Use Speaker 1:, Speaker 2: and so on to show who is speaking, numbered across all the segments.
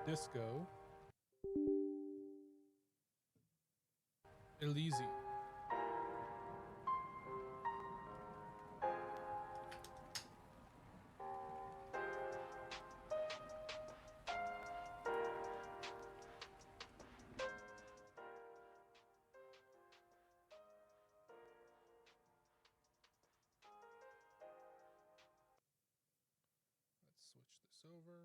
Speaker 1: Disco. Elysium. Let's switch this over.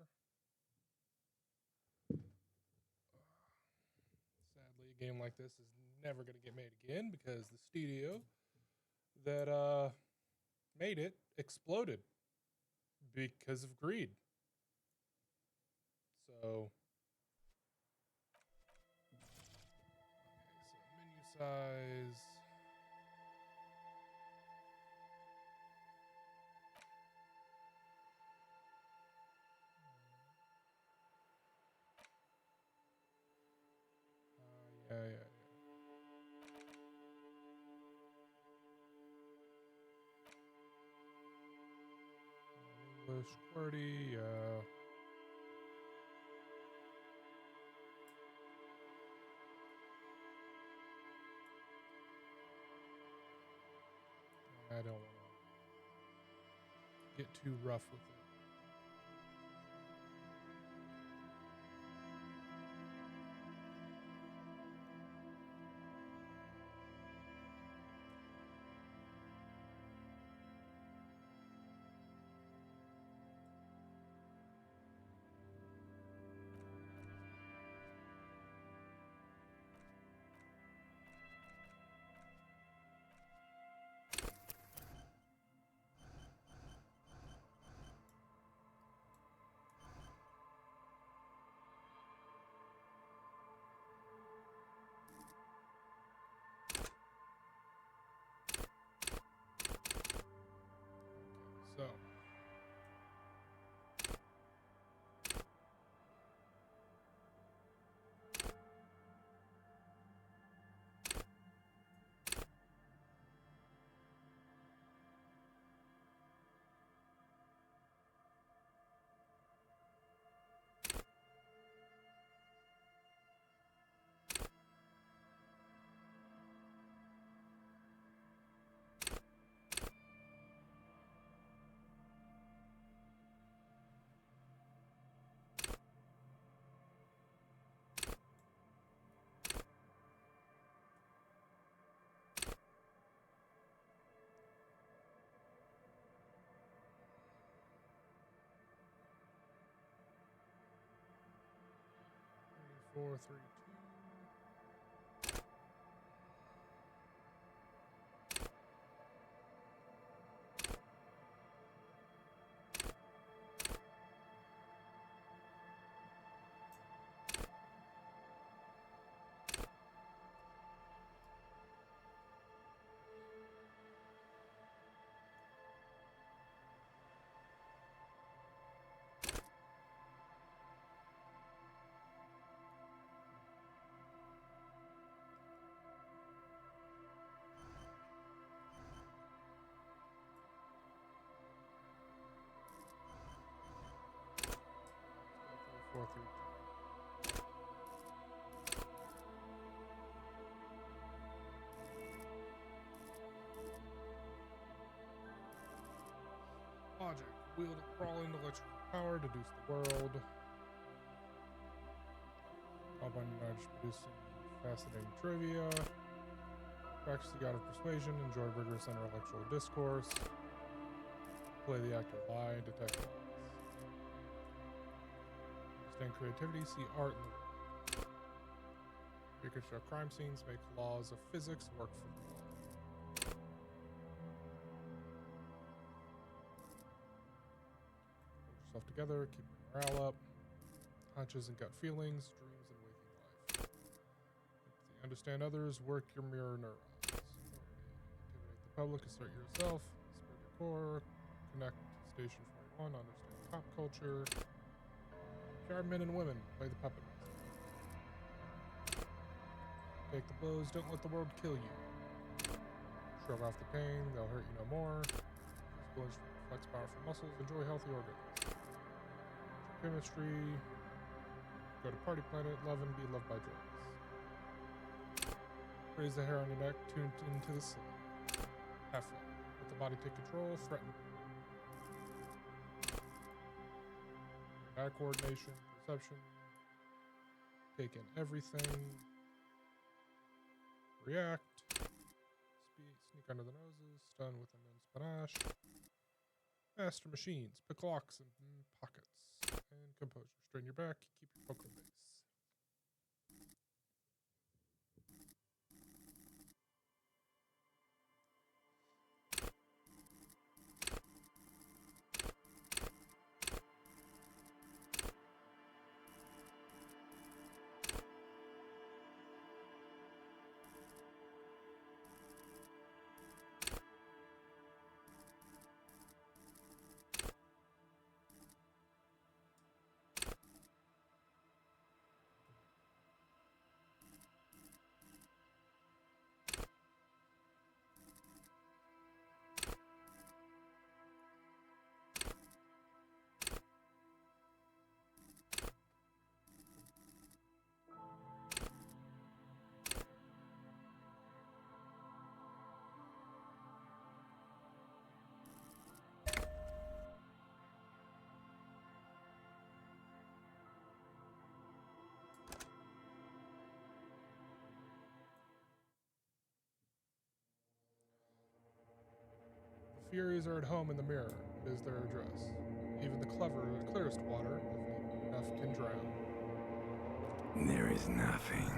Speaker 1: Sadly, a game like this is never going to get made again because the studio that made it exploded because of greed. So, menu size. Yeah. English QWERTY, yeah. I don't want to get too rough with it. So, four, three, two. Four, three, two. Logic. Wield a crawling electrical power to deuce the world. Combine knowledge producing fascinating trivia. Practice the art of persuasion. Enjoy rigorous intellectual discourse. Play the actor lie. Detect lies. Understand creativity. See art in the world. Reconstruct crime scenes. Make laws of physics work for all. Hold yourself together. Keep your morale up. Hunches and gut feelings. Dreams and waking life. Empathy. Understand others. Work your mirror neurons. Intimidate the public. Assert yourself. Spread your core. Connect. Station 41. Understand pop culture. PR men and women. Play the puppet master. Take the blows. Don't let the world kill you. Shrug off the pain. They'll hurt you no more. Physical instrument. Flex powerful muscles. Enjoy healthy organs. Chemistry. Go to party planet, love and be loved by drones. Raise the hair on your neck, tuned into the city. Halfway. Let the body take control, threaten. Back coordination, perception. Take in everything. React. Sneak under the noses. Stun with unknown panache. Master machines. Pick locks and pockets. And composure. Straighten your back. Keep your poker base. Furies are at home in the mirror. It is their address. Even the clearest water, if enough, can drown.
Speaker 2: There is nothing.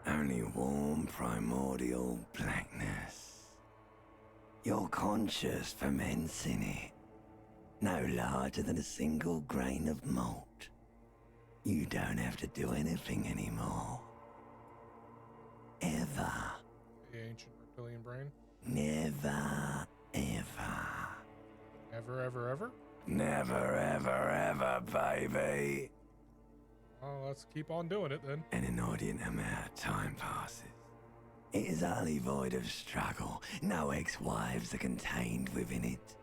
Speaker 2: Only warm primordial blackness. Your conscious ferments in it. No larger than a single grain of malt. You don't have to do anything anymore. Ever.
Speaker 1: The ancient reptilian brain?
Speaker 2: Never, ever.
Speaker 1: Ever, ever, ever?
Speaker 2: Never, ever, ever, baby.
Speaker 1: Well, let's keep on doing it then.
Speaker 2: An inordinate amount of time passes. It is utterly void of struggle. No ex-wives are contained within it.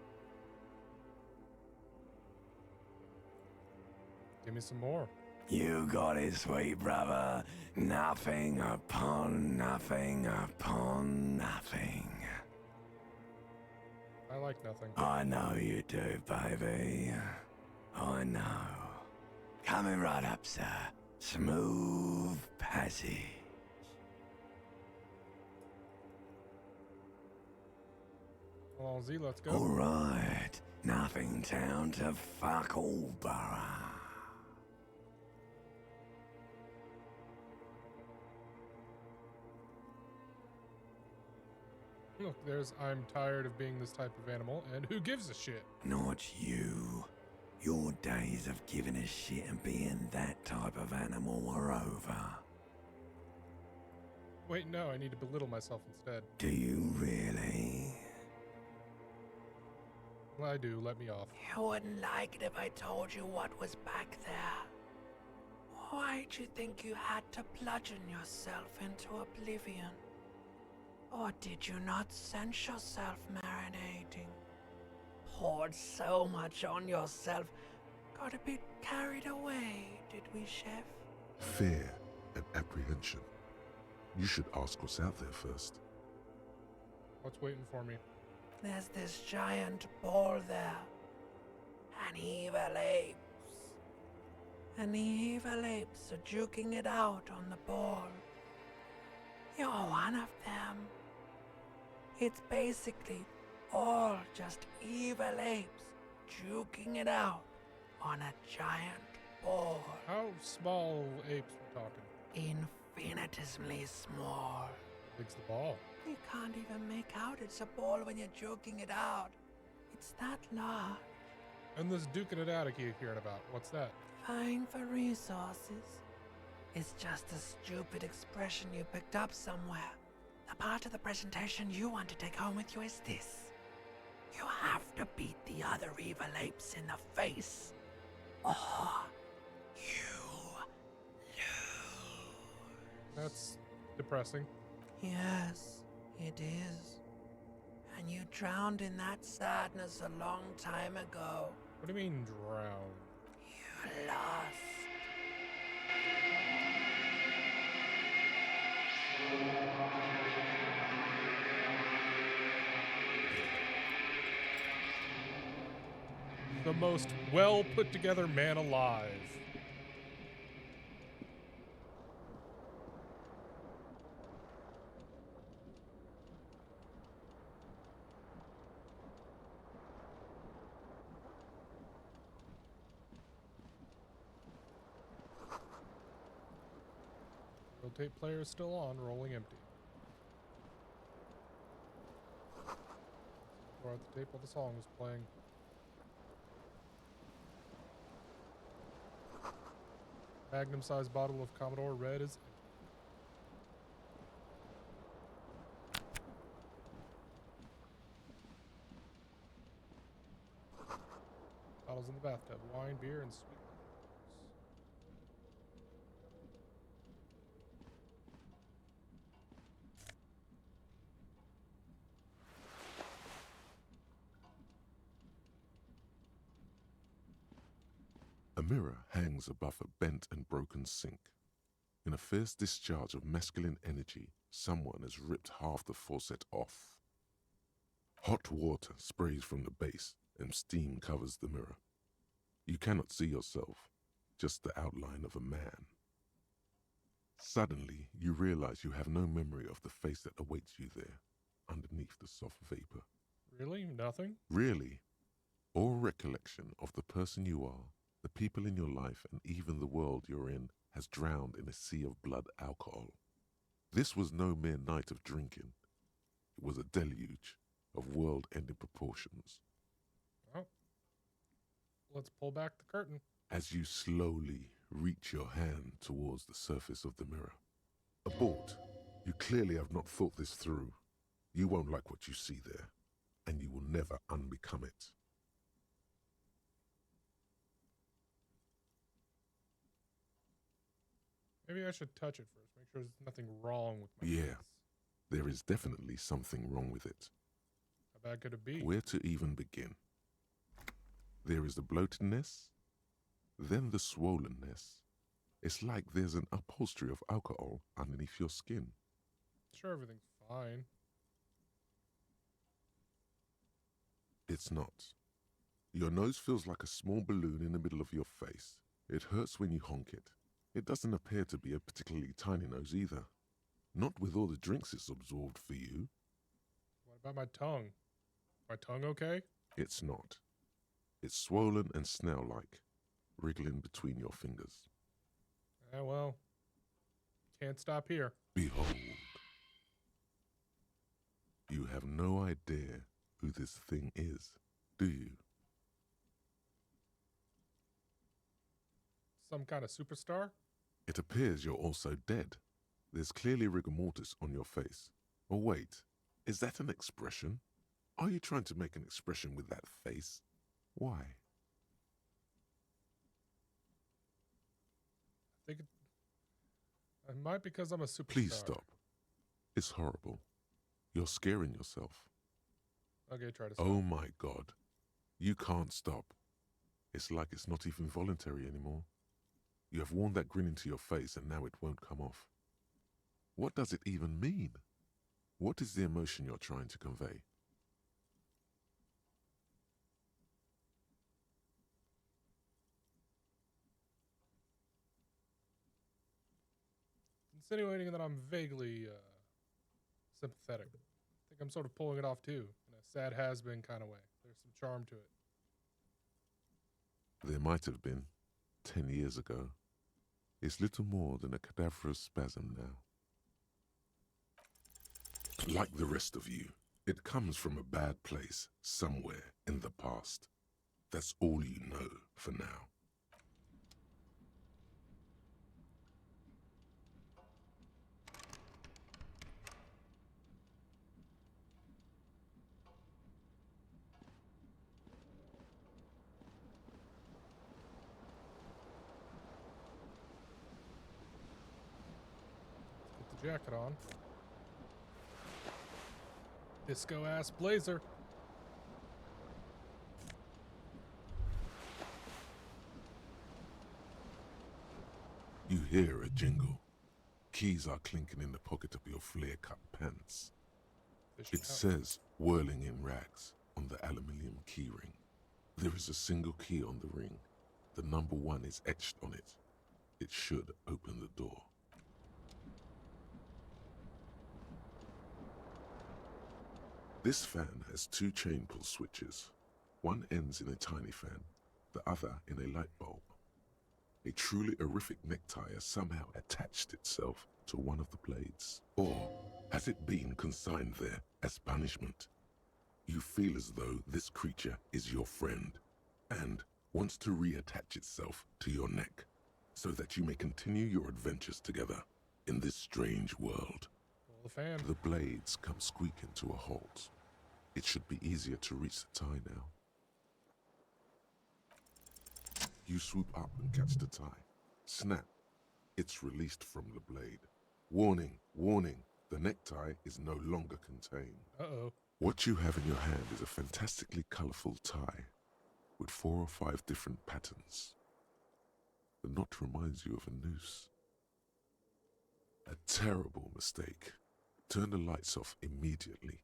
Speaker 1: Give me some more.
Speaker 2: You got it, sweet brother. Nothing upon nothing upon nothing.
Speaker 1: I like nothing.
Speaker 2: I know you do, baby. I know. Coming right up, sir. Smooth passage.
Speaker 1: Well, Z, let's go.
Speaker 2: All right. Nothing town to fuck all borough.
Speaker 1: Look, there's I'm tired of being this type of animal, and who gives a shit?
Speaker 2: Not you. Your days of giving a shit and being that type of animal are over.
Speaker 1: Wait, no, I need to belittle myself instead.
Speaker 2: Do you really?
Speaker 1: Well, I do, let me off.
Speaker 3: You wouldn't like it if I told you what was back there. Why'd you think you had to bludgeon yourself into oblivion? Or did you not sense yourself marinating? Poured so much on yourself, got a bit carried away, did we, Chef?
Speaker 4: Fear and apprehension. You should ask what's out there first.
Speaker 1: What's waiting for me?
Speaker 3: There's this giant ball there. And evil apes. And the evil apes are juking it out on the ball. You're one of them. It's basically all just evil apes juking it out on a giant ball.
Speaker 1: How small apes we talking?
Speaker 3: Infinitesimally small.
Speaker 1: Big's the ball.
Speaker 3: You can't even make out it's a ball when you're joking it out. It's that large.
Speaker 1: And this duking it out I keep hearing about, what's that?
Speaker 3: Vying for resources. It's just a stupid expression you picked up somewhere. The part of the presentation you want to take home with you is this. You have to beat the other evil apes in the face, or you lose.
Speaker 1: That's depressing.
Speaker 3: Yes, it is. And you drowned in that sadness a long time ago.
Speaker 1: What do you mean drown?
Speaker 3: You lost.
Speaker 1: the most well put together man alive. Tape player is still on, rolling empty. Throw out the tape while the song is playing. Magnum-sized bottle of Commodore Red is empty. Bottles in the bathtub, wine, beer, and sweet.
Speaker 4: A mirror hangs above a bent and broken sink. In a fierce discharge of masculine energy, someone has ripped half the faucet off. Hot water sprays from the base, and steam covers the mirror. You cannot see yourself, just the outline of a man. Suddenly, you realize you have no memory of the face that awaits you there, underneath the soft vapor.
Speaker 1: Really? Nothing?
Speaker 4: Really? All recollection of the person you are, the people in your life, and even the world you're in has drowned in a sea of blood alcohol. This was no mere night of drinking. It was a deluge of world-ending proportions.
Speaker 1: Well, let's pull back the curtain.
Speaker 4: As you slowly reach your hand towards the surface of the mirror. Abort. You clearly have not thought this through. You won't like what you see there, and you will never unbecome it.
Speaker 1: Maybe I should touch it first, make sure there's nothing wrong with my
Speaker 4: Yeah,
Speaker 1: face.
Speaker 4: there is definitely something wrong with it.
Speaker 1: How bad could it be?
Speaker 4: Where to even begin? There is the bloatedness, then the swollenness. It's like there's an upholstery of alcohol underneath your skin.
Speaker 1: Sure, everything's fine.
Speaker 4: It's not. Your nose feels like a small balloon in the middle of your face. It hurts when you honk it. It doesn't appear to be a particularly tiny nose either. Not with all the drinks it's absorbed for you.
Speaker 1: What about my tongue? My tongue okay?
Speaker 4: It's not. It's swollen and snail-like, wriggling between your fingers.
Speaker 1: Well, can't stop here.
Speaker 4: Behold. You have no idea who this thing is, do you?
Speaker 1: Some kind of superstar?
Speaker 4: It appears you're also dead. There's clearly rigor mortis on your face. Or wait, is that an expression? Are you trying to make an expression with that face? Why?
Speaker 1: I think it might because I'm a superstar.
Speaker 4: Please stop. It's horrible. You're scaring yourself.
Speaker 1: Okay, try to stop.
Speaker 4: Oh my God. You can't stop. It's like it's not even voluntary anymore. You have worn that grin into your face and now it won't come off. What does it even mean? What is the emotion you're trying to convey?
Speaker 1: Insinuating that I'm vaguely sympathetic. I think I'm sort of pulling it off too, in a sad has-been kind of way. There's some charm to it.
Speaker 4: There might have been, 10 years ago. It's little more than a cadaverous spasm now. Like the rest of you, it comes from a bad place somewhere in the past. That's all you know for now.
Speaker 1: Put the jacket on. Disco ass blazer.
Speaker 4: You hear a jingle. Keys are clinking in the pocket of your flare-cut pants.
Speaker 1: Fishing
Speaker 4: It
Speaker 1: out.
Speaker 4: says, whirling in rags, on the aluminium keyring. There is a single key on the ring. The number 1 is etched on it. It should open the door. This fan has 2 chain pull switches. One ends in a tiny fan, the other in a light bulb. A truly horrific necktie has somehow attached itself to one of the blades. Or has it been consigned there as punishment? You feel as though this creature is your friend and wants to reattach itself to your neck so that you may continue your adventures together in this strange world.
Speaker 1: Pull the fan.
Speaker 4: The blades come squeaking to a halt. It should be easier to reach the tie now. You swoop up and catch the tie. Snap. It's released from the blade. Warning, warning, the necktie is no longer contained.
Speaker 1: Uh-oh.
Speaker 4: What you have in your hand is a fantastically colorful tie with 4 or 5 different patterns. The knot reminds you of a noose. A terrible mistake. Turn the lights off immediately.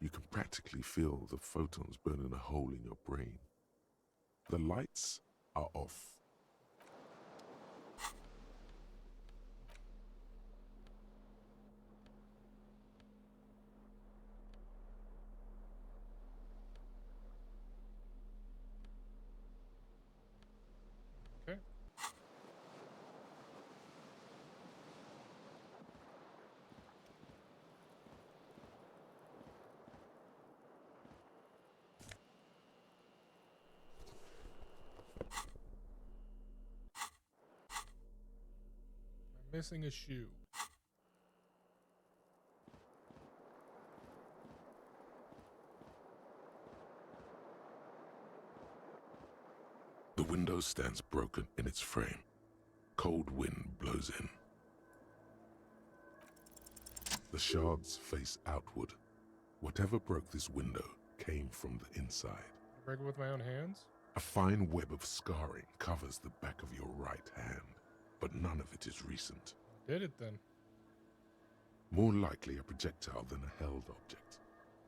Speaker 4: You can practically feel the photons burning a hole in your brain. The lights are off.
Speaker 1: Okay. I'm missing a shoe.
Speaker 4: The window stands broken in its frame. Cold wind blows in. The shards face outward. Whatever broke this window came from the inside.
Speaker 1: Break it with my own hands?
Speaker 4: A fine web of scarring covers the back of your right hand, but none of it is recent.
Speaker 1: Did it then?
Speaker 4: More likely a projectile than a held object.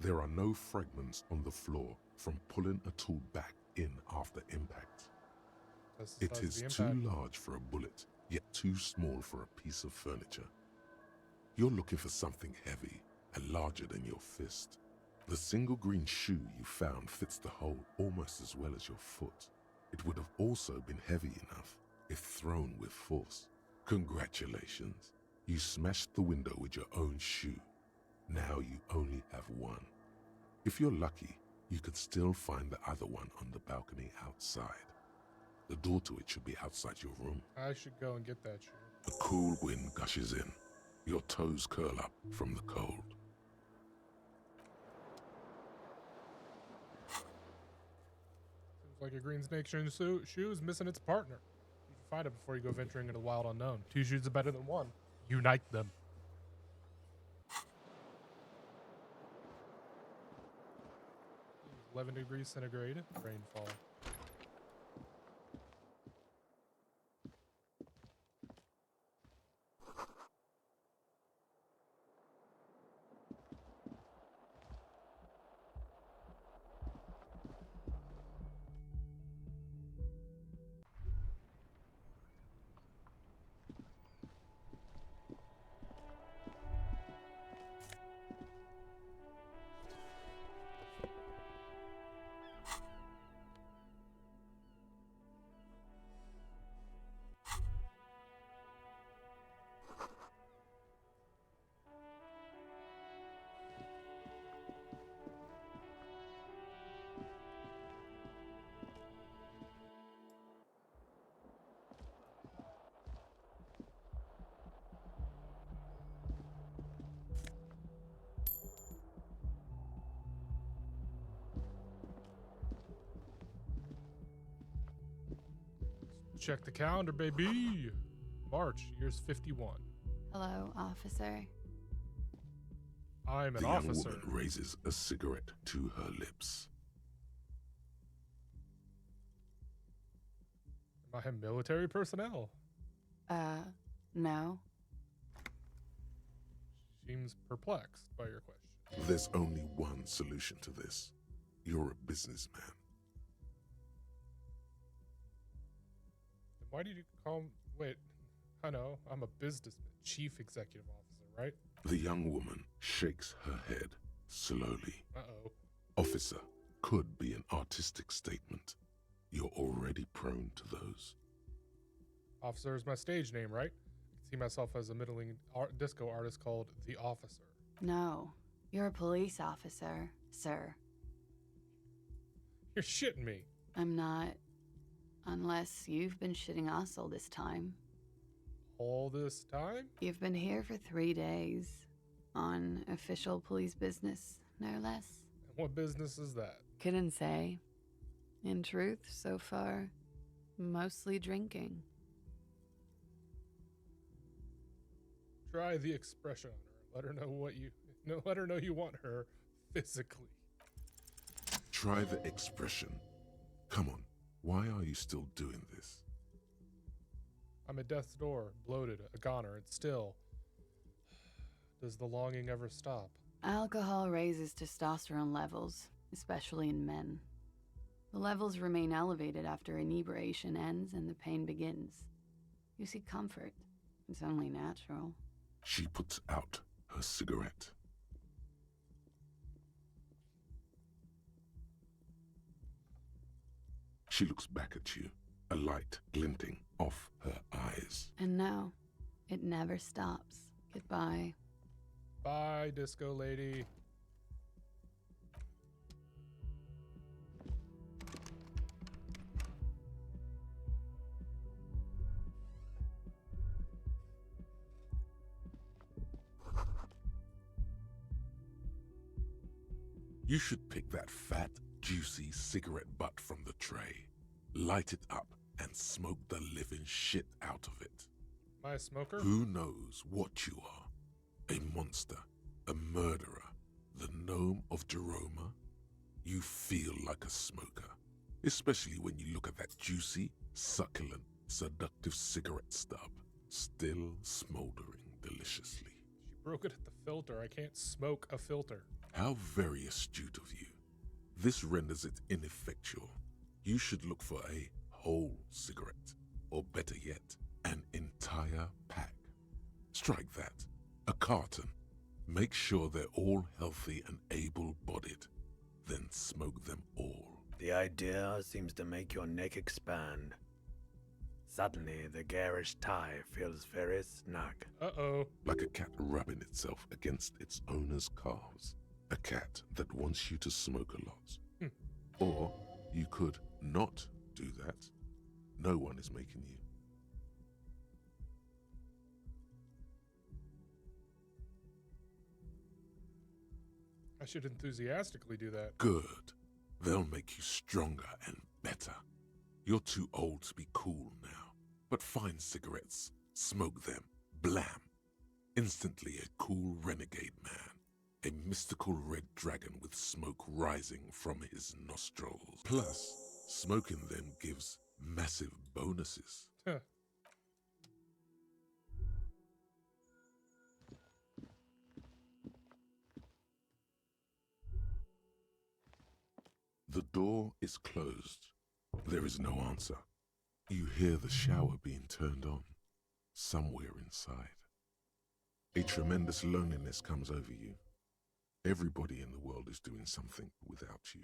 Speaker 4: There are no fragments on the floor from pulling a tool back in after impact.
Speaker 1: That's the
Speaker 4: It
Speaker 1: size of
Speaker 4: is
Speaker 1: the
Speaker 4: too
Speaker 1: impact.
Speaker 4: large for a bullet, yet too small for a piece of furniture. You're looking for something heavy and larger than your fist. The single green shoe you found fits the hole almost as well as your foot. It would have also been heavy enough if thrown with force. Congratulations. You smashed the window with your own shoe. Now you only have one. If you're lucky, you could still find the other one on the balcony outside. The door to it should be outside your room.
Speaker 1: I should go and get that shoe.
Speaker 4: A cool wind gushes in. Your toes curl up from the cold.
Speaker 1: Seems like a green snake shoe is missing its partner. You should find it before you go venturing into the wild unknown. 2 shoes are better than 1. Unite them. 11 degrees centigrade. Rainfall. Check the calendar, baby. March, year's 51.
Speaker 5: Hello, officer.
Speaker 1: I'm an
Speaker 4: The young
Speaker 1: officer.
Speaker 4: woman raises a cigarette to her lips.
Speaker 1: Am I military personnel?
Speaker 5: No.
Speaker 1: Seems perplexed by your question.
Speaker 4: There's only one solution to this. You're a businessman.
Speaker 1: Why did you call? Wait, I know. I'm a businessman, chief executive officer, right?
Speaker 4: The young woman shakes her head slowly.
Speaker 1: Uh-oh.
Speaker 4: Officer could be an artistic statement. You're already prone to those.
Speaker 1: Officer is my stage name, right? I can see myself as a middling disco artist called The Officer.
Speaker 5: No, you're a police officer, sir.
Speaker 1: You're shitting me.
Speaker 5: I'm not. Unless you've been shitting us all this time.
Speaker 1: All this time?
Speaker 5: You've been here for 3 days. On official police business, no less.
Speaker 1: And what business is that?
Speaker 5: Couldn't say. In truth, so far, mostly drinking.
Speaker 1: Try the expression on her. Let her know what you. No, let her know you want her physically.
Speaker 4: Try the expression. Come on, why are you still doing this?
Speaker 1: I'm at death's door, bloated, a goner, and still. Does the longing ever stop?
Speaker 5: Alcohol raises testosterone levels, especially in men. The levels remain elevated after inebriation ends and the pain begins. You seek comfort. It's only natural.
Speaker 4: She puts out her cigarette. She looks back at you, a light glinting off her eyes.
Speaker 5: And no, it never stops. Goodbye.
Speaker 1: Bye, disco lady.
Speaker 4: You should pick that fat, juicy cigarette butt from the tray, light it up, and smoke the living shit out of it.
Speaker 1: Am I a smoker?
Speaker 4: Who knows what you are? A monster, a murderer, the gnome of Jeroma? You feel like a smoker, especially when you look at that juicy, succulent, seductive cigarette stub, still smoldering deliciously.
Speaker 1: She broke it at the filter. I can't smoke a filter.
Speaker 4: How very astute of you. This renders it ineffectual. You should look for a whole cigarette, or better yet, an entire pack. Strike that. A carton. Make sure they're all healthy and able-bodied. Then smoke them all.
Speaker 2: The idea seems to make your neck expand. Suddenly, the garish tie feels very snug.
Speaker 1: Uh-oh.
Speaker 4: Like a cat rubbing itself against its owner's calves. A cat that wants you to smoke a lot. Or you could not do that. No one is making you.
Speaker 1: I should enthusiastically do that.
Speaker 4: Good. They'll make you stronger and better. You're too old to be cool now. But find cigarettes, smoke them, blam. Instantly a cool renegade man. A mystical red dragon with smoke rising from his nostrils. Plus, smoking them gives massive bonuses.
Speaker 1: Huh.
Speaker 4: The door is closed. There is no answer. You hear the shower being turned on, somewhere inside. A tremendous loneliness comes over you. Everybody in the world is doing something without you.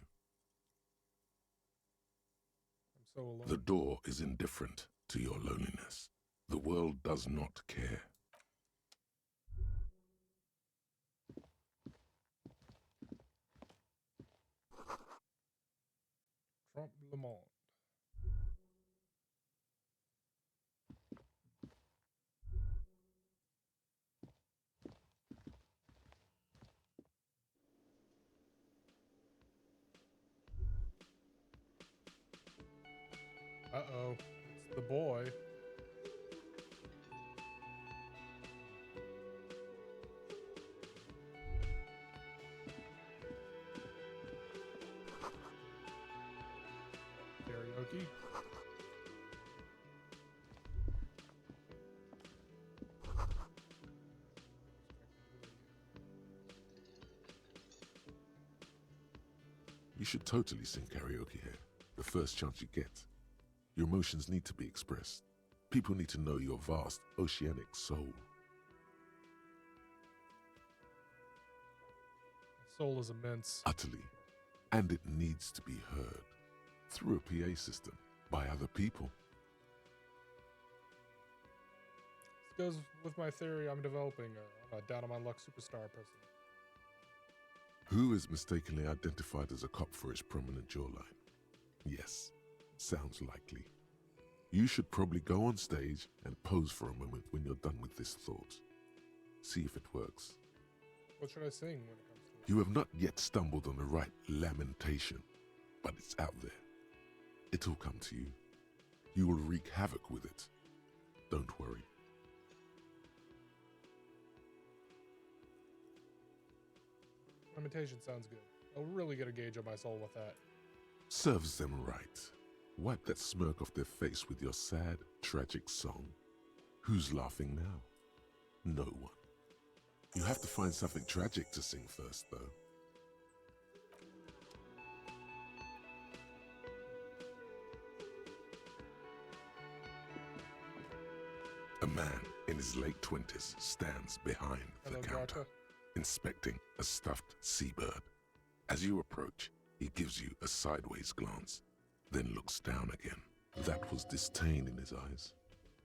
Speaker 1: I'm so alone.
Speaker 4: The door is indifferent to your loneliness. The world does not care.
Speaker 1: Trump Le Monde. Uh-oh. It's the boy. Karaoke.
Speaker 4: You should totally sing karaoke here, the first chance you get. Your emotions need to be expressed. People need to know your vast oceanic soul.
Speaker 1: My soul is immense.
Speaker 4: Utterly. And it needs to be heard. Through a PA system. By other people.
Speaker 1: This goes with my theory I'm developing. I'm a down-on-my-luck superstar person.
Speaker 4: Who is mistakenly identified as a cop for his prominent jawline? Yes, sounds likely. You should probably go on stage and pose for a moment when you're done with this thought. See if it works.
Speaker 1: What should I sing when it comes to it?
Speaker 4: You have not yet stumbled on the right lamentation, but it's out there. It'll come to you. You will wreak havoc with it. Don't worry.
Speaker 1: Lamentation sounds good. I'll really get a gauge on my soul with that.
Speaker 4: Serves them right. Wipe that smirk off their face with your sad, tragic song. Who's laughing now? No one. You have to find something tragic to sing first, though. A man in his late 20s stands behind the
Speaker 1: Hello,
Speaker 4: counter,
Speaker 1: Grata.
Speaker 4: inspecting a stuffed seabird. As you approach, he gives you a sideways glance, then looks down again. That was disdain in his eyes.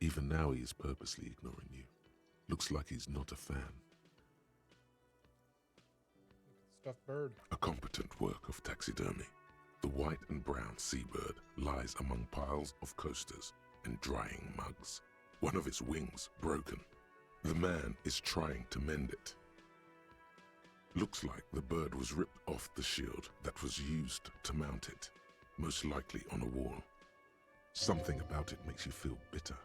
Speaker 4: Even now he is purposely ignoring you. Looks like he's not a fan.
Speaker 1: Stuffed bird.
Speaker 4: A competent work of taxidermy. The white and brown seabird lies among piles of coasters and drying mugs. One of its wings broken. The man is trying to mend it. Looks like the bird was ripped off the shield that was used to mount it, most likely on a wall. Something about it makes you feel bitter.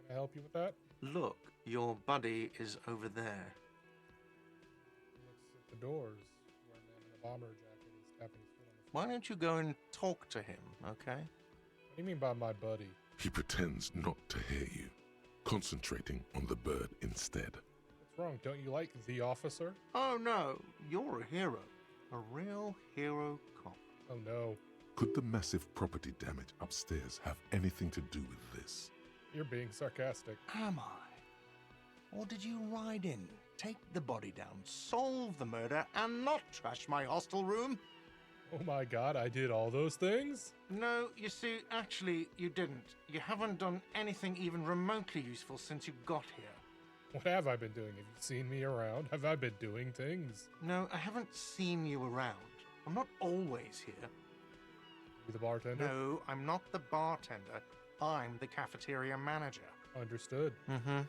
Speaker 1: Can I help you with that?
Speaker 6: Look, your buddy is over there.
Speaker 1: He looks at the doors. Where a man in a bomber jacket is tapping his foot on the floor.
Speaker 6: Why don't you go and talk to him, okay?
Speaker 1: What do you mean by my buddy?
Speaker 4: He pretends not to hear you, concentrating on the bird instead.
Speaker 1: What's wrong? Don't you like the officer?
Speaker 6: Oh no, you're a hero. A real hero cop.
Speaker 1: Oh no.
Speaker 4: Could the massive property damage upstairs have anything to do with this?
Speaker 1: You're being sarcastic.
Speaker 6: Am I? Or did you ride in, take the body down, solve the murder, and not trash my hostel room?
Speaker 1: Oh my god, I did all those things?
Speaker 6: No, you see, actually, you didn't. You haven't done anything even remotely useful since you got here.
Speaker 1: What have I been doing? Have you seen me around? Have I been doing things?
Speaker 6: No, I haven't seen you around. I'm not always here.
Speaker 1: You the bartender?
Speaker 6: No, I'm not the bartender. I'm the cafeteria manager.
Speaker 1: Understood.
Speaker 6: Mm-hmm.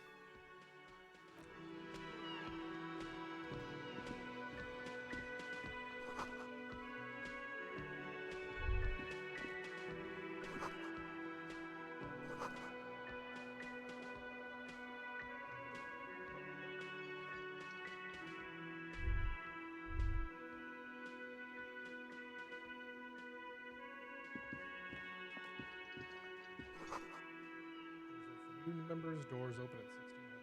Speaker 1: For new members, doors open at 1600.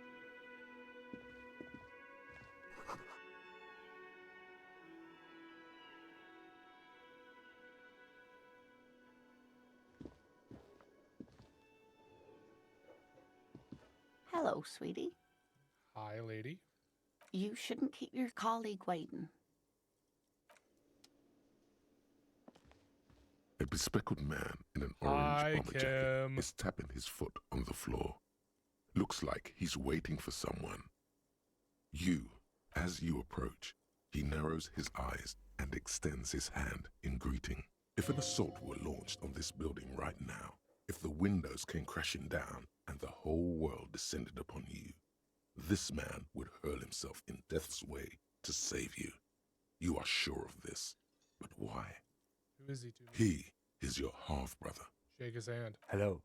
Speaker 7: Hello, sweetie.
Speaker 1: Hi, lady.
Speaker 7: You shouldn't keep your colleague waiting.
Speaker 4: A bespectacled man in an orange
Speaker 1: Hi,
Speaker 4: bomber jacket
Speaker 1: Kim.
Speaker 4: is tapping his foot on the floor. Looks like he's waiting for someone. As you approach, he narrows his eyes and extends his hand in greeting. If an assault were launched on this building right now, if the windows came crashing down and the whole world descended upon you, this man would hurl himself in death's way to save you. You are sure of this. But why?
Speaker 1: Who is he to me?
Speaker 4: He is your half-brother.
Speaker 1: Shake his hand.
Speaker 8: Hello,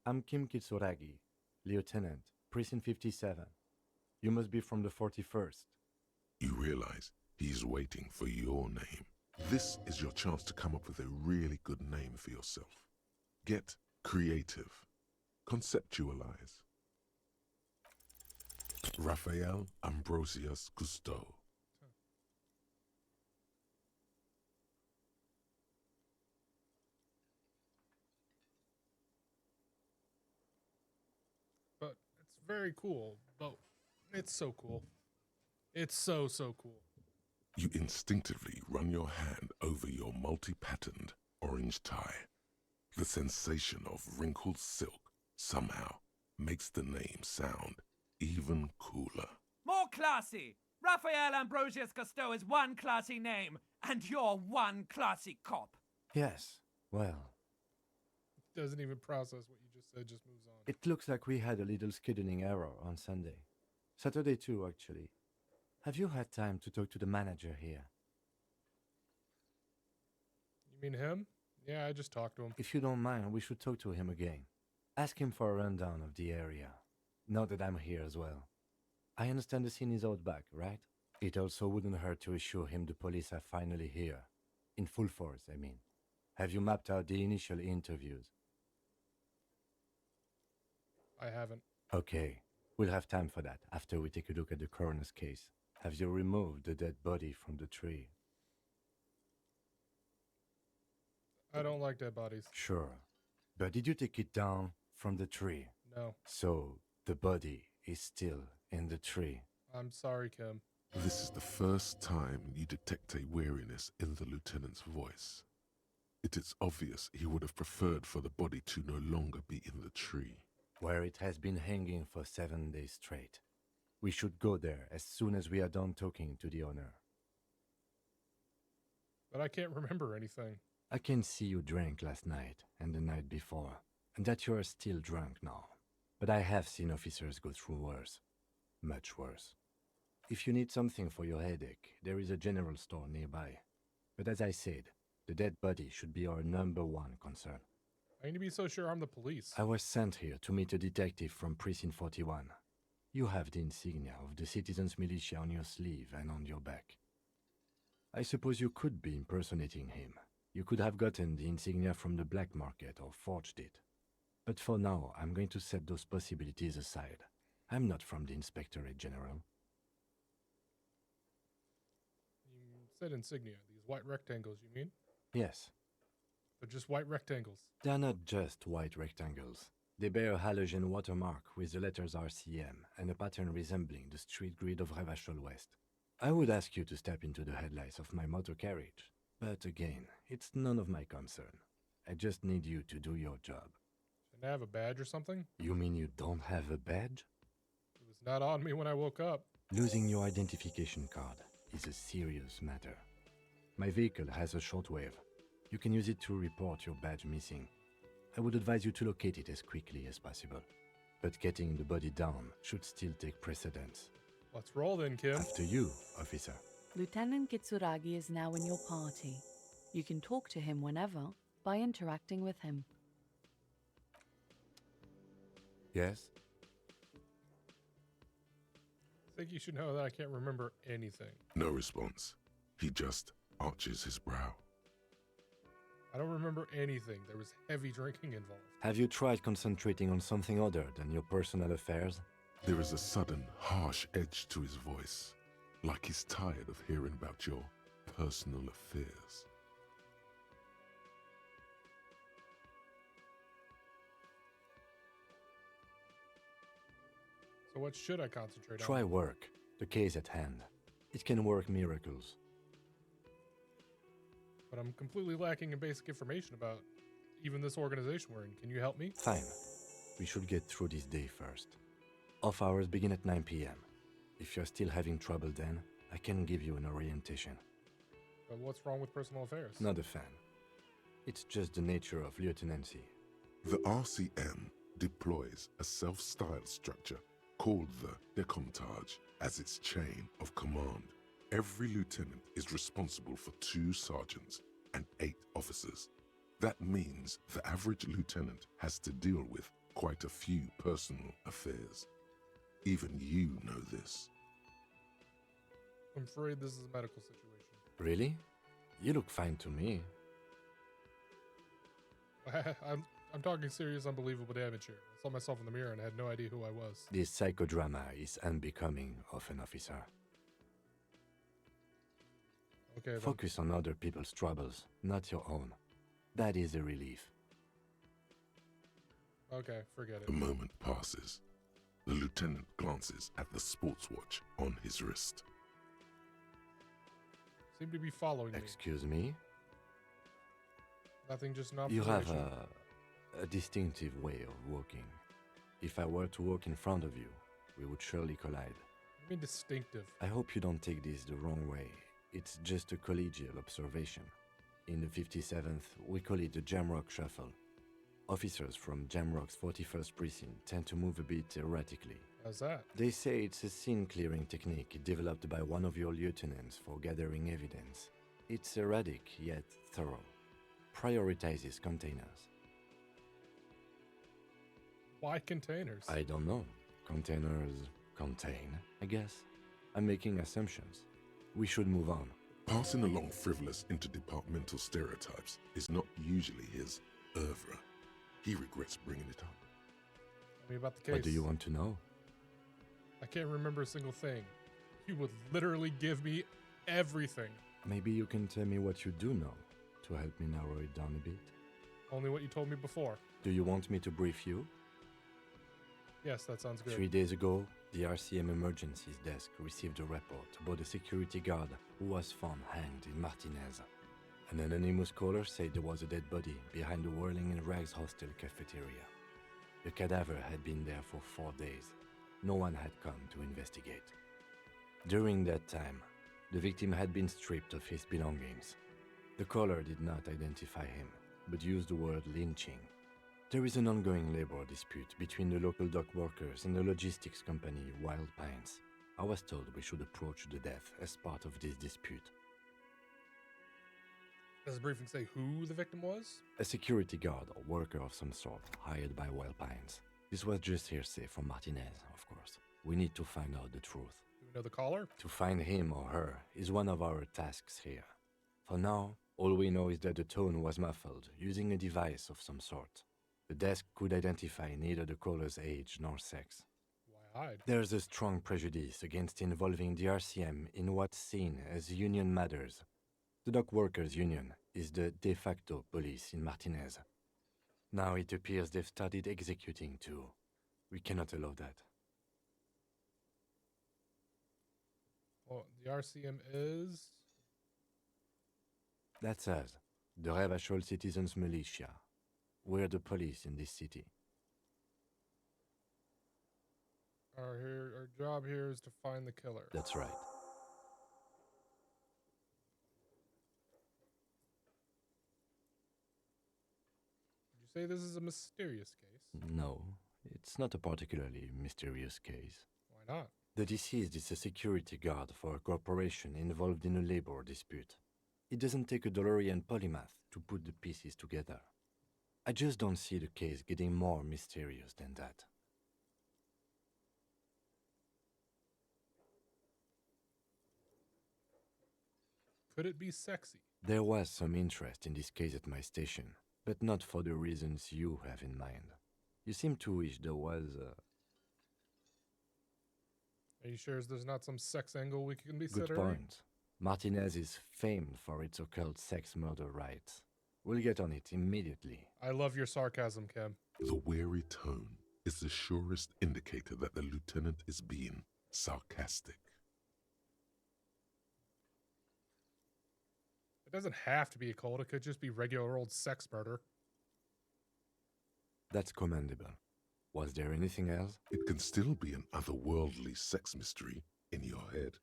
Speaker 8: I'm Kim Kitsuragi, Lieutenant, Precinct 57. You must be from the 41st.
Speaker 4: You realize he's waiting for your name. This is your chance to come up with a really good name for yourself. Get creative. Conceptualize. Raphael Ambrosius Cousteau.
Speaker 1: very cool, but it's so cool. It's so cool.
Speaker 4: You instinctively run your hand over your multi-patterned orange tie. The sensation of wrinkled silk somehow makes the name sound even cooler.
Speaker 9: More classy! Raphael Ambrosius Cousteau is one classy name, and you're one classy cop.
Speaker 8: Yes, well,
Speaker 1: Doesn't even process what you just said, just moves on.
Speaker 8: it looks like we had a little scheduling error on Sunday. Saturday too, actually. Have you had time to talk to the manager here?
Speaker 1: You mean him? Yeah, I just talked to him.
Speaker 8: If you don't mind, we should talk to him again. Ask him for a rundown of the area. Now that I'm here as well. I understand the scene is out back, right? It also wouldn't hurt to assure him the police are finally here. In full force, I mean. Have you mapped out the initial interviews?
Speaker 1: I haven't.
Speaker 8: Okay, we'll have time for that after we take a look at the coroner's case. Have you removed the dead body from the tree?
Speaker 1: I don't like dead bodies.
Speaker 8: Sure. But did you take it down from the tree?
Speaker 1: No.
Speaker 8: So, the body is still in the tree.
Speaker 1: I'm sorry, Kim.
Speaker 4: This is the first time you detect a weariness in the lieutenant's voice. It is obvious he would have preferred for the body to no longer be in the tree.
Speaker 8: Where it has been hanging for 7 days straight. We should go there as soon as we are done talking to the owner.
Speaker 1: But I can't remember anything.
Speaker 8: I can see you drank last night and the night before, and that you are still drunk now. But I have seen officers go through worse. Much worse. If you need something for your headache, there is a general store nearby. But as I said, the dead body should be our #1 concern.
Speaker 1: I need to be so sure I'm the police.
Speaker 8: I was sent here to meet a detective from Precinct 41. You have the insignia of the Citizens Militia on your sleeve and on your back. I suppose you could be impersonating him. You could have gotten the insignia from the black market or forged it. But for now, I'm going to set those possibilities aside. I'm not from the Inspectorate General.
Speaker 1: You said insignia. These white rectangles, you mean?
Speaker 8: Yes,
Speaker 1: They're just white rectangles.
Speaker 8: they are not just white rectangles. They bear a halogen watermark with the letters RCM and a pattern resembling the street grid of Revachol West. I would ask you to step into the headlights of my motor carriage, but again, it's none of my concern. I just need you to do your job.
Speaker 1: Shouldn't I have a badge or something?
Speaker 8: You mean you don't have a badge?
Speaker 1: It was not on me when I woke up.
Speaker 8: Losing your identification card is a serious matter. My vehicle has a shortwave. You can use it to report your badge missing. I would advise you to locate it as quickly as possible. But getting the body down should still take precedence.
Speaker 1: Let's roll then, Kim.
Speaker 8: After you, officer.
Speaker 10: Lieutenant Kitsuragi is now in your party. You can talk to him whenever by interacting with him.
Speaker 8: Yes?
Speaker 1: I think you should know that I can't remember anything.
Speaker 4: No response. He just arches his brow.
Speaker 1: I don't remember anything. There was heavy drinking involved.
Speaker 8: Have you tried concentrating on something other than your personal affairs?
Speaker 4: There is a sudden, harsh edge to his voice, like he's tired of hearing about your personal affairs.
Speaker 1: So what should I concentrate
Speaker 8: Try
Speaker 1: on?
Speaker 8: work. The case at hand. It can work miracles.
Speaker 1: But I'm completely lacking in basic information about even this organization we're in. Can you help me?
Speaker 8: Fine. We should get through this day first. Off hours begin at 9 p.m. If you're still having trouble then, I can give you an orientation.
Speaker 1: But what's wrong with personal affairs?
Speaker 8: Not a fan. It's just the nature of lieutenancy.
Speaker 4: The RCM deploys a self-styled structure called the Decomptage as its chain of command. Every lieutenant is responsible for 2 sergeants and 8 officers. That means the average lieutenant has to deal with quite a few personal affairs. Even you know this.
Speaker 1: I'm afraid this is a medical situation.
Speaker 8: Really? You look fine to me.
Speaker 1: I'm talking serious, unbelievable damage here. I saw myself in the mirror and I had no idea who I was.
Speaker 8: This psychodrama is unbecoming of an officer.
Speaker 1: Okay, then.
Speaker 8: Focus on other people's troubles, not your own. That is a relief.
Speaker 1: Okay, forget it.
Speaker 4: A moment passes. The lieutenant glances at the sports watch on his wrist.
Speaker 1: Seem to be following me.
Speaker 8: Excuse me?
Speaker 1: Nothing, just an
Speaker 8: You
Speaker 1: observation.
Speaker 8: have a distinctive way of walking. If I were to walk in front of you, we would surely collide.
Speaker 1: I mean distinctive.
Speaker 8: I hope you don't take this the wrong way. It's just a collegial observation. In the 57th, we call it the Jamrock Shuffle. Officers from Jamrock's 41st Precinct tend to move a bit erratically.
Speaker 1: How's that?
Speaker 8: They say it's a scene-clearing technique developed by one of your lieutenants for gathering evidence. It's erratic, yet thorough. Prioritizes containers.
Speaker 1: Why containers?
Speaker 8: I don't know. Containers contain, I guess. I'm making assumptions. We should move on.
Speaker 4: Passing along frivolous interdepartmental stereotypes is not usually his oeuvre. He regrets bringing it up.
Speaker 1: Tell me about the case.
Speaker 8: What do you want to know?
Speaker 1: I can't remember a single thing. You would literally give me everything.
Speaker 8: Maybe you can tell me what you do know to help me narrow it down a bit.
Speaker 1: Only what you told me before.
Speaker 8: Do you want me to brief you?
Speaker 1: Yes, that sounds good.
Speaker 8: 3 days ago, the RCM Emergencies Desk received a report about a security guard who was found hanged in Martinez. An anonymous caller said there was a dead body behind the Whirling in Rags hostel cafeteria. The cadaver had been there for 4 days. No one had come to investigate. During that time, the victim had been stripped of his belongings. The caller did not identify him, but used the word lynching. There is an ongoing labor dispute between the local dock workers and the logistics company Wild Pines. I was told we should approach the death as part of this dispute.
Speaker 1: Does the briefing say who the victim was?
Speaker 8: A security guard or worker of some sort hired by Wild Pines. This was just hearsay from Martinez, of course. We need to find out the truth.
Speaker 1: Do we know the caller?
Speaker 8: To find him or her is one of our tasks here. For now, all we know is that the tone was muffled using a device of some sort. The desk could identify neither the caller's age nor sex.
Speaker 1: Why hide?
Speaker 8: There's a strong prejudice against involving the RCM in what's seen as union matters. The dock workers' union is the de facto police in Martinez. Now it appears they've started executing too. We cannot allow that.
Speaker 1: Well, the RCM is...
Speaker 8: That's us, the Revachol Citizens Militia. We're the police in this city.
Speaker 1: Our job here is to find the killer.
Speaker 8: That's right.
Speaker 1: Did you say this is a mysterious case?
Speaker 8: No, it's not a particularly mysterious case.
Speaker 1: Why not?
Speaker 8: The deceased is a security guard for a corporation involved in a labor dispute. It doesn't take a DeLorean polymath to put the pieces together. I just don't see the case getting more mysterious than that.
Speaker 1: Could it be sexy?
Speaker 8: There was some interest in this case at my station, but not for the reasons you have in mind. You seem to wish there was
Speaker 1: Are you sure there's not some sex angle we can be
Speaker 8: Good
Speaker 1: considering?
Speaker 8: point. Martinez is famed for its occult sex murder rites. We'll get on it immediately.
Speaker 1: I love your sarcasm, Kim.
Speaker 4: The wary tone is the surest indicator that the lieutenant is being sarcastic.
Speaker 1: It doesn't have to be a cult. It could just be regular old sex murder.
Speaker 8: That's commendable. Was there anything else?
Speaker 4: It can still be an otherworldly sex mystery in your head,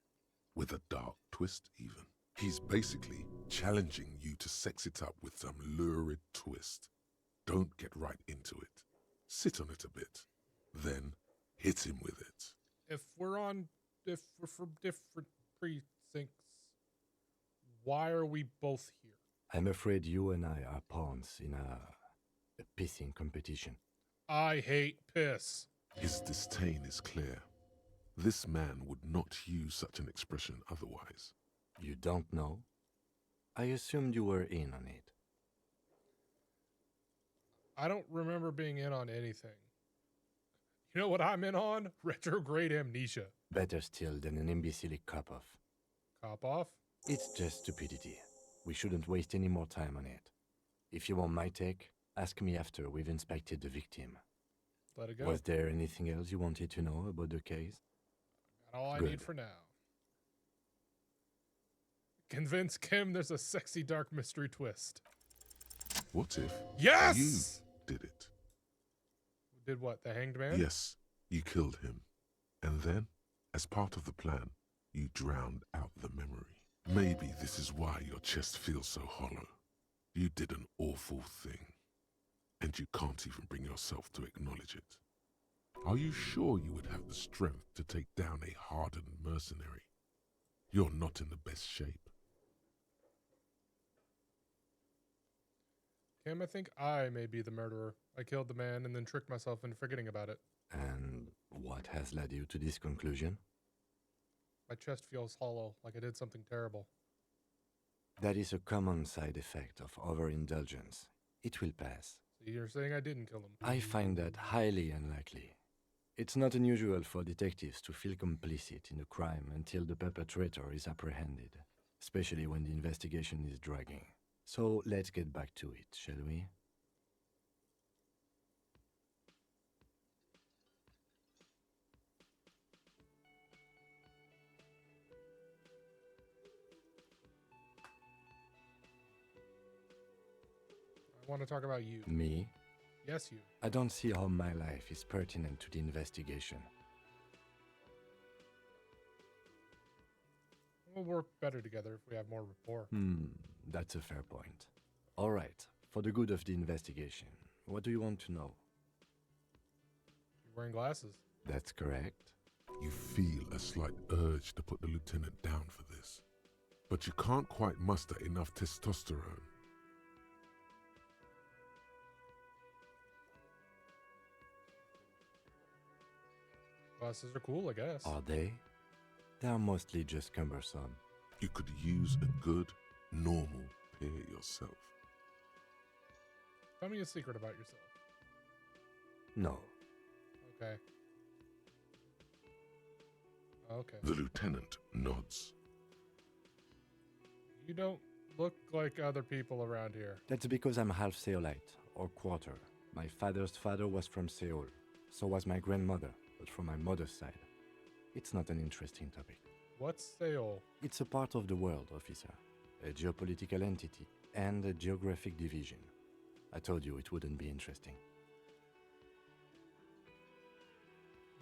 Speaker 4: with a dark twist even. He's basically challenging you to sex it up with some lurid twist. Don't get right into it. Sit on it a bit, then hit him with it.
Speaker 1: If we're from different precincts, why are we both here?
Speaker 8: I'm afraid you and I are pawns in a pissing competition.
Speaker 1: I hate piss.
Speaker 4: His disdain is clear. This man would not use such an expression otherwise.
Speaker 8: You don't know? I assumed you were in on it.
Speaker 1: I don't remember being in on anything. You know what I'm in on? Retrograde amnesia.
Speaker 8: Better still than an imbecilic cop-off.
Speaker 1: Cop off?
Speaker 8: It's just stupidity. We shouldn't waste any more time on it. If you want my take, ask me after we've inspected the victim.
Speaker 1: let it go.
Speaker 8: Was there anything else you wanted to know about the case?
Speaker 1: Got all I
Speaker 8: Good.
Speaker 1: need for now. Convince Kim there's a sexy dark mystery twist.
Speaker 4: What if
Speaker 1: Yes!
Speaker 4: you did it?
Speaker 1: Did what? The Hanged Man?
Speaker 4: Yes, you killed him. And then, as part of the plan, you drowned out the memory. Maybe this is why your chest feels so hollow. You did an awful thing, and you can't even bring yourself to acknowledge it. Are you sure you would have the strength to take down a hardened mercenary? You're not in the best shape.
Speaker 1: Kim, I think I may be the murderer. I killed the man and then tricked myself into forgetting about it.
Speaker 8: And what has led you to this conclusion?
Speaker 1: My chest feels hollow, like I did something terrible.
Speaker 8: That is a common side effect of overindulgence. It will pass.
Speaker 1: So you're saying I didn't kill him?
Speaker 8: I find that highly unlikely. It's not unusual for detectives to feel complicit in a crime until the perpetrator is apprehended, especially when the investigation is dragging. So let's get back to it, shall we?
Speaker 1: I want to talk about you.
Speaker 8: Me?
Speaker 1: Yes, you.
Speaker 8: I don't see how my life is pertinent to the investigation.
Speaker 1: We'll work better together if we have more rapport.
Speaker 8: That's a fair point. All right, for the good of the investigation, what do you want to know?
Speaker 1: You're wearing glasses.
Speaker 8: That's correct.
Speaker 4: You feel a slight urge to put the lieutenant down for this, but you can't quite muster enough testosterone.
Speaker 1: Glasses are cool, I guess.
Speaker 8: Are they? They are mostly just cumbersome.
Speaker 4: You could use a good, normal pair yourself.
Speaker 1: Tell me a secret about yourself.
Speaker 8: No.
Speaker 1: Okay. Okay.
Speaker 4: The lieutenant nods.
Speaker 1: You don't look like other people around here.
Speaker 8: That's because I'm half Seolite, or quarter. My father's father was from Seoul. So was my grandmother, but from my mother's side. It's not an interesting topic.
Speaker 1: What's Seoul?
Speaker 8: It's a part of the world, officer. A geopolitical entity and a geographic division. I told you it wouldn't be interesting.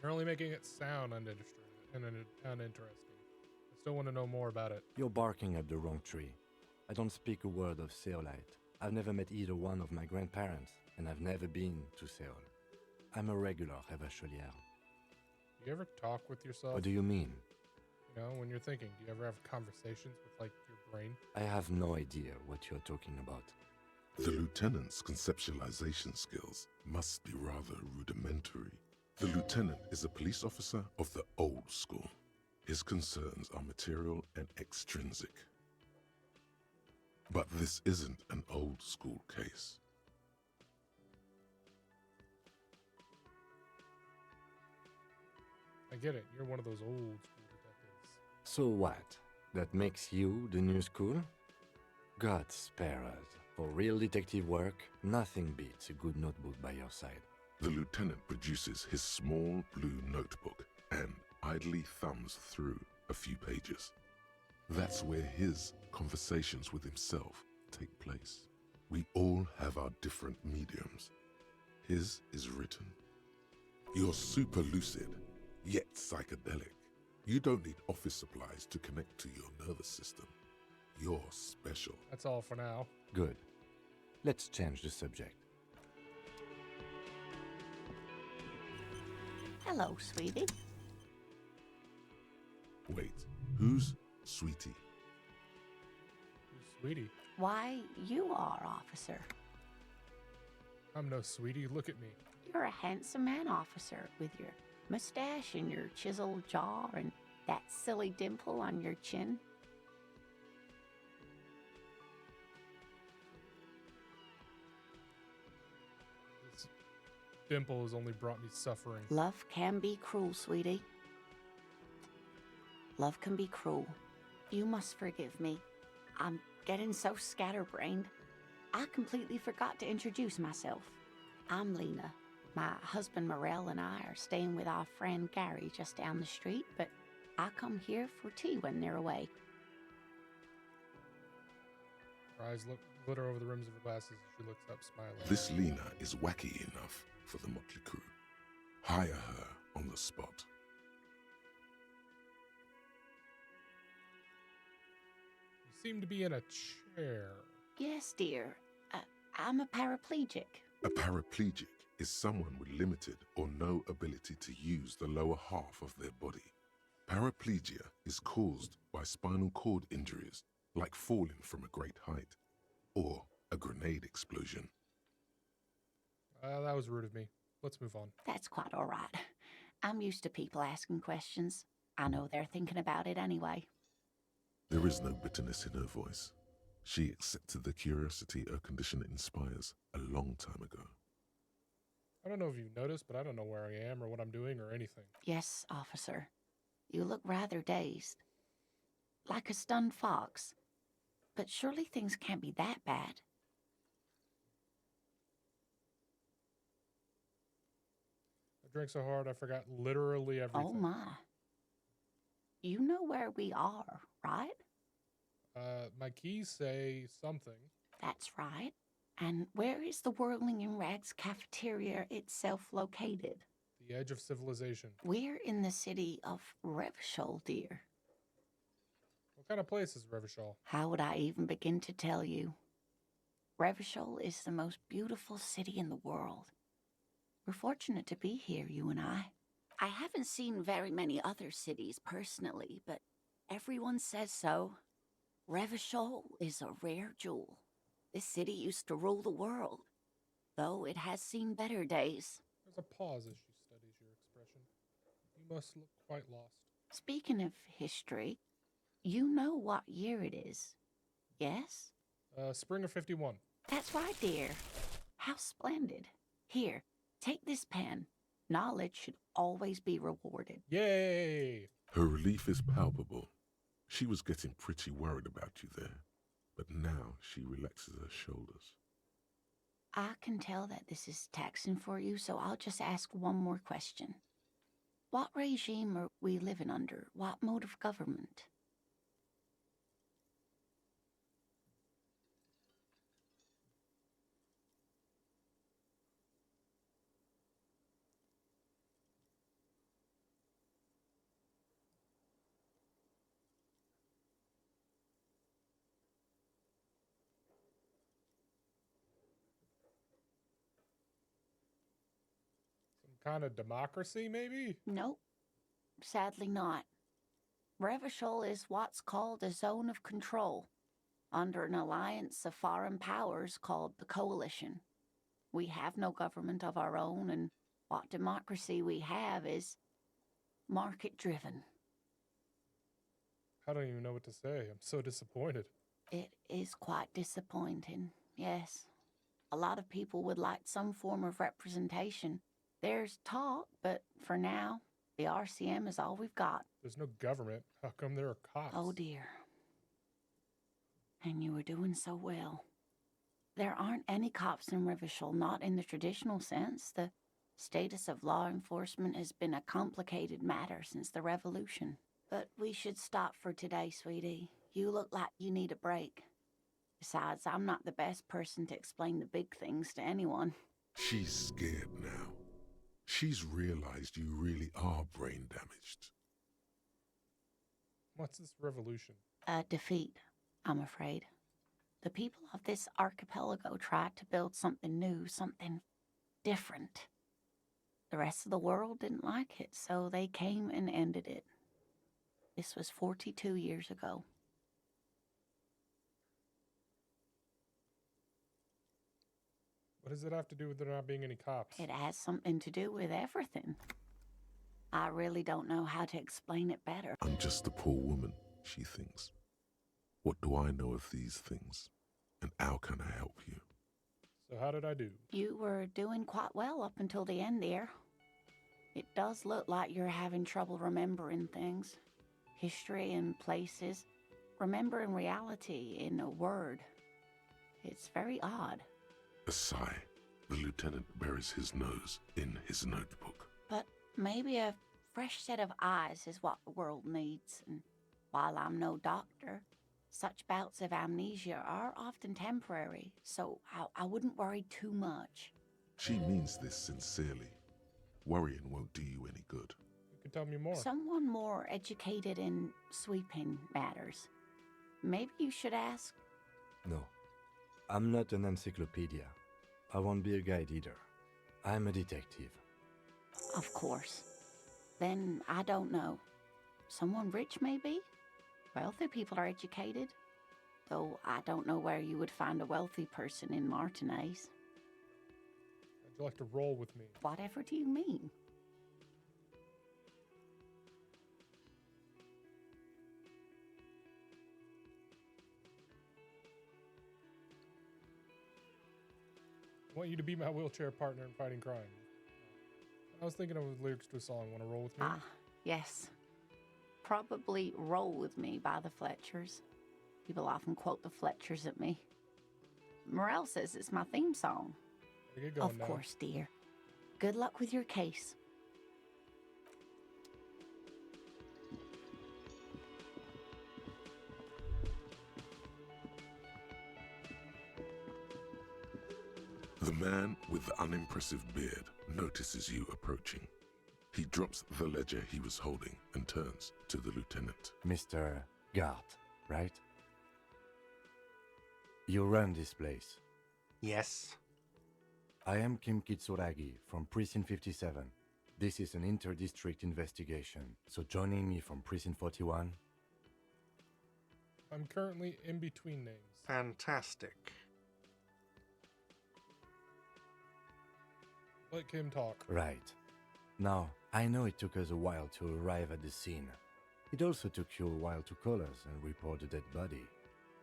Speaker 1: You're only making it sound uninteresting. I still want to know more about it.
Speaker 8: You're barking up the wrong tree. I don't speak a word of Seolite. I've never met either one of my grandparents, and I've never been to Seoul. I'm a regular Revachol.
Speaker 1: Do you ever talk with yourself?
Speaker 8: What do you mean?
Speaker 1: You know, when you're thinking, do you ever have conversations with, like, your brain?
Speaker 8: I have no idea what you're talking about.
Speaker 4: The lieutenant's conceptualization skills must be rather rudimentary. The lieutenant is a police officer of the old school. His concerns are material and extrinsic. But this isn't an old school case.
Speaker 1: I get it. You're one of those old school detectives.
Speaker 8: So what? That makes you the new school? God spare us. For real detective work, nothing beats a good notebook by your side.
Speaker 4: The lieutenant produces his small blue notebook and idly thumbs through a few pages. That's where his conversations with himself take place. We all have our different mediums. His is written. You're super lucid, yet psychedelic. You don't need office supplies to connect to your nervous system. You're special.
Speaker 1: That's all for now.
Speaker 8: Good. Let's change the subject.
Speaker 7: Hello, sweetie.
Speaker 4: Wait, who's Sweetie?
Speaker 1: Who's Sweetie?
Speaker 7: Why, you are, officer.
Speaker 1: I'm no Sweetie. Look at me.
Speaker 7: You're a handsome man, officer, with your mustache and your chiseled jaw and that silly dimple on your chin.
Speaker 1: This dimple has only brought me suffering.
Speaker 7: Love can be cruel, sweetie. Love can be cruel. You must forgive me. I'm getting so scatterbrained. I completely forgot to introduce myself. I'm Lena. My husband Morel and I are staying with our friend Gary just down the street, but I come here for tea when they're away.
Speaker 1: Her eyes glitter over the rims of her glasses as she looks up, smiling.
Speaker 4: This Lena is wacky enough for the motley crew. Hire her on the spot.
Speaker 1: You seem to be in a chair.
Speaker 7: Yes, dear. I'm a paraplegic.
Speaker 4: A paraplegic is someone with limited or no ability to use the lower half of their body. Paraplegia is caused by spinal cord injuries, like falling from a great height, or a grenade explosion.
Speaker 1: That was rude of me. Let's move on.
Speaker 7: That's quite all right. I'm used to people asking questions. I know they're thinking about it anyway.
Speaker 4: There is no bitterness in her voice. She accepted the curiosity her condition inspires a long time ago.
Speaker 1: I don't know if you've noticed, but I don't know where I am or what I'm doing or anything.
Speaker 7: Yes, officer. You look rather dazed. Like a stunned fox. But surely things can't be that bad.
Speaker 1: I drank so hard I forgot literally everything.
Speaker 7: Oh my. You know where we are, right?
Speaker 1: My keys say something.
Speaker 7: That's right. And where is the Whirling in Rags cafeteria itself located?
Speaker 1: The edge of civilization.
Speaker 7: We're in the city of Revachol, dear.
Speaker 1: What kind of place is Revachol?
Speaker 7: How would I even begin to tell you? Revachol is the most beautiful city in the world. We're fortunate to be here, you and I. I haven't seen very many other cities personally, but everyone says so. Revachol is a rare jewel. This city used to rule the world, though it has seen better days.
Speaker 1: There's a pause as she studies your expression. You must look quite lost.
Speaker 7: Speaking of history, you know what year it is, yes?
Speaker 1: Spring of 51.
Speaker 7: That's right, dear. How splendid. Here, take this pen. Knowledge should always be rewarded.
Speaker 1: Yay!
Speaker 4: Her relief is palpable. She was getting pretty worried about you there, but now she relaxes her shoulders.
Speaker 7: I can tell that this is taxing for you, so I'll just ask one more question. What regime are we living under? What mode of government?
Speaker 1: Kind of democracy, maybe?
Speaker 7: Nope. Sadly not. Revachol is what's called a zone of control, under an alliance of foreign powers called the Coalition. We have no government of our own, and what democracy we have is market-driven.
Speaker 1: I don't even know what to say. I'm so disappointed.
Speaker 7: It is quite disappointing, yes. A lot of people would like some form of representation. There's talk, but for now, the RCM is all we've got.
Speaker 1: There's no government. How come there are cops?
Speaker 7: Oh dear. And you were doing so well. There aren't any cops in Revachol, not in the traditional sense. The status of law enforcement has been a complicated matter since the revolution. But we should stop for today, sweetie. You look like you need a break. Besides, I'm not the best person to explain the big things to anyone.
Speaker 4: She's scared now. She's realized you really are brain damaged.
Speaker 1: What's this revolution?
Speaker 7: A defeat, I'm afraid. The people of this archipelago tried to build something new, something different. The rest of the world didn't like it, so they came and ended it. This was 42 years ago.
Speaker 1: What does it have to do with there not being any cops?
Speaker 7: It has something to do with everything. I really don't know how to explain it better.
Speaker 4: I'm just a poor woman, she thinks. What do I know of these things? And how can I help you?
Speaker 1: So how did I do?
Speaker 7: You were doing quite well up until the end there. It does look like you're having trouble remembering things. History and places. Remembering reality in a word. It's very odd.
Speaker 4: A sigh. The lieutenant buries his nose in his notebook.
Speaker 7: But maybe a fresh set of eyes is what the world needs. And while I'm no doctor, such bouts of amnesia are often temporary, so I wouldn't worry too much.
Speaker 4: She means this sincerely. Worrying won't do you any good.
Speaker 1: You can tell me more.
Speaker 7: Someone more educated in sweeping matters. Maybe you should ask.
Speaker 8: No, I'm not an encyclopedia. I won't be a guide either. I'm a detective.
Speaker 7: Of course. Then I don't know. Someone rich, maybe? Wealthy people are educated. Though I don't know where you would find a wealthy person in Martinez.
Speaker 1: Would you like to roll with me?
Speaker 7: Whatever do you mean?
Speaker 1: I want you to be my wheelchair partner in fighting crime. I was thinking of lyrics to a song. Want to roll with me?
Speaker 7: Ah, yes. Probably Roll With Me by the Fletchers. People often quote the Fletchers at me. Morel says it's my theme song.
Speaker 1: Get going
Speaker 7: Of
Speaker 1: now.
Speaker 7: course, dear. Good luck with your case.
Speaker 4: The man with the unimpressive beard notices you approaching. He drops the ledger he was holding and turns to the lieutenant.
Speaker 8: Mr. Gart, right? You run this place.
Speaker 6: Yes.
Speaker 8: I am Kim Kitsuragi from Precinct 57. This is an inter-district investigation, so joining me from Precinct 41.
Speaker 1: I'm currently in between names.
Speaker 6: Fantastic.
Speaker 1: Let Kim talk.
Speaker 8: Right. Now, I know it took us a while to arrive at the scene. It also took you a while to call us and report the dead body.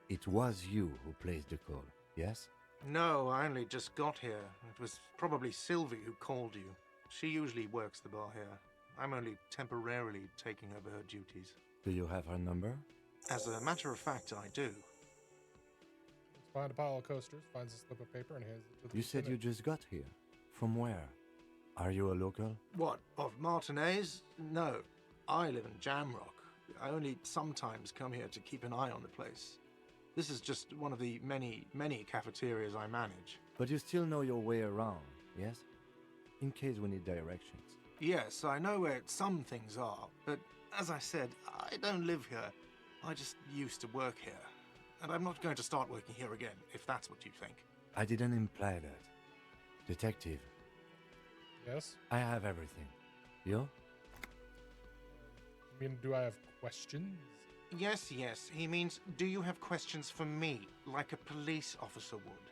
Speaker 8: It was you who placed the call, yes?
Speaker 6: No, I only just got here. It was probably Sylvie who called you. She usually works the bar here. I'm only temporarily taking over her duties.
Speaker 8: Do you have her number?
Speaker 6: As a matter of fact, I do.
Speaker 1: Let's find a pile of coasters, finds a slip of paper, and hands it to the
Speaker 8: You said you
Speaker 1: lieutenant.
Speaker 8: just got here. From where? Are you a local?
Speaker 6: What, of Martinez? No, I live in Jamrock. I only sometimes come here to keep an eye on the place. This is just one of the many, many cafeterias I manage.
Speaker 8: But you still know your way around, yes? In case we need directions.
Speaker 6: Yes, I know where some things are, but as I said, I don't live here. I just used to work here. And I'm not going to start working here again, if that's what you think.
Speaker 8: I didn't imply that. Detective,
Speaker 1: Yes?
Speaker 8: I have everything. You?
Speaker 1: I mean, do I have questions?
Speaker 6: Yes, yes. He means, do you have questions for me, like a police officer would?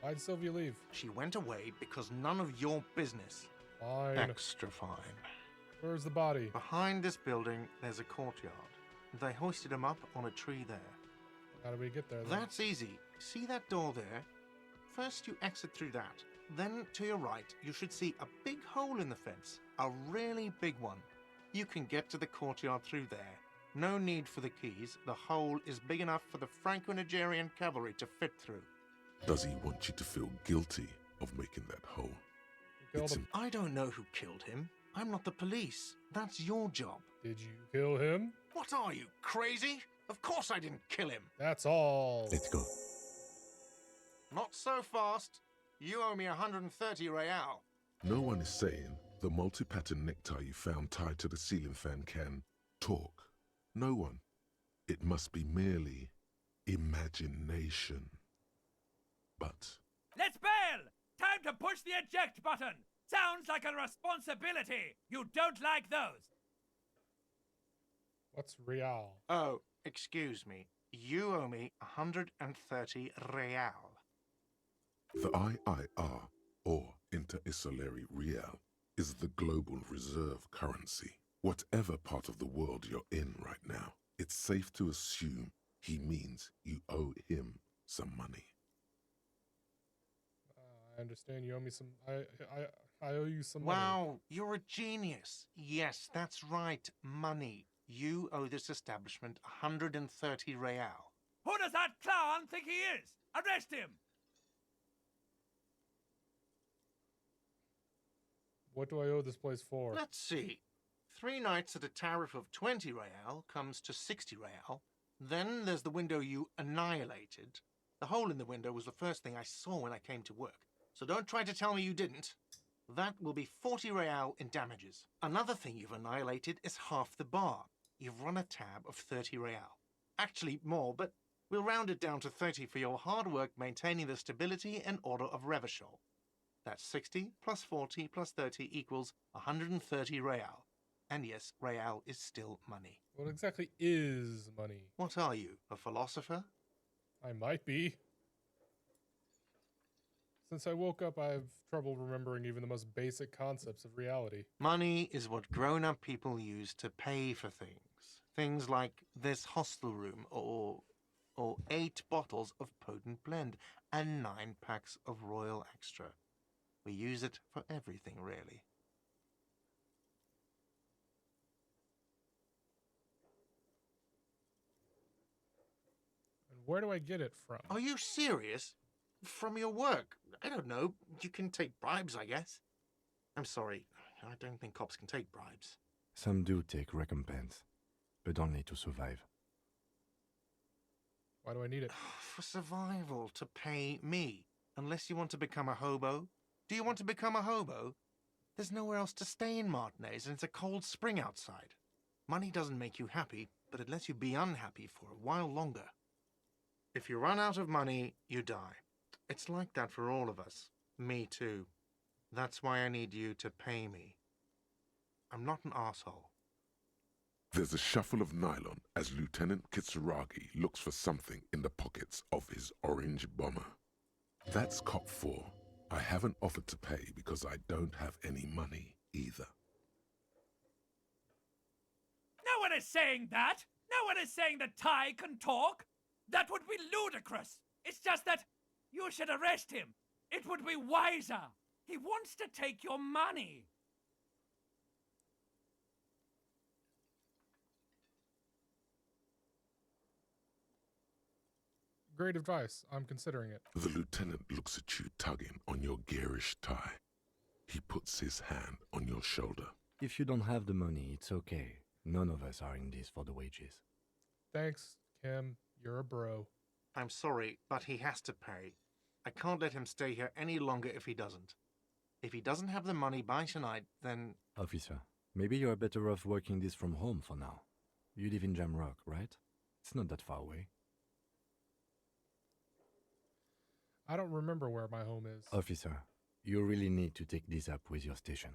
Speaker 1: Why'd Sylvia leave?
Speaker 6: She went away because none of your business.
Speaker 1: Fine.
Speaker 6: Extra fine.
Speaker 1: Where's the body?
Speaker 6: Behind this building, there's a courtyard. They hoisted him up on a tree there.
Speaker 1: How do we get there then?
Speaker 6: That's easy. See that door there? First you exit through that. Then to your right, you should see a big hole in the fence. A really big one. You can get to the courtyard through there. No need for the keys. The hole is big enough for the Franco-Nigerian cavalry to fit through.
Speaker 4: Does he want you to feel guilty of making that hole?
Speaker 1: You killed
Speaker 4: It's
Speaker 1: him.
Speaker 6: I don't know who killed him. I'm not the police. That's your job.
Speaker 1: Did you kill him?
Speaker 6: What are you, crazy? Of course I didn't kill him.
Speaker 1: That's all.
Speaker 8: Let's go.
Speaker 6: Not so fast. You owe me 130 real.
Speaker 4: No one is saying the multi-pattern necktie you found tied to the ceiling fan can talk. No one. It must be merely imagination. But
Speaker 9: Let's bail! Time to push the eject button! Sounds like a responsibility! You don't like those!
Speaker 1: What's real?
Speaker 6: Oh, excuse me. You owe me 130 real.
Speaker 4: the IIR, or Inter-Isolary Real, is the global reserve currency. Whatever part of the world you're in right now, it's safe to assume he means you owe him some money.
Speaker 1: I understand you owe me some. I owe you some money.
Speaker 6: Wow, you're a genius. Yes, that's right. Money. You owe this establishment 130 real.
Speaker 9: Who does that clown think he is? Arrest him!
Speaker 1: What do I owe this place for?
Speaker 6: Let's see. 3 nights at a tariff of 20 real comes to 60 real. Then there's the window you annihilated. The hole in the window was the first thing I saw when I came to work. So don't try to tell me you didn't. That will be 40 real in damages. Another thing you've annihilated is half the bar. You've run a tab of 30 real. Actually, more, but we'll round it down to 30 for your hard work maintaining the stability and order of Revachol. That's 60 plus 40 plus 30 equals 130 real. And yes, real is still money.
Speaker 1: What exactly is money?
Speaker 6: What are you, a philosopher?
Speaker 1: I might be. Since I woke up, I have trouble remembering even the most basic concepts of reality.
Speaker 6: Money is what grown-up people use to pay for things. Things like this hostel room, or 8 bottles of potent blend, and 9 packs of Royal Extra. We use it for everything, really.
Speaker 1: And where do I get it from?
Speaker 6: Are you serious? From your work? I don't know. You can take bribes, I guess. I'm sorry. I don't think cops can take bribes.
Speaker 8: Some do take recompense, but only to survive.
Speaker 1: Why do I need it?
Speaker 6: For survival, to pay me. Unless you want to become a hobo. Do you want to become a hobo? There's nowhere else to stay in Martinez, and it's a cold spring outside. Money doesn't make you happy, but it lets you be unhappy for a while longer. If you run out of money, you die. It's like that for all of us. Me too. That's why I need you to pay me. I'm not an asshole.
Speaker 4: There's a shuffle of nylon as Lieutenant Kitsuragi looks for something in the pockets of his orange bomber. That's cop 4. I haven't offered to pay because I don't have any money either.
Speaker 9: No one is saying that! No one is saying that Ty can talk! That would be ludicrous! It's just that you should arrest him! It would be wiser! He wants to take your money!
Speaker 1: Great advice. I'm considering it.
Speaker 4: The lieutenant looks at you tugging on your garish tie. He puts his hand on your shoulder.
Speaker 8: If you don't have the money, it's okay. None of us are in this for the wages.
Speaker 1: Thanks, Kim. You're a bro.
Speaker 6: I'm sorry, but he has to pay. I can't let him stay here any longer if he doesn't. If he doesn't have the money by tonight, then...
Speaker 8: Officer, maybe you're better off working this from home for now. You live in Jamrock, right? It's not that far away.
Speaker 1: I don't remember where my home is.
Speaker 8: Officer, you really need to take this up with your station.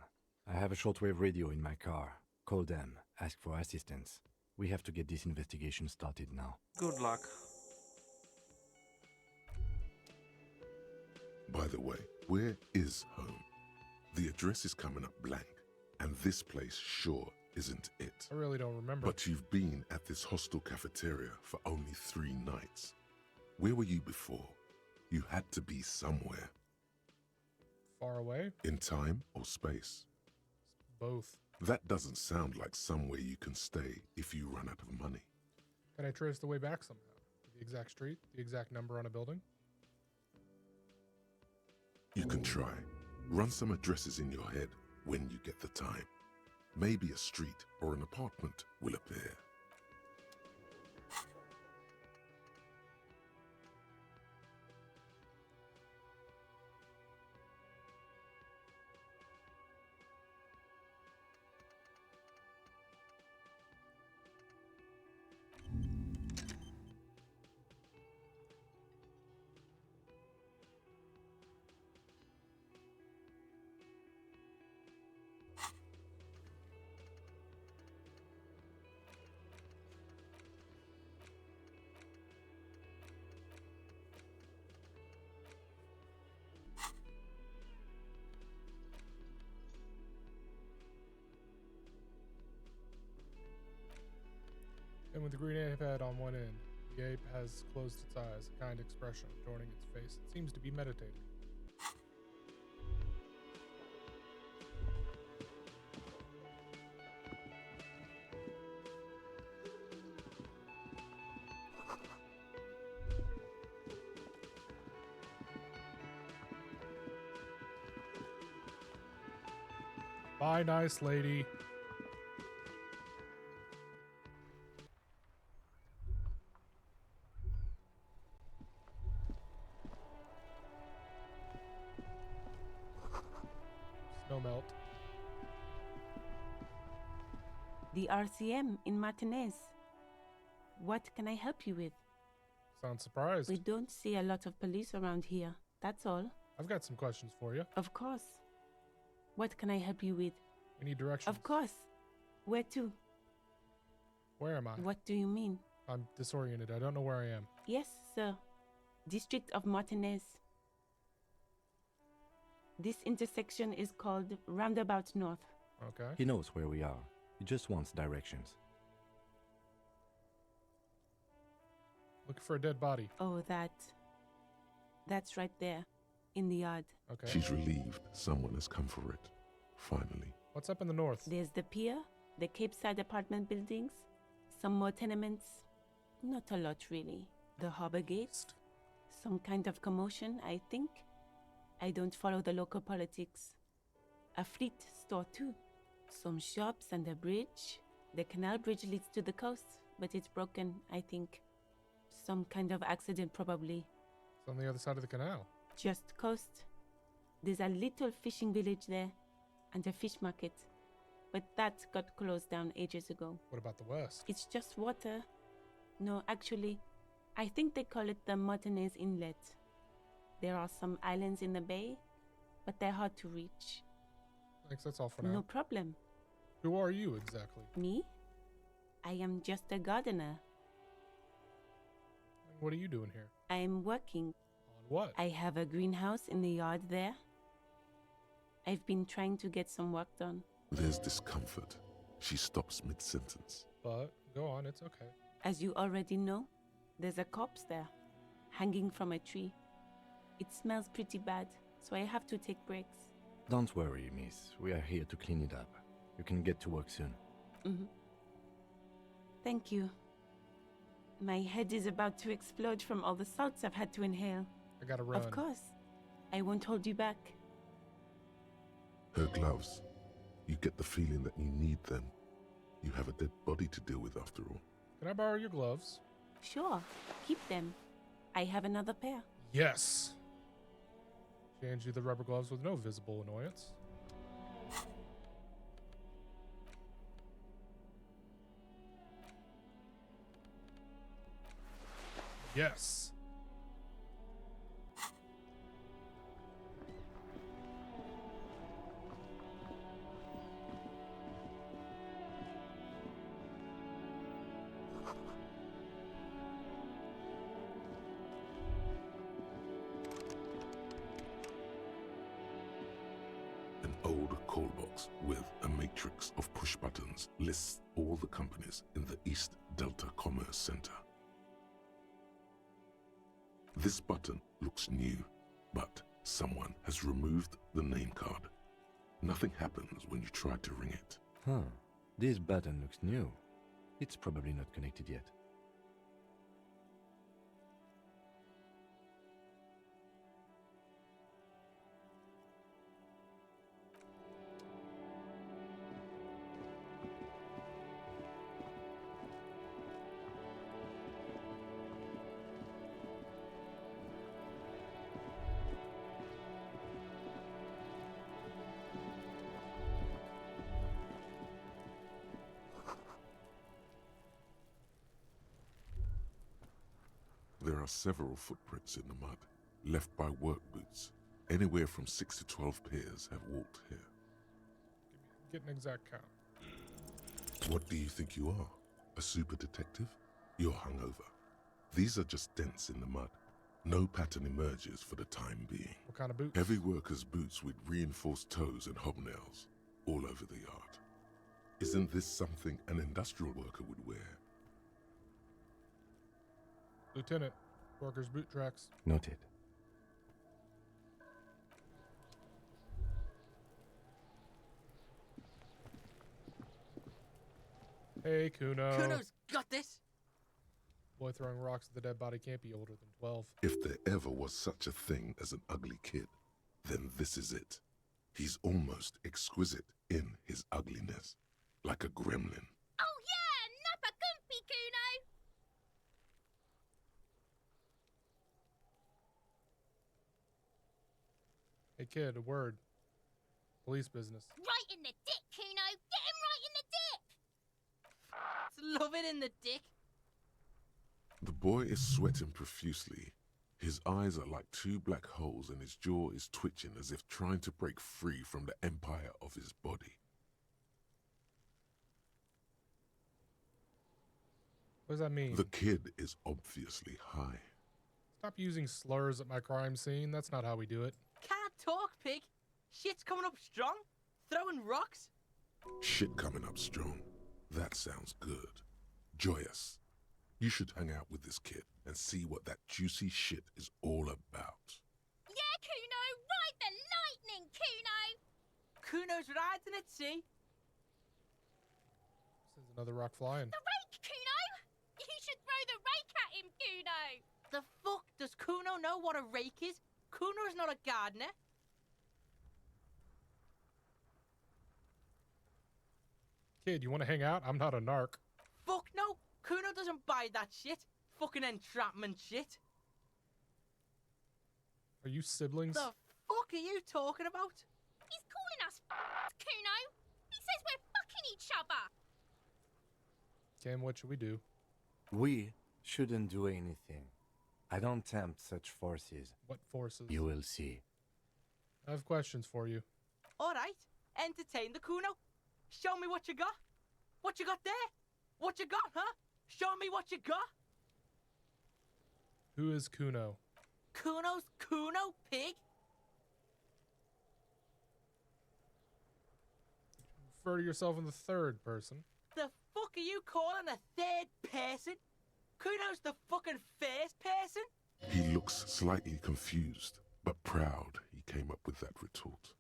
Speaker 8: I have a shortwave radio in my car. Call them, ask for assistance. We have to get this investigation started now.
Speaker 6: Good luck.
Speaker 4: By the way, where is home? The address is coming up blank, and this place sure isn't it.
Speaker 1: I really don't remember.
Speaker 4: But you've been at this hostel cafeteria for only 3 nights. Where were you before? You had to be somewhere.
Speaker 1: Far away?
Speaker 4: In time or space?
Speaker 1: Both.
Speaker 4: That doesn't sound like somewhere you can stay if you run out of money.
Speaker 1: Can I trace the way back somehow? The exact street? The exact number on a building?
Speaker 4: You can try. Run some addresses in your head when you get the time. Maybe a street or an apartment will appear.
Speaker 1: And with the green ape head on one end, the ape has closed its eyes, a kind expression adorning its face. It seems to be meditating. Bye, nice lady. Snow melt.
Speaker 11: The RCM in Martinez. What can I help you with?
Speaker 1: Sound surprised.
Speaker 11: We don't see a lot of police around here, that's all.
Speaker 1: I've got some questions for you.
Speaker 11: Of course. What can I help you with?
Speaker 1: Any directions?
Speaker 11: Of course. Where to?
Speaker 1: Where am I?
Speaker 11: What do you mean?
Speaker 1: I'm disoriented. I don't know where I am.
Speaker 11: Yes, sir. District of Martinez. This intersection is called Roundabout North.
Speaker 1: Okay.
Speaker 8: He knows where we are. He just wants directions.
Speaker 1: Looking for a dead body.
Speaker 11: Oh, that's right there, in the yard.
Speaker 1: Okay.
Speaker 4: She's relieved someone has come for it. Finally.
Speaker 1: What's up in the north?
Speaker 11: There's the pier, the Cape Side apartment buildings, some more tenements. Not a lot, really. The harbor gates. Some kind of commotion, I think. I don't follow the local politics. A fleet store, too. Some shops and a bridge. The canal bridge leads to the coast, but it's broken, I think. Some kind of accident, probably.
Speaker 1: It's on the other side of the canal.
Speaker 11: Just coast. There's a little fishing village there, and a fish market. But that got closed down ages ago.
Speaker 1: What about the west?
Speaker 11: It's just water. No, actually, I think they call it the Martinez Inlet. There are some islands in the bay, but they're hard to reach.
Speaker 1: Thanks, that's all for now.
Speaker 11: No problem.
Speaker 1: Who are you exactly?
Speaker 11: Me? I am just a gardener.
Speaker 1: And what are you doing here?
Speaker 11: I'm working.
Speaker 1: On what?
Speaker 11: I have a greenhouse in the yard there. I've been trying to get some work done.
Speaker 4: There's discomfort. She stops mid-sentence.
Speaker 1: But go on, it's okay.
Speaker 11: As you already know, there's a corpse there, hanging from a tree. It smells pretty bad, so I have to take breaks.
Speaker 8: Don't worry, miss. We are here to clean it up. You can get to work soon.
Speaker 11: Mm-hmm. Thank you. My head is about to explode from all the salts I've had to inhale.
Speaker 1: I gotta run.
Speaker 11: Of course. I won't hold you back.
Speaker 4: Her gloves. You get the feeling that you need them. You have a dead body to deal with after all.
Speaker 1: Can I borrow your gloves?
Speaker 11: Sure. Keep them. I have another pair.
Speaker 1: Yes. She hands you the rubber gloves with no visible annoyance. Yes.
Speaker 4: An old call box with a matrix of push buttons lists all the companies in the East Delta Commerce Center. This button looks new, but someone has removed the name card. Nothing happens when you try to ring it.
Speaker 8: Huh. This button looks new. It's probably not connected yet.
Speaker 4: There are several footprints in the mud, left by work boots. Anywhere from 6 to 12 pairs have walked here.
Speaker 1: Get an exact count.
Speaker 4: What do you think you are? A super detective? You're hungover. These are just dents in the mud. No pattern emerges for the time being.
Speaker 1: What kind of boots?
Speaker 4: Heavy workers' boots with reinforced toes and hobnails all over the yard. Isn't this something an industrial worker would wear?
Speaker 1: Lieutenant, workers' boot tracks.
Speaker 8: Noted.
Speaker 1: Hey, Kuno.
Speaker 12: Kuno's got this.
Speaker 1: Boy throwing rocks at the dead body can't be older than 12.
Speaker 4: If there ever was such a thing as an ugly kid, then this is it. He's almost exquisite in his ugliness, like a gremlin.
Speaker 12: Oh yeah, nappa gumpy, Kuno!
Speaker 1: Hey kid, a word. Police business.
Speaker 12: Right in the dick, Kuno! Get him right in the dick!
Speaker 13: Love it in the dick.
Speaker 4: The boy is sweating profusely. His eyes are like two black holes and his jaw is twitching as if trying to break free from the empire of his body.
Speaker 1: What does that mean?
Speaker 4: The kid is obviously high.
Speaker 1: Stop using slurs at my crime scene. That's not how we do it.
Speaker 13: Can't talk, pig. Shit's coming up strong. Throwing rocks.
Speaker 4: Shit coming up strong. That sounds good. Joyous. You should hang out with this kid and see what that juicy shit is all about.
Speaker 12: Yeah, Kuno! Ride the lightning, Kuno!
Speaker 13: Kuno's riding at sea.
Speaker 1: Sends another rock flying.
Speaker 12: The rake, Kuno! You should throw the rake at him, Kuno!
Speaker 13: The fuck? Does Kuno know what a rake is? Kuno's not a gardener.
Speaker 1: Kid, you want to hang out? I'm not a narc.
Speaker 13: Fuck no. Kuno doesn't buy that shit. Fucking entrapment shit.
Speaker 1: Are you siblings?
Speaker 13: The fuck are you talking about?
Speaker 12: He's calling us Kuno! He says we're fucking each other!
Speaker 1: Cam, what should we do?
Speaker 8: We shouldn't do anything. I don't tempt such forces.
Speaker 1: What forces?
Speaker 8: You will see.
Speaker 1: I have questions for you.
Speaker 13: Alright, entertain the Kuno. Show me what you got. What you got there? What you got, huh? Show me what you got.
Speaker 1: Who is Kuno?
Speaker 13: Kuno's Kuno, pig.
Speaker 1: Refer to yourself in the third person.
Speaker 13: The fuck are you calling a third person? Kuno's the fucking first person?
Speaker 4: He looks slightly confused, but proud he came up with that retort.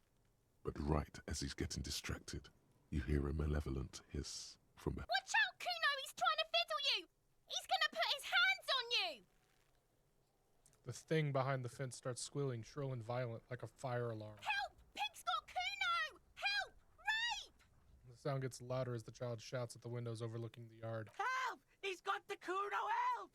Speaker 4: But right as he's getting distracted, you hear a malevolent hiss from
Speaker 12: Watch out, Kuno! He's trying to fiddle you! He's gonna put his hands on you!
Speaker 1: The thing behind the fence starts squealing, shrill and violent, like a fire alarm.
Speaker 12: Help! Pig's got Kuno! Help! Rape!
Speaker 1: The sound gets louder as the child shouts at the windows overlooking the yard.
Speaker 13: Help! He's got the Kuno, help!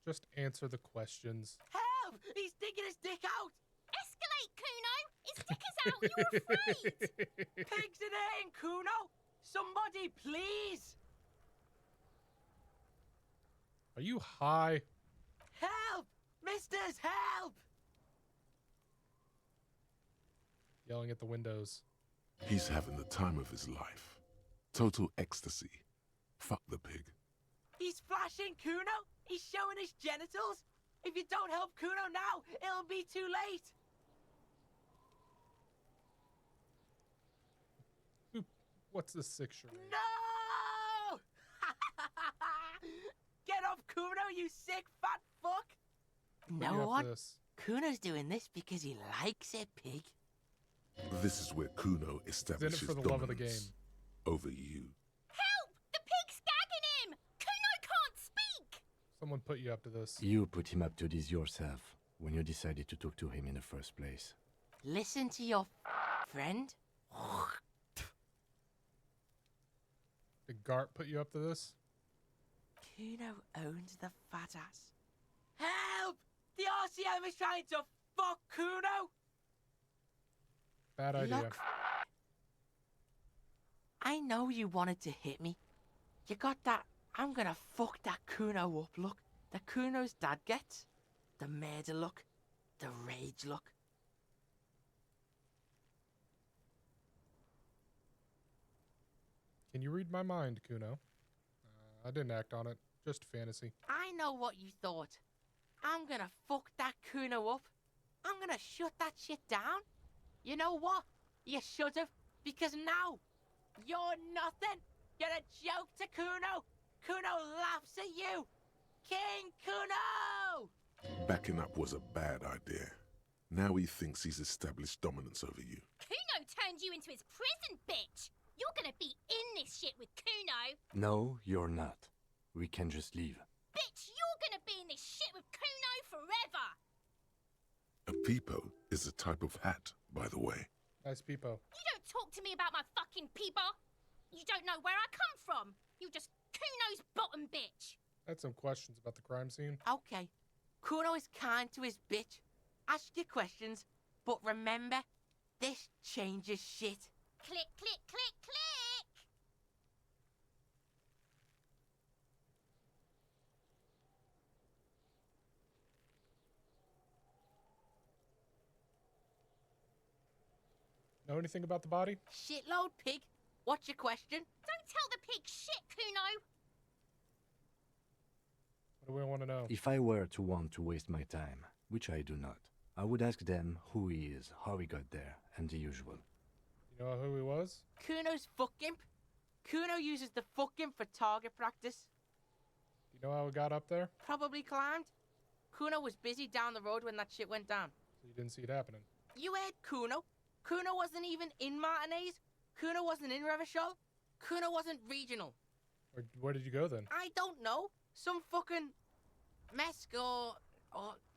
Speaker 1: Just answer the questions.
Speaker 13: Help! He's digging his dick out!
Speaker 12: Escalate, Kuno! His dick is out! You're afraid!
Speaker 13: Pigs in here, Kuno! Somebody, please!
Speaker 1: Are you high?
Speaker 13: Help! Misters, help!
Speaker 1: Yelling at the windows.
Speaker 4: He's having the time of his life. Total ecstasy. Fuck the pig.
Speaker 13: He's flashing Kuno! He's showing his genitals! If you don't help Kuno now, it'll be too late!
Speaker 1: What's the 6-year-old?
Speaker 13: No! Get off Kuno, you sick fat fuck!
Speaker 1: Know what? This.
Speaker 13: Kuno's doing this because he likes it, pig.
Speaker 4: This is where Kuno establishes
Speaker 1: for the
Speaker 4: dominance
Speaker 1: love of the game.
Speaker 4: over you.
Speaker 12: Help! The pig's gagging him! Kuno can't speak!
Speaker 1: Someone put you up to this.
Speaker 8: You put him up to this yourself when you decided to talk to him in the first place.
Speaker 13: Listen to your friend.
Speaker 1: Did Gart put you up to this?
Speaker 13: Kuno owns the fat ass. Help! The RCM is trying to fuck Kuno!
Speaker 1: Bad idea.
Speaker 13: Look, I know you wanted to hit me. You got that I'm gonna fuck that Kuno up look that Kuno's dad gets. The murder look. The rage look.
Speaker 1: Can you read my mind, Kuno? I didn't act on it. Just fantasy.
Speaker 13: I know what you thought. I'm gonna fuck that Kuno up. I'm gonna shut that shit down. You know what? You should've, because now you're nothing. You're a joke to Kuno. Kuno laughs at you. King Kuno!
Speaker 4: Backing up was a bad idea. Now he thinks he's established dominance over you.
Speaker 12: Kuno turned you into his prison, bitch! You're gonna be in this shit with Kuno!
Speaker 8: No, you're not. We can just leave.
Speaker 12: Bitch, you're gonna be in this shit with Kuno forever!
Speaker 4: Peepo is a type of hat, by the way.
Speaker 1: Nice peepo.
Speaker 12: You don't talk to me about my fucking peeper. You don't know where I come from. You just Kuno's bottom bitch.
Speaker 1: I had some questions about the crime scene.
Speaker 13: Okay. Kuno is kind to his bitch. Ask your questions, but remember, this changes shit.
Speaker 12: Click, click, click, click.
Speaker 1: Know anything about the body?
Speaker 13: Shitload pig. What's your question?
Speaker 12: Don't tell the pig shit, Kuno.
Speaker 1: What do we want to know?
Speaker 8: If I were to want to waste my time, which I do not, I would ask them who he is, how he got there, and the usual.
Speaker 1: You know who he was?
Speaker 13: Kuno's fuck imp. Kuno uses the fuck imp for target practice.
Speaker 1: Do you know how he got up there?
Speaker 13: Probably climbed. Kuno was busy down the road when that shit went down.
Speaker 1: So you didn't see it happening.
Speaker 13: You heard Kuno. Kuno wasn't even in Martinez. Kuno wasn't in Revachol. Kuno wasn't regional.
Speaker 1: Where did you go then?
Speaker 13: I don't know. Some fucking Mesk or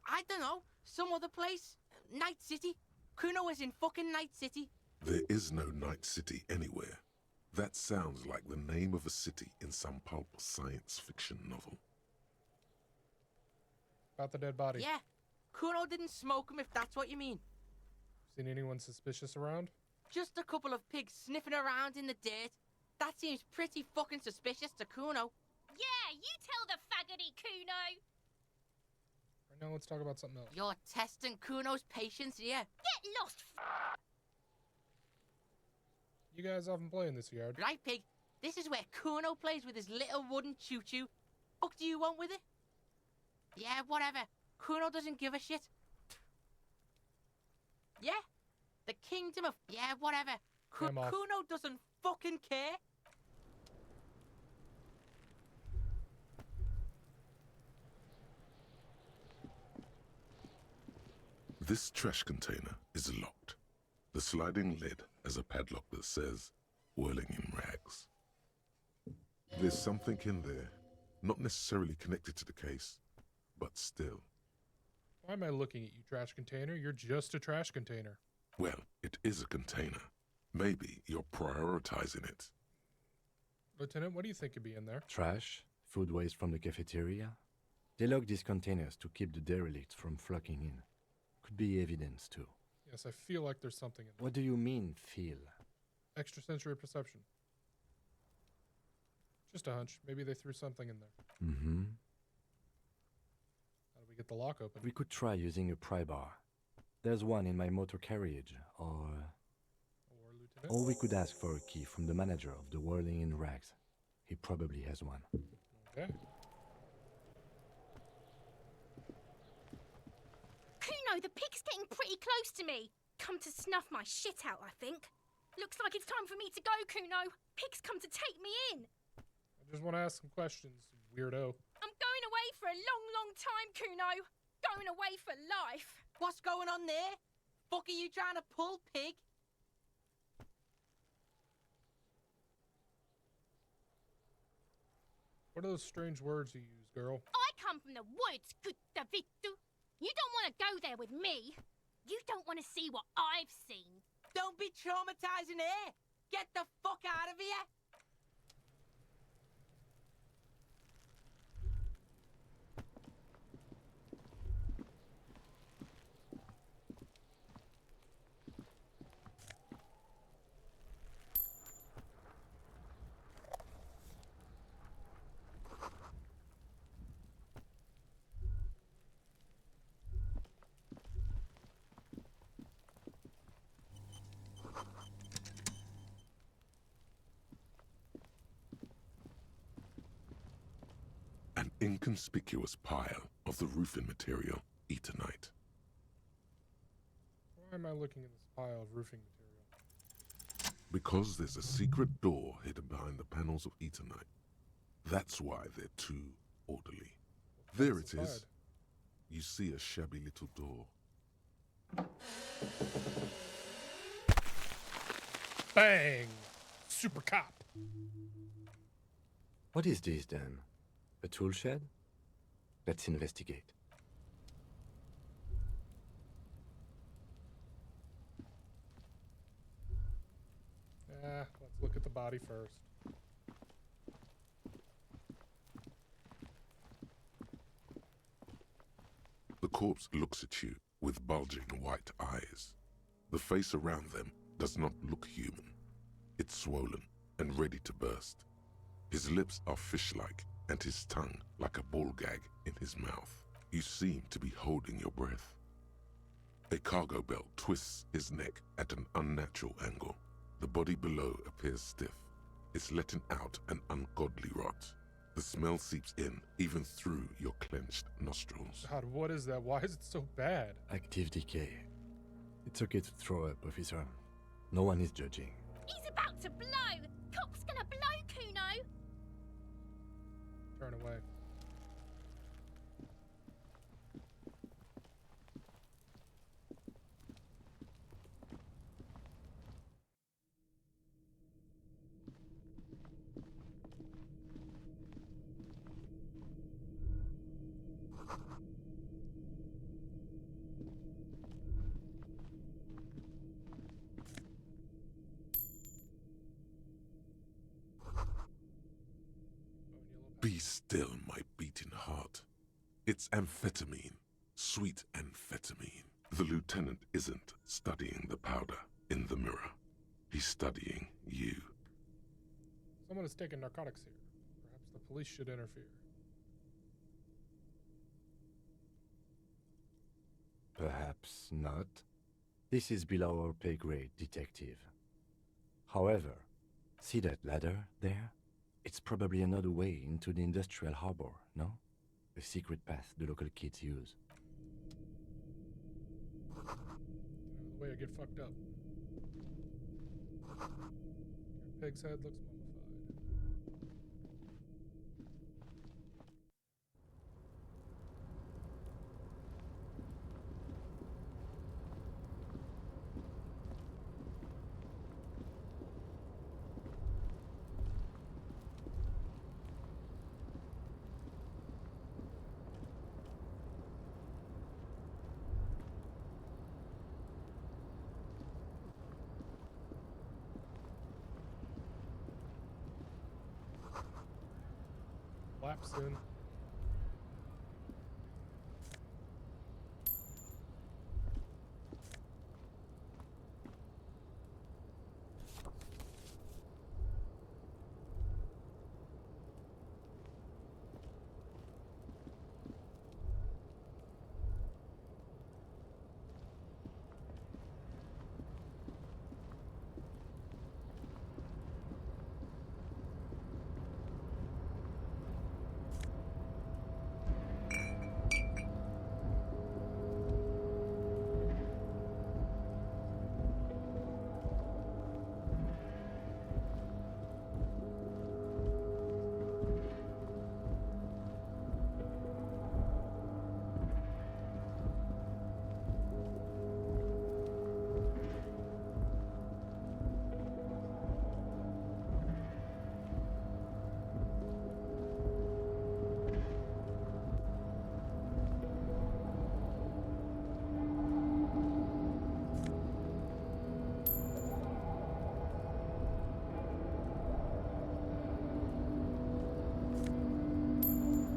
Speaker 13: I don't know. Some other place. Night City. Kuno was in fucking Night City.
Speaker 4: There is no Night City anywhere. That sounds like the name of a city in some pulp science fiction novel.
Speaker 1: About the dead body.
Speaker 13: Yeah. Kuno didn't smoke him, if that's what you mean.
Speaker 1: Seen anyone suspicious around?
Speaker 13: Just a couple of pigs sniffing around in the dirt. That seems pretty fucking suspicious to Kuno.
Speaker 12: Yeah, you tell the faggoty Kuno.
Speaker 1: Right now, let's talk about something else.
Speaker 13: You're testing Kuno's patience here.
Speaker 12: Get lost.
Speaker 1: You guys often play in this yard.
Speaker 13: Right, pig. This is where Kuno plays with his little wooden choo-choo. Fuck do you want with it? Yeah, whatever. Kuno doesn't give a shit. Yeah? The kingdom of... Yeah, whatever. Kuno doesn't fucking care.
Speaker 4: This trash container is locked. The sliding lid has a padlock that says, whirling in rags. There's something in there, not necessarily connected to the case, but still.
Speaker 1: Why am I looking at you, trash container? You're just a trash container.
Speaker 4: Well, it is a container. Maybe you're prioritizing it.
Speaker 1: Lieutenant, what do you think could be in there?
Speaker 8: Trash, food waste from the cafeteria. They lock these containers to keep the derelicts from flocking in. Could be evidence too.
Speaker 1: Yes, I feel like there's something in there.
Speaker 8: What do you mean, feel?
Speaker 1: Extrasensory perception. Just a hunch. Maybe they threw something in there.
Speaker 8: Mm-hmm.
Speaker 1: How do we get the lock open?
Speaker 8: We could try using a pry bar. There's one in my motor carriage, or we could ask for a key from the manager of the Whirling in Rags. He probably has one.
Speaker 1: Okay.
Speaker 12: Kuno, the pig's getting pretty close to me. Come to snuff my shit out, I think. Looks like it's time for me to go, Kuno. Pig's come to take me in.
Speaker 1: I just want to ask some questions, weirdo.
Speaker 12: I'm going away for a long, long time, Kuno. Going away for life.
Speaker 13: What's going on there? Fuck are you trying to pull, pig?
Speaker 1: What are those strange words you use, girl?
Speaker 12: I come from the woods, good Davidu. You don't want to go there with me. You don't want to see what I've seen.
Speaker 13: Don't be traumatizing here. Get the fuck out of here.
Speaker 4: An inconspicuous pile of the roofing material, Eternite.
Speaker 1: Why am I looking at this pile of roofing material?
Speaker 4: Because there's a secret door hidden behind the panels of Eternite. That's why they're too orderly. There it is. You see a shabby little door.
Speaker 1: Bang! Super cop.
Speaker 8: What is this then? A tool shed? Let's investigate.
Speaker 1: look at the body first.
Speaker 4: The corpse looks at you with bulging white eyes. The face around them does not look human. It's swollen and ready to burst. His lips are fish-like and his tongue like a ball gag in his mouth. You seem to be holding your breath. A cargo belt twists his neck at an unnatural angle. The body below appears stiff. It's letting out an ungodly rot. The smell seeps in, even through your clenched nostrils.
Speaker 1: God, what is that? Why is it so bad?
Speaker 8: Active decay. It's okay to throw up, officer. No one is judging.
Speaker 12: He's about to blow! Cop's gonna blow, Kuno!
Speaker 1: Turn away.
Speaker 4: Be still, my beating heart. It's amphetamine, sweet amphetamine. The lieutenant isn't studying the powder in the mirror. He's studying you.
Speaker 1: Someone is taking narcotics here. Perhaps the police should interfere.
Speaker 8: Perhaps not. This is below our pay grade, detective. However, see that ladder there? It's probably another way into the industrial harbor, no? A secret path the local kids use.
Speaker 1: The way I get fucked up. Your pig's head looks mummified. Lapse in.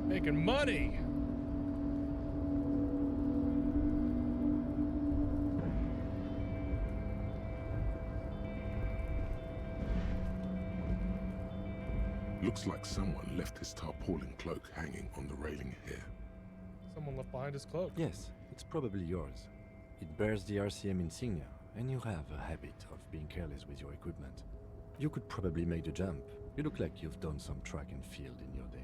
Speaker 1: Making money.
Speaker 4: Looks like someone left his tarpaulin cloak hanging on the railing here.
Speaker 1: Someone left behind his cloak.
Speaker 8: Yes, it's probably yours. It bears the RCM insignia, and you have a habit of being careless with your equipment. You could probably make the jump. You look like you've done some track and field in your day.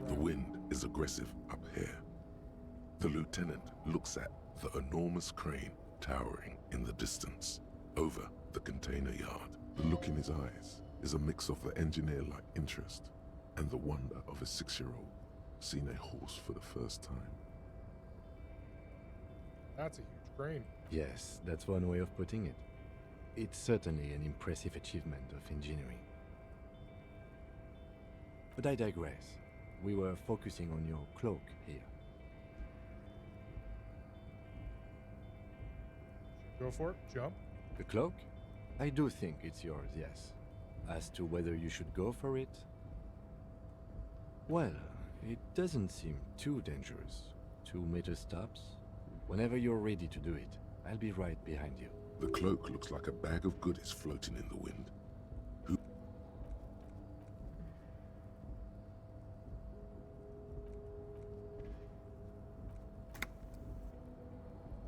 Speaker 4: The wind is aggressive up here. The lieutenant looks at the enormous crane towering in the distance over the container yard. The look in his eyes is a mix of the engineer-like interest and the wonder of a 6-year-old seeing a horse for the first time.
Speaker 1: That's a huge crane.
Speaker 8: Yes, that's one way of putting it. It's certainly an impressive achievement of engineering. But I digress. We were focusing on your cloak here.
Speaker 1: Go for it. Jump.
Speaker 8: The cloak? I do think it's yours, yes. As to whether you should go for it? Well, it doesn't seem too dangerous. 2 meter stops. Whenever you're ready to do it, I'll be right behind you.
Speaker 4: The cloak looks like a bag of goodies floating in the wind.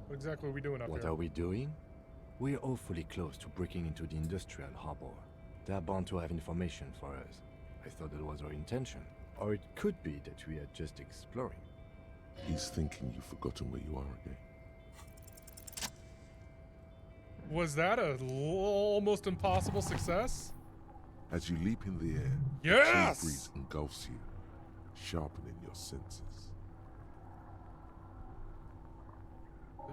Speaker 1: What exactly are we doing up here?
Speaker 8: What are we doing? We're awfully close to breaking into the industrial harbor. They're bound to have information for us. I thought that was our intention. Or it could be that we are just exploring.
Speaker 4: He's thinking you've forgotten where you are again.
Speaker 1: Was that a almost impossible success?
Speaker 4: As you leap in the air,
Speaker 1: Yes!
Speaker 4: the chill breeze engulfs you, sharpening your senses.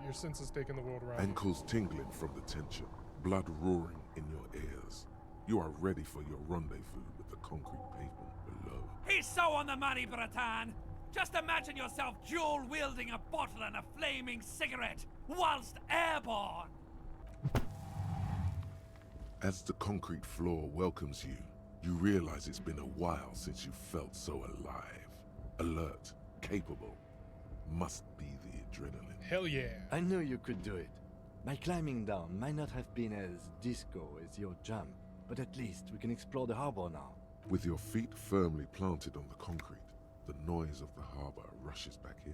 Speaker 1: Your senses taking the world around.
Speaker 4: Ankles tingling from the tension, blood roaring in your ears. You are ready for your rendezvous with the concrete pavement below.
Speaker 9: He's so on the money, Bratan! Just imagine yourself dual-wielding a bottle and a flaming cigarette whilst airborne!
Speaker 4: As the concrete floor welcomes you, you realize it's been a while since you felt so alive, alert, capable. Must be the adrenaline.
Speaker 1: Hell yeah.
Speaker 8: I knew you could do it. My climbing down might not have been as disco as your jump, but at least we can explore the harbor now.
Speaker 4: With your feet firmly planted on the concrete, the noise of the harbor rushes back in.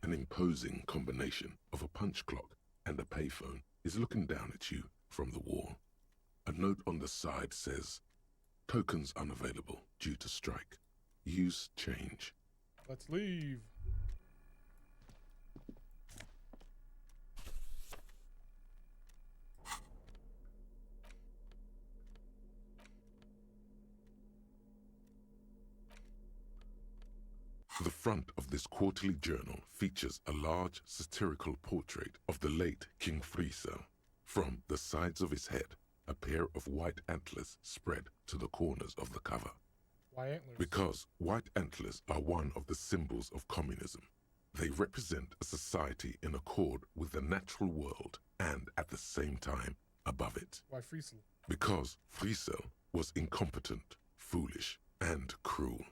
Speaker 4: An imposing combination of a punch clock and a payphone is looking down at you from the wall. A note on the side says, "Tokens unavailable due to strike. Use change."
Speaker 1: Let's leave.
Speaker 4: The front of this quarterly journal features a large satirical portrait of the late King Friesel. From the sides of his head, a pair of white antlers spread to the corners of the cover.
Speaker 1: Why antlers?
Speaker 4: Because white antlers are one of the symbols of communism. They represent a society in accord with the natural world and, at the same time, above it.
Speaker 1: Why Friesel?
Speaker 4: Because Friesel was incompetent, foolish, and cruel.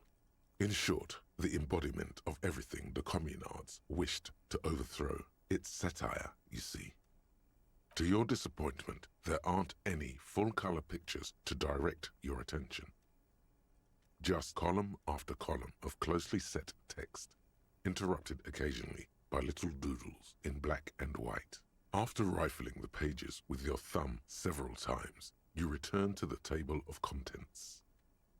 Speaker 4: In short, the embodiment of everything the communards wished to overthrow. It's satire, you see. To your disappointment, there aren't any full-color pictures to direct your attention. Just column after column of closely set text, interrupted occasionally by little doodles in black and white. After rifling the pages with your thumb several times, you return to the table of contents.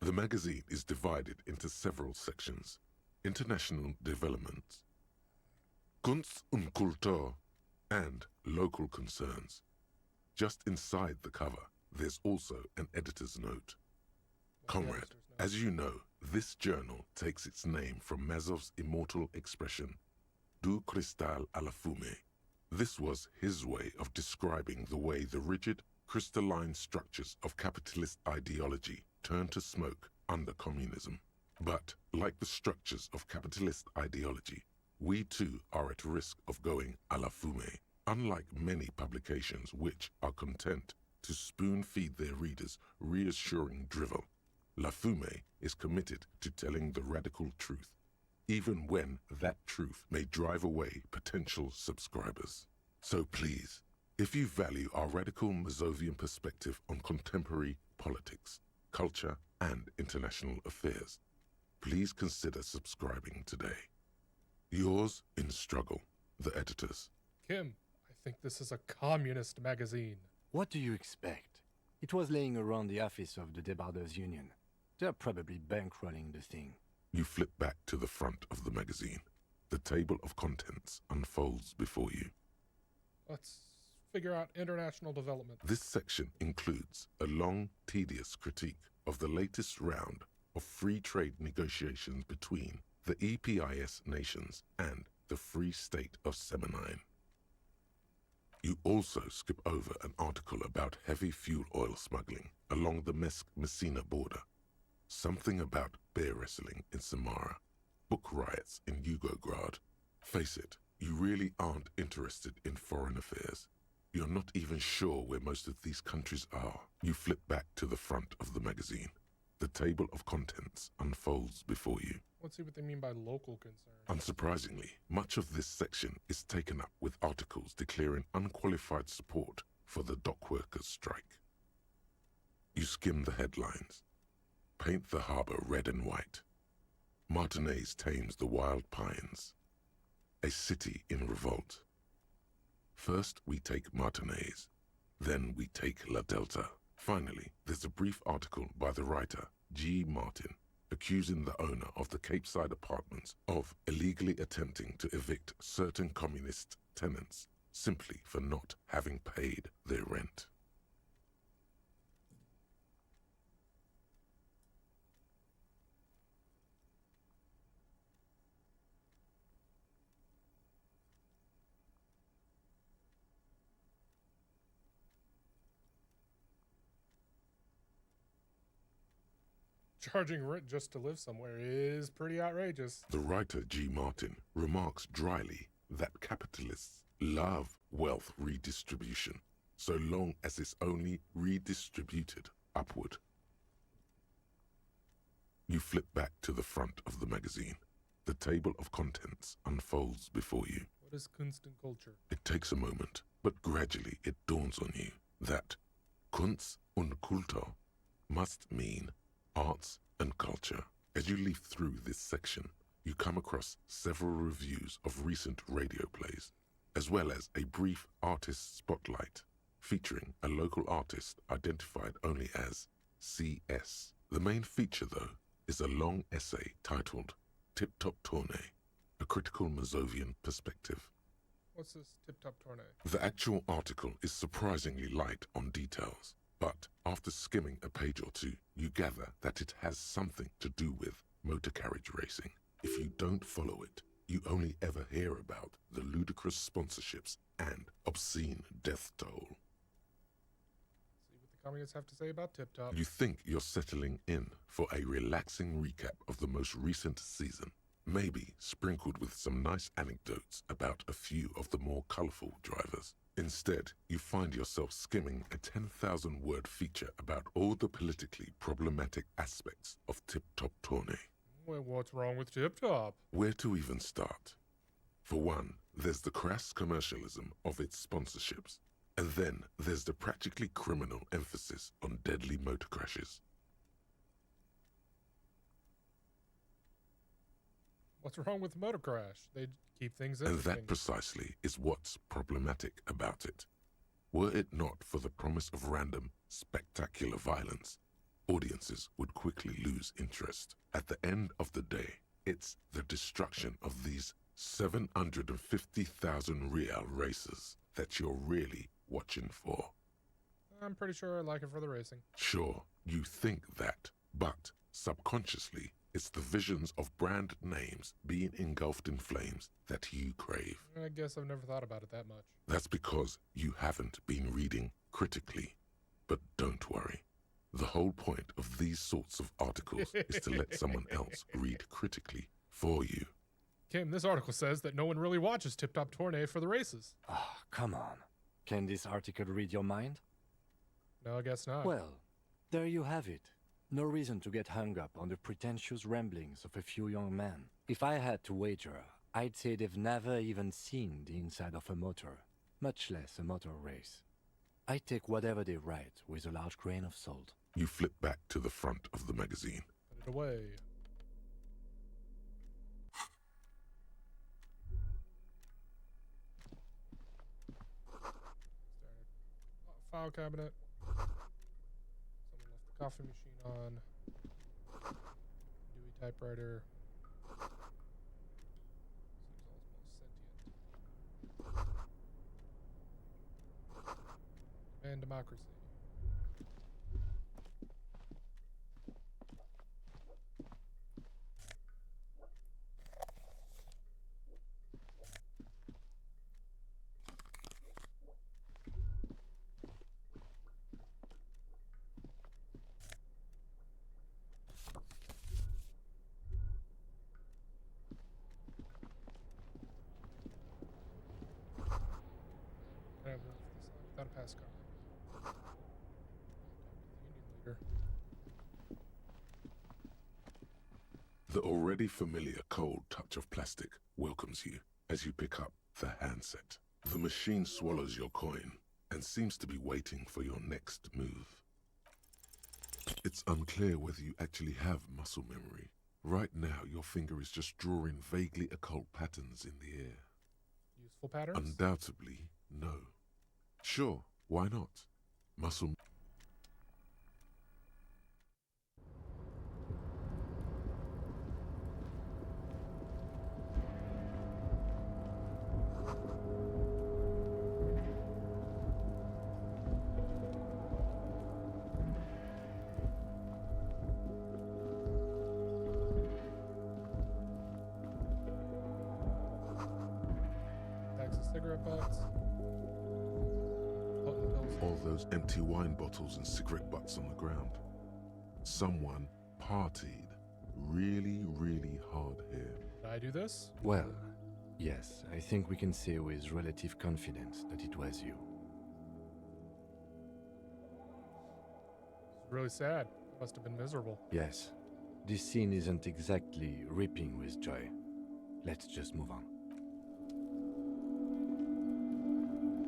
Speaker 4: The magazine is divided into several sections: international development, Kunst und Kultur, and local concerns. Just inside the cover, there's also an editor's note. Comrade, as you know, this journal takes its name from Mazov's immortal expression, "Du cristal à la fumée." This was his way of describing the way the rigid, crystalline structures of capitalist ideology turn to smoke under communism. But, like the structures of capitalist ideology, we too are at risk of going à la fumée, unlike many publications which are content to spoon-feed their readers reassuring drivel. La Fumée is committed to telling the radical truth, even when that truth may drive away potential subscribers. So please, if you value our radical Mazovian perspective on contemporary politics, culture, and international affairs, please consider subscribing today. Yours in struggle, the editors.
Speaker 1: Kim, I think this is a communist magazine.
Speaker 8: What do you expect? It was laying around the office of the Debarders Union. They're probably bankrolling the thing.
Speaker 4: You flip back to the front of the magazine. The table of contents unfolds before you.
Speaker 1: Let's figure out international development.
Speaker 4: This section includes a long, tedious critique of the latest round of free trade negotiations between the EPIS nations and the Free State of Semenine. You also skip over an article about heavy fuel oil smuggling along the Messina border, something about bear wrestling in Samara, book riots in Yugograd. Face it, you really aren't interested in foreign affairs. You're not even sure where most of these countries are. You flip back to the front of the magazine. The table of contents unfolds before you.
Speaker 1: Let's see what they mean by local concern.
Speaker 4: Unsurprisingly, much of this section is taken up with articles declaring unqualified support for the dock workers' strike. You skim the headlines. Paint the harbor red and white. Martinez tames the wild pines. A city in revolt. First we take Martinez, then we take La Delta. Finally, there's a brief article by the writer, G. Martin, accusing the owner of the Cape Side apartments of illegally attempting to evict certain communist tenants simply for not having paid their rent.
Speaker 1: Charging rent just to live somewhere is pretty outrageous.
Speaker 4: The writer G. Martin remarks dryly that capitalists love wealth redistribution, so long as it's only redistributed upward. You flip back to the front of the magazine. The table of contents unfolds before you.
Speaker 1: What is Kunst and culture?
Speaker 4: It takes a moment, but gradually it dawns on you that Kunst und Kultur must mean arts and culture. As you leaf through this section, you come across several reviews of recent radio plays, as well as a brief artist spotlight featuring a local artist identified only as CS. The main feature, though, is a long essay titled Tip Top Tournée, a critical Mazovian perspective.
Speaker 1: What's this Tip Top Tournée?
Speaker 4: The actual article is surprisingly light on details, but after skimming a page or two, you gather that it has something to do with motor carriage racing. If you don't follow it, you only ever hear about the ludicrous sponsorships and obscene death toll.
Speaker 1: See what the communists have to say about Tip Top.
Speaker 4: You think you're settling in for a relaxing recap of the most recent season, maybe sprinkled with some nice anecdotes about a few of the more colorful drivers. Instead, you find yourself skimming a 10,000-word feature about all the politically problematic aspects of Tip Top Tournée.
Speaker 1: Well, what's wrong with Tip Top?
Speaker 4: Where to even start? For one, there's the crass commercialism of its sponsorships, and then there's the practically criminal emphasis on deadly motor crashes.
Speaker 1: What's wrong with motor crash? They keep things
Speaker 4: And
Speaker 1: interesting.
Speaker 4: that precisely is what's problematic about it. Were it not for the promise of random, spectacular violence, audiences would quickly lose interest. At the end of the day, it's the destruction of these 750,000 real races that you're really watching for.
Speaker 1: I'm pretty sure I like it for the racing.
Speaker 4: Sure, you think that, but subconsciously, it's the visions of brand names being engulfed in flames that you crave.
Speaker 1: I guess I've never thought about it that much.
Speaker 4: That's because you haven't been reading critically. But don't worry. The whole point of these sorts of articles is to let someone else read critically for you.
Speaker 1: Kim, this article says that no one really watches Tip Top Tournée for the races.
Speaker 8: Ah, come on. Can this article read your mind?
Speaker 1: No, I guess not.
Speaker 8: Well, there you have it. No reason to get hung up on the pretentious ramblings of a few young men. If I had to wager, I'd say they've never even seen the inside of a motor, much less a motor race. I take whatever they write with a large grain of salt.
Speaker 4: You flip back to the front of the magazine.
Speaker 1: Put it away. File cabinet. Coffee machine on. Dewey typewriter. Seems almost sentient. And democracy. Without a pass card. The union leader.
Speaker 4: The already familiar cold touch of plastic welcomes you as you pick up the handset. The machine swallows your coin and seems to be waiting for your next move. It's unclear whether you actually have muscle memory. Right now, your finger is just drawing vaguely occult patterns in the air.
Speaker 1: Useful patterns?
Speaker 4: Undoubtedly, no. Sure, why not? Muscle...
Speaker 1: Packs of cigarette butts. Potent pills.
Speaker 4: All those empty wine bottles and cigarette butts on the ground. Someone partied really, really hard here.
Speaker 1: Did I do this?
Speaker 8: Well, yes, I think we can say with relative confidence that it was you.
Speaker 1: It's really sad. Must have been miserable.
Speaker 8: Yes, this scene isn't exactly ripping with joy. Let's just move on.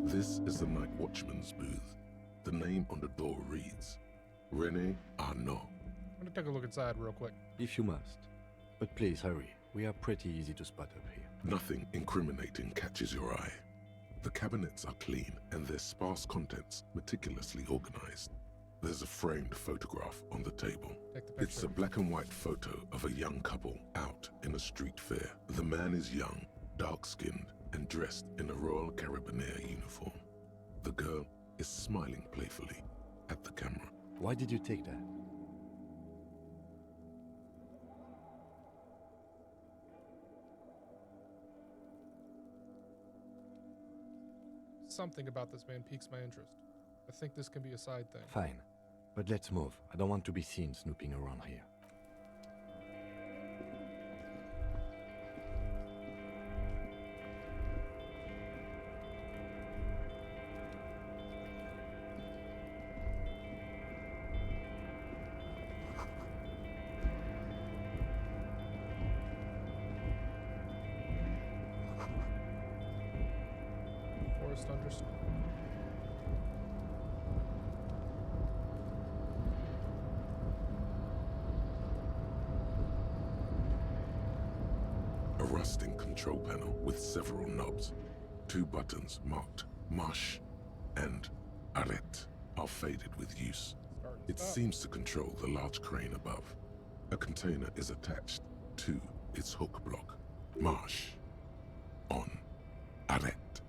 Speaker 4: This is the night watchman's booth. The name on the door reads, René Arnaud.
Speaker 1: I'm gonna take a look inside real quick.
Speaker 8: If you must. But please hurry, we are pretty easy to spot up here.
Speaker 4: Nothing incriminating catches your eye. The cabinets are clean and their sparse contents meticulously organized. There's a framed photograph on the table.
Speaker 1: Take the picture.
Speaker 4: It's a black and white photo of a young couple out in a street fair. The man is young, dark-skinned, and dressed in a Royal Carabinieri uniform. The girl is smiling playfully at the camera.
Speaker 8: Why did you take that?
Speaker 1: Something about this man piques my interest. I think this can be a side thing.
Speaker 8: Fine, but let's move. I don't want to be seen snooping around here.
Speaker 1: Forest understood.
Speaker 4: A rusting control panel with several knobs. 2 buttons marked Marche and Arrête are faded with use. It seems to control the large crane above. A container is attached to its hook block. Marche. On. Arrête.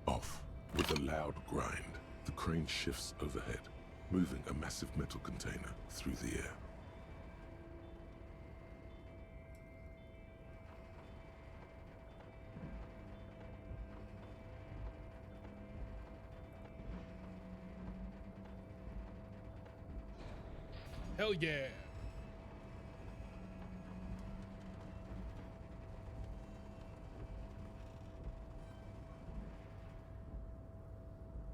Speaker 4: Off. With a loud grind, the crane shifts overhead, moving a massive metal container through the air.
Speaker 1: Hell yeah!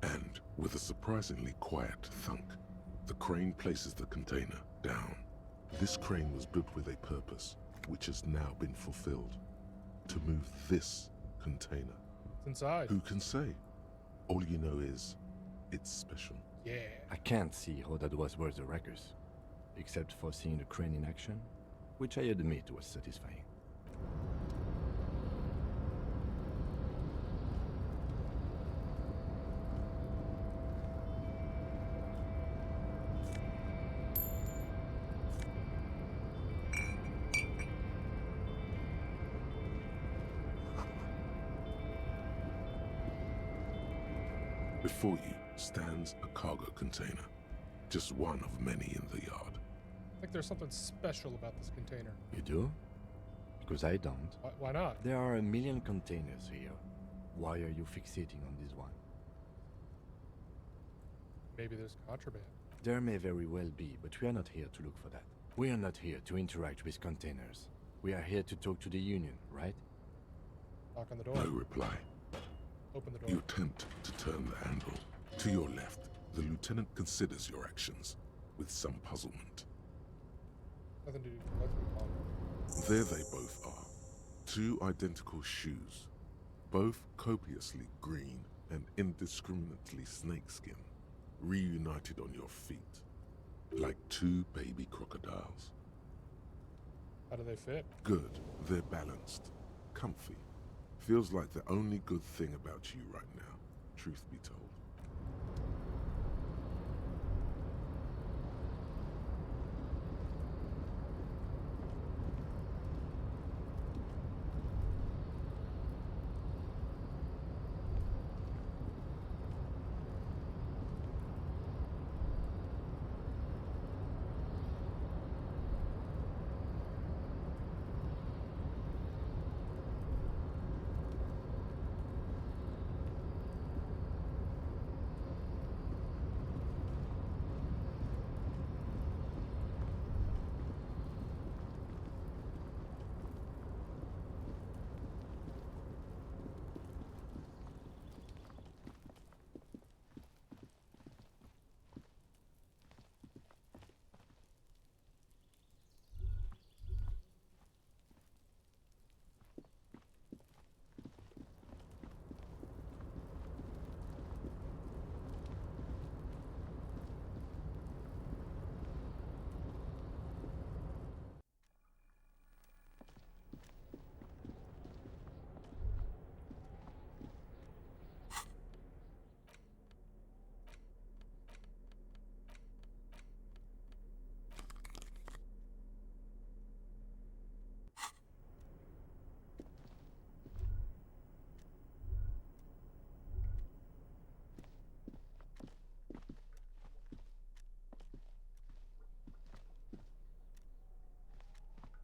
Speaker 4: And, with a surprisingly quiet thunk, the crane places the container down. This crane was built with a purpose, which has now been fulfilled. To move this container.
Speaker 1: It's inside.
Speaker 4: Who can say? All you know is, it's special.
Speaker 1: Yeah.
Speaker 8: I can't see how that was worth the ruckus, except for seeing the crane in action, which I admit was satisfying.
Speaker 4: Before you stands a cargo container, just one of many in the yard.
Speaker 1: I think there's something special about this container.
Speaker 8: You do? Because I don't.
Speaker 1: Why not?
Speaker 8: There are a million containers here. Why are you fixating on this one?
Speaker 1: Maybe there's contraband.
Speaker 8: There may very well be, but we are not here to look for that. We are not here to interact with containers. We are here to talk to the Union, right?
Speaker 1: Knock on the door.
Speaker 4: No reply.
Speaker 1: Open the door.
Speaker 4: You attempt to turn the handle. To your left, the lieutenant considers your actions with some puzzlement.
Speaker 1: Nothing to do. Let's move on.
Speaker 4: There they both are. Two identical shoes. Both copiously green and indiscriminately snakeskin. Reunited on your feet. Like two baby crocodiles.
Speaker 1: How do they fit?
Speaker 4: Good. They're balanced. Comfy. Feels like the only good thing about you right now, truth be told.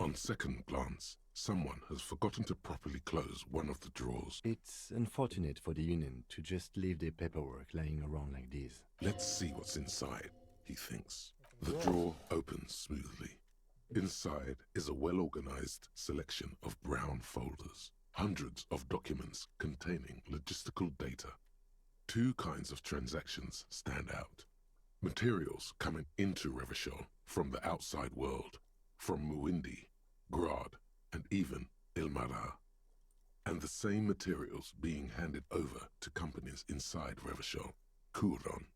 Speaker 4: On second glance, someone has forgotten to properly close one of the drawers.
Speaker 8: It's unfortunate for the Union to just leave their paperwork lying around like this.
Speaker 4: Let's see what's inside, he thinks. The drawer opens smoothly. Inside is a well-organized selection of brown folders. Hundreds of documents containing logistical data. Two kinds of transactions stand out. Materials coming into Revachol from the outside world, from Muindi, Grad, and even Ilmara. And the same materials being handed over to companies inside Revachol. Kuron,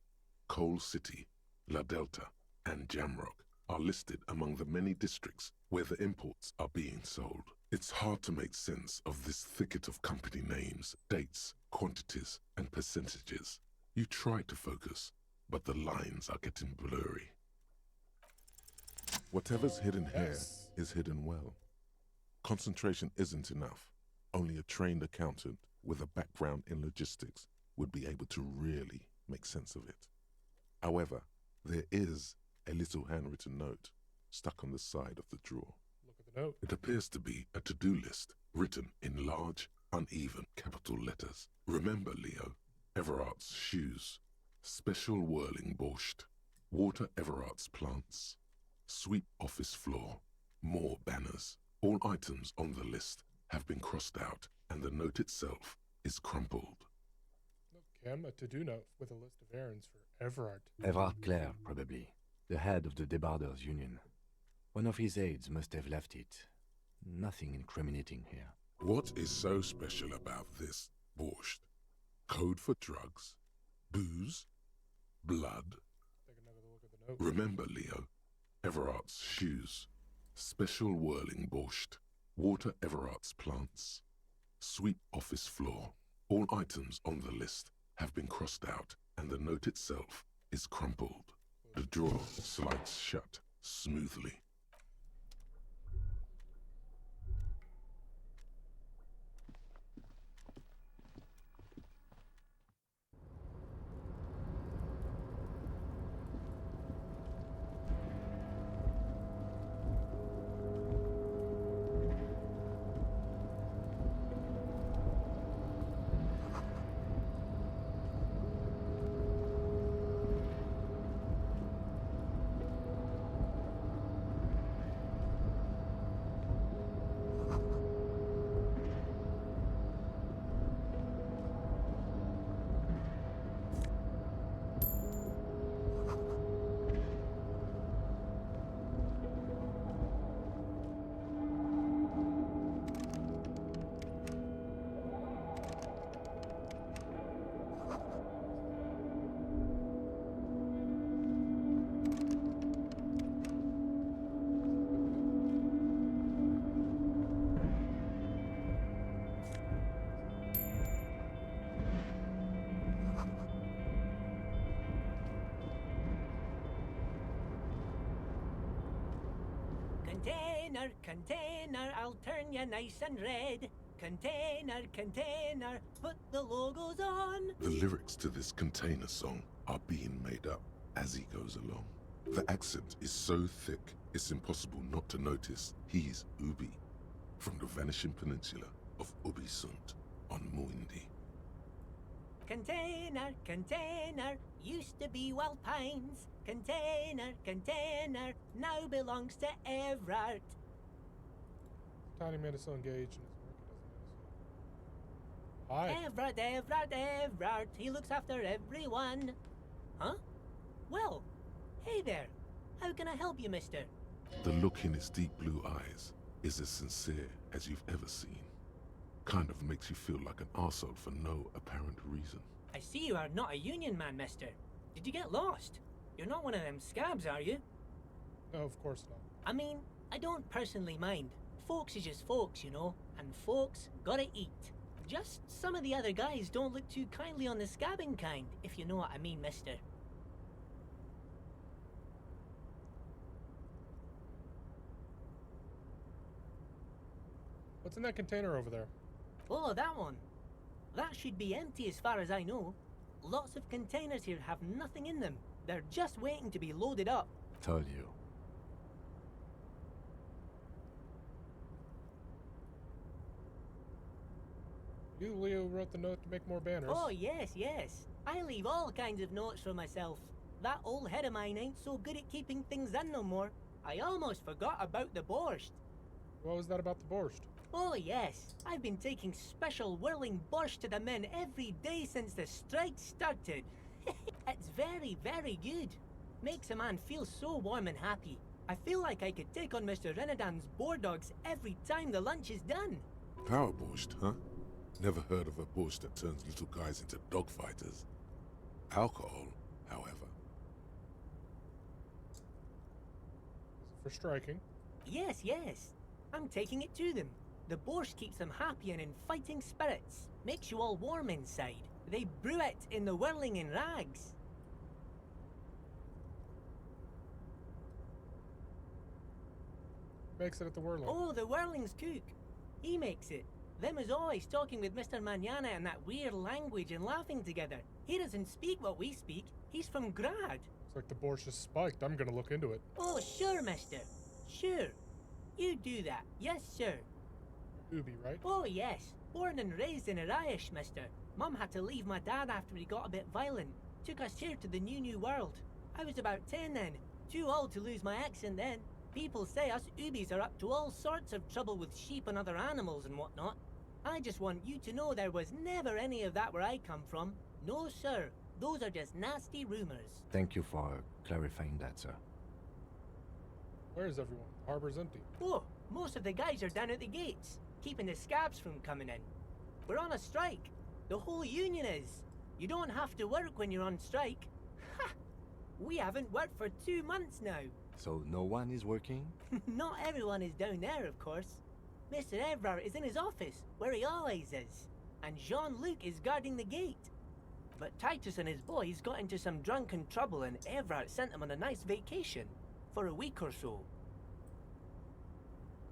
Speaker 4: Coal City, La Delta, and Jamrock are listed among the many districts where the imports are being sold. It's hard to make sense of this thicket of company names, dates, quantities, and percentages. You try to focus, but the lines are getting blurry. Whatever's hidden here is hidden well. Concentration isn't enough. Only a trained accountant with a background in logistics would be able to really make sense of it. However, there is a little handwritten note stuck on the side of the drawer.
Speaker 1: Look at the note.
Speaker 4: It appears to be a to-do list written in large, uneven capital letters. Remember, Leo, Everard's shoes, special whirling borscht, water Everard's plants, sweep office floor, more banners. All items on the list have been crossed out and the note itself is crumpled.
Speaker 1: Look, Kim, a to-do note with a list of errands for Everard.
Speaker 8: Everard Clare, probably. The head of the Debarders Union. One of his aides must have left it. Nothing incriminating here.
Speaker 4: What is so special about this borscht? Code for drugs? Booze? Blood?
Speaker 1: Take another look at the note.
Speaker 4: Remember, Leo, Everard's shoes, special whirling borscht, water Everard's plants, sweep office floor. All items on the list have been crossed out and the note itself is crumpled. The drawer slides shut smoothly.
Speaker 14: Container, container, I'll turn you nice and red. Container, container, put the logos on.
Speaker 4: The lyrics to this container song are being made up as he goes along. The accent is so thick, it's impossible not to notice he's Ubi, from the vanishing peninsula of Ubisund on Muindi.
Speaker 14: Container, container, used to be Wild Pines. Container, container, now belongs to Everard.
Speaker 1: Tiny man is so engaged in his work he doesn't notice you. Hi.
Speaker 14: Everard, Everard, Everard, he looks after everyone. Huh? Well, hey there. How can I help you, mister?
Speaker 4: The look in his deep blue eyes is as sincere as you've ever seen. Kind of makes you feel like an arsehole for no apparent reason.
Speaker 14: I see you are not a union man, mister. Did you get lost? You're not one of them scabs, are you?
Speaker 1: No, of course not.
Speaker 14: I mean, I don't personally mind. Folks is just folks, you know, and folks gotta eat. Just some of the other guys don't look too kindly on the scabbing kind, if you know what I mean, mister.
Speaker 1: What's in that container over there?
Speaker 14: Oh, that one. That should be empty as far as I know. Lots of containers here have nothing in them. They're just waiting to be loaded up.
Speaker 8: Told you.
Speaker 1: You, Leo, wrote the note to make more banners.
Speaker 14: Oh, yes, yes. I leave all kinds of notes for myself. That old head of mine ain't so good at keeping things in no more. I almost forgot about the borscht.
Speaker 1: What was that about the borscht?
Speaker 14: Oh, yes. I've been taking special whirling borscht to the men every day since the strike started. It's very, very good. Makes a man feel so warm and happy. I feel like I could take on Mr. Renadan's boar dogs every time the lunch is done.
Speaker 4: Power borscht, huh? Never heard of a borscht that turns little guys into dogfighters. Alcohol, however.
Speaker 1: Is it for striking?
Speaker 14: Yes, yes. I'm taking it to them. The borscht keeps them happy and in fighting spirits. Makes you all warm inside. They brew it in the whirling in rags.
Speaker 1: Makes it at the whirling.
Speaker 14: Oh, the whirling's cook. He makes it. Them is always talking with Mr. Manana in that weird language and laughing together. He doesn't speak what we speak. He's from Grad.
Speaker 1: Looks like the borscht is spiked. I'm gonna look into it.
Speaker 14: Oh, sure, mister. Sure. You do that. Yes, sir.
Speaker 1: Ubi, right?
Speaker 14: Oh, yes. Born and raised in Irish, mister. Mum had to leave my dad after he got a bit violent. Took us here to the new world. I was about 10 then. Too old to lose my accent then. People say us Ubis are up to all sorts of trouble with sheep and other animals and whatnot. I just want you to know there was never any of that where I come from. No, sir. Those are just nasty rumors.
Speaker 8: Thank you for clarifying that, sir.
Speaker 1: Where is everyone? The harbor's empty.
Speaker 14: Oh, most of the guys are down at the gates, keeping the scabs from coming in. We're on a strike. The whole union is. You don't have to work when you're on strike. Ha! We haven't worked for 2 months now.
Speaker 8: So no one is working?
Speaker 14: Not everyone is down there, of course. Mr. Everard is in his office, where he always is. And Jean-Luc is guarding the gate. But Titus and his boys got into some drunken trouble and Everard sent them on a nice vacation. For a week or so.
Speaker 1: What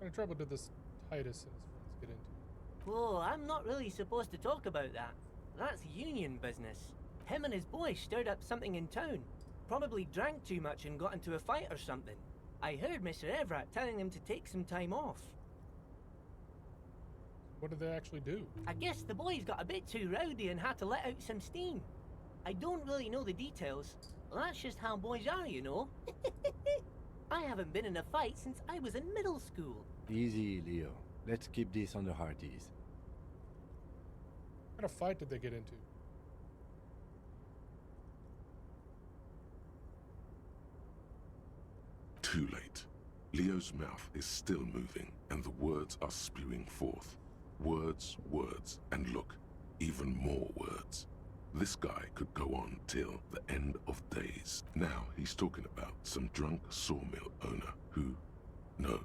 Speaker 1: kind of trouble did this Titus and his friends get into?
Speaker 14: Oh, I'm not really supposed to talk about that. That's union business. Him and his boys stirred up something in town. Probably drank too much and got into a fight or something. I heard Mr. Everett telling them to take some time off.
Speaker 1: What did they actually do?
Speaker 14: I guess the boys got a bit too rowdy and had to let out some steam. I don't really know the details. That's just how boys are, you know. I haven't been in a fight since I was in middle school.
Speaker 8: Easy, Leo. Let's keep this on the hearties.
Speaker 1: What kind of fight did they get into?
Speaker 4: Too late. Leo's mouth is still moving, and the words are spewing forth. Words, words, and look, even more words. This guy could go on till the end of days. Now he's talking about some drunk sawmill owner who... No,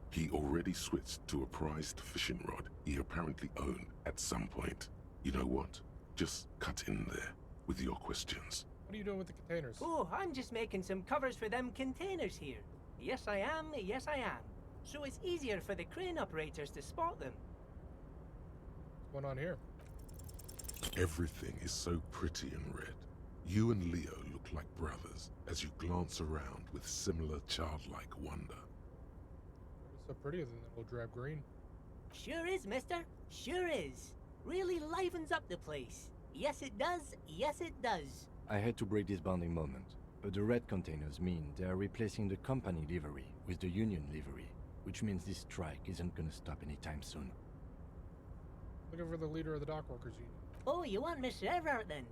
Speaker 4: he already switched to a prized fishing rod he apparently owned at some point. You know what? Just cut in there with your questions.
Speaker 1: What are you doing with the containers?
Speaker 14: Oh, I'm just making some covers for them containers here. Yes, I am. Yes, I am. so it's easier for the crane operators to spot them.
Speaker 1: What's going on here?
Speaker 4: Everything is so pretty and red. You and Leo look like brothers as you glance around with similar childlike wonder.
Speaker 1: It's so prettier than that little drab green.
Speaker 14: Sure is, mister. Sure is. Really livens up the place. Yes, it does. Yes, it does.
Speaker 8: I had to break this bonding moment, but the red containers mean they are replacing the company livery with the union livery, which means this strike isn't gonna stop anytime soon.
Speaker 1: Looking for the leader of the dockworkers union.
Speaker 14: Oh, you want Mr. Everett then?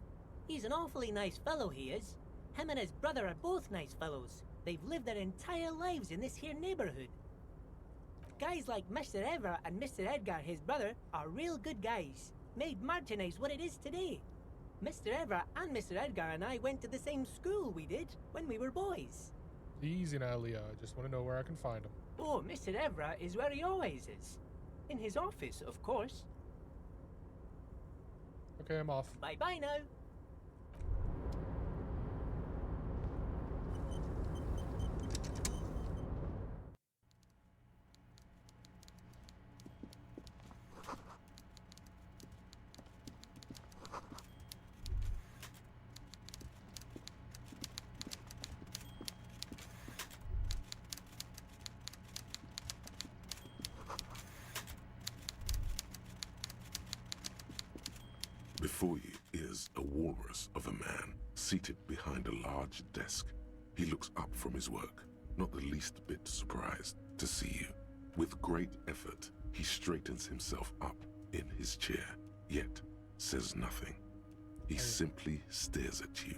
Speaker 14: He's an awfully nice fellow, he is. Him and his brother are both nice fellows. They've lived their entire lives in this here neighborhood. Guys like Mr. Everett and Mr. Edgar, his brother, are real good guys. Made Martinez what it is today. Mr. Everett and Mr. Edgar and I went to the same school we did when we were boys.
Speaker 1: Easy now, Leo. I just want to know where I can find him.
Speaker 14: Oh, Mr. Everett is where he always is. In his office, of course.
Speaker 1: Okay, I'm off.
Speaker 14: Bye-bye now.
Speaker 4: Before you is a walrus of a man seated behind a large desk. He looks up from his work, not the least bit surprised to see you. With great effort, he straightens himself up in his chair, yet says nothing. He simply stares at you.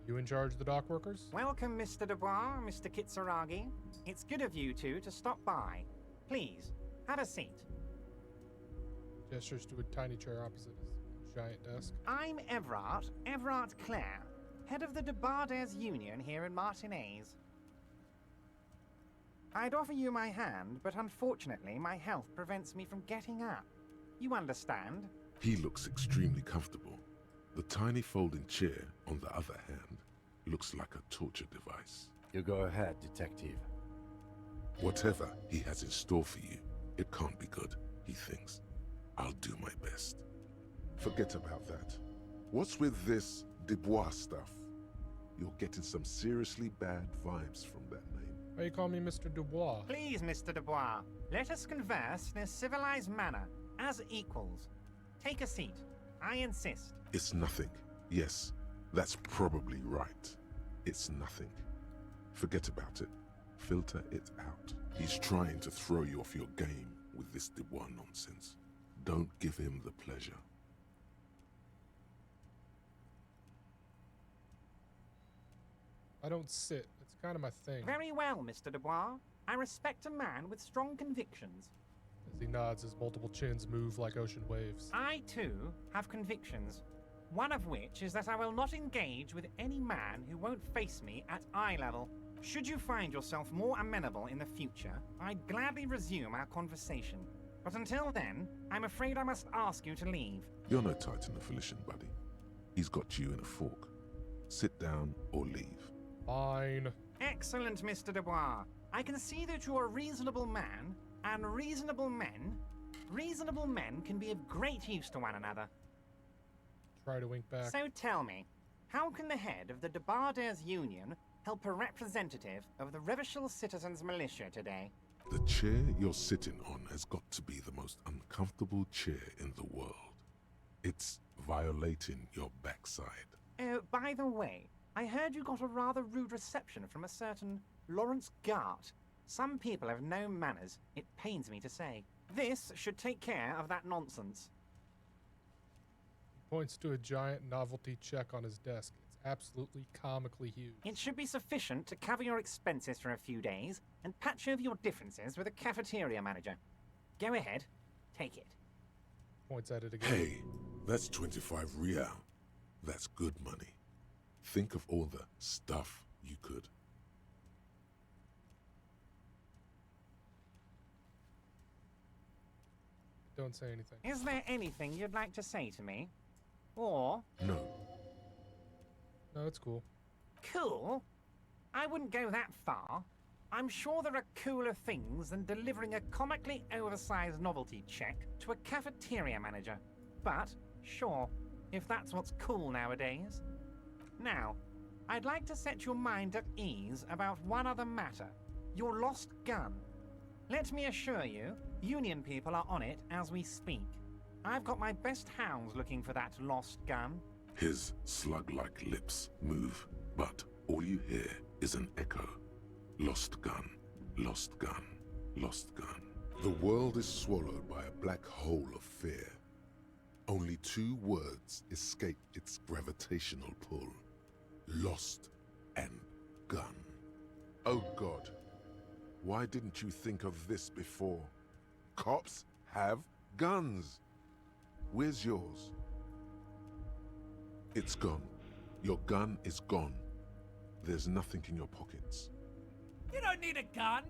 Speaker 1: You in charge of the dock workers?
Speaker 15: Welcome, Mr. Dubois, Mr. Kitsuragi. It's good of you two to stop by. Please, have a seat.
Speaker 1: Gestures to a tiny chair opposite his giant desk.
Speaker 15: I'm Everard Clare, head of the Debarders Union here in Martinez. I'd offer you my hand, but unfortunately my health prevents me from getting up. You understand?
Speaker 4: He looks extremely comfortable. The tiny folding chair, on the other hand, looks like a torture device.
Speaker 8: You go ahead, detective.
Speaker 4: Whatever he has in store for you, it can't be good, he thinks. I'll do my best. Forget about that. What's with this Dubois stuff? You're getting some seriously bad vibes from that name.
Speaker 1: Why you call me Mr. Dubois?
Speaker 15: Please, Mr. Dubois, let us converse in a civilized manner, as equals. Take a seat. I insist.
Speaker 4: It's nothing. Yes, that's probably right. It's nothing. Forget about it. Filter it out. He's trying to throw you off your game with this Dubois nonsense. Don't give him the pleasure.
Speaker 1: I don't sit. It's kind of my thing.
Speaker 15: Very well, Mr. Dubois. I respect a man with strong convictions.
Speaker 1: As he nods, his multiple chins move like ocean waves.
Speaker 15: I, too, have convictions. One of which is that I will not engage with any man who won't face me at eye level. Should you find yourself more amenable in the future, I'd gladly resume our conversation. But until then, I'm afraid I must ask you to leave.
Speaker 4: You're no Titan of Volition, buddy. He's got you in a fork. Sit down or leave.
Speaker 1: Fine.
Speaker 15: Excellent, Mr. Dubois. I can see that you're a reasonable man, and reasonable men can be of great use to one another.
Speaker 1: Try to wink back.
Speaker 15: So tell me, how can the head of the Debarders Union help a representative of the Revachol Citizens Militia today?
Speaker 4: The chair you're sitting on has got to be the most uncomfortable chair in the world. It's violating your backside.
Speaker 15: Oh, by the way, I heard you got a rather rude reception from a certain Lawrence Gart. Some people have no manners, it pains me to say. This should take care of that nonsense.
Speaker 1: He points to a giant novelty check on his desk. It's absolutely comically huge.
Speaker 15: It should be sufficient to cover your expenses for a few days and patch over your differences with a cafeteria manager. Go ahead, take it.
Speaker 1: Points at it again.
Speaker 4: Hey, that's 25 real. That's good money. Think of all the stuff you could.
Speaker 1: Don't say anything.
Speaker 15: Is there anything you'd like to say to me? Or...
Speaker 4: No.
Speaker 1: No, it's cool.
Speaker 15: Cool? I wouldn't go that far. I'm sure there are cooler things than delivering a comically oversized novelty check to a cafeteria manager. But, sure, if that's what's cool nowadays. Now, I'd like to set your mind at ease about one other matter. Your lost gun. Let me assure you, Union people are on it as we speak. I've got my best hounds looking for that lost gun.
Speaker 4: His slug-like lips move, but all you hear is an echo. Lost gun, lost gun, lost gun. The world is swallowed by a black hole of fear. Only 2 words escape its gravitational pull. Lost and gun. Oh God, why didn't you think of this before? Cops have guns. Where's yours? It's gone. Your gun is gone. There's nothing in your pockets.
Speaker 9: You don't need a gun.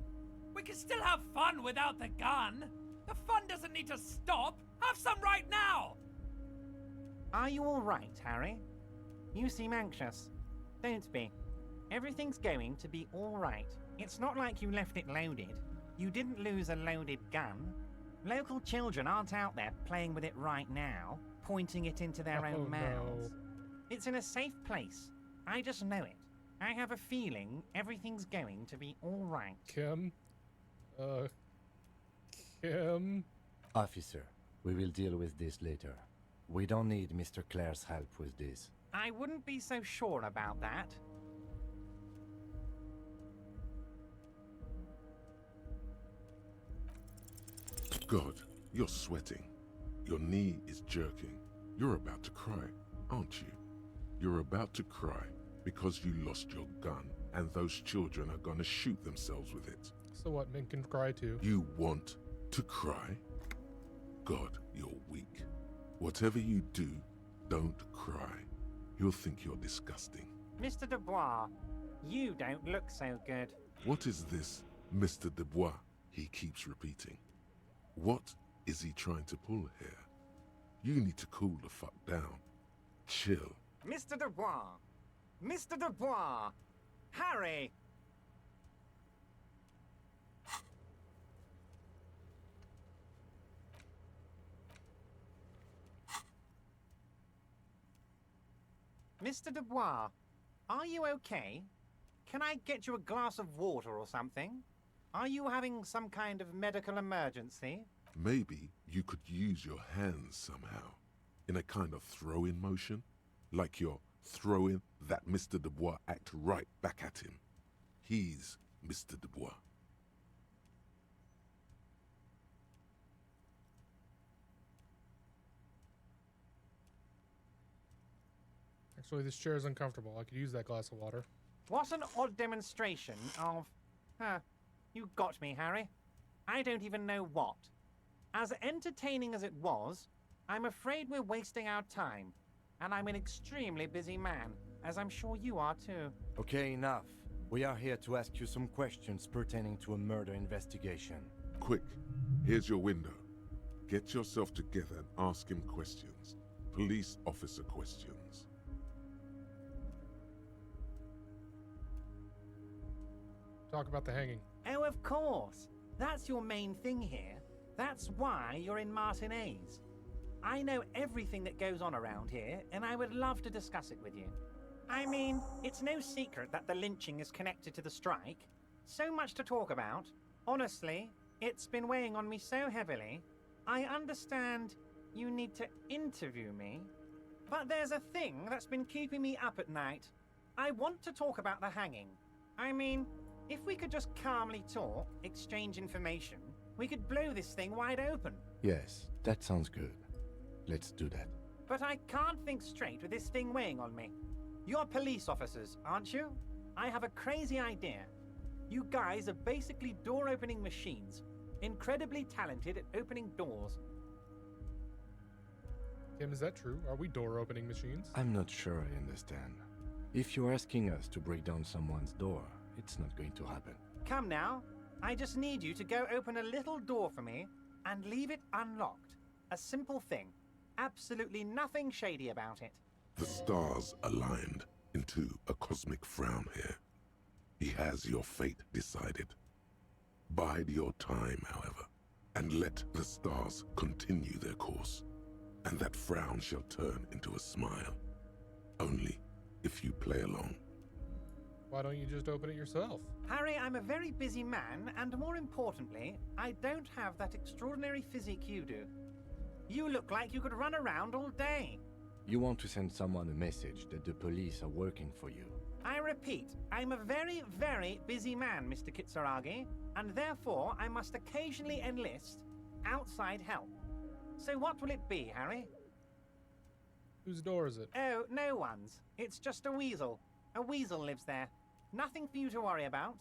Speaker 9: We can still have fun without the gun. The fun doesn't need to stop. Have some right now.
Speaker 15: Are you all right, Harry? You seem anxious. Don't be. Everything's going to be all right. It's not like you left it loaded. You didn't lose a loaded gun. Local children aren't out there playing with it right now, pointing it into their own mouths.
Speaker 1: No.
Speaker 15: It's in a safe place. I just know it. I have a feeling everything's going to be all right.
Speaker 1: Kim? Kim?
Speaker 8: Officer, we will deal with this later. We don't need Mr. Clare's help with this.
Speaker 15: I wouldn't be so sure about that.
Speaker 4: God, you're sweating. Your knee is jerking. You're about to cry, aren't you? You're about to cry because you lost your gun and those children are gonna shoot themselves with it.
Speaker 1: So what, men can cry too?
Speaker 4: You want to cry? God, you're weak. Whatever you do, don't cry. He'll think you're disgusting.
Speaker 15: Mr. Dubois, you don't look so good.
Speaker 4: What is this, Mr. Dubois? He keeps repeating. What is he trying to pull here? You need to cool the fuck down. Chill.
Speaker 15: Mr. Dubois! Mr. Dubois! Harry! Mr. Dubois, are you okay? Can I get you a glass of water or something? Are you having some kind of medical emergency?
Speaker 4: Maybe you could use your hands somehow, in a kind of throw-in motion, like you're throwing that Mr. Dubois act right back at him. He's Mr. Dubois.
Speaker 1: Actually, this chair is uncomfortable. I could use that glass of water.
Speaker 15: What an odd demonstration of... you got me, Harry. I don't even know what. As entertaining as it was, I'm afraid we're wasting our time. And I'm an extremely busy man, as I'm sure you are too.
Speaker 8: Okay, enough. We are here to ask you some questions pertaining to a murder investigation.
Speaker 4: Quick, here's your window. Get yourself together and ask him questions. Police officer questions.
Speaker 1: Talk about the hanging.
Speaker 15: Oh, of course. That's your main thing here. That's why you're in Martinez. I know everything that goes on around here, and I would love to discuss it with you. I mean, it's no secret that the lynching is connected to the strike. So much to talk about. Honestly, it's been weighing on me so heavily. I understand you need to interview me, but there's a thing that's been keeping me up at night. I want to talk about the hanging. I mean, if we could just calmly talk, exchange information, we could blow this thing wide open.
Speaker 8: Yes, that sounds good. Let's do that.
Speaker 15: But I can't think straight with this thing weighing on me. You're police officers, aren't you? I have a crazy idea. You guys are basically door-opening machines, incredibly talented at opening doors.
Speaker 1: Kim, is that true? Are we door-opening machines?
Speaker 8: I'm not sure I understand. If you're asking us to break down someone's door, it's not going to happen.
Speaker 15: Come now. I just need you to go open a little door for me and leave it unlocked. A simple thing. Absolutely nothing shady about it.
Speaker 4: The stars aligned into a cosmic frown here. He has your fate decided. Bide your time, however, and let the stars continue their course, and that frown shall turn into a smile. Only if you play along.
Speaker 1: Why don't you just open it yourself?
Speaker 15: Harry, I'm a very busy man, and more importantly, I don't have that extraordinary physique you do. You look like you could run around all day.
Speaker 8: You want to send someone a message that the police are working for you.
Speaker 15: I repeat, I'm a very, very busy man, Mr. Kitsuragi, and therefore I must occasionally enlist outside help. So what will it be, Harry?
Speaker 1: Whose door is it?
Speaker 15: Oh, no one's. It's just a weasel. A weasel lives there. Nothing for you to worry about.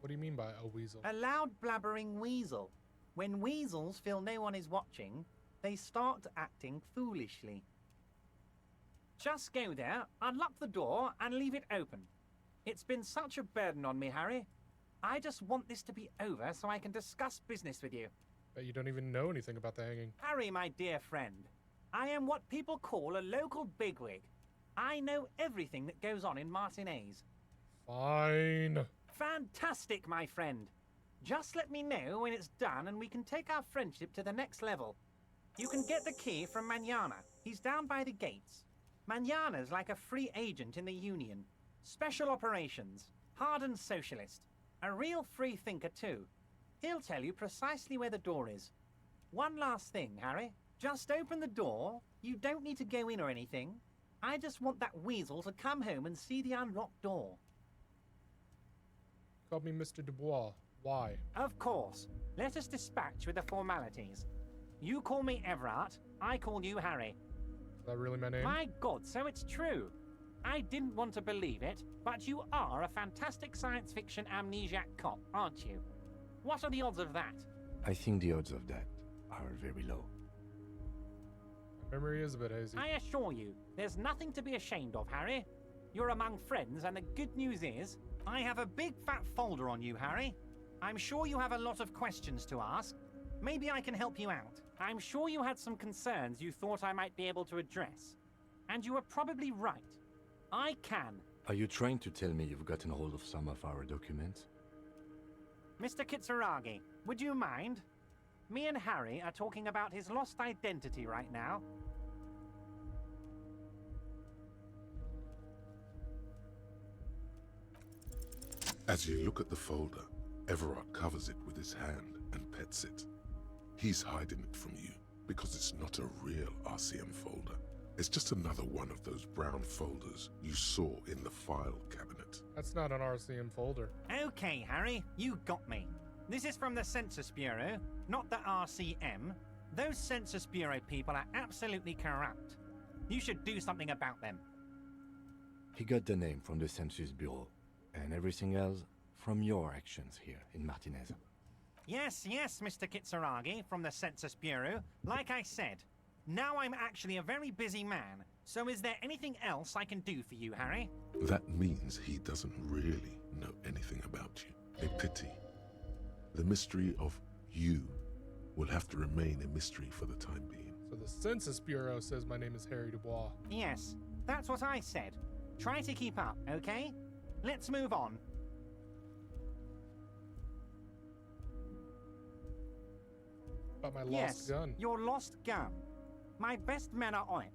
Speaker 1: What do you mean by a weasel?
Speaker 15: A loud blabbering weasel. When weasels feel no one is watching, they start acting foolishly. Just go there, unlock the door, and leave it open. It's been such a burden on me, Harry. I just want this to be over so I can discuss business with you.
Speaker 1: Bet you don't even know anything about the hanging.
Speaker 15: Harry, my dear friend, I am what people call a local bigwig. I know everything that goes on in Martinez.
Speaker 1: Fine.
Speaker 15: Fantastic, my friend. Just let me know when it's done and we can take our friendship to the next level. You can get the key from Manana. He's down by the gates. Manana's like a free agent in the Union. Special operations. Hardened socialist. A real free thinker, too. He'll tell you precisely where the door is. One last thing, Harry. Just open the door. You don't need to go in or anything. I just want that weasel to come home and see the unlocked door.
Speaker 1: Call me Mr. Dubois. Why?
Speaker 15: Of course. Let us dispatch with the formalities. You call me Everard, I call you Harry.
Speaker 1: Is that really my name?
Speaker 15: My God, so it's true. I didn't want to believe it, but you are a fantastic science fiction amnesiac cop, aren't you? What are the odds of that?
Speaker 8: I think the odds of that are very low.
Speaker 1: My memory is a bit hazy.
Speaker 15: I assure you, there's nothing to be ashamed of, Harry. You're among friends, and the good news is, I have a big fat folder on you, Harry. I'm sure you have a lot of questions to ask. Maybe I can help you out. I'm sure you had some concerns you thought I might be able to address. And you were probably right. I can.
Speaker 8: Are you trying to tell me you've gotten hold of some of our documents?
Speaker 15: Mr. Kitsuragi, would you mind? Me and Harry are talking about his lost identity right now.
Speaker 4: As you look at the folder, Everard covers it with his hand and pets it. He's hiding it from you because it's not a real RCM folder. It's just another one of those brown folders you saw in the file cabinet.
Speaker 1: That's not an RCM folder.
Speaker 15: Okay, Harry, you got me. This is from the Census Bureau, not the RCM. Those Census Bureau people are absolutely corrupt. You should do something about them.
Speaker 8: He got the name from the Census Bureau, and everything else from your actions here in Martinez.
Speaker 15: Yes, Mr. Kitsuragi from the Census Bureau. Like I said, now I'm actually a very busy man. So is there anything else I can do for you, Harry?
Speaker 4: That means he doesn't really know anything about you. A pity. The mystery of you will have to remain a mystery for the time being.
Speaker 1: So the Census Bureau says my name is Harry Dubois.
Speaker 15: Yes, that's what I said. Try to keep up, okay? Let's move on.
Speaker 1: About my lost gun.
Speaker 15: Your lost gun. My best men are on it.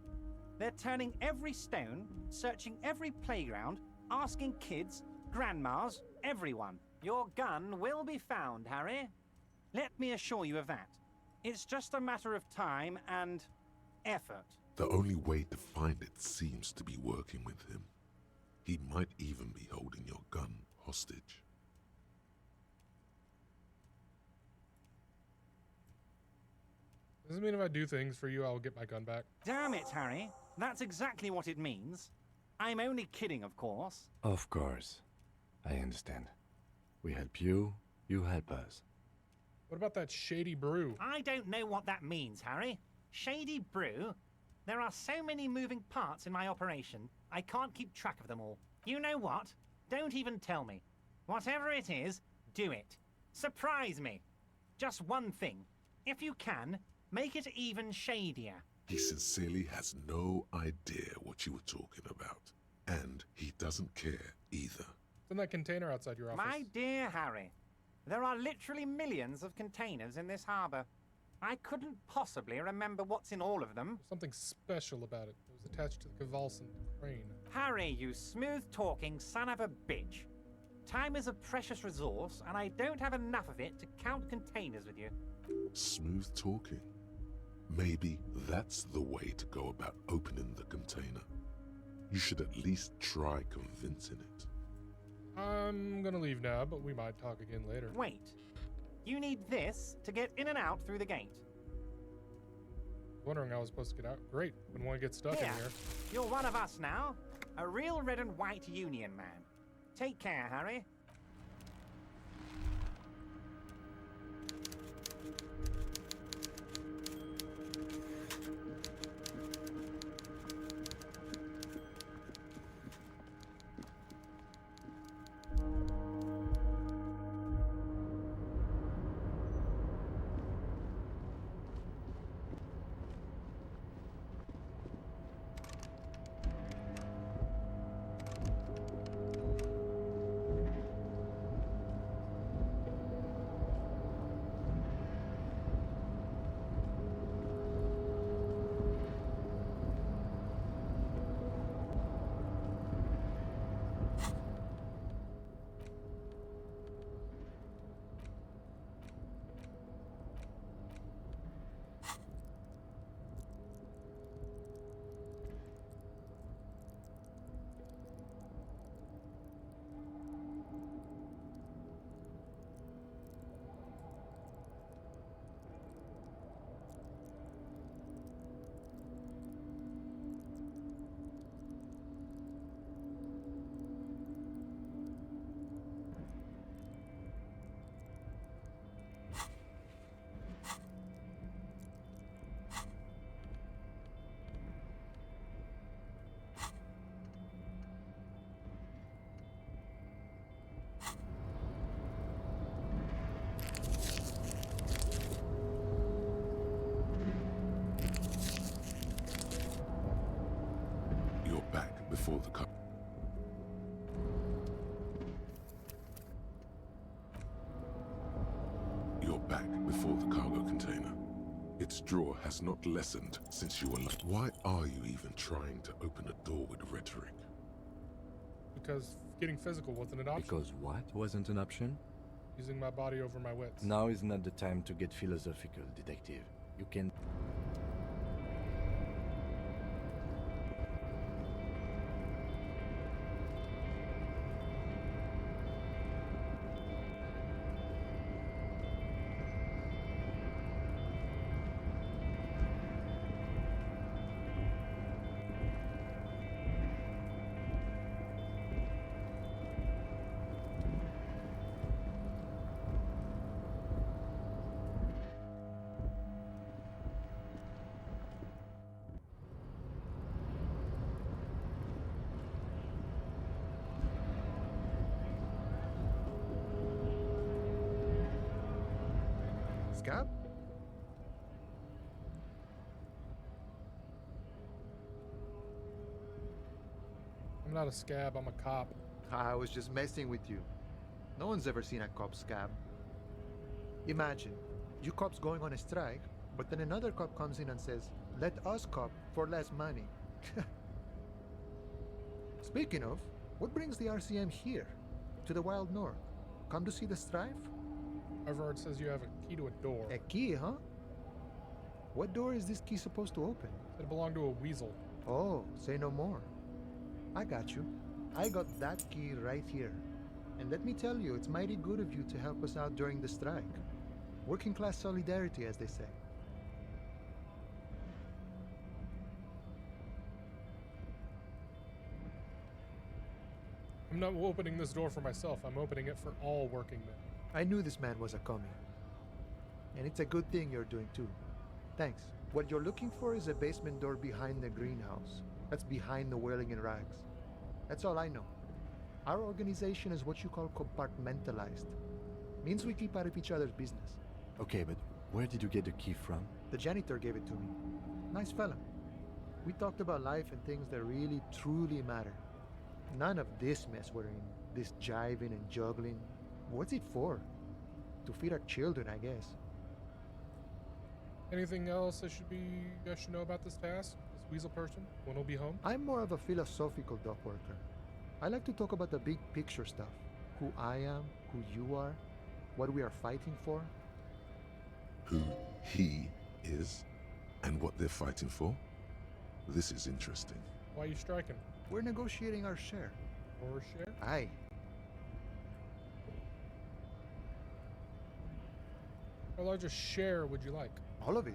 Speaker 15: They're turning every stone, searching every playground, asking kids, grandmas, everyone. Your gun will be found, Harry. Let me assure you of that. It's just a matter of time and effort.
Speaker 4: The only way to find it seems to be working with him. He might even be holding your gun hostage.
Speaker 1: Does it mean if I do things for you, I'll get my gun back?
Speaker 15: Damn it, Harry. That's exactly what it means. I'm only kidding, of course.
Speaker 8: Of course. I understand. We help you, you help us.
Speaker 1: What about that shady brew?
Speaker 15: I don't know what that means, Harry. Shady brew? There are so many moving parts in my operation, I can't keep track of them all. You know what? Don't even tell me. Whatever it is, do it. Surprise me. Just one thing. If you can, make it even shadier.
Speaker 4: He sincerely has no idea what you were talking about. And he doesn't care either.
Speaker 1: It's in that container outside your office.
Speaker 15: My dear Harry, there are literally millions of containers in this harbor. I couldn't possibly remember what's in all of them.
Speaker 1: There's something special about it. It was attached to the Cavalson crane.
Speaker 15: Harry, you smooth-talking son of a bitch. Time is a precious resource, and I don't have enough of it to count containers with you.
Speaker 4: Smooth talking. Maybe that's the way to go about opening the container. You should at least try convincing it.
Speaker 1: I'm gonna leave now, but we might talk again later.
Speaker 15: Wait. You need this to get in and out through the gate.
Speaker 1: Wondering how I was supposed to get out. Great. Wouldn't want to get stuck in here.
Speaker 15: You're one of us now. A real red and white union man. Take care, Harry.
Speaker 4: Before the car. You're back before the cargo container. Its drawer has not lessened since you were left. Why are you even trying to open a door with rhetoric?
Speaker 1: Because getting physical wasn't an option.
Speaker 8: Because what wasn't an option?
Speaker 1: Using my body over my wits.
Speaker 8: Now is not the time to get philosophical, detective. You can...
Speaker 16: Scab?
Speaker 1: I'm not a scab, I'm a cop.
Speaker 16: I was just messing with you. No one's ever seen a cop scab. Imagine, you cops going on a strike, but then another cop comes in and says, let us cop for less money. Speaking of, what brings the RCM here? To the Wild North? Come to see the strife?
Speaker 1: Everard says you have a key to a door.
Speaker 16: A key, huh? What door is this key supposed to open?
Speaker 1: It belonged to a weasel.
Speaker 16: Oh, say no more. I got you. I got that key right here. And let me tell you, it's mighty good of you to help us out during the strike. Working class solidarity, as they say.
Speaker 1: I'm not opening this door for myself. I'm opening it for all working men.
Speaker 16: I knew this man was a commie. And it's a good thing you're doing too. Thanks. What you're looking for is a basement door behind the greenhouse. That's behind the whirling in rags. That's all I know. Our organization is what you call compartmentalized. Means we keep out of each other's business.
Speaker 8: Okay, but where did you get the key from?
Speaker 16: The janitor gave it to me. Nice fella. We talked about life and things that really, truly matter. None of this mess we're in. This jiving and juggling. What's it for? To feed our children, I guess.
Speaker 1: Anything else I should know about this task? This weasel person? When he'll be home?
Speaker 16: I'm more of a philosophical dock worker. I like to talk about the big picture stuff. Who I am, who you are, what we are fighting for.
Speaker 4: Who he is, and what they're fighting for? This is interesting.
Speaker 1: Why are you striking?
Speaker 16: We're negotiating our share.
Speaker 1: Or share?
Speaker 16: Aye.
Speaker 1: How large a share would you like?
Speaker 16: All of it.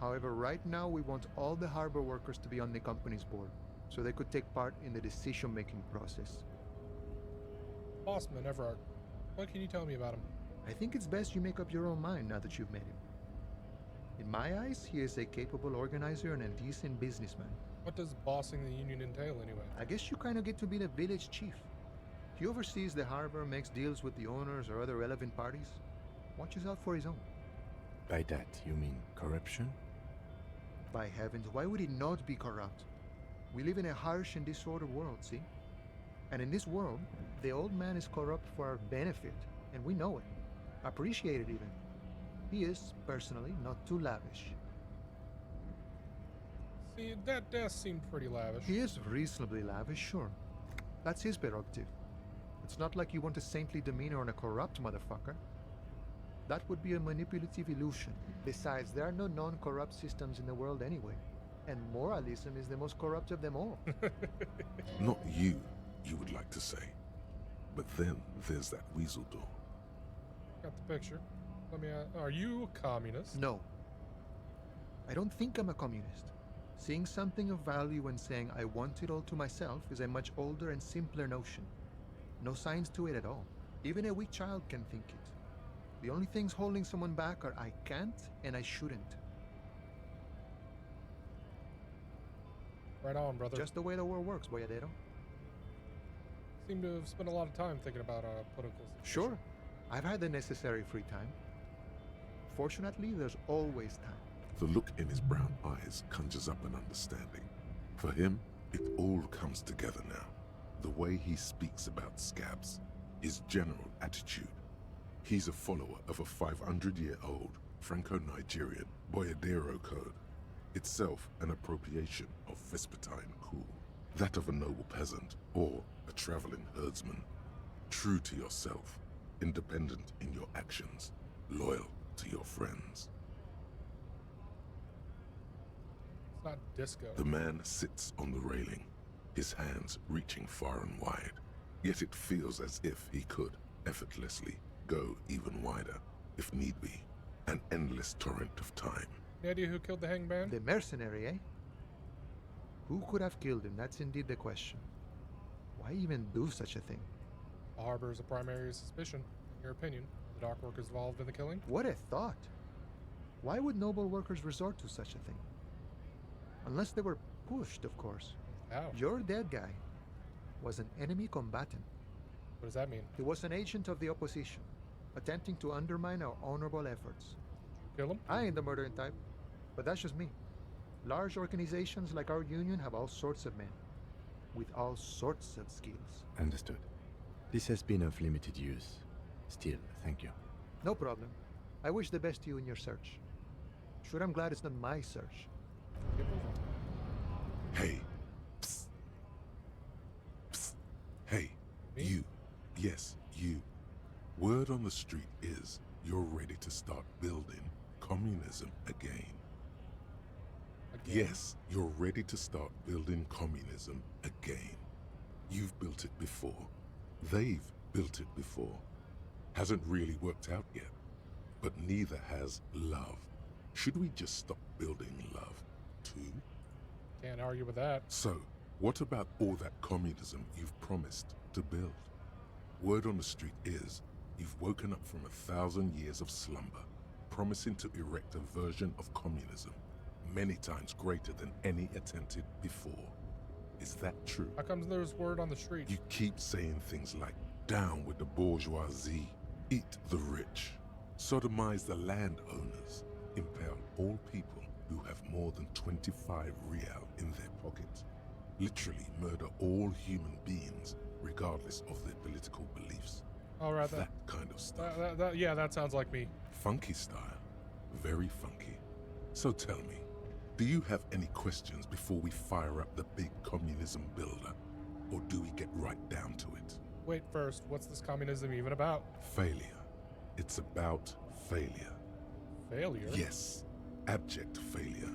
Speaker 16: However, right now we want all the harbor workers to be on the company's board, so they could take part in the decision-making process.
Speaker 1: Bossman, Everard. What can you tell me about him?
Speaker 16: I think it's best you make up your own mind now that you've met him. In my eyes, he is a capable organizer and a decent businessman.
Speaker 1: What does bossing the union entail, anyway?
Speaker 16: I guess you kind of get to be the village chief. He oversees the harbor, makes deals with the owners or other relevant parties, watches out for his own.
Speaker 8: By that, you mean corruption?
Speaker 16: By heavens, why would he not be corrupt? We live in a harsh and disordered world, see? And in this world, the old man is corrupt for our benefit, and we know it. Appreciate it even. He is, personally, not too lavish.
Speaker 1: See, that does seem pretty lavish.
Speaker 16: He is reasonably lavish, sure. That's his prerogative. It's not like you want a saintly demeanor on a corrupt motherfucker. That would be a manipulative illusion. Besides, there are no non-corrupt systems in the world anyway. And moralism is the most corrupt of them all.
Speaker 4: Not you would like to say. But then there's that weasel door.
Speaker 1: Got the picture. Let me are you a communist?
Speaker 16: No. I don't think I'm a communist. Seeing something of value and saying I want it all to myself is a much older and simpler notion. No science to it at all. Even a weak child can think it. The only things holding someone back are I can't and I shouldn't.
Speaker 1: Right on, brother.
Speaker 16: Just the way the world works, boyadero.
Speaker 1: Seem to have spent a lot of time thinking about political situation.
Speaker 16: Sure. I've had the necessary free time. Fortunately, there's always time.
Speaker 4: The look in his brown eyes conjures up an understanding. For him, it all comes together now. The way he speaks about scabs, his general attitude. He's a follower of a 500-year-old Franco-Nigerian Boyadero code, itself an appropriation of Vespertine cool, that of a noble peasant or a traveling herdsman. True to yourself, independent in your actions, loyal to your friends.
Speaker 1: It's not disco.
Speaker 4: The man sits on the railing, his hands reaching far and wide, yet it feels as if he could, effortlessly, go even wider, if need be, an endless torrent of time.
Speaker 1: Any idea who killed the hangman?
Speaker 16: The mercenary, eh? Who could have killed him? That's indeed the question. Why even do such a thing?
Speaker 1: The harbor is a primary suspicion. In your opinion, are the dock workers involved in the killing?
Speaker 16: What a thought! Why would noble workers resort to such a thing? Unless they were pushed, of course.
Speaker 1: How?
Speaker 16: Your dead guy was an enemy combatant.
Speaker 1: What does that mean?
Speaker 16: He was an agent of the opposition, attempting to undermine our honorable efforts.
Speaker 1: Kill him?
Speaker 16: I ain't the murdering type, but that's just me. Large organizations like our union have all sorts of men, with all sorts of skills.
Speaker 8: Understood. This has been of limited use. Still, thank you.
Speaker 16: No problem. I wish the best to you in your search. Sure, I'm glad it's not my search.
Speaker 4: Hey. Psst. Psst. Hey.
Speaker 1: Me?
Speaker 4: You. Yes, you. Word on the street is you're ready to start building communism again. Yes, you're ready to start building communism again. You've built it before. They've built it before. Hasn't really worked out yet. But neither has love. Should we just stop building love, too?
Speaker 1: Can't argue with that.
Speaker 4: So, what about all that communism you've promised to build? Word on the street is you've woken up from 1,000 years of slumber, promising to erect a version of communism many times greater than any attempted before. Is that true?
Speaker 1: How comes there's word on the street?
Speaker 4: You keep saying things like, down with the bourgeoisie, eat the rich, sodomize the landowners, impale all people who have more than 25 real in their pockets. Literally murder all human beings, regardless of their political beliefs.
Speaker 1: All right,
Speaker 4: that kind of stuff.
Speaker 1: Yeah, that sounds like me.
Speaker 4: Funky style. Very funky. So tell me, do you have any questions before we fire up the big communism builder? Or do we get right down to it?
Speaker 1: Wait, first, what's this communism even about?
Speaker 4: Failure. It's about failure.
Speaker 1: Failure?
Speaker 4: Yes. Abject failure.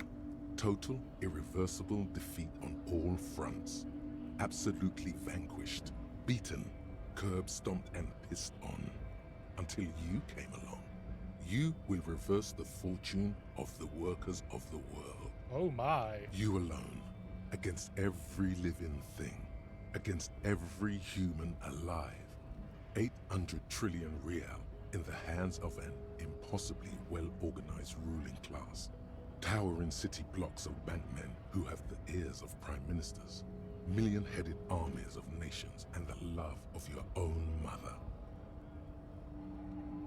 Speaker 4: Total, irreversible defeat on all fronts. Absolutely vanquished, beaten, curb-stomped and pissed on. Until you came along. You will reverse the fortune of the workers of the world.
Speaker 1: Oh my.
Speaker 4: You alone, against every living thing, against every human alive. 800 trillion real in the hands of an impossibly well-organized ruling class. Towering city blocks of bankmen who have the ears of prime ministers. Million-headed armies of nations and the love of your own mother.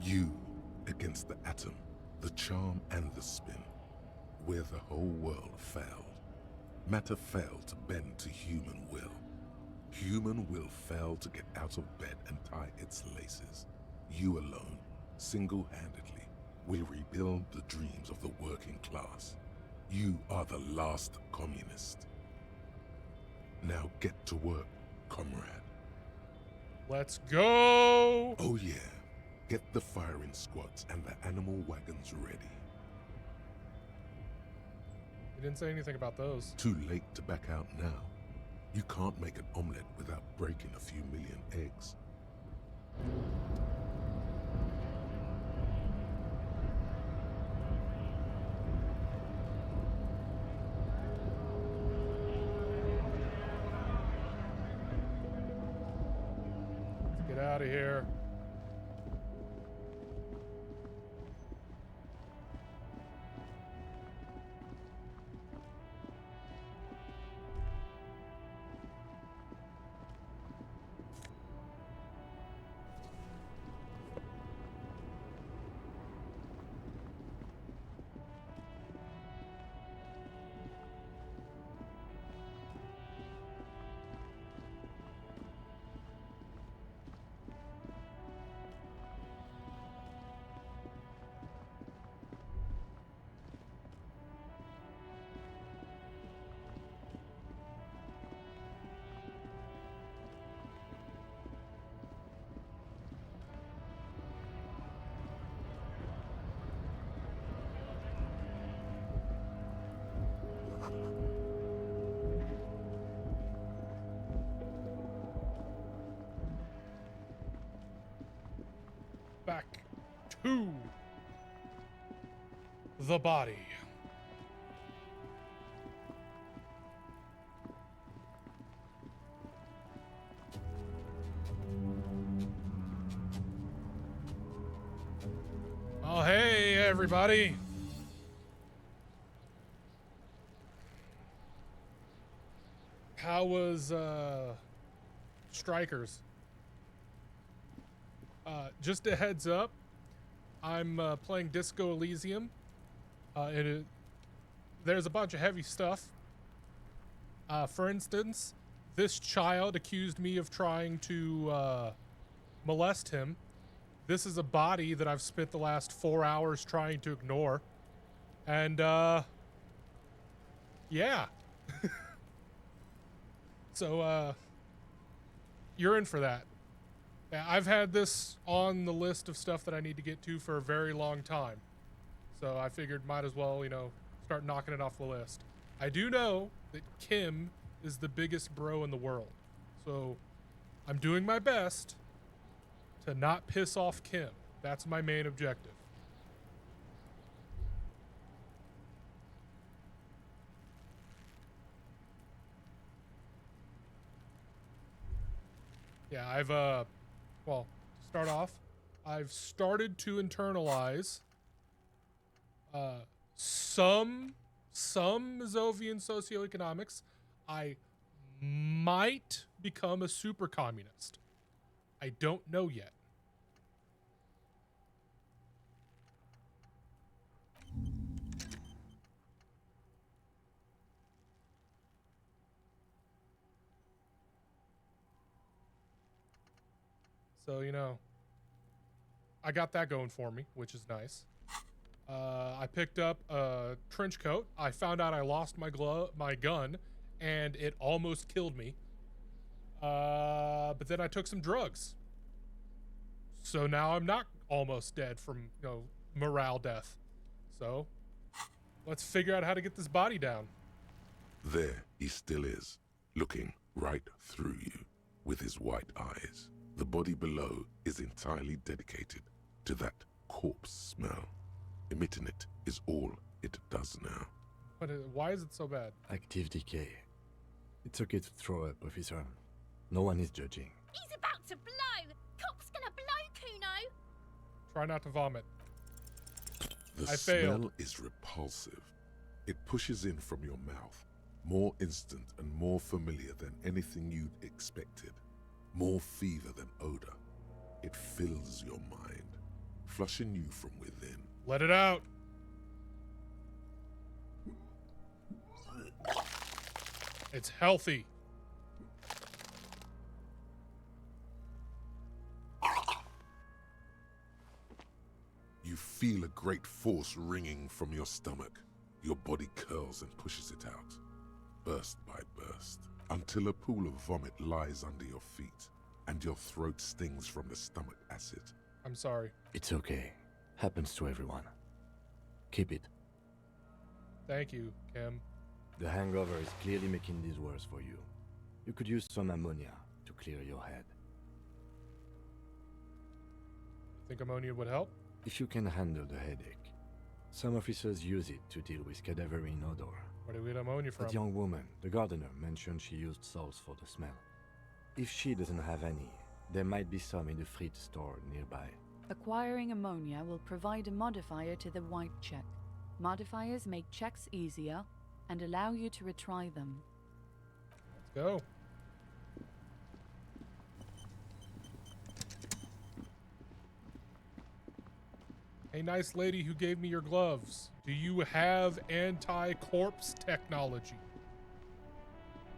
Speaker 4: You against the atom, the charm and the spin, where the whole world failed. Matter failed to bend to human will. Human will failed to get out of bed and tie its laces. You alone, single-handedly, will rebuild the dreams of the working class. You are the last communist. Now get to work, comrade.
Speaker 1: Let's go!
Speaker 4: Oh yeah. Get the firing squads and the animal wagons ready.
Speaker 1: You didn't say anything about those.
Speaker 4: Too late to back out now. You can't make an omelette without breaking a few million eggs.
Speaker 1: Let's get out of here. Back to the body. Oh, hey, everybody. How was, Strikers? Just a heads up, I'm playing Disco Elysium. There's a bunch of heavy stuff. For instance, this child accused me of trying to molest him. This is a body that I've spent the last 4 hours trying to ignore. And, yeah. So, you're in for that. Yeah, I've had this on the list of stuff that I need to get to for a very long time. So I figured might as well, start knocking it off the list. I do know that Kim is the biggest bro in the world. So I'm doing my best to not piss off Kim. That's my main objective. Yeah, well, to start off, I've started to internalize some Mazovian socioeconomics. I might become a super communist. I don't know yet. So, you know, I got that going for me, which is nice. I picked up a trench coat. I found out I lost my gun, and it almost killed me. But then I took some drugs. So now I'm not almost dead from, you know, morale death. So let's figure out how to get this body down.
Speaker 4: There he still is, looking right through you with his white eyes. The body below is entirely dedicated to that corpse smell. Emitting it is all it does now.
Speaker 1: But why is it so bad?
Speaker 8: Active decay. It's okay to throw up, officer. No one is judging.
Speaker 12: He's about to blow! Cop's gonna blow, Kuno!
Speaker 1: Try not to vomit.
Speaker 4: The
Speaker 1: I
Speaker 4: smell
Speaker 1: failed.
Speaker 4: is repulsive. It pushes in from your mouth, more instant and more familiar than anything you'd expected. More fever than odor. It fills your mind, flushing you from within.
Speaker 1: Let it out. It's healthy.
Speaker 4: You feel a great force ringing from your stomach. Your body curls and pushes it out, burst by burst, until a pool of vomit lies under your feet, and your throat stings from the stomach acid.
Speaker 1: I'm sorry.
Speaker 8: It's okay. Happens to everyone. Keep it.
Speaker 1: Thank you, Kim.
Speaker 8: The hangover is clearly making this worse for you. You could use some ammonia to clear your head.
Speaker 1: Think ammonia would help?
Speaker 8: If you can handle the headache. Some officers use it to deal with cadaverine odor.
Speaker 1: Where do we get ammonia from?
Speaker 8: That young woman, the gardener, mentioned she used salts for the smell. If she doesn't have any, there might be some in the fridge store nearby.
Speaker 10: Acquiring ammonia will provide a modifier to the white check. Modifiers make checks easier and allow you to retry them.
Speaker 1: Let's go. Hey, nice lady who gave me your gloves. Do you have anti-corpse technology?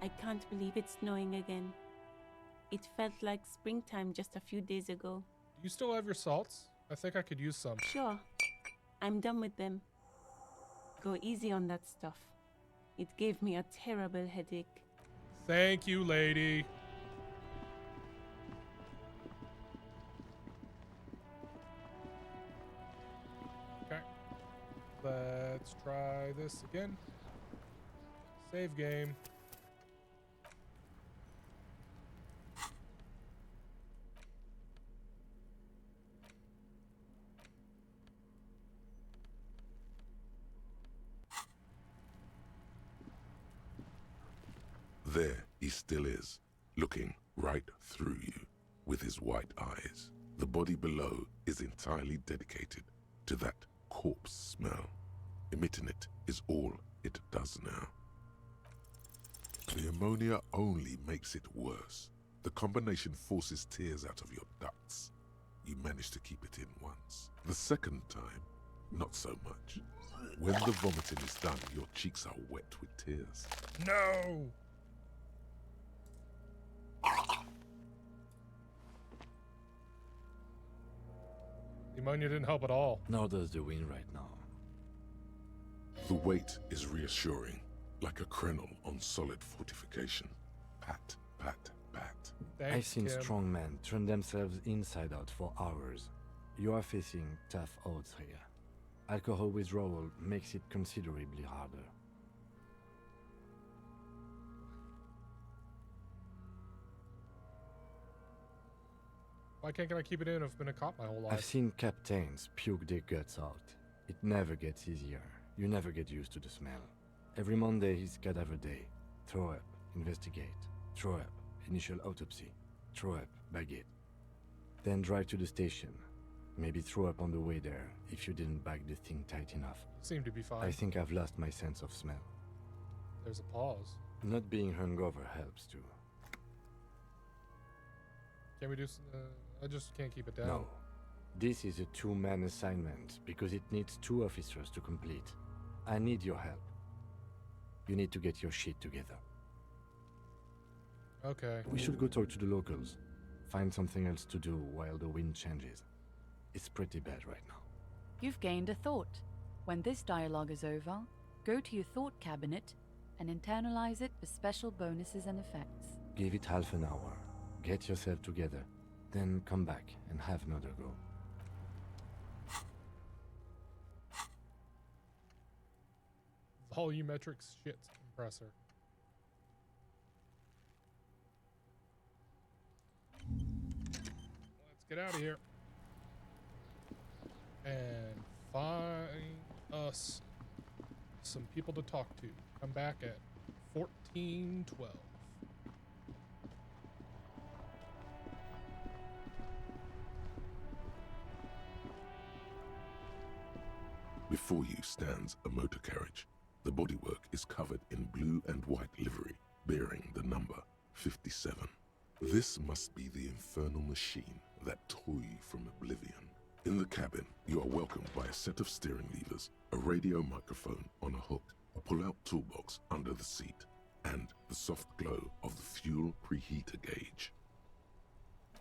Speaker 11: I can't believe it's snowing again. It felt like springtime just a few days ago.
Speaker 1: Do you still have your salts? I think I could use some.
Speaker 11: Sure. I'm done with them. Go easy on that stuff. It gave me a terrible headache.
Speaker 1: Thank you, lady. Okay. Let's try this again. Save game.
Speaker 4: There he still is, looking right through you with his white eyes. The body below is entirely dedicated to that corpse smell. Emitting it is all it does now. The ammonia only makes it worse. The combination forces tears out of your ducts. You manage to keep it in once. The second time, not so much. When the vomiting is done, your cheeks are wet with tears.
Speaker 1: No! The ammonia didn't help at all.
Speaker 8: Nor does the wind right now.
Speaker 4: The weight is reassuring, like a crenel on solid fortification. Pat, pat, pat.
Speaker 1: Thanks,
Speaker 8: I've seen
Speaker 1: Kim.
Speaker 8: strong men turn themselves inside out for hours. You are facing tough odds here. Alcohol withdrawal makes it considerably harder.
Speaker 1: Why can't I keep it in? I've been a cop my whole life.
Speaker 8: I've seen captains puke their guts out. It never gets easier. You never get used to the smell. Every Monday is cadaver day. Throw up, investigate. Throw up, initial autopsy. Throw up, bag it. Then drive to the station. Maybe throw up on the way there if you didn't bag the thing tight enough.
Speaker 1: Seem to be fine.
Speaker 8: I think I've lost my sense of smell.
Speaker 1: There's a pause.
Speaker 8: Not being hungover helps too.
Speaker 1: Can we do some, I just can't keep it down.
Speaker 8: No. This is a two-man assignment because it needs 2 officers to complete. I need your help. You need to get your shit together.
Speaker 1: Okay.
Speaker 8: We should go talk to the locals. Find something else to do while the wind changes. It's pretty bad right now.
Speaker 10: You've gained a thought. When this dialogue is over, go to your thought cabinet and internalize it for special bonuses and effects.
Speaker 8: Give it half an hour. Get yourself together. Then come back and have another go.
Speaker 1: Volumetric shit compressor. Let's get out of here. And find us some people to talk to. Come back at 14:12.
Speaker 4: Before you stands a motor carriage. The bodywork is covered in blue and white livery, bearing the number 57. This must be the infernal machine, that toy from oblivion. In the cabin, you are welcomed by a set of steering levers, a radio microphone on a hook, a pull-out toolbox under the seat, and the soft glow of the fuel preheater gauge.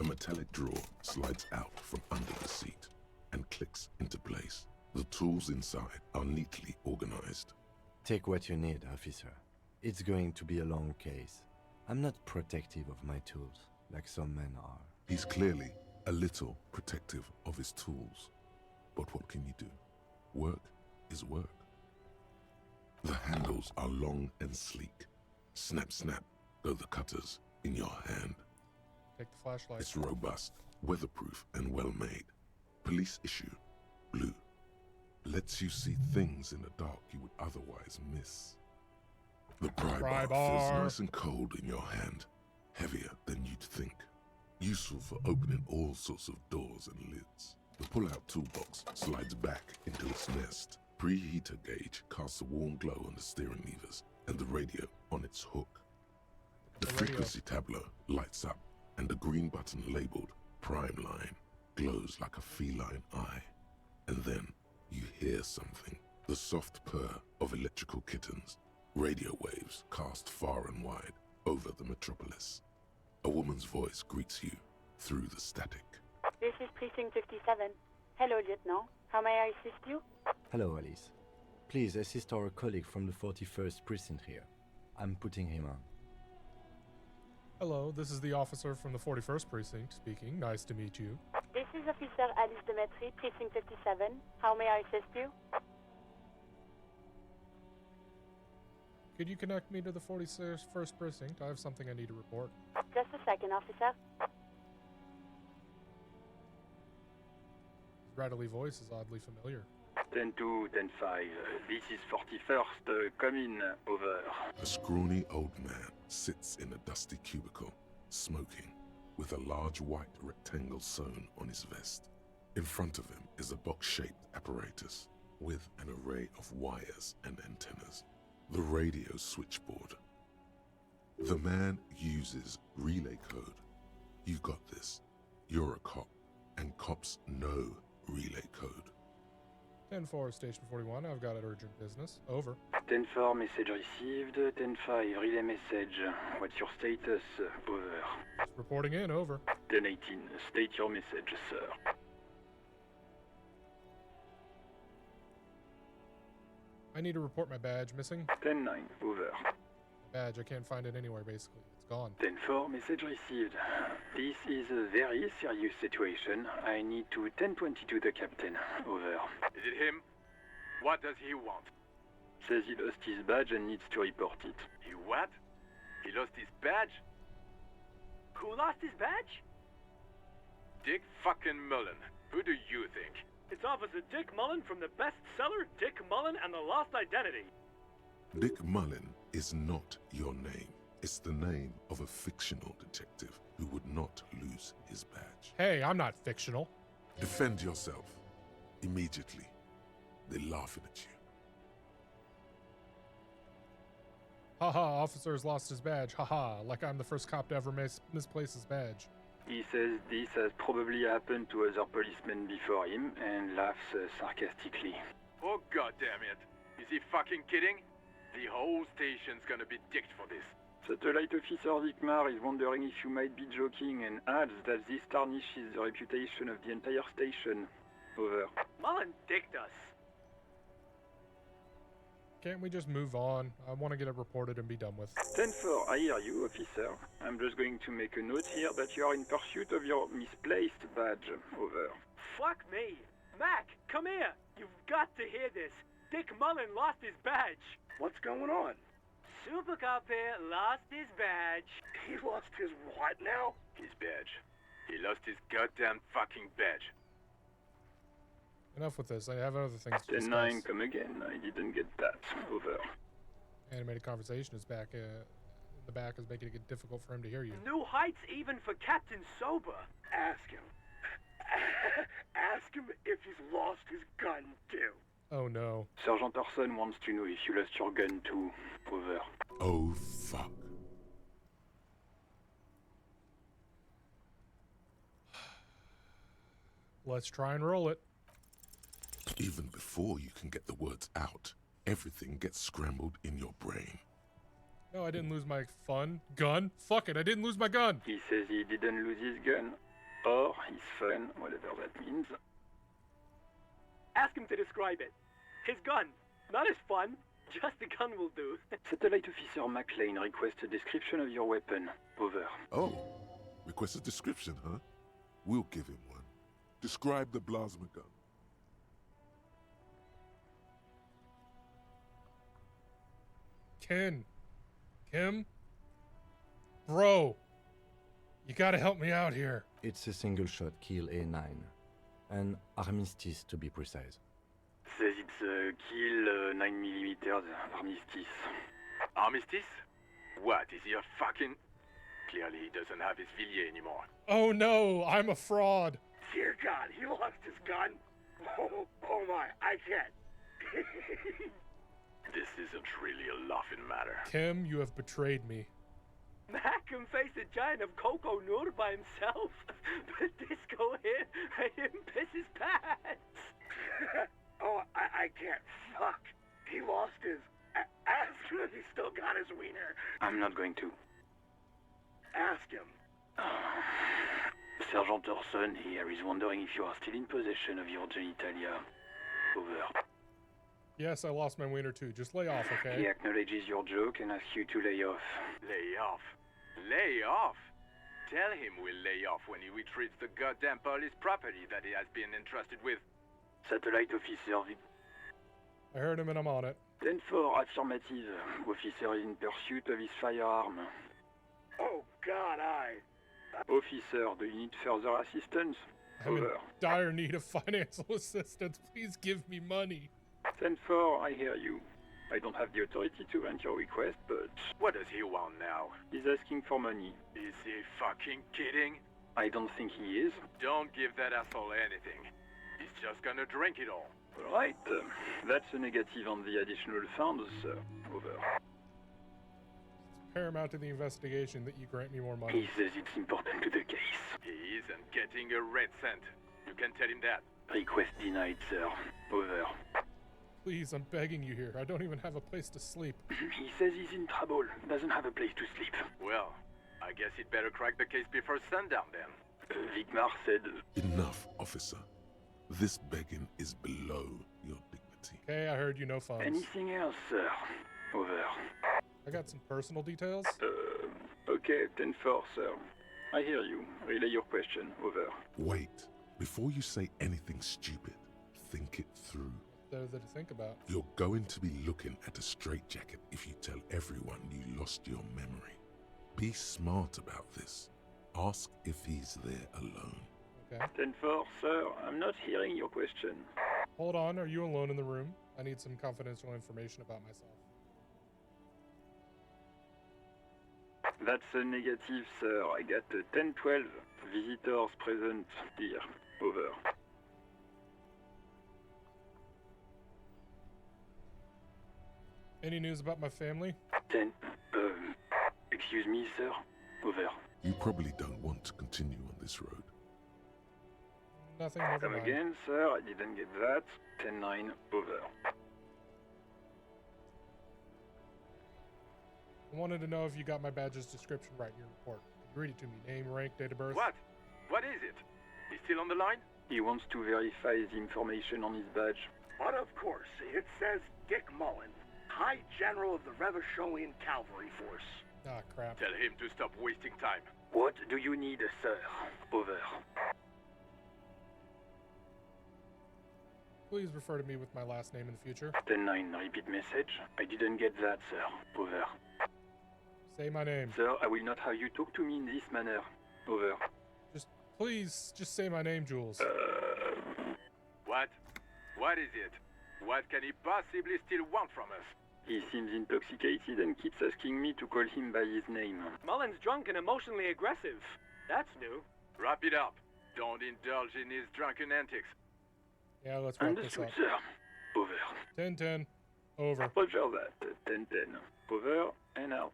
Speaker 4: A metallic drawer slides out from under the seat and clicks into place. The tools inside are neatly organized.
Speaker 8: Take what you need, officer. It's going to be a long case. I'm not protective of my tools, like some men are.
Speaker 4: He's clearly a little protective of his tools. But what can you do? Work is work. The handles are long and sleek. Snap, snap, go the cutters in your hand.
Speaker 1: Take the flashlight.
Speaker 4: It's robust, weatherproof, and well-made. Police issue, blue. Lets you see things in the dark you would otherwise miss. The pry bar feels nice and cold in your hand, heavier than you'd think. Useful for opening all sorts of doors and lids. The pull-out toolbox slides back into its nest. Preheater gauge casts a warm glow on the steering levers and the radio on its hook. The frequency tableau lights up and the green button labeled Prime Line glows like a feline eye. And then you hear something, the soft purr of electrical kittens, radio waves cast far and wide over the metropolis. A woman's voice greets you through the static.
Speaker 17: This is Precinct 57. Hello, Lieutenant. How may I assist you?
Speaker 8: Hello, Alice. Please assist our colleague from the 41st Precinct here. I'm putting him on.
Speaker 1: Hello, this is the officer from the 41st Precinct speaking. Nice to meet you.
Speaker 17: This is Officer Alice Demetri, Precinct 57. How may I assist you?
Speaker 1: Could you connect me to the 41st Precinct? I have something I need to report.
Speaker 17: Just a second, officer.
Speaker 1: His rattly voice is oddly familiar.
Speaker 18: 10-2, 10-5. This is 41st. Come in. Over.
Speaker 4: A scrawny old man sits in a dusty cubicle, smoking, with a large white rectangle sewn on his vest. In front of him is a box-shaped apparatus with an array of wires and antennas. The radio switchboard. The man uses relay code. You got this. You're a cop, and cops know relay code.
Speaker 1: 10-4, Station 41. I've got an urgent business. Over.
Speaker 18: 10-4, message received. 10-5, relay message. What's your status? Over.
Speaker 1: Reporting in. Over.
Speaker 18: 10-18, state your message, sir.
Speaker 1: I need to report my badge missing.
Speaker 18: 10-9, over.
Speaker 1: Badge, I can't find it anywhere, basically. It's gone.
Speaker 18: 10-4, message received. This is a very serious situation. I need to 10-22 the captain. Over.
Speaker 19: Is it him? What does he want?
Speaker 18: Says he lost his badge and needs to report it.
Speaker 19: He what? He lost his badge? Who lost his badge? Dick fucking Mullen. Who do you think?
Speaker 20: It's Officer Dick Mullen from the bestseller Dick Mullen and the Lost Identity.
Speaker 4: Dick Mullen is not your name. It's the name of a fictional detective who would not lose his badge.
Speaker 1: Hey, I'm not fictional.
Speaker 4: Defend yourself. Immediately. They're laughing at you.
Speaker 1: Haha, officer's lost his badge. Haha, like I'm the first cop to ever misplace his badge.
Speaker 18: He says this has probably happened to other policemen before him and laughs sarcastically.
Speaker 19: Oh, goddamn it. Is he fucking kidding? The whole station's gonna be dicked for this.
Speaker 18: Satellite Officer Vikmar is wondering if you might be joking and adds that this tarnishes the reputation of the entire station. Over.
Speaker 20: Mullen dicked us.
Speaker 1: Can't we just move on? I want to get it reported and be done with.
Speaker 18: 10-4, I hear you, officer. I'm just going to make a note here that you are in pursuit of your misplaced badge. Over.
Speaker 20: Fuck me. Mac, come here. You've got to hear this. Dick Mullen lost his badge.
Speaker 19: What's going on?
Speaker 20: Super Cop here lost his badge.
Speaker 19: He lost his what now? His badge. He lost his goddamn fucking badge.
Speaker 1: Enough with this. I have other things to
Speaker 18: 10-9,
Speaker 1: discuss.
Speaker 18: come again. I didn't get that. Over.
Speaker 1: Animated conversation is back. In the back is making it difficult for him to hear you.
Speaker 20: New heights even for Captain Sober.
Speaker 19: Ask him. Ask him if he's lost his gun too.
Speaker 1: Oh no.
Speaker 18: Sergeant Orson wants to know if you lost your gun too. Over.
Speaker 4: Oh, fuck.
Speaker 1: Let's try and roll it.
Speaker 4: Even before you can get the words out, everything gets scrambled in your brain.
Speaker 1: No, I didn't lose my gun. Fuck it, I didn't lose my gun.
Speaker 18: He says he didn't lose his gun. Or his fun, whatever that means.
Speaker 20: Ask him to describe it. His gun. Not his fun. Just the gun will do.
Speaker 18: Satellite Officer McLean requests a description of your weapon. Over.
Speaker 4: Oh, request a description, huh? We'll give him one. Describe the plasma gun.
Speaker 1: Kim? Bro, you gotta help me out here.
Speaker 8: It's a single-shot kill A9. An armistice, to be precise.
Speaker 18: Says it's a kill 9mm armistice.
Speaker 19: Armistice? What, is he a fucking... Clearly he doesn't have his Villiers anymore.
Speaker 1: Oh no, I'm a fraud.
Speaker 19: Dear God, he lost his gun? Oh my, I can't. This isn't really a laughing matter.
Speaker 1: Kim, you have betrayed me.
Speaker 20: Mac can face a giant of Coco Nur by himself. But Disco here made him piss his pants.
Speaker 19: Oh, I can't. Fuck. He lost his... Ask him if he still got his wiener.
Speaker 18: I'm not going to.
Speaker 19: Ask him.
Speaker 18: Sergeant Orson here is wondering if you are still in possession of your genitalia. Over.
Speaker 1: Yes, I lost my wiener too. Just lay off, okay?
Speaker 18: He acknowledges your joke and asks you to lay off.
Speaker 19: Lay off? Lay off? Tell him we'll lay off when he retrieves the goddamn police property that he has been entrusted with.
Speaker 18: Satellite Officer
Speaker 1: I heard him and I'm on it.
Speaker 18: 10-4, affirmative. Officer is in pursuit of his firearm.
Speaker 19: Oh God,
Speaker 18: Officer, do you need further assistance?
Speaker 1: I'm in
Speaker 18: Over.
Speaker 1: dire need of financial assistance. Please give me money.
Speaker 18: 10-4, I hear you. I don't have the authority to grant your request, but...
Speaker 19: What does he want now?
Speaker 18: He's asking for money.
Speaker 19: Is he fucking kidding?
Speaker 18: I don't think he is.
Speaker 19: Don't give that asshole anything. He's just gonna drink it all.
Speaker 18: Right, that's a negative on the additional funds, sir. Over.
Speaker 1: It's paramount to the investigation that you grant me more money.
Speaker 18: He says it's important to the case.
Speaker 19: He isn't getting a red cent. You can tell him that.
Speaker 18: Request denied, sir. Over.
Speaker 1: Please, I'm begging you here. I don't even have a place to sleep.
Speaker 18: He says he's in trouble. Doesn't have a place to sleep.
Speaker 19: Well, I guess he'd better crack the case before sundown then.
Speaker 18: Vigmar said...
Speaker 4: Enough, officer. This begging is below your dignity.
Speaker 1: Okay, I heard you no funds.
Speaker 18: Anything else, sir? Over.
Speaker 1: I got some personal details.
Speaker 18: Okay, 10-4, sir. I hear you. Relay your question. Over.
Speaker 4: Wait. Before you say anything stupid, think it through.
Speaker 1: There to think about.
Speaker 4: You're going to be looking at a straitjacket if you tell everyone you lost your memory. Be smart about this. Ask if he's there alone.
Speaker 1: Okay.
Speaker 18: 10-4, sir. I'm not hearing your question.
Speaker 1: Hold on, are you alone in the room? I need some confidential information about myself.
Speaker 18: That's a negative, sir. I got a 10-12. Visitors present here. Over.
Speaker 1: Any news about my family?
Speaker 18: 10. Excuse me, sir. Over.
Speaker 4: You probably don't want to continue on this road.
Speaker 1: Nothing, never
Speaker 18: Come
Speaker 1: mind.
Speaker 18: again, sir. I didn't get that. 10-9. Over.
Speaker 1: I wanted to know if you got my badge's description right in your report. Can you read it to me? Name, rank, date of birth?
Speaker 19: What? What is it? He's still on the line?
Speaker 18: He wants to verify the information on his badge.
Speaker 20: But of course, it says Dick Mullen, High General of the Revacholian Cavalry Force.
Speaker 1: Ah, crap.
Speaker 19: Tell him to stop wasting time.
Speaker 18: What do you need, sir? Over.
Speaker 1: Please refer to me with my last name in the future.
Speaker 18: 10-9, repeat message. I didn't get that, sir. Over.
Speaker 1: Say my name.
Speaker 18: Sir, I will not have you talk to me in this manner. Over.
Speaker 1: Please, just say my name, Jules.
Speaker 19: What? What is it? What can he possibly still want from us?
Speaker 18: He seems intoxicated and keeps asking me to call him by his name.
Speaker 20: Mullen's drunk and emotionally aggressive. That's new.
Speaker 19: Wrap it up. Don't indulge in his drunken antics.
Speaker 1: Yeah, let's wrap this
Speaker 18: Understood,
Speaker 1: up.
Speaker 18: sir. Over.
Speaker 1: 10-10. Over.
Speaker 18: Roger that. 10-10. Over and out.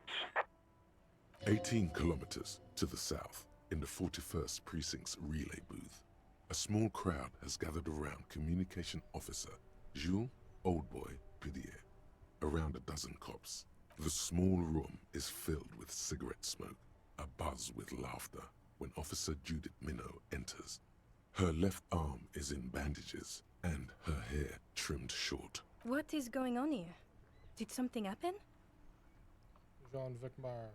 Speaker 4: 18 kilometers to the south, in the 41st Precinct's relay booth, a small crowd has gathered around Communication Officer Jules Oldboy Pidier. Around a dozen cops. The small room is filled with cigarette smoke, a buzz with laughter, when Officer Judith Minot enters. Her left arm is in bandages, and her hair trimmed short.
Speaker 12: What is going on here? Did something happen?
Speaker 1: Jean Vicmar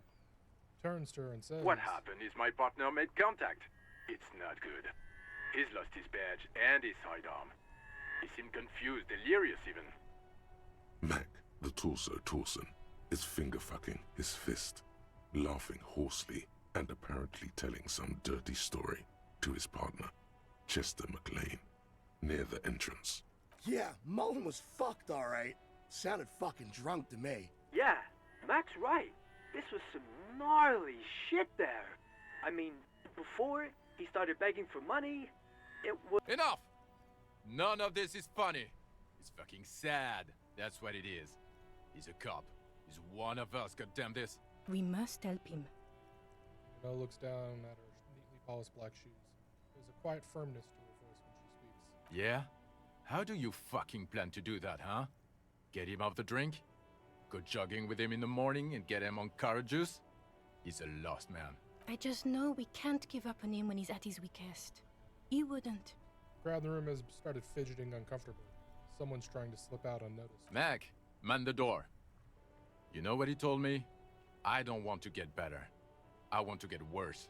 Speaker 1: turns to her and says...
Speaker 19: What happened is my partner made contact. It's not good. He's lost his badge and his sidearm. He seemed confused, delirious even.
Speaker 4: Mac, the torso Torson, is finger-fucking his fist, laughing hoarsely and apparently telling some dirty story to his partner, Chester McLean, near the entrance.
Speaker 21: Yeah, Mullen was fucked alright. Sounded fucking drunk to me.
Speaker 20: Yeah, Mac's right. This was some gnarly shit there. I mean, before he started begging for money, it was...
Speaker 22: Enough! None of this is funny. It's fucking sad. That's what it is. He's a cop. He's one of us, goddamn this.
Speaker 12: We must help him.
Speaker 1: Minot looks down at her neatly polished black shoes. There's a quiet firmness to her voice when she speaks.
Speaker 22: Yeah? How do you fucking plan to do that, huh? Get him off the drink? Go jogging with him in the morning and get him on carrot juice? He's a lost man.
Speaker 12: I just know we can't give up on him when he's at his weakest. He wouldn't.
Speaker 1: The crowd in the room has started fidgeting uncomfortably. Someone's trying to slip out unnoticed.
Speaker 22: Mac, man the door. You know what he told me? I don't want to get better. I want to get worse.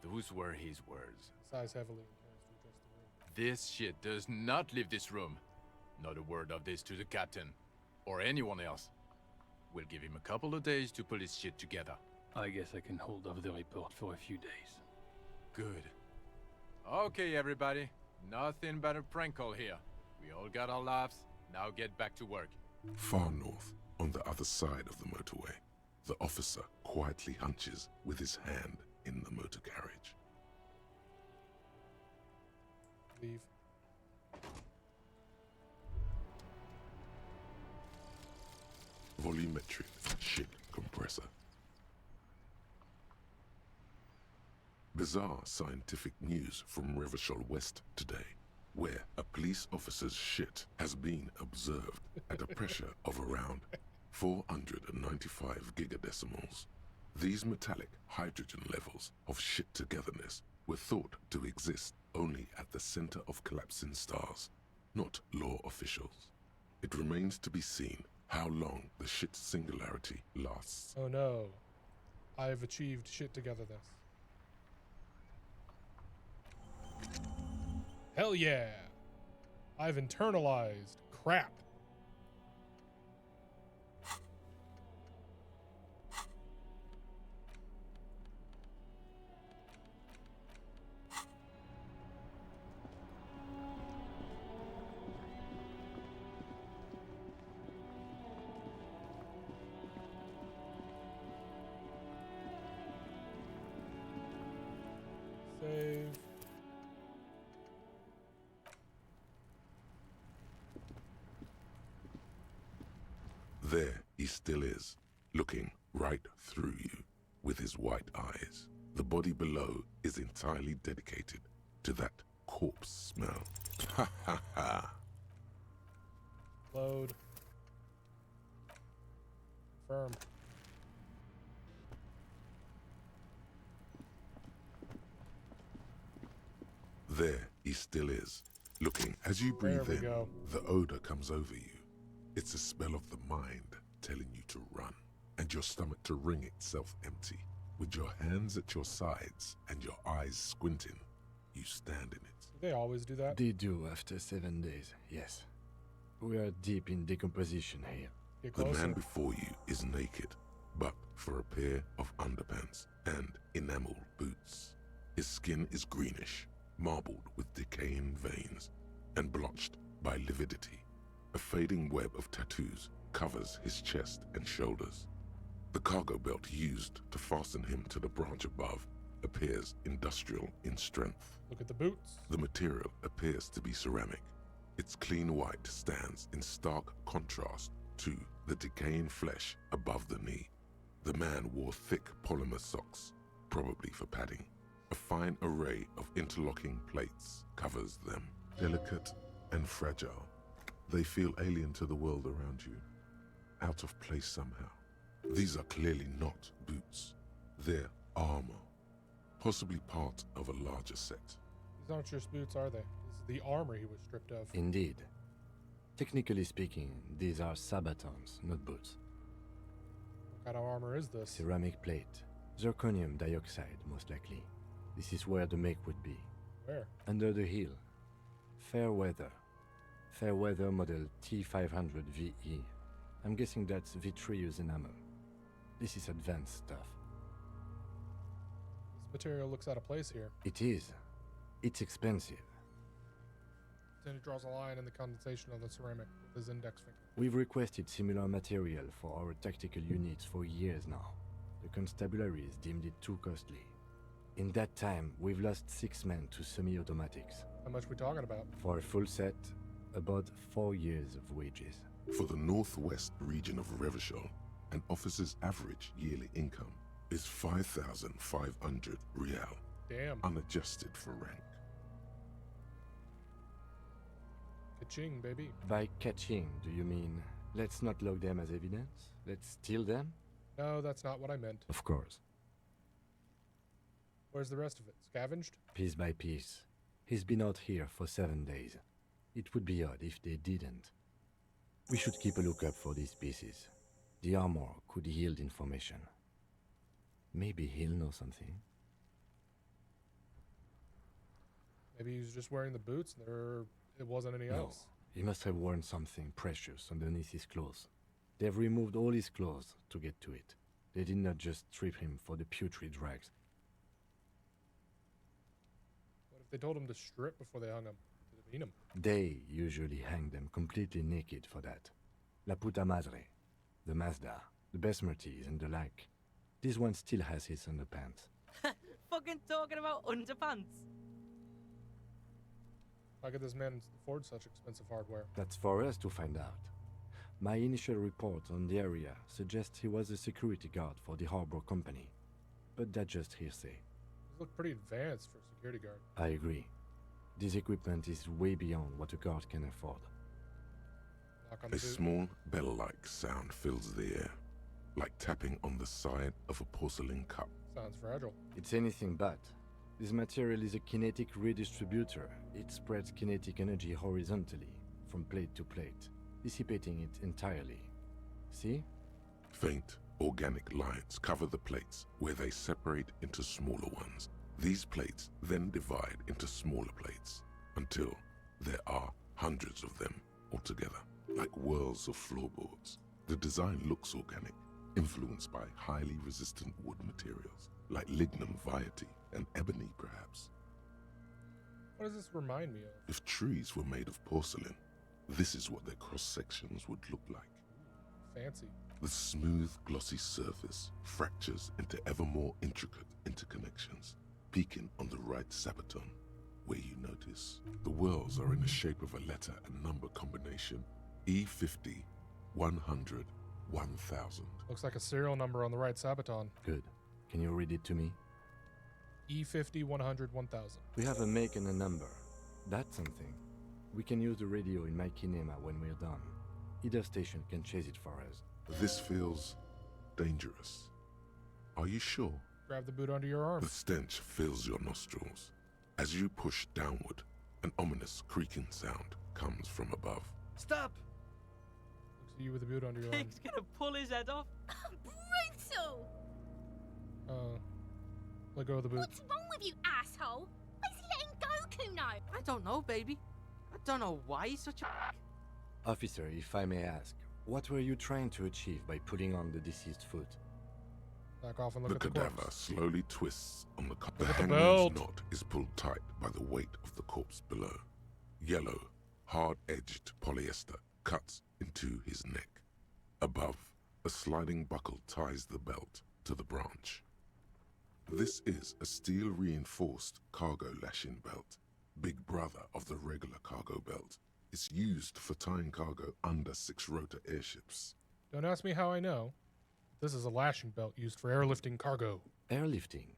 Speaker 22: Those were his words.
Speaker 1: Sighs heavily and turns to address the room.
Speaker 22: This shit does not leave this room. Not a word of this to the captain. Or anyone else. We'll give him a couple of days to pull his shit together.
Speaker 18: I guess I can hold off the report for a few days.
Speaker 22: Good. Okay, everybody. Nothing but a prank call here. We all got our laughs. Now get back to work.
Speaker 4: Far north, on the other side of the motorway, the officer quietly hunches with his hand in the motor carriage.
Speaker 1: Leave.
Speaker 4: Volumetric ship compressor. Bizarre scientific news from Revachol West today, where a police officer's shit has been observed at a pressure of around 495 gigadecimals. These metallic hydrogen levels of shit togetherness were thought to exist only at the center of collapsing stars, not law officials. It remains to be seen how long the shit singularity lasts.
Speaker 1: Oh no. I've achieved shit togetherness. Hell yeah. I've internalized crap. Save.
Speaker 4: There he still is, looking right through you with his white eyes. The body below is entirely dedicated to that corpse smell. Ha ha ha.
Speaker 1: Load. Confirm.
Speaker 4: There he still is, looking. As you breathe in, the odor comes over you. It's a smell of the mind telling you to run, and your stomach to wring itself empty. With your hands at your sides and your eyes squinting, you stand in it.
Speaker 1: Do they always do that?
Speaker 8: They do after 7 days, yes. We are deep in decomposition here.
Speaker 4: The man before you is naked, but for a pair of underpants and enamel boots. His skin is greenish, marbled with decaying veins, and blotched by lividity. A fading web of tattoos covers his chest and shoulders. The cargo belt used to fasten him to the branch above appears industrial in strength.
Speaker 1: Look at the boots.
Speaker 4: The material appears to be ceramic. Its clean white stands in stark contrast to the decaying flesh above the knee. The man wore thick polymer socks, probably for padding. A fine array of interlocking plates covers them, delicate and fragile. They feel alien to the world around you, out of place somehow. These are clearly not boots. They're armor, possibly part of a larger set.
Speaker 1: These aren't just boots, are they? This is the armor he was stripped of.
Speaker 8: Indeed. Technically speaking, these are sabatons, not boots.
Speaker 1: What kind of armor is this?
Speaker 8: Ceramic plate. Zirconium dioxide, most likely. This is where the make would be.
Speaker 1: Where?
Speaker 8: Under the heel. Fair weather. Fair weather model T500 VE. I'm guessing that's vitreous enamel. This is advanced stuff.
Speaker 1: This material looks out of place here.
Speaker 8: It is. It's expensive.
Speaker 1: Then he draws a line in the condensation of the ceramic with his index finger.
Speaker 8: We've requested similar material for our tactical units for years now. The constabularies deemed it too costly. In that time, we've lost 6 men to semi-automatics.
Speaker 1: How much we talking about?
Speaker 8: For a full set, about 4 years of wages.
Speaker 4: For the northwest region of Revachol, an officer's average yearly income is 5,500 real.
Speaker 1: Damn.
Speaker 4: Unadjusted for rank.
Speaker 1: Ka-ching, baby.
Speaker 8: By catching, do you mean let's not log them as evidence? Let's steal them?
Speaker 1: No, that's not what I meant.
Speaker 8: Of course.
Speaker 1: Where's the rest of it? Scavenged?
Speaker 8: Piece by piece. He's been out here for 7 days. It would be odd if they didn't. We should keep a lookout for these pieces. The armor could yield information. Maybe he'll know something.
Speaker 1: Maybe he was just wearing the boots and it wasn't any else.
Speaker 8: He must have worn something precious underneath his clothes. They've removed all his clothes to get to it. They did not just strip him for the putrid rags.
Speaker 1: What if they told him to strip before they hung him? Did it mean him?
Speaker 8: They usually hang them completely naked for that. La puta madre, the Mazda, the besmirties and the like. This one still has his underpants.
Speaker 13: Fucking talking about underpants.
Speaker 1: How could this man afford such expensive hardware?
Speaker 8: That's for us to find out. My initial report on the area suggests he was a security guard for the harbor company. But that's just hearsay.
Speaker 1: These look pretty advanced for a security guard.
Speaker 8: I agree. This equipment is way beyond what a guard can afford.
Speaker 4: A small bell-like sound fills the air, like tapping on the side of a porcelain cup.
Speaker 1: Sounds fragile.
Speaker 8: It's anything but. This material is a kinetic redistributor. It spreads kinetic energy horizontally, from plate to plate, dissipating it entirely. See?
Speaker 4: Faint, organic lines cover the plates where they separate into smaller ones. These plates then divide into smaller plates until there are hundreds of them altogether, like whirls of floorboards. The design looks organic, influenced by highly resistant wood materials, like lignum vitae and ebony perhaps.
Speaker 1: What does this remind me of?
Speaker 4: If trees were made of porcelain, this is what their cross-sections would look like.
Speaker 1: Fancy.
Speaker 4: The smooth, glossy surface fractures into ever more intricate interconnections, peaking on the right sabaton, where you notice the whirls are in the shape of a letter and number combination, E50, 100, 1000.
Speaker 1: Looks like a serial number on the right sabaton.
Speaker 8: Good. Can you read it to me?
Speaker 1: E50, 100, 1000.
Speaker 8: We have a make and a number. That's something. We can use the radio in my kinema when we're done. Either station can chase it for us.
Speaker 4: This feels dangerous. Are you sure?
Speaker 1: Grab the boot under your arm.
Speaker 4: The stench fills your nostrils. As you push downward, an ominous creaking sound comes from above.
Speaker 14: Stop!
Speaker 1: Looks at you with a boot under your arm.
Speaker 14: Pig's gonna pull his head off.
Speaker 12: Brutal!
Speaker 1: Let go of the boot.
Speaker 12: What's wrong with you, asshole? Why's he letting go, Kuno?
Speaker 13: I don't know, baby. I don't know why he's such a...
Speaker 8: Officer, if I may ask, what were you trying to achieve by putting on the deceased foot?
Speaker 1: Back off and look
Speaker 4: The
Speaker 1: at the
Speaker 4: cadaver
Speaker 1: corpse.
Speaker 4: slowly twists on the
Speaker 1: Look at the
Speaker 4: hangman's
Speaker 1: belt.
Speaker 4: knot is pulled tight by the weight of the corpse below. Yellow, hard-edged polyester cuts into his neck. Above, a sliding buckle ties the belt to the branch. This is a steel-reinforced cargo lashing belt, big brother of the regular cargo belt. It's used for tying cargo under 6-rotor airships.
Speaker 1: Don't ask me how I know. This is a lashing belt used for airlifting cargo.
Speaker 8: Airlifting?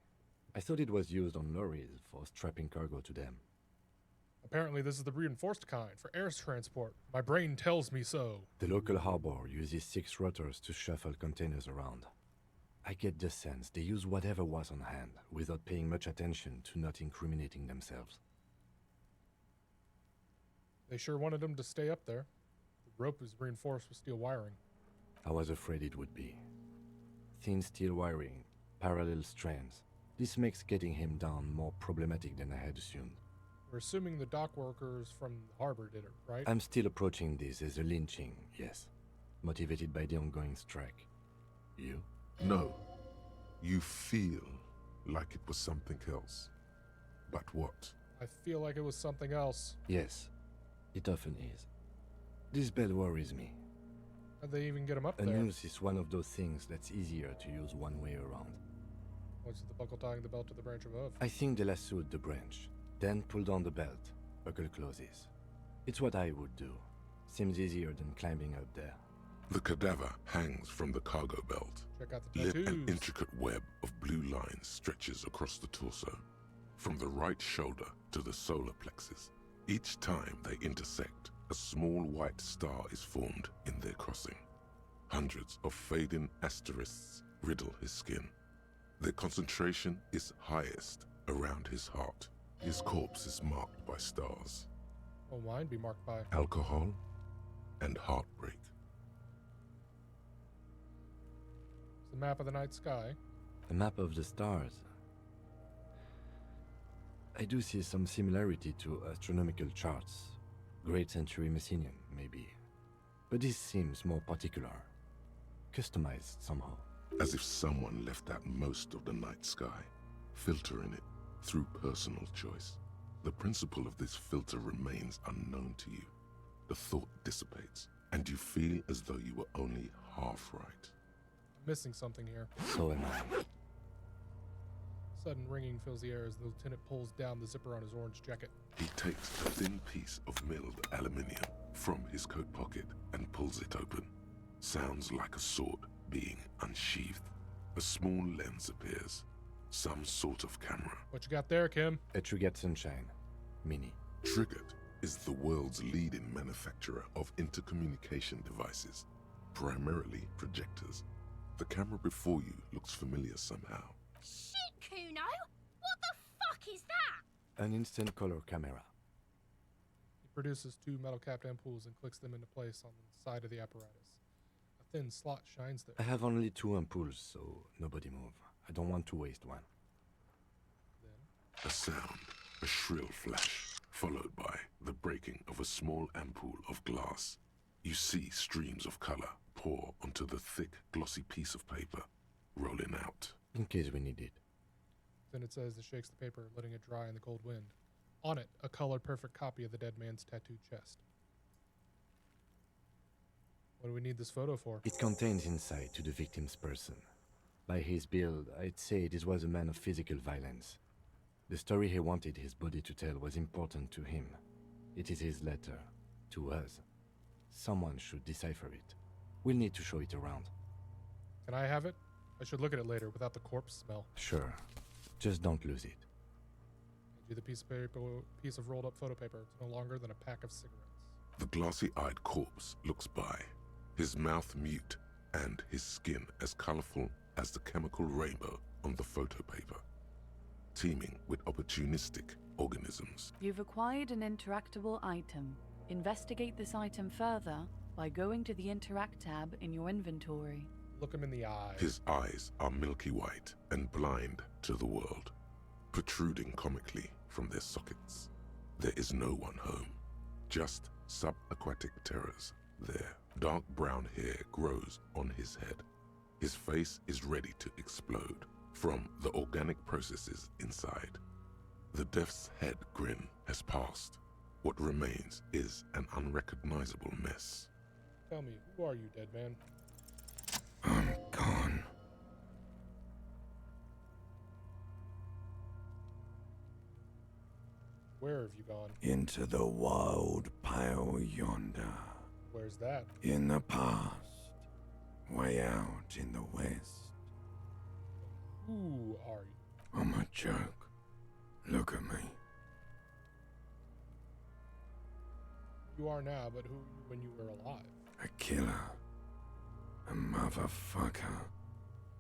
Speaker 8: I thought it was used on lorries for strapping cargo to them.
Speaker 1: Apparently this is the reinforced kind for air transport. My brain tells me so.
Speaker 8: The local harbor uses 6 rotors to shuffle containers around. I get the sense they use whatever was on hand, without paying much attention to not incriminating themselves.
Speaker 1: They sure wanted him to stay up there. The rope is reinforced with steel wiring.
Speaker 8: I was afraid it would be. Thin steel wiring, parallel strands. This makes getting him down more problematic than I had assumed.
Speaker 1: We're assuming the dock workers from the harbor did it, right?
Speaker 8: I'm still approaching this as a lynching, yes. Motivated by the ongoing strike. You?
Speaker 4: No. You feel like it was something else. But what?
Speaker 1: I feel like it was something else.
Speaker 8: Yes, it often is. This belt worries me.
Speaker 1: How'd they even get him up
Speaker 8: A
Speaker 1: there?
Speaker 8: noose is one of those things that's easier to use one way around.
Speaker 1: What's the buckle tying the belt to the branch above?
Speaker 8: I think they lassoed the branch, then pulled on the belt. Buckle closes. It's what I would do. Seems easier than climbing up there.
Speaker 4: The cadaver hangs from the cargo belt.
Speaker 1: Check out the
Speaker 4: Lit
Speaker 1: tattoos.
Speaker 4: an intricate web of blue lines stretches across the torso, from the right shoulder to the solar plexus. Each time they intersect, a small white star is formed in their crossing. Hundreds of fading asterisks riddle his skin. Their concentration is highest around his heart. His corpse is marked by stars.
Speaker 1: Will mine be marked by?
Speaker 4: Alcohol and heartbreak.
Speaker 1: It's the map of the night sky.
Speaker 8: A map of the stars. I do see some similarity to astronomical charts. Great Century Messinian, maybe. But this seems more particular. Customized somehow.
Speaker 4: As if someone left out most of the night sky, filtering it through personal choice. The principle of this filter remains unknown to you. The thought dissipates, and you feel as though you were only half right.
Speaker 1: I'm missing something here.
Speaker 8: So am I.
Speaker 1: Sudden ringing fills the air as the lieutenant pulls down the zipper on his orange jacket.
Speaker 4: He takes a thin piece of milled aluminium from his coat pocket and pulls it open. Sounds like a sword being unsheathed. A small lens appears. Some sort of camera.
Speaker 1: What you got there, Kim?
Speaker 8: A Trigger Sunshine. Mini.
Speaker 4: Triggered is the world's leading manufacturer of intercommunication devices, primarily projectors. The camera before you looks familiar somehow.
Speaker 12: Shit, Kuno! What the fuck is that?
Speaker 8: An instant color camera.
Speaker 1: He produces 2 metal-capped ampoules and clicks them into place on the side of the apparatus. A thin slot shines there.
Speaker 8: I have only 2 ampoules, so nobody move. I don't want to waste one.
Speaker 4: A sound, a shrill flash, followed by the breaking of a small ampoule of glass. You see streams of color pour onto the thick, glossy piece of paper, rolling out.
Speaker 8: In case we need it.
Speaker 1: Then it says it shakes the paper, letting it dry in the cold wind. On it, a colored-perfect copy of the dead man's tattooed chest. What do we need this photo for?
Speaker 8: It contains insight to the victim's person. By his build, I'd say this was a man of physical violence. The story he wanted his body to tell was important to him. It is his letter. To us. Someone should decipher it. We'll need to show it around.
Speaker 1: Can I have it? I should look at it later without the corpse smell.
Speaker 8: Sure. Just don't lose it.
Speaker 1: Do the piece of rolled up photo paper. It's no longer than a pack of cigarettes.
Speaker 4: The glossy-eyed corpse looks by, his mouth mute and his skin as colorful as the chemical rainbow on the photo paper. teeming with opportunistic organisms.
Speaker 10: You've acquired an interactable item. Investigate this item further by going to the Interact tab in your inventory.
Speaker 1: Look him in the eye.
Speaker 4: His eyes are milky white and blind to the world, protruding comically from their sockets. There is no one home, just subaquatic terrors there. Dark brown hair grows on his head. His face is ready to explode from the organic processes inside. The death's head grin has passed. What remains is an unrecognizable mess.
Speaker 1: Tell me, who are you, dead man?
Speaker 2: I'm gone.
Speaker 1: Where have you gone?
Speaker 2: Into the wild pale yonder.
Speaker 1: Where's that?
Speaker 2: In the past. Way out in the west.
Speaker 1: Who are you?
Speaker 2: I'm a joke. Look at me.
Speaker 1: You are now, but who were you when you were alive?
Speaker 2: A killer. A motherfucker.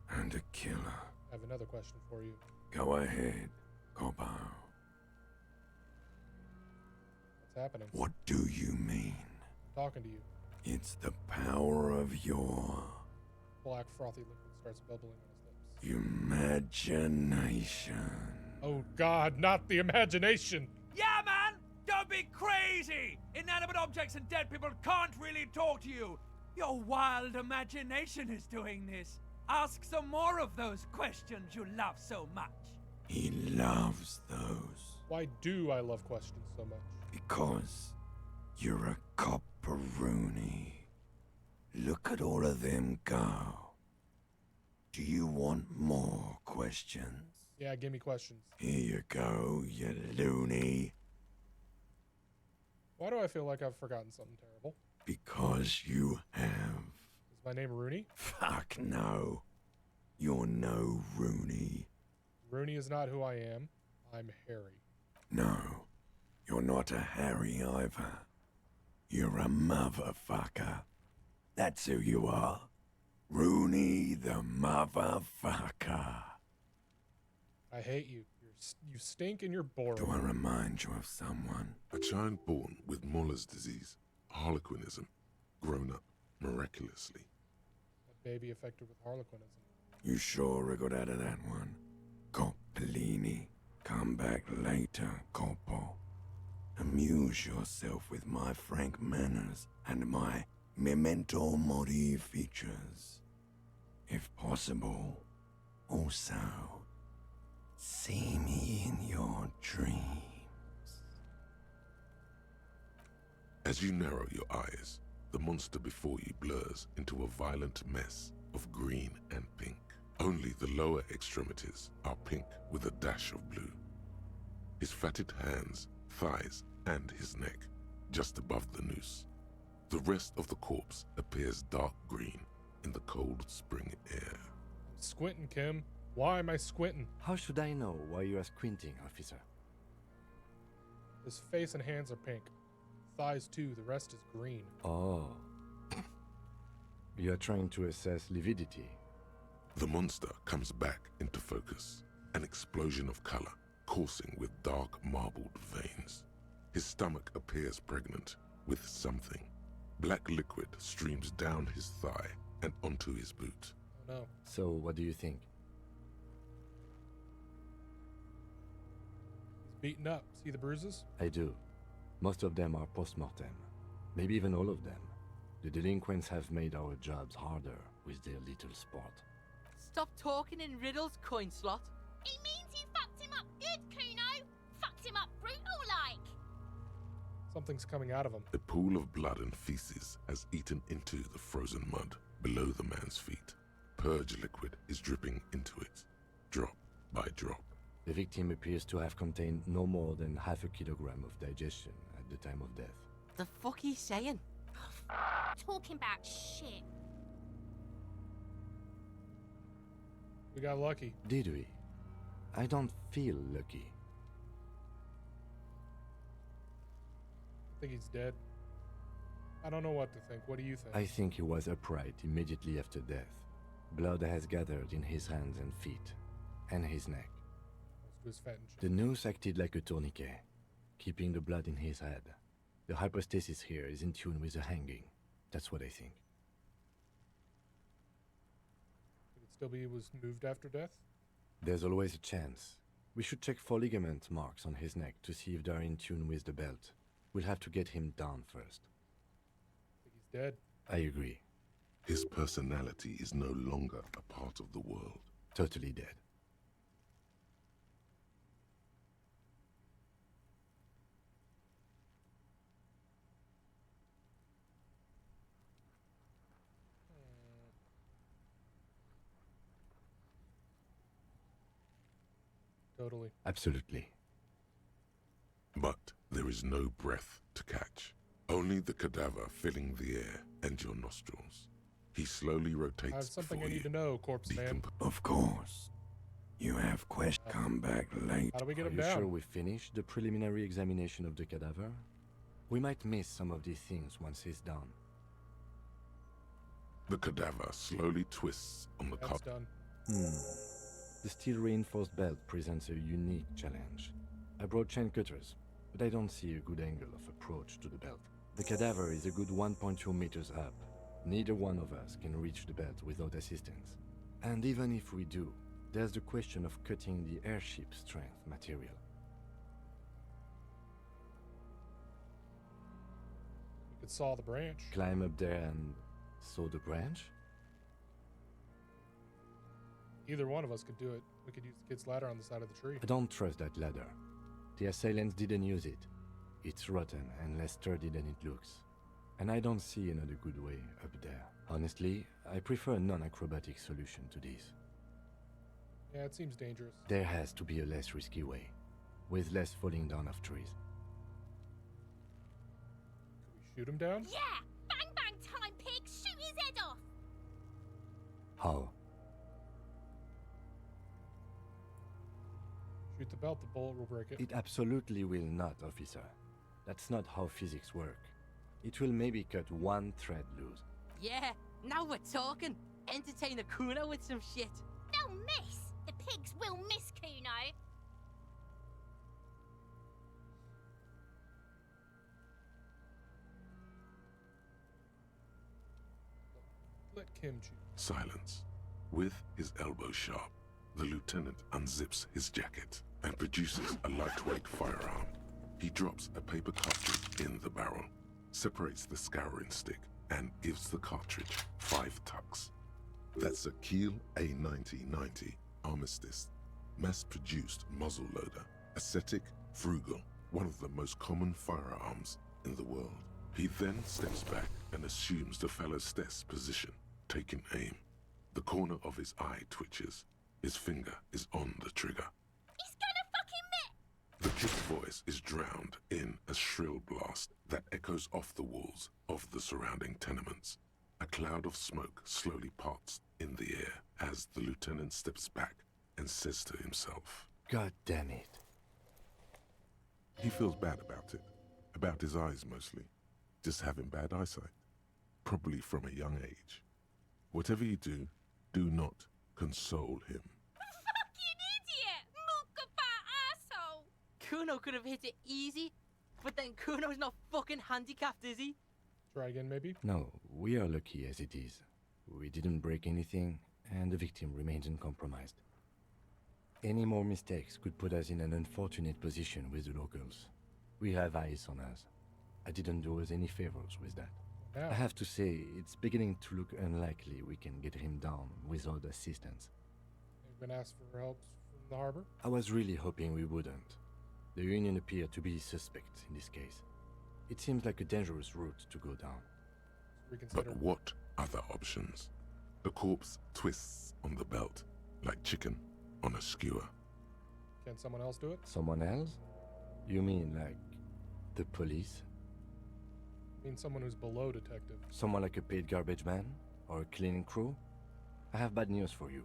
Speaker 2: And a killer.
Speaker 1: I have another question for you.
Speaker 2: Go ahead, Coppo.
Speaker 1: What's happening?
Speaker 2: What do you mean?
Speaker 1: I'm talking to you.
Speaker 2: It's the power of your
Speaker 1: Black frothy liquid starts bubbling on his lips.
Speaker 2: imagination.
Speaker 1: Oh God, not the imagination!
Speaker 9: Yeah, man! Don't be crazy! Inanimate objects and dead people can't really talk to you. Your wild imagination is doing this. Ask some more of those questions you love so much.
Speaker 2: He loves those.
Speaker 1: Why do I love questions so much?
Speaker 2: Because you're a copperoonie. Look at all of them go. Do you want more questions?
Speaker 1: Yeah, give me questions.
Speaker 2: Here you go, you loony.
Speaker 1: Why do I feel like I've forgotten something terrible?
Speaker 2: Because you have.
Speaker 1: Is my name Rooney?
Speaker 2: Fuck no. You're no Rooney.
Speaker 1: Rooney is not who I am. I'm Harry.
Speaker 2: No, you're not a Harry either. You're a motherfucker. That's who you are. Rooney the motherfucker.
Speaker 1: I hate you. You stink and you're boring.
Speaker 2: Do I remind you of someone?
Speaker 4: A child born with Muller's disease, harlequinism, grown up miraculously.
Speaker 1: A baby affected with harlequinism.
Speaker 2: You sure are good out of that one. Coppellini. Come back later, Coppo. Amuse yourself with my frank manners and my memento mori features. If possible, also, see me in your dreams.
Speaker 4: As you narrow your eyes, the monster before you blurs into a violent mess of green and pink. Only the lower extremities are pink with a dash of blue. His fatted hands, thighs, and his neck, just above the noose. The rest of the corpse appears dark green in the cold spring air.
Speaker 1: I'm squinting, Kim. Why am I squinting?
Speaker 8: How should I know why you are squinting, officer?
Speaker 1: His face and hands are pink. Thighs too, the rest is green.
Speaker 8: Oh. You are trying to assess lividity.
Speaker 4: The monster comes back into focus, an explosion of color, coursing with dark marbled veins. His stomach appears pregnant with something. Black liquid streams down his thigh and onto his boot.
Speaker 1: Oh no.
Speaker 8: So, what do you think?
Speaker 1: He's beaten up. See the bruises?
Speaker 8: I do. Most of them are post-mortem. Maybe even all of them. The delinquents have made our jobs harder with their little sport.
Speaker 13: Stop talking in riddles, coin slot.
Speaker 12: It means you fucked him up good, Kuno. Fucked him up brutal-like.
Speaker 1: Something's coming out of him.
Speaker 4: A pool of blood and feces has eaten into the frozen mud below the man's feet. Purge liquid is dripping into it, drop by drop.
Speaker 8: The victim appears to have contained no more than half a kilogram of digestion at the time of death.
Speaker 13: The fuck he's saying?
Speaker 12: Talking about shit.
Speaker 1: We got lucky.
Speaker 8: Did we? I don't feel lucky.
Speaker 1: I think he's dead. I don't know what to think. What do you think?
Speaker 8: I think he was upright immediately after death. Blood has gathered in his hands and feet, and his neck.
Speaker 1: his fat and
Speaker 8: The noose acted like a tourniquet, keeping the blood in his head. The hypostasis here is in tune with the hanging. That's what I think.
Speaker 1: Could it still be he was moved after death?
Speaker 8: There's always a chance. We should check for ligament marks on his neck to see if they're in tune with the belt. We'll have to get him down first.
Speaker 1: I think he's dead.
Speaker 8: I agree.
Speaker 4: His personality is no longer a part of the world.
Speaker 8: Totally dead.
Speaker 1: Totally.
Speaker 8: Absolutely.
Speaker 4: But there is no breath to catch. Only the cadaver filling the air and your nostrils. He slowly rotates.
Speaker 1: I have something I
Speaker 4: before
Speaker 1: need to know, corpse man.
Speaker 2: Of course. You have questions. Come back late.
Speaker 1: How do we get
Speaker 8: Are
Speaker 1: him
Speaker 8: you
Speaker 1: down?
Speaker 8: sure we finished the preliminary examination of the cadaver? We might miss some of these things once he's done.
Speaker 4: The cadaver slowly twists on the
Speaker 1: That's
Speaker 4: cup.
Speaker 1: done.
Speaker 8: The steel-reinforced belt presents a unique challenge. I brought chain cutters, but I don't see a good angle of approach to the belt. The cadaver is a good 1.2 meters up. Neither one of us can reach the belt without assistance. And even if we do, there's the question of cutting the airship strength material.
Speaker 1: We could saw the branch.
Speaker 8: Climb up there and saw the branch?
Speaker 1: Either one of us could do it. We could use the kid's ladder on the side of the tree.
Speaker 8: I don't trust that ladder. The assailants didn't use it. It's rotten and less sturdy than it looks. And I don't see another good way up there. Honestly, I prefer a non-acrobatic solution to this.
Speaker 1: Yeah, it seems dangerous.
Speaker 8: There has to be a less risky way, with less falling down of trees.
Speaker 1: Could we shoot him down?
Speaker 12: Yeah! Bang bang time, pig! Shoot his head off!
Speaker 8: How?
Speaker 1: Shoot the belt, the bullet will break it.
Speaker 8: It absolutely will not, officer. That's not how physics work. It will maybe cut one thread loose.
Speaker 13: Yeah, now we're talking. Entertain a Kuno with some shit.
Speaker 12: They'll miss! The pigs will miss Kuno!
Speaker 1: Let Kim choose.
Speaker 4: Silence. With his elbow sharp, the lieutenant unzips his jacket and produces a lightweight firearm. He drops a paper cartridge in the barrel, separates the scouring stick, and gives the cartridge 5 tucks. That's a Kiel A9090 Armistice, mass-produced muzzleloader, ascetic, frugal, one of the most common firearms in the world. He then steps back and assumes the fellow's desk position, taking aim. The corner of his eye twitches. His finger is on the trigger.
Speaker 12: He's gonna fucking miss!
Speaker 4: The kid's voice is drowned in a shrill blast that echoes off the walls of the surrounding tenements. A cloud of smoke slowly parts in the air as the lieutenant steps back and says to himself,
Speaker 8: God damn it.
Speaker 4: He feels bad about it. About his eyes mostly. Just having bad eyesight. Probably from a young age. Whatever you do, do not console him.
Speaker 12: Fucking idiot! Mookabat asshole!
Speaker 13: Kuno could have hit it easy, but then Kuno's not fucking handicapped, is he?
Speaker 1: Try again, maybe?
Speaker 8: No, we are lucky as it is. We didn't break anything, and the victim remains uncompromised. Any more mistakes could put us in an unfortunate position with the locals. We have eyes on us. I didn't do us any favors with that.
Speaker 1: Yeah.
Speaker 8: I have to say, it's beginning to look unlikely we can get him down without assistance.
Speaker 1: They've been asked for help from the harbor?
Speaker 8: I was really hoping we wouldn't. The Union appeared to be suspect in this case. It seems like a dangerous route to go down.
Speaker 1: Reconsider.
Speaker 4: But what other options? The corpse twists on the belt, like chicken on a skewer.
Speaker 1: Can someone else do it?
Speaker 8: Someone else? You mean like the police?
Speaker 1: I mean someone who's below detective.
Speaker 8: Someone like a paid garbage man? Or a cleaning crew? I have bad news for you.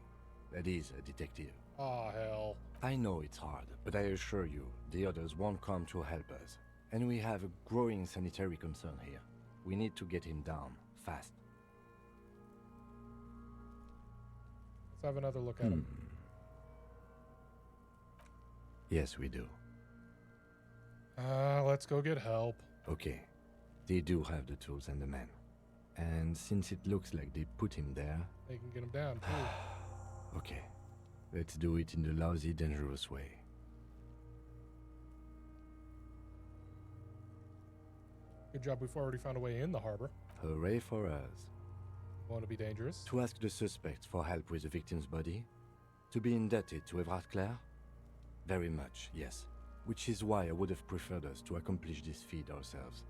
Speaker 8: That is a detective.
Speaker 1: Ah, hell.
Speaker 8: I know it's hard, but I assure you, the others won't come to help us. And we have a growing sanitary concern here. We need to get him down, fast.
Speaker 1: Let's have another look at him.
Speaker 8: Yes, we do.
Speaker 1: Let's go get help.
Speaker 8: Okay. They do have the tools and the men. And since it looks like they put him there...
Speaker 1: They can get him down, too.
Speaker 8: Okay. Let's do it in the lousy, dangerous way.
Speaker 1: Good job, we've already found a way in the harbor.
Speaker 8: Hooray for us.
Speaker 1: Want to be dangerous?
Speaker 8: To ask the suspects for help with the victim's body? To be indebted to Revachol? Very much, yes. Which is why I would have preferred us to accomplish this feat ourselves.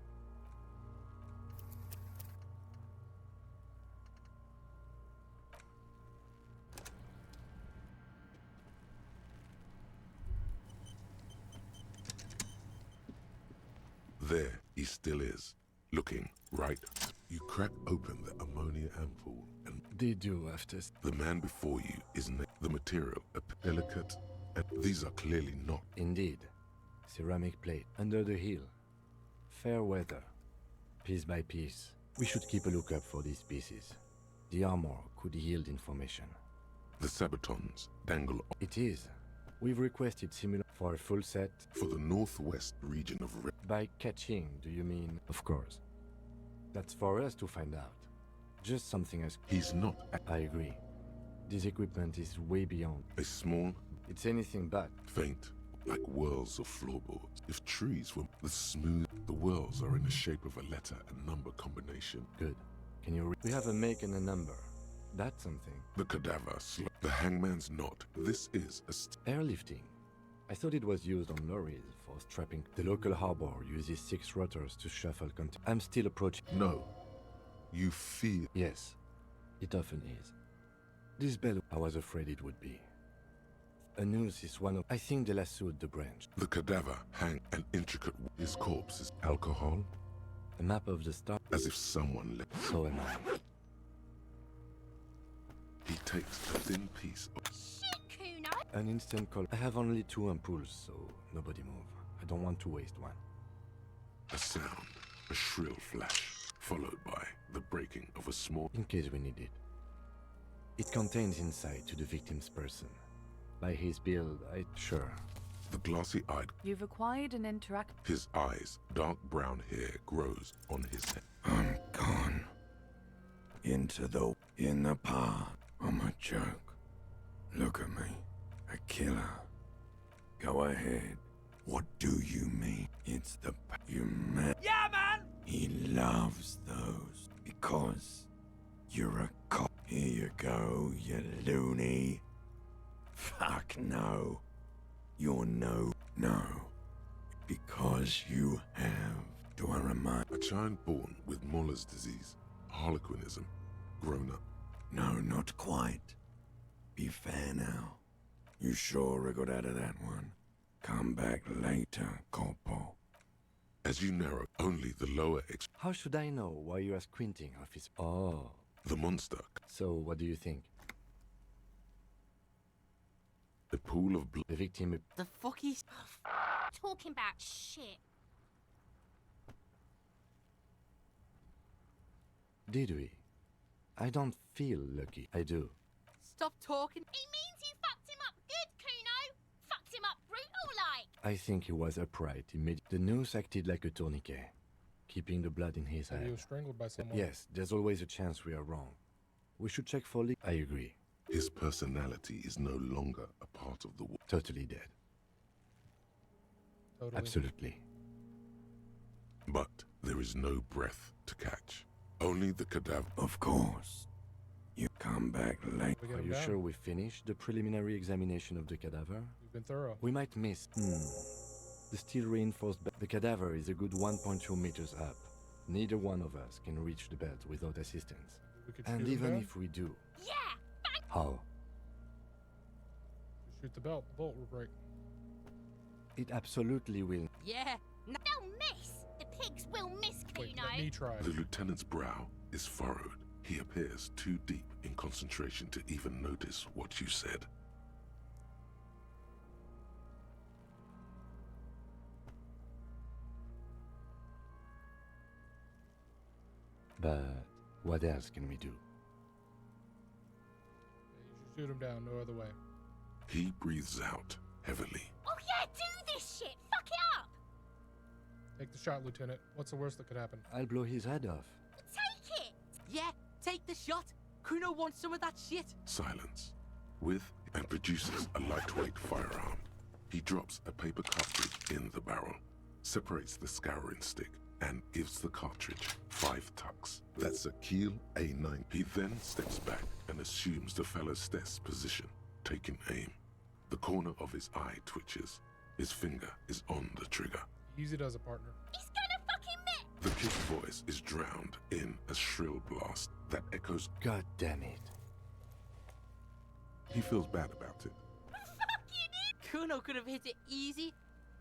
Speaker 4: There he still is, looking right. You crack open the ammonia ampoule and
Speaker 8: they do after.
Speaker 4: The man before you is the material, a delicate, and these are clearly not.
Speaker 8: Indeed. Ceramic plate under the heel. Fair weather. Piece by piece. We should keep a lookout for these pieces. The armor could yield information.
Speaker 4: The sabatons dangle.
Speaker 8: It is. We've requested similar for a full set.
Speaker 4: For the northwest region of
Speaker 8: By catching, do you mean? Of course. That's for us to find out. Just something as...
Speaker 4: He's not...
Speaker 8: I agree. This equipment is way beyond...
Speaker 4: A small...
Speaker 8: It's anything but...
Speaker 4: Faint, like whirls of floorboards. If trees were the smooth... The whirls are in the shape of a letter and number combination.
Speaker 8: Good. Can you We have a make and a number. That's something.
Speaker 4: The cadaver, the hangman's knot. This is a...
Speaker 8: Airlifting. I thought it was used on lorries for strapping. The local harbor uses 6 rotors to shuffle containers. I'm still approaching.
Speaker 4: No. You feel...
Speaker 8: Yes. It often is. This bell, I was afraid it would be. A noose is one of... I think they lassoed the branch.
Speaker 4: The cadaver hang an intricate... His corpse is alcohol.
Speaker 8: A map of the star...
Speaker 4: As if someone left...
Speaker 8: So am I.
Speaker 4: He takes a thin piece of...
Speaker 12: Shit, Kuno!
Speaker 8: An instant call. I have only 2 ampoules, so nobody move. I don't want to waste one.
Speaker 4: A sound, a shrill flash, followed by the breaking of a small...
Speaker 8: In case we need it. It contains insight to the victim's person. By his build, Sure.
Speaker 4: The glossy-eyed...
Speaker 10: You've acquired an interact...
Speaker 4: His eyes, dark brown hair grows on his head.
Speaker 2: I'm gone. In the park. I'm a joke. Look at me. A killer. Go ahead. What do you mean? It's the... You man.
Speaker 9: Yeah, man!
Speaker 2: He loves those. Because you're a cop. Here you go, you loony. Fuck no. You're no. Because you have. Do I remind...
Speaker 4: A child born with Muller's disease, harlequinism, grown up.
Speaker 2: No, not quite. Be fair now. You sure I got out of that one. Come back later, Corporal.
Speaker 4: As you narrow, only the lower
Speaker 8: How should I know why you are squinting off his... Oh.
Speaker 4: The monster.
Speaker 8: So, what do you think?
Speaker 4: A pool of blood.
Speaker 8: The victim...
Speaker 13: The fuck is...
Speaker 12: Talking about shit.
Speaker 8: Did we? I don't feel lucky. I do.
Speaker 13: Stop talking.
Speaker 12: He means you fucked him up good, Kuno. Fucked him up brutal like.
Speaker 8: I think he was upright immediately. The noose acted like a tourniquet, keeping the blood in his head.
Speaker 1: He was strangled by someone.
Speaker 8: Yes, there's always a chance we are wrong. We should check for leak. I agree.
Speaker 4: His personality is no longer a part of the war.
Speaker 8: Totally dead.
Speaker 1: Totally.
Speaker 8: Absolutely.
Speaker 4: But there is no breath to catch. Only the cadaver.
Speaker 2: Of course. You come back late.
Speaker 8: Are you sure we finished the preliminary examination of the cadaver?
Speaker 1: We've been thorough.
Speaker 8: We might miss. The steel reinforced the cadaver is a good 1.2 meters up. Neither one of us can reach the belt without assistance.
Speaker 1: We could
Speaker 8: And
Speaker 1: shoot him
Speaker 8: even
Speaker 1: down?
Speaker 8: if we do...
Speaker 12: Yeah! Bang!
Speaker 8: How?
Speaker 1: Shoot the belt. The bolt will break.
Speaker 8: It absolutely will.
Speaker 13: Yeah.
Speaker 12: They'll miss! The pigs will miss, Kuno.
Speaker 1: Wait, let me try.
Speaker 4: The lieutenant's brow is furrowed. He appears too deep in concentration to even notice what you said.
Speaker 8: But what else can we do?
Speaker 1: Yeah, you should shoot him down. No other way.
Speaker 4: He breathes out heavily.
Speaker 12: Oh, yeah! Yeah, do this shit! Fuck it up!
Speaker 1: Take the shot, Lieutenant. What's the worst that could happen?
Speaker 8: I'll blow his head off.
Speaker 12: Take it!
Speaker 13: Yeah, take the shot. Kuno wants some of that shit.
Speaker 4: Silence. With and produces a lightweight firearm. He drops a paper cartridge in the barrel, separates the scouring stick, and gives the cartridge 5 tucks. That's a keel A9. He then steps back and assumes the fellow's desk position, taking aim. The corner of his eye twitches. His finger is on the trigger.
Speaker 1: Easy does it, partner.
Speaker 12: He's gonna fucking miss!
Speaker 4: The kid's voice is drowned in a shrill blast that echoes.
Speaker 8: God damn it.
Speaker 4: He feels bad about it.
Speaker 13: Kuno could have hit it easy,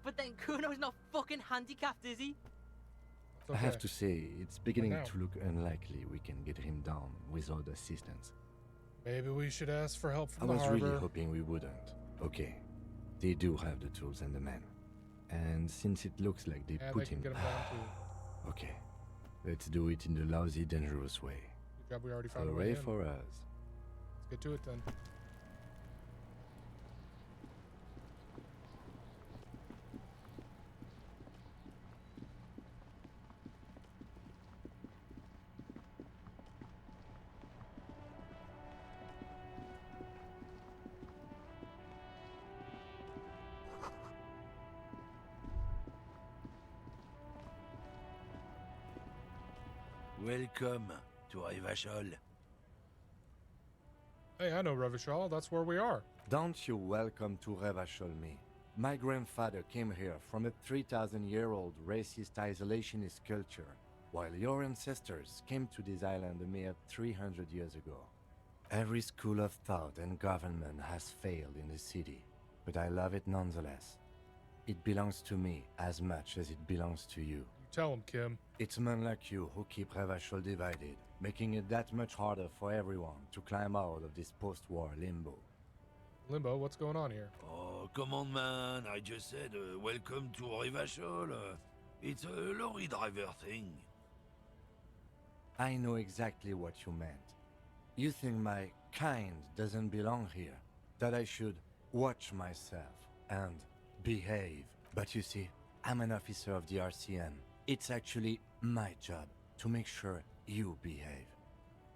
Speaker 13: but then Kuno's not fucking handicapped, is he?
Speaker 8: I have to say, it's beginning
Speaker 1: now.
Speaker 8: to look unlikely we can get him down without assistance.
Speaker 1: Maybe we should ask for help
Speaker 8: I
Speaker 1: from the
Speaker 8: was
Speaker 1: harbor.
Speaker 8: really hoping we wouldn't. Okay, they do have the tools and the men. And since it looks like they
Speaker 1: Yeah,
Speaker 8: put
Speaker 1: they can
Speaker 8: him...
Speaker 1: get him down too.
Speaker 8: Okay, let's do it in the lousy, dangerous way.
Speaker 1: Good job, we already found a way
Speaker 8: Hooray
Speaker 1: in.
Speaker 8: for us.
Speaker 1: Let's get to it then.
Speaker 3: Welcome to Revachol.
Speaker 1: Hey, I know Revachol. That's where we are.
Speaker 8: Don't you welcome to Revachol me. My grandfather came here from a 3,000-year-old racist isolationist culture, while your ancestors came to this island a mere 300 years ago. Every school of thought and government has failed in the city, but I love it nonetheless. It belongs to me as much as it belongs to you.
Speaker 1: Tell him, Kim.
Speaker 8: It's men like you who keep Revachol divided, making it that much harder for everyone to climb out of this post-war limbo.
Speaker 1: Limbo, what's going on here?
Speaker 3: Oh, come on, man. I just said welcome to Revachol. It's a lorry driver thing.
Speaker 8: I know exactly what you meant. You think my kind doesn't belong here, that I should watch myself and behave. But you see, I'm an officer of the RCM. It's actually my job to make sure you behave.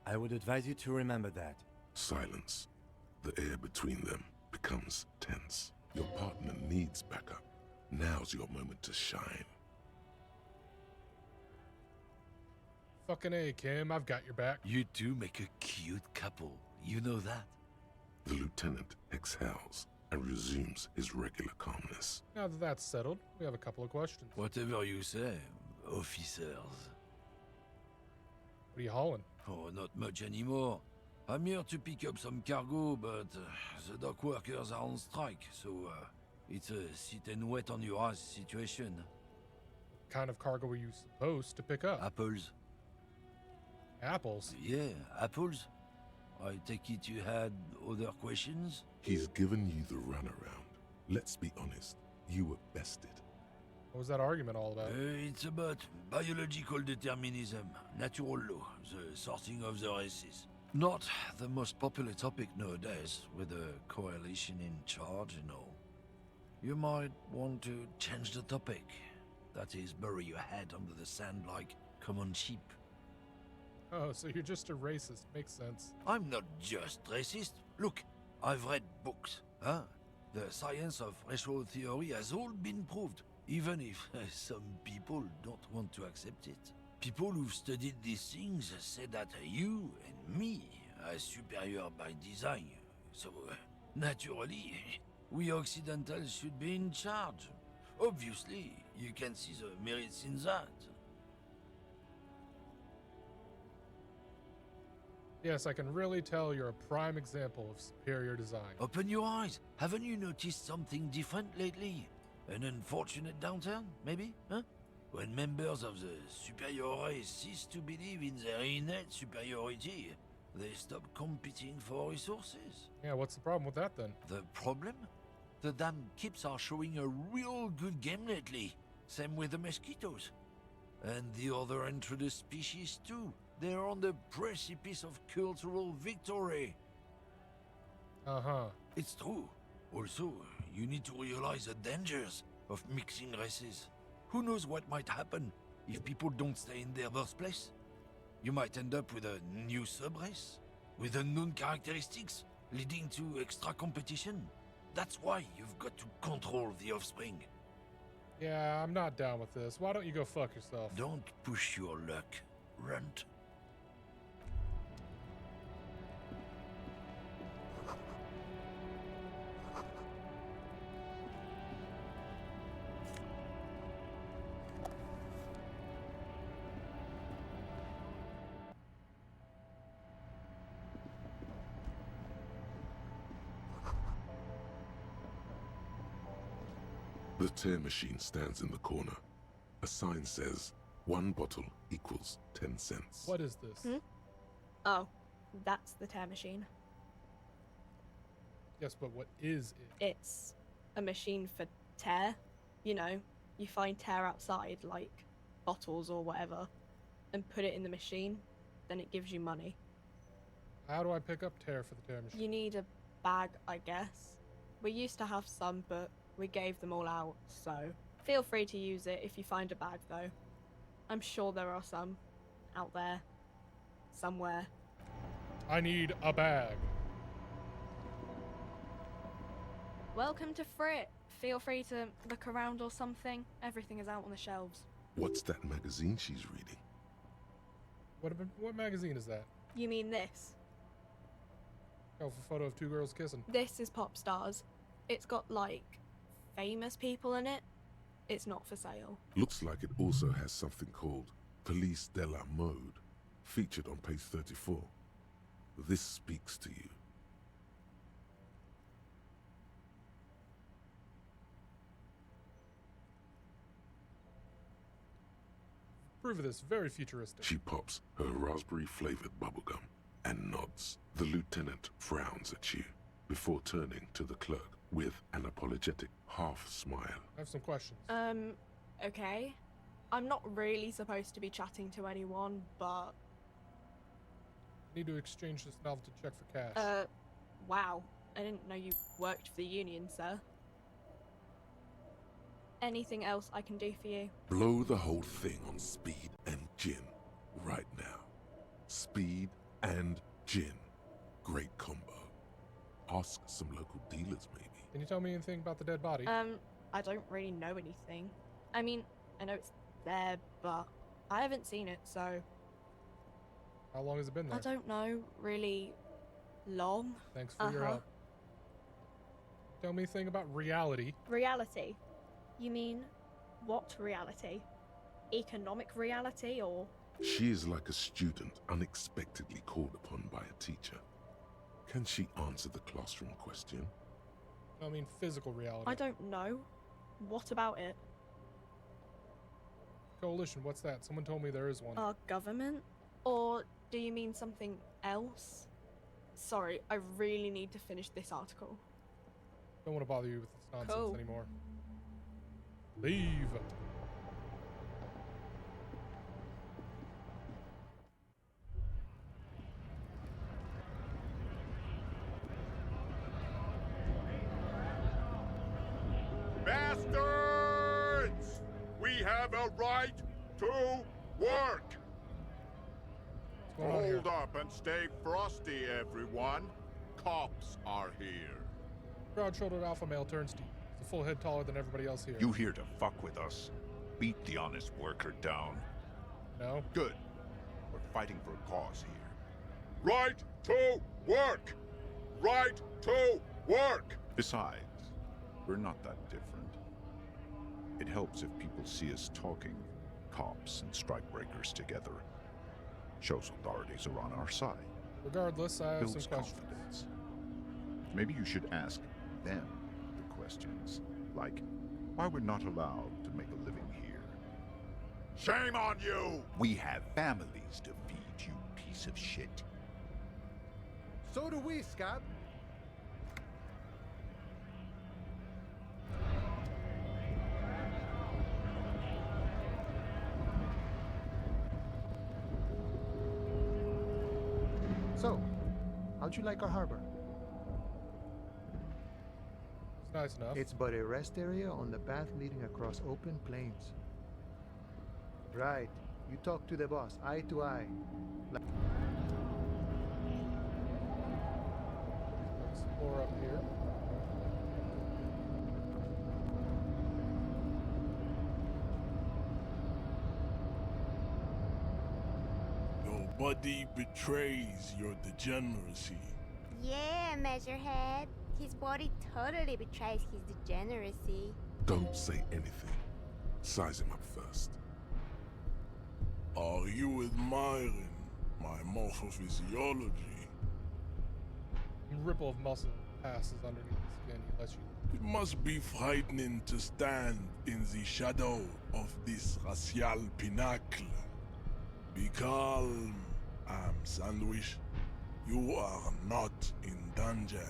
Speaker 8: I would advise you to remember that.
Speaker 4: Silence. The air between them becomes tense. Your partner needs backup. Now's your moment to shine.
Speaker 1: Fucking A, Kim. I've got your back.
Speaker 3: You two make a cute couple. You know that.
Speaker 4: The lieutenant exhales and resumes his regular calmness.
Speaker 1: Now that that's settled, we have a couple of questions.
Speaker 3: Whatever you say, officers.
Speaker 1: What are you hauling?
Speaker 3: Oh, not much anymore. I'm here to pick up some cargo, but the dock workers are on strike, so it's a sit and wait on your ass situation.
Speaker 1: What kind of cargo were you supposed to pick up?
Speaker 3: Apples.
Speaker 1: Apples?
Speaker 3: Yeah, apples. I take it you had other questions?
Speaker 4: He's given you the runaround. Let's be honest, you were bested.
Speaker 1: What was that argument all about?
Speaker 3: It's about biological determinism, natural law, the sorting of the races. Not the most popular topic nowadays, with a coalition in charge and all. You might want to change the topic. That is, bury your head under the sand like common sheep.
Speaker 1: Oh, so you're just a racist. Makes sense.
Speaker 3: I'm not just racist. Look, I've read books, huh? The science of racial theory has all been proved, even if some people don't want to accept it. People who've studied these things say that you and me are superior by design. So, naturally, we Occidentals should be in charge. Obviously, you can see the merits in that.
Speaker 1: Yes, I can really tell you're a prime example of superior design.
Speaker 3: Open your eyes. Haven't you noticed something different lately? An unfortunate downturn, maybe? Huh? When members of the superior race cease to believe in their innate superiority, they stop competing for resources.
Speaker 1: Yeah, what's the problem with that then?
Speaker 3: The problem? The damn Kips are showing a real good game lately. Same with the mosquitoes. And the other introduced species too. They're on the precipice of cultural victory.
Speaker 1: Uh-huh.
Speaker 3: It's true. Also, you need to realize the dangers of mixing races. Who knows what might happen if people don't stay in their birthplace? You might end up with a new sub-race, with unknown characteristics, leading to extra competition. That's why you've got to control the offspring.
Speaker 1: Yeah, I'm not down with this. Why don't you go fuck yourself?
Speaker 3: Don't push your luck, runt.
Speaker 4: The tear machine stands in the corner. A sign says, 1 bottle equals 10 cents.
Speaker 1: What is this?
Speaker 5: Oh, that's the tear machine.
Speaker 1: Yes, but what is it?
Speaker 5: It's a machine for tear. You know, you find tear outside, like bottles or whatever, and put it in the machine, then it gives you money.
Speaker 1: How do I pick up tear for the tear machine?
Speaker 5: You need a bag, I guess. We used to have some, but we gave them all out, so feel free to use it if you find a bag, though. I'm sure there are some out there, somewhere.
Speaker 1: I need a bag.
Speaker 5: Welcome to Frit. Feel free to look around or something. Everything is out on the shelves.
Speaker 4: What's that magazine she's reading?
Speaker 1: What magazine is that?
Speaker 5: You mean this?
Speaker 1: Oh, a photo of 2 girls kissing.
Speaker 5: This is Pop Stars. It's got, like, famous people in it. It's not for sale.
Speaker 4: Looks like it also has something called Police de la Mode, featured on page 34. This speaks to you.
Speaker 1: Proof of this, very futuristic.
Speaker 4: She pops her raspberry-flavored bubblegum and nods. The lieutenant frowns at you before turning to the clerk with an apologetic half-smile.
Speaker 1: I have some questions.
Speaker 5: Okay. I'm not really supposed to be chatting to anyone, but...
Speaker 1: Need to exchange this novelty check for cash.
Speaker 5: Wow. I didn't know you worked for the union, sir. Anything else I can do for you?
Speaker 4: Blow the whole thing on speed and gin right now. Speed and gin. Great combo. Ask some local dealers, maybe.
Speaker 1: Can you tell me anything about the dead body?
Speaker 5: I don't really know anything. I mean, I know it's there, but I haven't seen it, so...
Speaker 1: How long has it been there?
Speaker 5: I don't know, really long.
Speaker 1: Thanks for your help. Tell me anything about reality.
Speaker 5: Reality? You mean, what reality? Economic reality, or...?
Speaker 4: She is like a student unexpectedly called upon by a teacher. Can she answer the classroom question?
Speaker 1: I mean, physical reality.
Speaker 5: I don't know. What about it?
Speaker 1: Coalition, what's that? Someone told me there is one.
Speaker 5: Our government? Or do you mean something else? Sorry, I really need to finish this article.
Speaker 1: Don't want to bother you with this nonsense
Speaker 5: Cool.
Speaker 1: anymore. Leave.
Speaker 7: Bastards! We have a right to work! Hold up and stay frosty, everyone. Cops are here.
Speaker 1: Broad-shouldered alpha male turns to you. He's a full head taller than everybody else here.
Speaker 7: You here to fuck with us? Beat the honest worker down.
Speaker 1: No.
Speaker 7: Good. We're fighting for a cause here. Right to work! Right to work! Besides, we're not that different. It helps if people see us talking, cops and strikebreakers together. Shows authorities are on our side.
Speaker 1: Regardless, I have
Speaker 7: Builds
Speaker 1: some questions.
Speaker 7: confidence. Maybe you should ask them the questions, like why we're not allowed to make a living here. Shame on you! We have families to feed, you piece of shit.
Speaker 16: So do we, Scab. So, how'd you like our harbor?
Speaker 1: Nice enough.
Speaker 16: It's but a rest area on the path leading across open plains. Right. You talk to the boss, eye to eye.
Speaker 1: Explore up here.
Speaker 6: Nobody betrays your degeneracy.
Speaker 15: Yeah, Measurehead. His body totally betrays his degeneracy.
Speaker 4: Don't say anything. Size him up first.
Speaker 6: Are you admiring my morphophysiology?
Speaker 1: A ripple of muscle passes underneath the skin. He lets you.
Speaker 6: It must be frightening to stand in the shadow of this racial pinnacle. Be calm, Sandwich. You are not in danger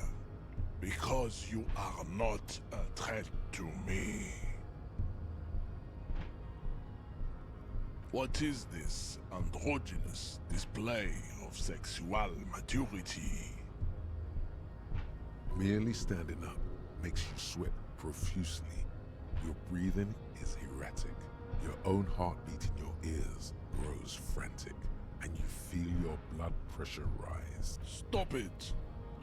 Speaker 6: because you are not a threat to me. What is this androgynous display of sexual maturity?
Speaker 4: Merely standing up makes you sweat profusely. Your breathing is erratic. Your own heartbeat in your ears grows frantic, and you feel your blood pressure rise.
Speaker 6: Stop it!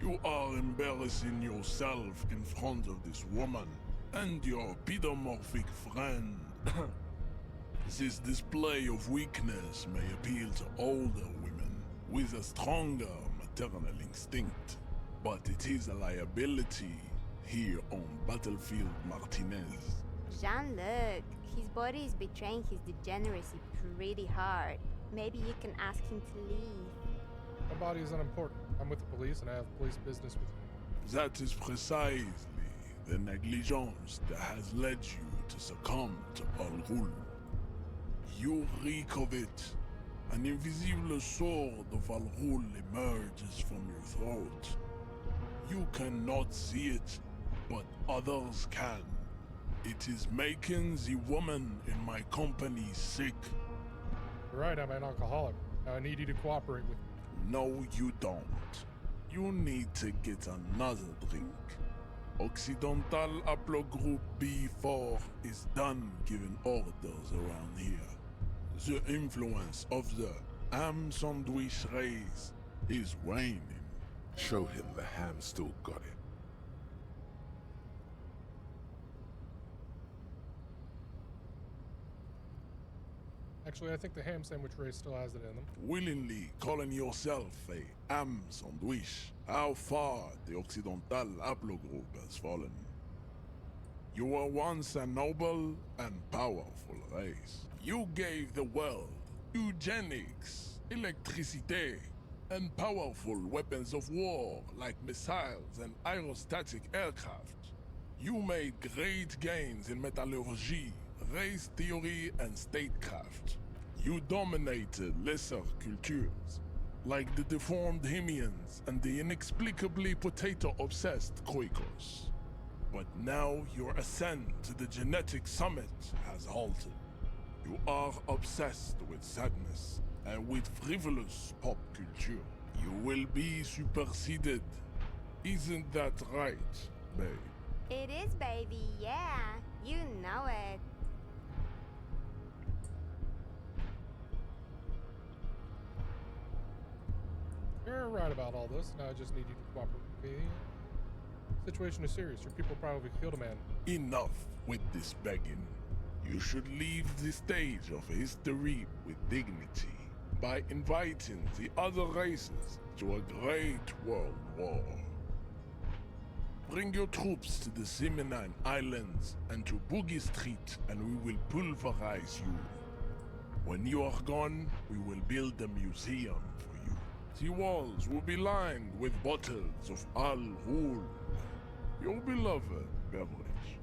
Speaker 6: You are embarrassing yourself in front of this woman and your pedomorphic friend. This display of weakness may appeal to older women with a stronger maternal instinct, but it is a liability here on Battlefield Martinez.
Speaker 15: Jean-Luc, his body is betraying his degeneracy pretty hard. Maybe you can ask him to leave.
Speaker 1: My body is unimportant. I'm with the police and I have police business with you.
Speaker 6: That is precisely the negligence that has led you to succumb to Al Ghul. You reek of it. An invisible sword of Al Ghul emerges from your throat. You cannot see it, but others can. It is making the woman in my company sick.
Speaker 1: You're right, I'm an alcoholic. I need you to cooperate with me.
Speaker 6: No, you don't. You need to get another drink. Occidental Haplogroup B4 is done giving orders around here. The influence of the ham sandwich race is waning.
Speaker 4: Show him the ham still got it.
Speaker 1: Actually, I think the ham sandwich race still has it in them.
Speaker 6: Willingly calling yourself a ham sandwich, how far the Occidental Haplogroup has fallen. You were once a noble and powerful race. You gave the world eugenics, electricity, and powerful weapons of war like missiles and aerostatic aircraft. You made great gains in metallurgy, race theory, and statecraft. You dominated lesser cultures, like the deformed Hemians and the inexplicably potato-obsessed Quakers. But now your ascent to the genetic summit has halted. You are obsessed with sadness and with frivolous pop culture. You will be superseded. Isn't that right, babe?
Speaker 15: It is, baby, yeah. You know it.
Speaker 1: You're right about all this. Now I just need you to cooperate with me. Situation is serious. Your people probably killed a man.
Speaker 6: Enough with this begging. You should leave the stage of history with dignity by inviting the other races to a great world war. Bring your troops to the Seminine Islands and to Boogie Street, and we will pulverize you. When you are gone, we will build a museum for you. The walls will be lined with bottles of Al Ghul, your beloved beverage.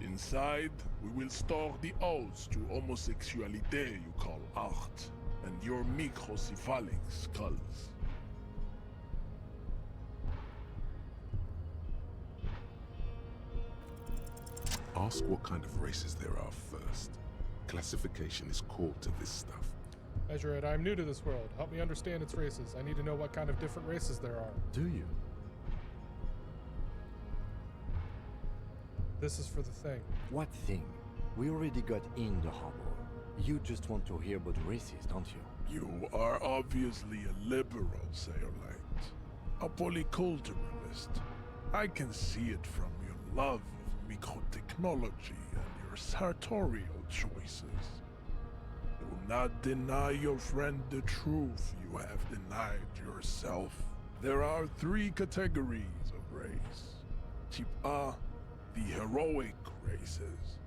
Speaker 6: Inside, we will store the odes to homosexuality you call art, and your microcephalic skulls.
Speaker 4: Ask what kind of races there are first. Classification is core to this stuff.
Speaker 1: Measurehead, I'm new to this world. Help me understand its races. I need to know what kind of different races there are.
Speaker 8: Do you?
Speaker 1: This is for the thing.
Speaker 8: What thing? We already got in the harbor. You just want to hear about races, don't you?
Speaker 6: You are obviously a liberal, Sailite. A polyculturalist. I can see it from your love of microtechnology and your sartorial choices. Do not deny your friend the truth you have denied yourself. There are 3 categories of race. Type A, the heroic races.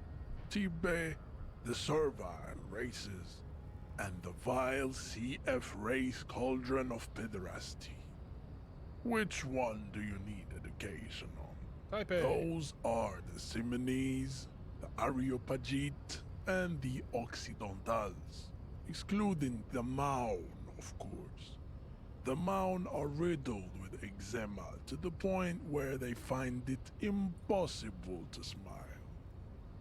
Speaker 6: Type B, the servile races. And the vile CF race cauldron of pederasty. Which one do you need education on?
Speaker 1: Type A.
Speaker 6: Those are the Simonese, the Areopagite, and the Occidentals, excluding the Maun, of course. The Maun are riddled with eczema to the point where they find it impossible to smile.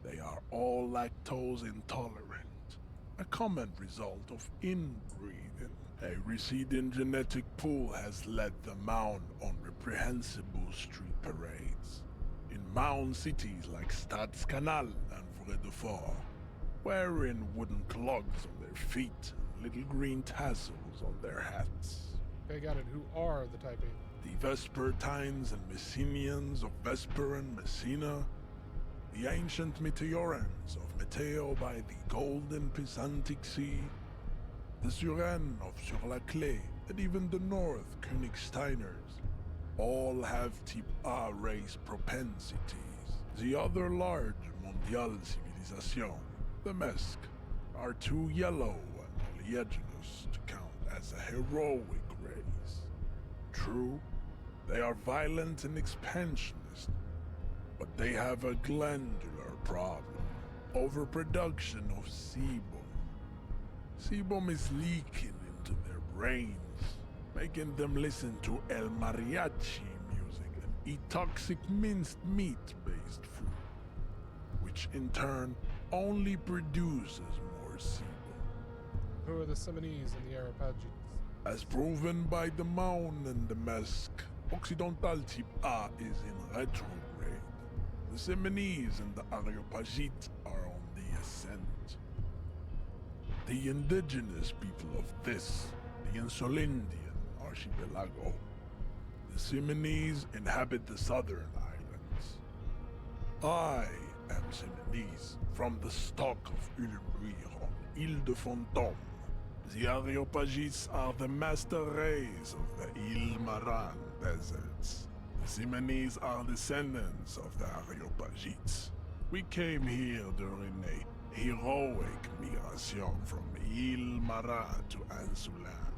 Speaker 6: They are all lactose intolerant, a common result of inbreeding. A receding genetic pool has led the Maun on reprehensible street parades. In Maun cities like Stadskanal and Vredefort, wearing wooden clogs on their feet and little green tassels on their hats.
Speaker 1: Okay, got it. Who are the Type A?
Speaker 6: The Vespertines and Messenians of Vesper and Messina, the ancient Meteorans of Meteo by the golden Pisantic Sea, the Suren of Sur-la-Clé, and even the North Königsteiners, all have Type A race propensities. The other large Mondial civilization, the Mesk, are too yellow and oleaginous to count as a heroic race. True, they are violent and expansionist, but they have a glandular problem. Overproduction of sebum. Sebum is leaking into their brains, making them listen to El Mariachi music and eat toxic minced meat-based food, which in turn only produces more sebum.
Speaker 1: Who are the Simonese and the Areopagites?
Speaker 6: As proven by the Maun and the Mesk, Occidental Type A is in retrograde. The Simonese and the Areopagites are on the ascent. The indigenous people of this, the Insulindian archipelago. The Simonese inhabit the southern islands. I am Simonese, from the stock of Ulumbuir on Ile de Fantôme. The Areopagites are the master race of the Ile Maran deserts. The Simonese are descendants of the Areopagites. We came here during a heroic migration from Ile Maran to Ansuland,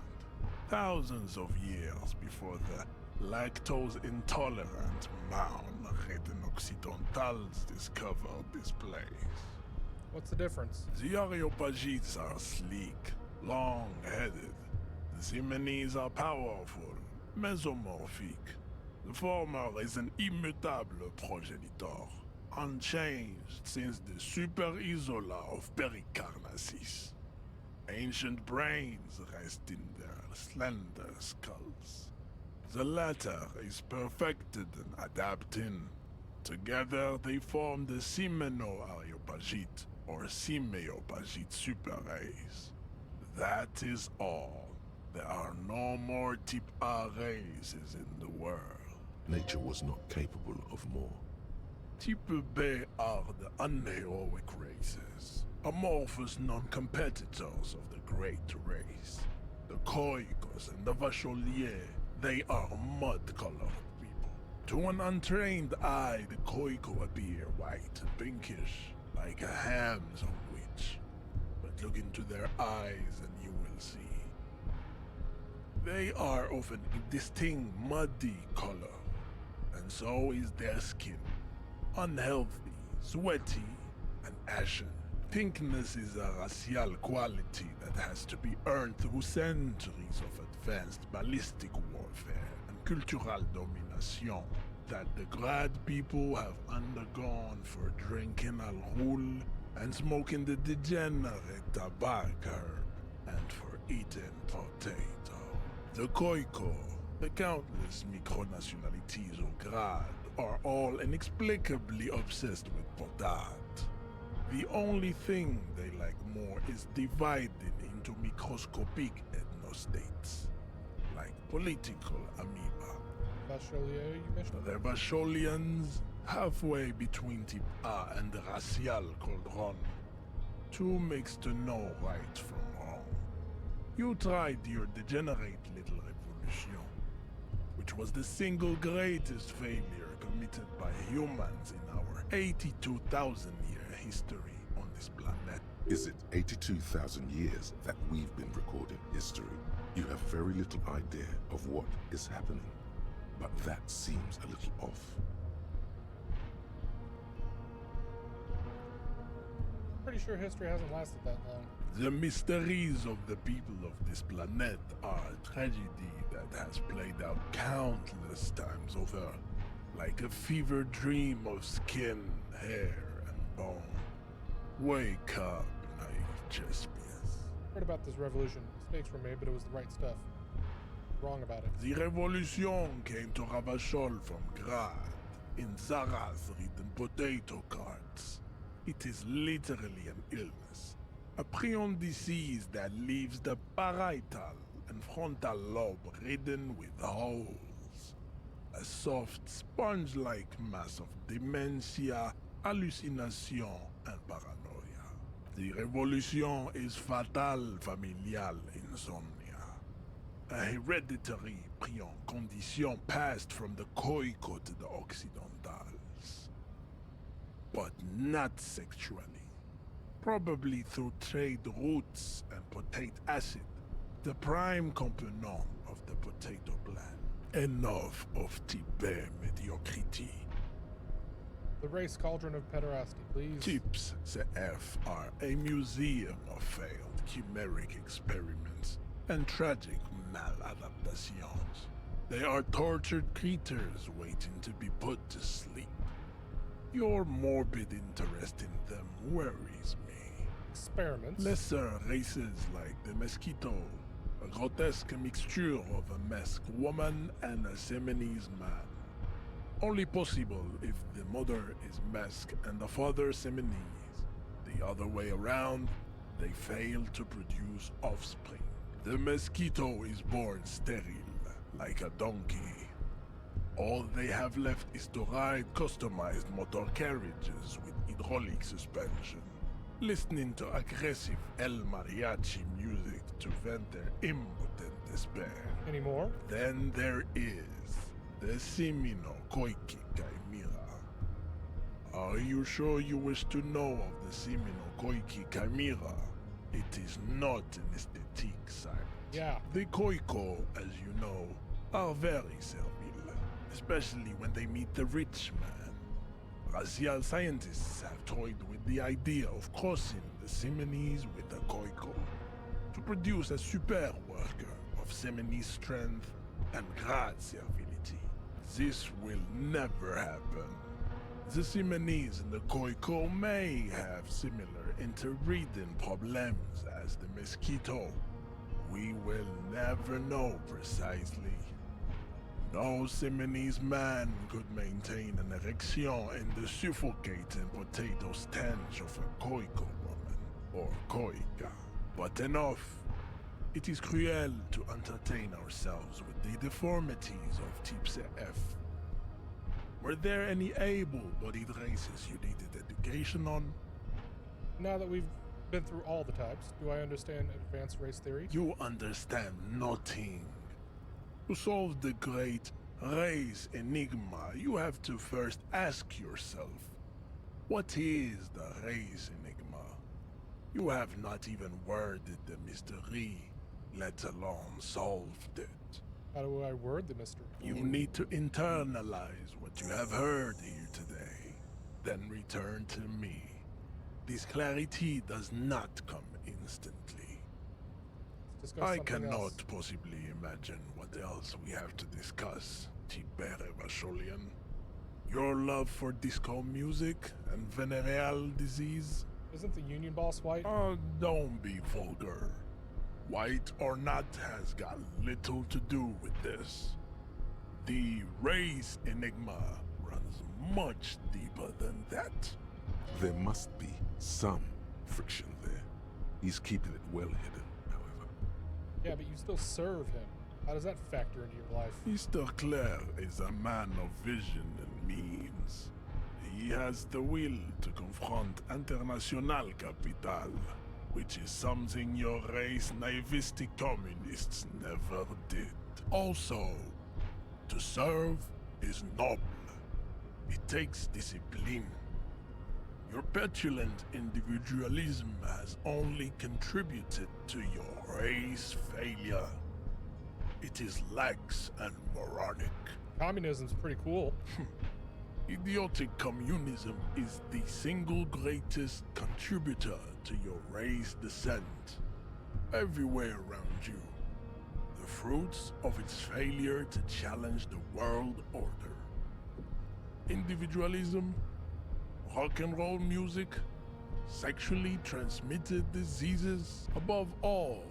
Speaker 6: thousands of years before the lactose-intolerant Maun Reten Occidentals discovered this place.
Speaker 1: What's the difference?
Speaker 6: The Areopagites are sleek, long-headed. The Simonese are powerful, mesomorphic. The former is an immutable progenitor, unchanged since the Super Isola of Pericarnassus. Ancient brains rest in their slender skulls. The latter is perfected and adapting. Together they form the Simeno-Areopagite or Simeopagite super race. That is all. There are no more Type A races in the world.
Speaker 4: Nature was not capable of more.
Speaker 6: Type B are the unheroic races, amorphous non-competitors of the great race. The Koikos and the Vacholier, they are mud-colored people. To an untrained eye, the Koiko appear white and pinkish, like a ham sandwich. But look into their eyes and you will see. They are of an indistinct muddy color, and so is their skin. Unhealthy, sweaty, and ashen. Pinkness is a racial quality that has to be earned through centuries of advanced ballistic warfare and cultural domination that the Grad people have undergone for drinking alcohol and smoking the degenerate tobacco herb and for eating potato. The Koiko, the countless micronationalities of Grad, are all inexplicably obsessed with Potat. The only thing they like more is divided into microscopic ethnostates, like political amoeba.
Speaker 1: Revacholier, you mentioned?
Speaker 6: The Revacholians, halfway between Type A and the Racial Cauldron. Two makes to know right from wrong. You tried your degenerate little revolution, which was the single greatest failure committed by humans in our 82,000-year history on this planet.
Speaker 4: Is it 82,000 years that we've been recording history? You have very little idea of what is happening, but that seems a little off.
Speaker 1: Pretty sure history hasn't lasted that long.
Speaker 6: The mysteries of the people of this planet are a tragedy that has played out countless times over, like a fever dream of skin, hair, and bone. Wake up, naive Chespias.
Speaker 1: Heard about this revolution. Mistakes were made, but it was the right stuff. Wrong about it.
Speaker 6: The revolution came to Revachol from Grad, in Zaraz-ridden potato carts. It is literally an illness. A prion disease that leaves the parietal and frontal lobe ridden with holes. A soft, sponge-like mass of dementia, hallucination, and paranoia. The revolution is fatal familial insomnia. A hereditary prion condition passed from the Koiko to the Occidentals. But not sexually. Probably through trade routes and potate acid, the prime component of the potato plant. Enough of Tibet mediocrity.
Speaker 1: The race cauldron of pederasty, please.
Speaker 6: Tips CF are a museum of failed chimeric experiments and tragic maladaptations. They are tortured creatures waiting to be put to sleep. Your morbid interest in them worries me.
Speaker 1: Experiments?
Speaker 6: Lesser races like the mosquito, a grotesque mixture of a masked woman and a Semenese man. Only possible if the mother is masked and the father Semenese. The other way around, they fail to produce offspring. The mosquito is born sterile, like a donkey. All they have left is to ride customized motor carriages with hydraulic suspension, listening to aggressive El Mariachi music to vent their impotent despair.
Speaker 1: Any more?
Speaker 6: Then there is the Simino Koiki Chimera. Are you sure you wish to know of the Simino Koiki Chimera? It is not an aesthetic site.
Speaker 1: Yeah.
Speaker 6: The Koiko, as you know, are very servile, especially when they meet the rich man. Racial scientists have toyed with the idea of crossing the Semenese with the Koiko to produce a super worker of Semenese strength and Grad servility. This will never happen. The Semenese and the Koiko may have similar interbreeding problems as the mosquito. We will never know precisely. No Semenese man could maintain an erection in the suffocating potato stench of a Koiko woman, or Koika. But enough. It is cruel to entertain ourselves with the deformities of Type F. Were there any able-bodied races you needed education on?
Speaker 1: Now that we've been through all the types, do I understand advanced race theory?
Speaker 6: You understand nothing. To solve the great race enigma, you have to first ask yourself, what is the race enigma? You have not even worded the mystery, let alone solved it.
Speaker 1: How do I word the mystery?
Speaker 6: You need to internalize what you have heard here today, then return to me. This clarity does not come instantly. I cannot possibly imagine what else we have to discuss, Tibet Revacholian. Your love for disco music and venereal disease?
Speaker 1: Isn't the Union boss white?
Speaker 6: Don't be vulgar. White or not has got little to do with this. The race enigma runs much deeper than that.
Speaker 4: There must be some friction there. He's keeping it well hidden, however.
Speaker 1: Yeah, but you still serve him. How does that factor into your life?
Speaker 6: Mr. Clare is a man of vision and means. He has the will to confront International Capital, which is something your race naivistic communists never did. Also, to serve is noble. It takes discipline. Your petulant individualism has only contributed to your race failure. It is lax and moronic.
Speaker 1: Communism's pretty cool.
Speaker 6: Idiotic communism is the single greatest contributor to your race descent. Everywhere around you, the fruits of its failure to challenge the world order. Individualism, rock and roll music, sexually transmitted diseases, above all,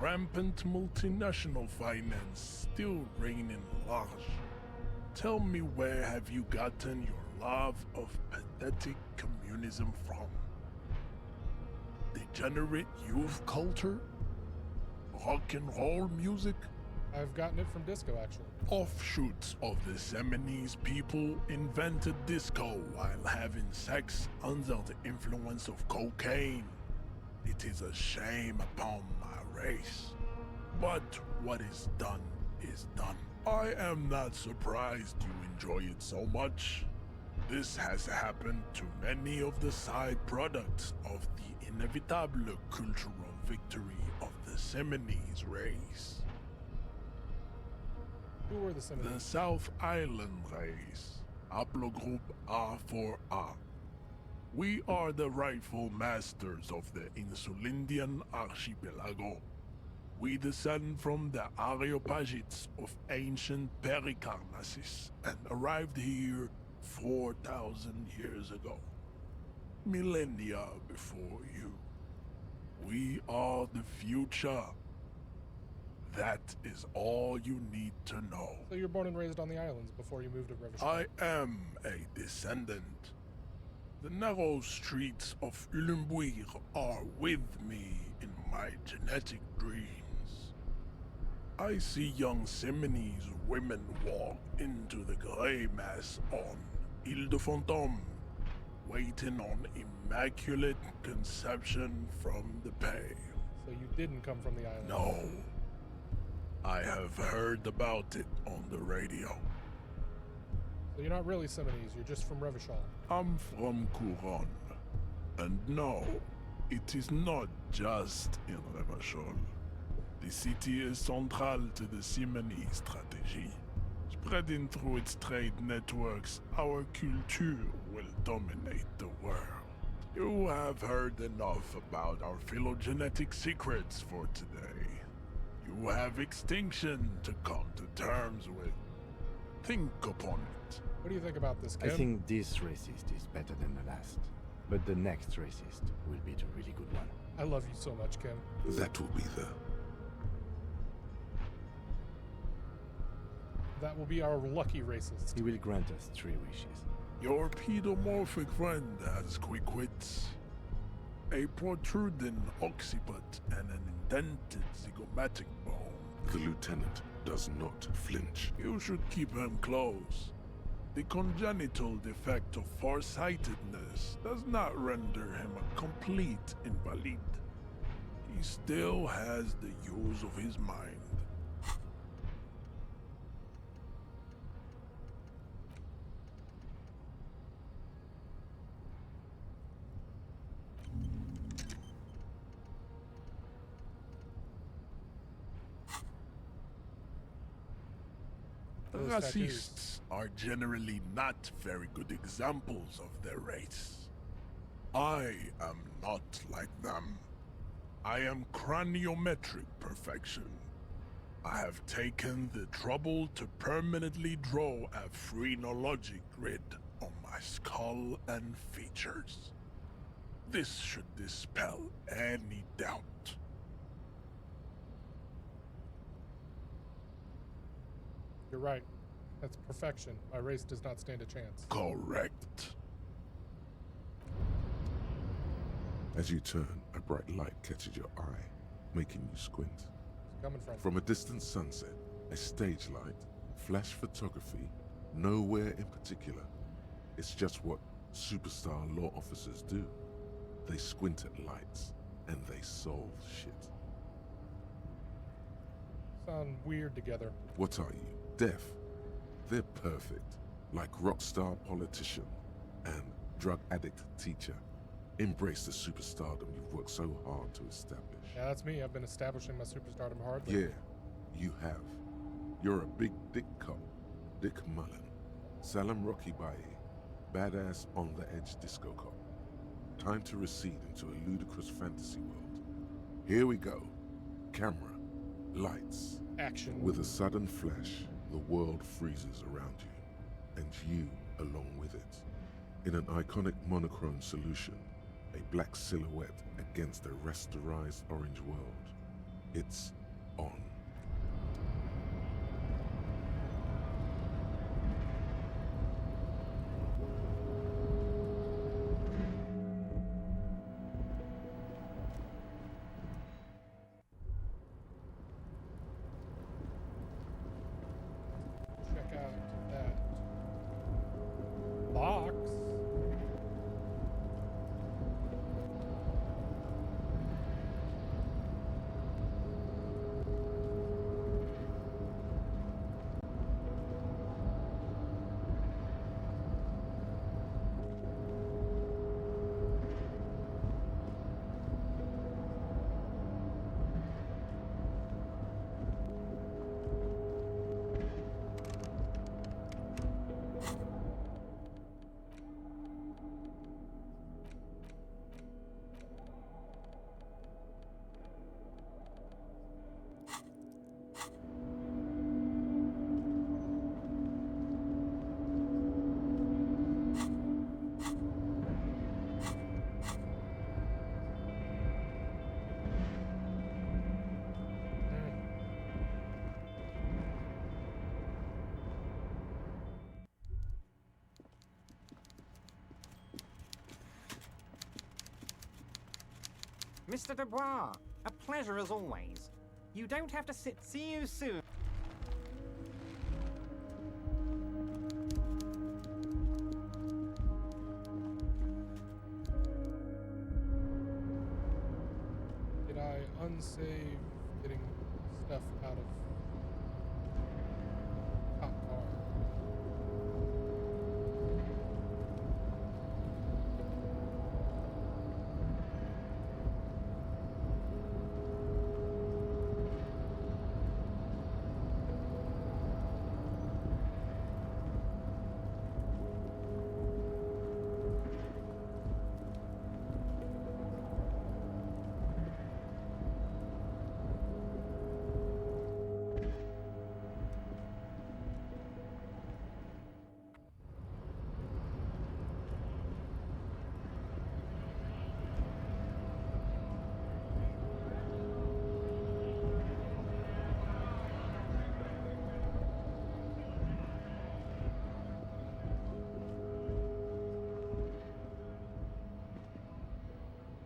Speaker 6: rampant multinational finance still reigning large. Tell me, where have you gotten your love of pathetic communism from? Degenerate youth culture? Rock and roll music?
Speaker 1: I've gotten it from disco, actually.
Speaker 6: Offshoots of the Seminoles people invented disco while having sex under the influence of cocaine. It is a shame upon my race. But what is done is done. I am not surprised you enjoy it so much. This has happened to many of the side products of the inevitable cultural victory of the Seminoles race.
Speaker 1: Who were the Seminoles?
Speaker 6: The South Island race, haplogroup A4A. We are the rightful masters of the Insulindian archipelago. We descend from the Areopagites of ancient Pericarnassus and arrived here 4,000 years ago. Millennia before you. We are the future. That is all you need to know.
Speaker 1: So you're born and raised on the islands before you moved to Revachol.
Speaker 6: I am a descendant. The narrow streets of Ulimbuir are with me in my genetic dreams. I see young Seminoles women walk into the grey mass on Ile de Fantôme, waiting on immaculate conception from the pale.
Speaker 1: So you didn't come from the island?
Speaker 6: No. I have heard about it on the radio.
Speaker 1: So you're not really Seminoles, you're just from Revachol.
Speaker 6: I'm from Couronne. And no, it is not just in Revachol. The city is central to the Seminoles strategy. Spreading through its trade networks, our culture will dominate the world. You have heard enough about our phylogenetic secrets for today. You have extinction to come to terms with. Think upon it.
Speaker 1: What do you think about this, Kim?
Speaker 8: I think this racist is better than the last. But the next racist will be the really good one.
Speaker 1: I love you so much, Kim.
Speaker 4: That will be the...
Speaker 1: That will be our lucky racist.
Speaker 8: He will grant us 3 wishes.
Speaker 6: Your pedomorphic friend has quick wits. A protruding occiput and an indented zygomatic bone.
Speaker 4: The lieutenant does not flinch.
Speaker 6: You should keep him close. The congenital defect of farsightedness does not render him a complete invalid. He still has the use of his mind. Racists are generally not very good examples of their race. I am not like them. I am craniometric perfection. I have taken the trouble to permanently draw a phrenologic grid on my skull and features. This should dispel any doubt.
Speaker 1: You're right. That's perfection. My race does not stand a chance.
Speaker 6: Correct.
Speaker 4: As you turn, a bright light catches your eye, making you squint.
Speaker 1: It's coming
Speaker 4: From a distant sunset, a stage light, flash photography, nowhere in particular. It's just what superstar law officers do. They squint at lights, and they solve shit.
Speaker 1: Sound weird together.
Speaker 4: What are you, deaf? They're perfect, like rock star politician and drug addict teacher. Embrace the superstardom you've worked so hard to establish.
Speaker 1: Yeah, that's me. I've been establishing my superstardom hard lately.
Speaker 4: Yeah, you have. You're a big dick cop, Dick Mullen. Salam Rocky Baye, badass on the edge disco cop. Time to recede into a ludicrous fantasy world. Here we go. Camera, lights,
Speaker 1: action.
Speaker 4: With a sudden flash, the world freezes around you, and you along with it. In an iconic monochrome solution, a black silhouette against a rasterized orange world. It's on.
Speaker 1: Check out that box.
Speaker 11: Mr. Dubois, a pleasure as always. You don't have to sit. See you soon.
Speaker 1: Did I unsave getting stuff out of hot car?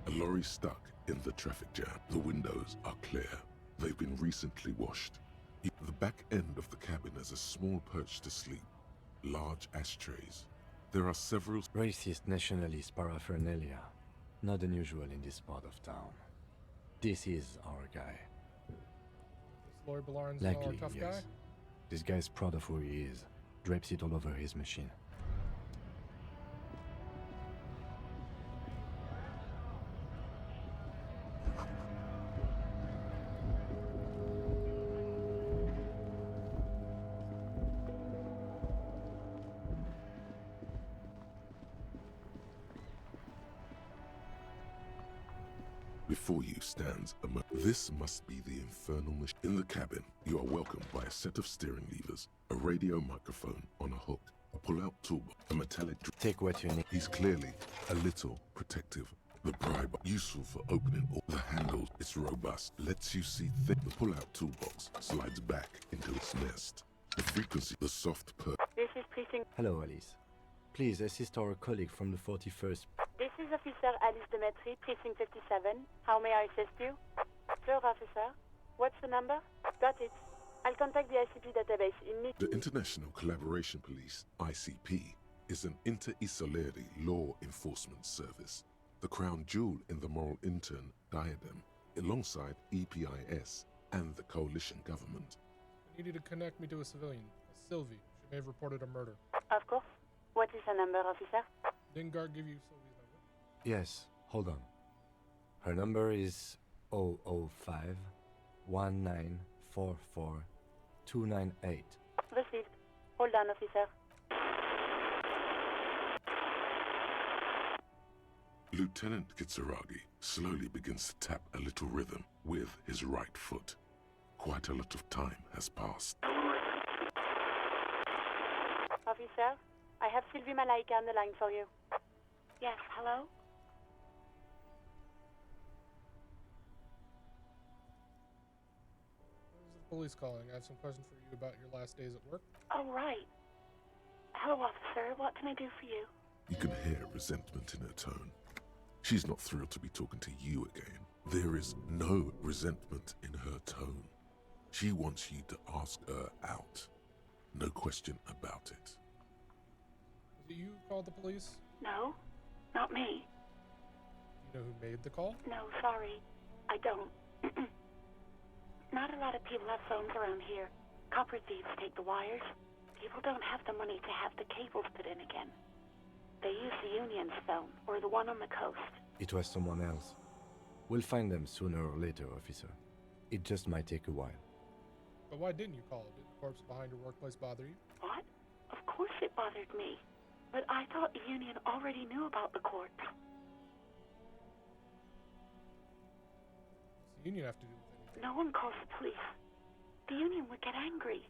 Speaker 4: A lorry stuck in the traffic jam. The windows are clear. They've been recently washed. The back end of the cabin has a small perch to sleep. Large ashtrays. There are several
Speaker 8: racist nationalist paraphernalia. Not unusual in this part of town. This is our guy.
Speaker 1: This Lori Belarn's our
Speaker 8: Likely,
Speaker 1: tough
Speaker 8: yes.
Speaker 1: guy?
Speaker 8: This guy's proud of who he is. Drapes it all over his machine.
Speaker 4: Before you stands this must be the infernal machine. In the cabin, you are welcomed by a set of steering levers, a radio microphone on a hook, a pull-out toolbox, a metallic...
Speaker 8: Take what you need.
Speaker 4: He's clearly a little protective. The bribe, useful for opening all the handles. It's robust, lets you see thick. The pull-out toolbox slides back into its nest. The frequency, the soft perk.
Speaker 17: This is Precinct.
Speaker 8: Hello, Alice. Please assist our colleague from the 41st.
Speaker 17: This is Officer Alice Demetri, Precinct 57. How may I assist you? Sure, officer. What's the number? Got it. I'll contact the ICP database immediately.
Speaker 4: The International Collaboration Police, ICP, is an inter-Isolari law enforcement service, the crown jewel in the moral intern diadem, alongside EPIS and the coalition government.
Speaker 1: I need you to connect me to a civilian, a Sylvie. She may have reported a murder.
Speaker 17: Of course. What is her number, officer?
Speaker 1: Didn't Guard give you Sylvie's number?
Speaker 8: Yes, hold on. Her number is 005 1944 298.
Speaker 17: Received. Hold on, officer.
Speaker 4: Lieutenant Kitsuragi slowly begins to tap a little rhythm with his right foot. Quite a lot of time has passed.
Speaker 17: Officer, I have Sylvie Malaika on the line for you. Yes, hello?
Speaker 1: This is the police calling. I have some questions for you about your last days at work.
Speaker 17: Oh, right. Hello, officer. What can I do for you?
Speaker 4: You can hear resentment in her tone. She's not thrilled to be talking to you again. There is no resentment in her tone. She wants you to ask her out. No question about it.
Speaker 1: Was it you who called the police?
Speaker 17: No, not me.
Speaker 1: Do you know who made the call?
Speaker 17: No, sorry. I don't. Not a lot of people have phones around here. Copper thieves take the wires. People don't have the money to have the cables put in again. They use the Union's phone, or the one on the coast.
Speaker 8: It was someone else. We'll find them sooner or later, officer. It just might take a while.
Speaker 1: But why didn't you call? Did the corpse behind your workplace bother you?
Speaker 17: What? Of course it bothered me. But I thought the Union already knew about the corpse.
Speaker 1: What's the Union have to do with anything?
Speaker 17: No one calls the police. The Union would get angry.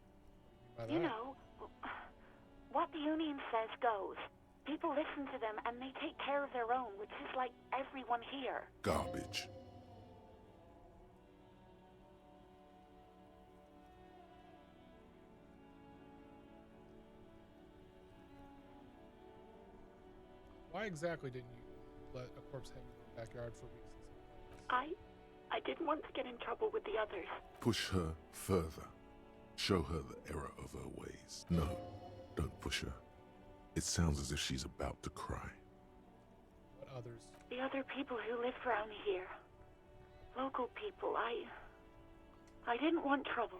Speaker 1: By that?
Speaker 17: You know, what the Union says goes. People listen to them and they take care of their own, which is like everyone here.
Speaker 4: Garbage.
Speaker 1: Why exactly didn't you let a corpse hang in the backyard for weeks and some
Speaker 17: I didn't want to get in trouble with the others.
Speaker 4: Push her further. Show her the error of her ways. No, don't push her. It sounds as if she's about to cry.
Speaker 1: What others?
Speaker 17: The other people who live around here. Local people. I didn't want trouble.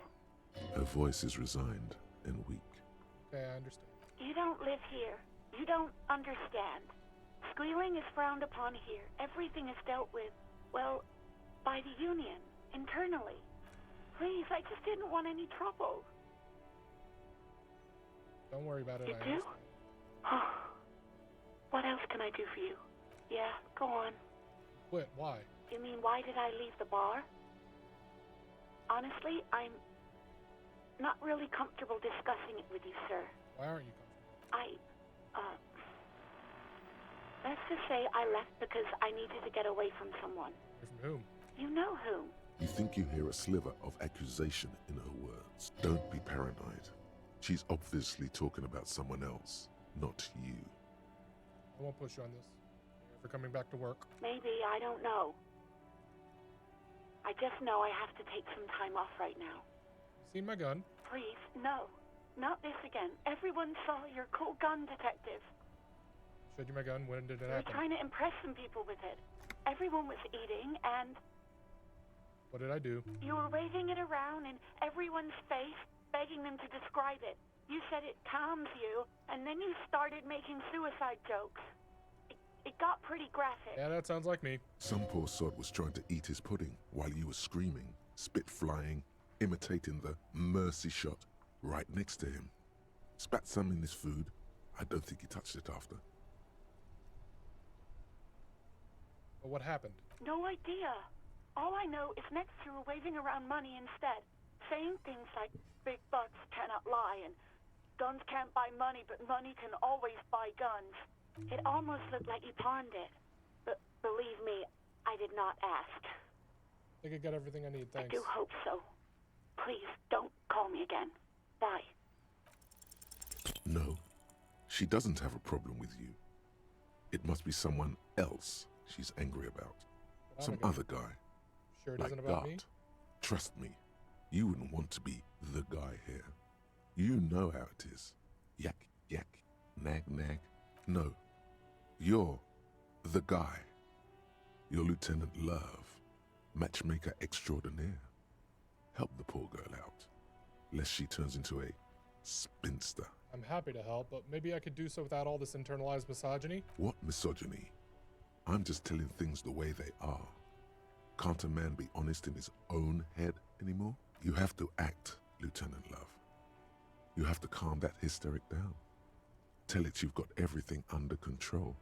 Speaker 4: Her voice is resigned and weak.
Speaker 1: Okay, I understand.
Speaker 17: You don't live here. You don't understand. Squealing is frowned upon here. Everything is dealt with, well, by the Union, internally. Please, I just didn't want any trouble.
Speaker 1: Don't worry about it,
Speaker 17: You
Speaker 1: I
Speaker 17: do?
Speaker 1: understand.
Speaker 17: What else can I do for you? Yeah, go on.
Speaker 1: Quit, why?
Speaker 17: You mean, why did I leave the bar? Honestly, I'm not really comfortable discussing it with you, sir.
Speaker 1: Why aren't you comfortable?
Speaker 17: Let's just say I left because I needed to get away from someone.
Speaker 1: From whom?
Speaker 17: You know whom.
Speaker 4: You think you hear a sliver of accusation in her words. Don't be paranoid. She's obviously talking about someone else, not you.
Speaker 1: I won't push you on this. You're ever coming back to work?
Speaker 17: Maybe, I don't know. I just know I have to take some time off right now.
Speaker 1: You seen my gun?
Speaker 17: Please, no. Not this again. Everyone saw your cool gun, detective.
Speaker 1: Showed you my gun? When did it
Speaker 17: You were
Speaker 1: happen?
Speaker 17: trying to impress some people with it. Everyone was eating, and
Speaker 1: What did I do?
Speaker 17: you were waving it around in everyone's face, begging them to describe it. You said it calms you, and then you started making suicide jokes. It got pretty graphic.
Speaker 1: Yeah, that sounds like me.
Speaker 4: Some poor sod was trying to eat his pudding while you were screaming, spit flying, imitating the mercy shot right next to him. Spat some in his food. I don't think he touched it after.
Speaker 1: But what happened?
Speaker 17: No idea. All I know is next you were waving around money instead, saying things like, big bucks cannot lie, and guns can't buy money, but money can always buy guns. It almost looked like you pawned it. But believe me, I did not ask.
Speaker 1: I think I got everything I need, thanks.
Speaker 17: I do hope so. Please, don't call me again. Bye.
Speaker 4: She doesn't have a problem with you. It must be someone else she's angry about.
Speaker 1: But I'm
Speaker 4: Some
Speaker 1: a guy.
Speaker 4: other guy.
Speaker 1: Sure it
Speaker 4: like
Speaker 1: isn't about me?
Speaker 4: Gart. Trust me, you wouldn't want to be the guy here. You know how it is. Yak, yak, nag, nag. No, you're the guy. You're Lieutenant Love, matchmaker extraordinaire. Help the poor girl out, lest she turns into a spinster.
Speaker 1: I'm happy to help, but maybe I could do so without all this internalized misogyny?
Speaker 4: What misogyny? I'm just telling things the way they are. Can't a man be honest in his own head anymore? You have to act, Lieutenant Love. You have to calm that hysteric down. Tell it you've got everything under control.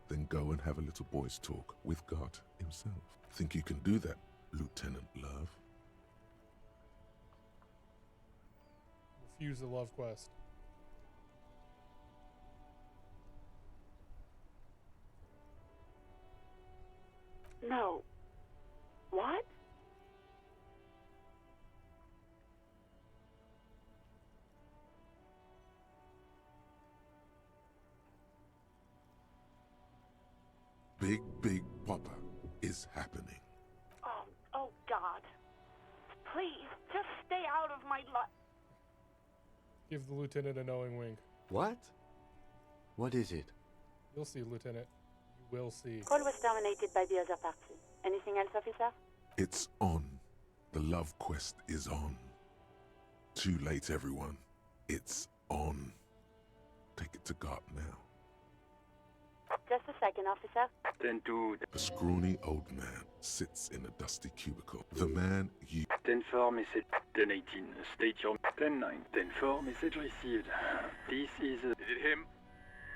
Speaker 4: Then go and have a little boys' talk with Gart himself. Think you can do that, Lieutenant Love?
Speaker 1: Refuse the love quest.
Speaker 17: No. What?
Speaker 4: Big Papa is happening.
Speaker 17: Oh God. Please, just stay out of my life.
Speaker 1: Give the lieutenant a knowing wink.
Speaker 8: What? What is it?
Speaker 1: You'll see, Lieutenant. You will see.
Speaker 17: Call was terminated by the other party. Anything else, officer?
Speaker 4: It's on. The love quest is on. Too late, everyone. It's on. Take it to Gart now.
Speaker 17: Just a second, officer.
Speaker 18: 10-2.
Speaker 4: A scrawny old man sits in a dusty cubicle. The man you...
Speaker 18: 10-4 message. 10-18. State your... 10-9. 10-4 message received. This is...
Speaker 22: Is it him?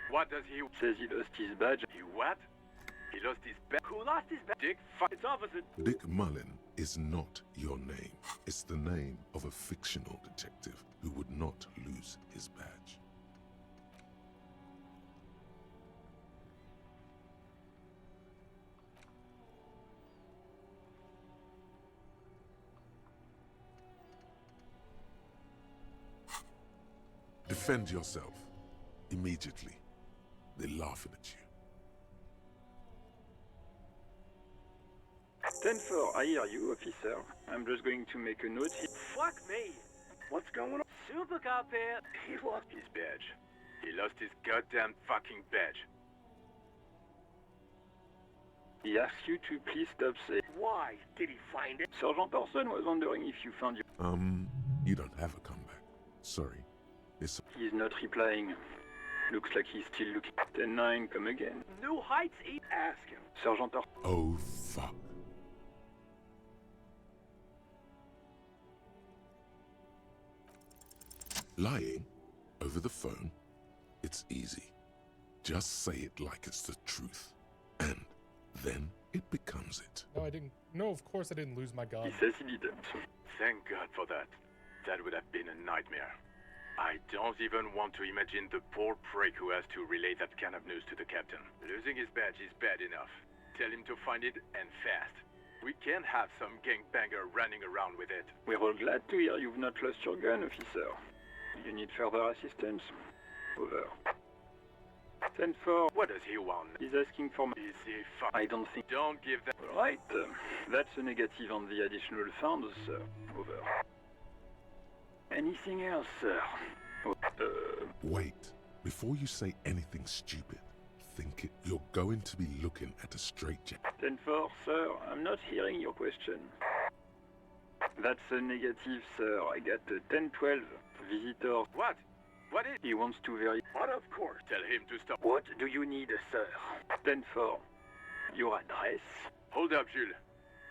Speaker 22: What does he...
Speaker 18: Says he lost his badge.
Speaker 22: He what? He lost his badge? Who lost his badge? Dick, it's officer.
Speaker 4: Dick Mullen is not your name. It's the name of a fictional detective who would not lose his badge. Defend yourself. Immediately. They're laughing at you.
Speaker 18: 10-4, I hear you, officer. I'm just going to make a note here.
Speaker 20: Fuck me.
Speaker 18: What's going on?
Speaker 20: Super cop here.
Speaker 22: He lost his badge. He lost his goddamn fucking badge.
Speaker 18: He asks you to please stop saying...
Speaker 20: Why? Did he find it?
Speaker 18: Sergeant Person was wondering if you found your...
Speaker 4: You don't have a comeback. Sorry. It's...
Speaker 18: He's not replying. Looks like he's still looking. 10-9, come again.
Speaker 20: New heights,
Speaker 18: Ask him. Sergeant Person...
Speaker 4: Oh, fuck. Lying over the phone, it's easy. Just say it like it's the truth, and then it becomes it.
Speaker 1: No, I didn't. No, of course I didn't lose my gun.
Speaker 18: He says he didn't.
Speaker 22: Thank God for that. That would have been a nightmare. I don't even want to imagine the poor prick who has to relay that kind of news to the captain. Losing his badge is bad enough. Tell him to find it, and fast. We can't have some gangbanger running around with it.
Speaker 18: We're all glad to hear you've not lost your gun, officer. You need further assistance? Over. 10-4.
Speaker 22: What does he want?
Speaker 18: He's asking for...
Speaker 22: Is he
Speaker 18: I don't think...
Speaker 22: Don't give that...
Speaker 18: Alright, that's a negative on the additional funds, sir. Over. Anything else, sir?
Speaker 4: Wait. Before you say anything stupid, think it. You're going to be looking at a straitjacket.
Speaker 18: 10-4, sir. I'm not hearing your question. That's a negative, sir. I got a 10-12. Visitor.
Speaker 22: What? What is...
Speaker 18: He wants to verify...
Speaker 22: What, of course. Tell him to stop.
Speaker 18: What do you need, sir? 10-4. Your address?
Speaker 22: Hold up, Jules.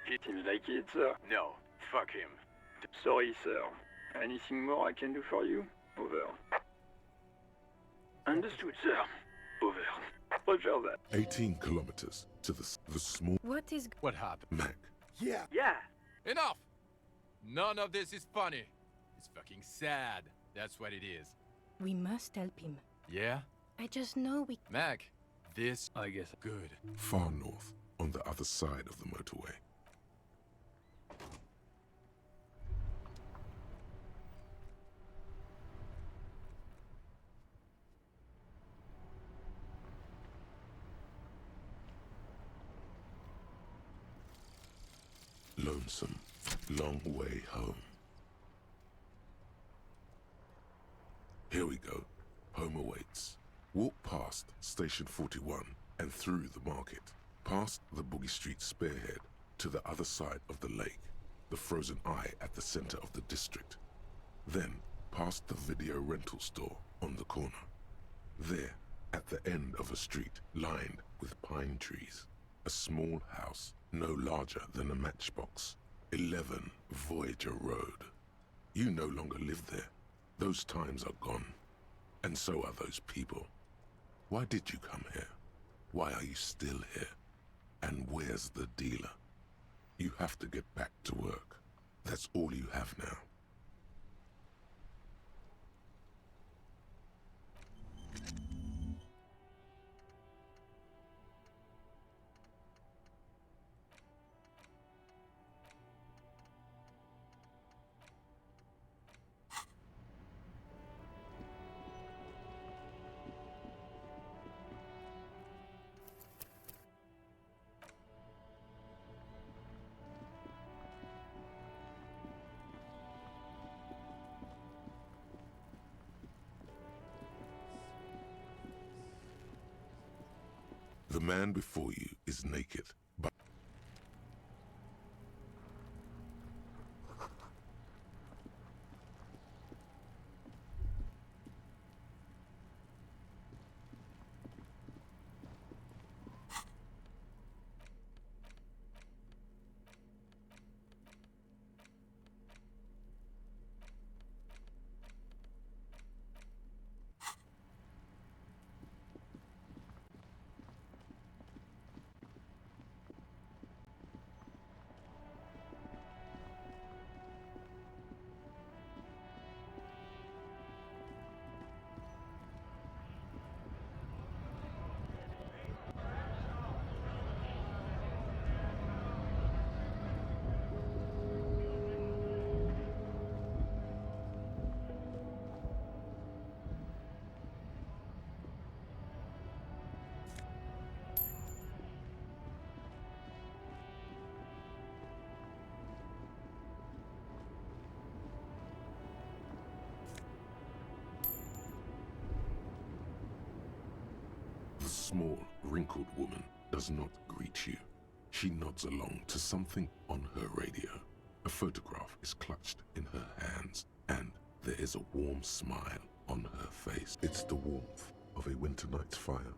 Speaker 18: He seems like it, sir.
Speaker 22: No. Fuck him.
Speaker 18: Sorry, sir. Anything more I can do for you? Over. Understood, sir. Over. Roger that.
Speaker 4: 18 kilometers to the small...
Speaker 12: What is...
Speaker 22: What happened?
Speaker 4: Mac.
Speaker 20: Yeah.
Speaker 22: Enough! None of this is funny. It's fucking sad. That's what it is.
Speaker 12: We must help him.
Speaker 22: Yeah?
Speaker 12: I just know we...
Speaker 22: Mac, this...
Speaker 18: I guess.
Speaker 22: Good.
Speaker 4: Far north, on the other side of the motorway. lonesome, long way home. Here we go. Home awaits. Walk past Station 41 and through the market, past the Boogie Street spearhead to the other side of the lake, the frozen eye at the center of the district. Then past the video rental store on the corner. There, at the end of a street lined with pine trees, a small house no larger than a matchbox. 11 Voyager Road. You no longer live there. Those times are gone. And so are those people. Why did you come here? Why are you still here? And where's the dealer? You have to get back to work. That's all you have now. The man before you is naked, but the small, wrinkled woman does not greet you. She nods along to something on her radio. A photograph is clutched in her hands, and there is a warm smile on her face. It's the warmth of a winter night's fire.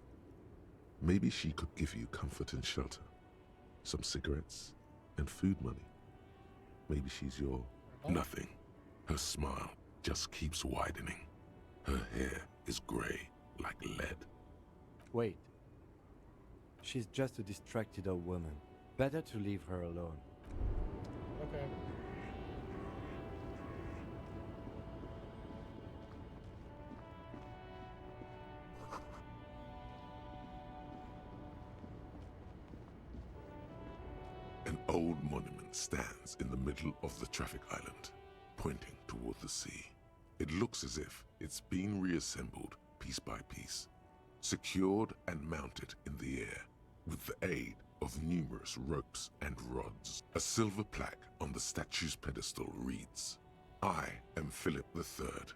Speaker 4: Maybe she could give you comfort and shelter, some cigarettes and food money. Maybe she's your nothing. Her smile just keeps widening. Her hair is gray like lead.
Speaker 8: Wait. She's just a distracted old woman. Better to leave her alone.
Speaker 1: Okay.
Speaker 4: An old monument stands in the middle of the traffic island, pointing toward the sea. It looks as if it's been reassembled piece by piece, secured and mounted in the air with the aid of numerous ropes and rods. A silver plaque on the statue's pedestal reads, "I am Philip III,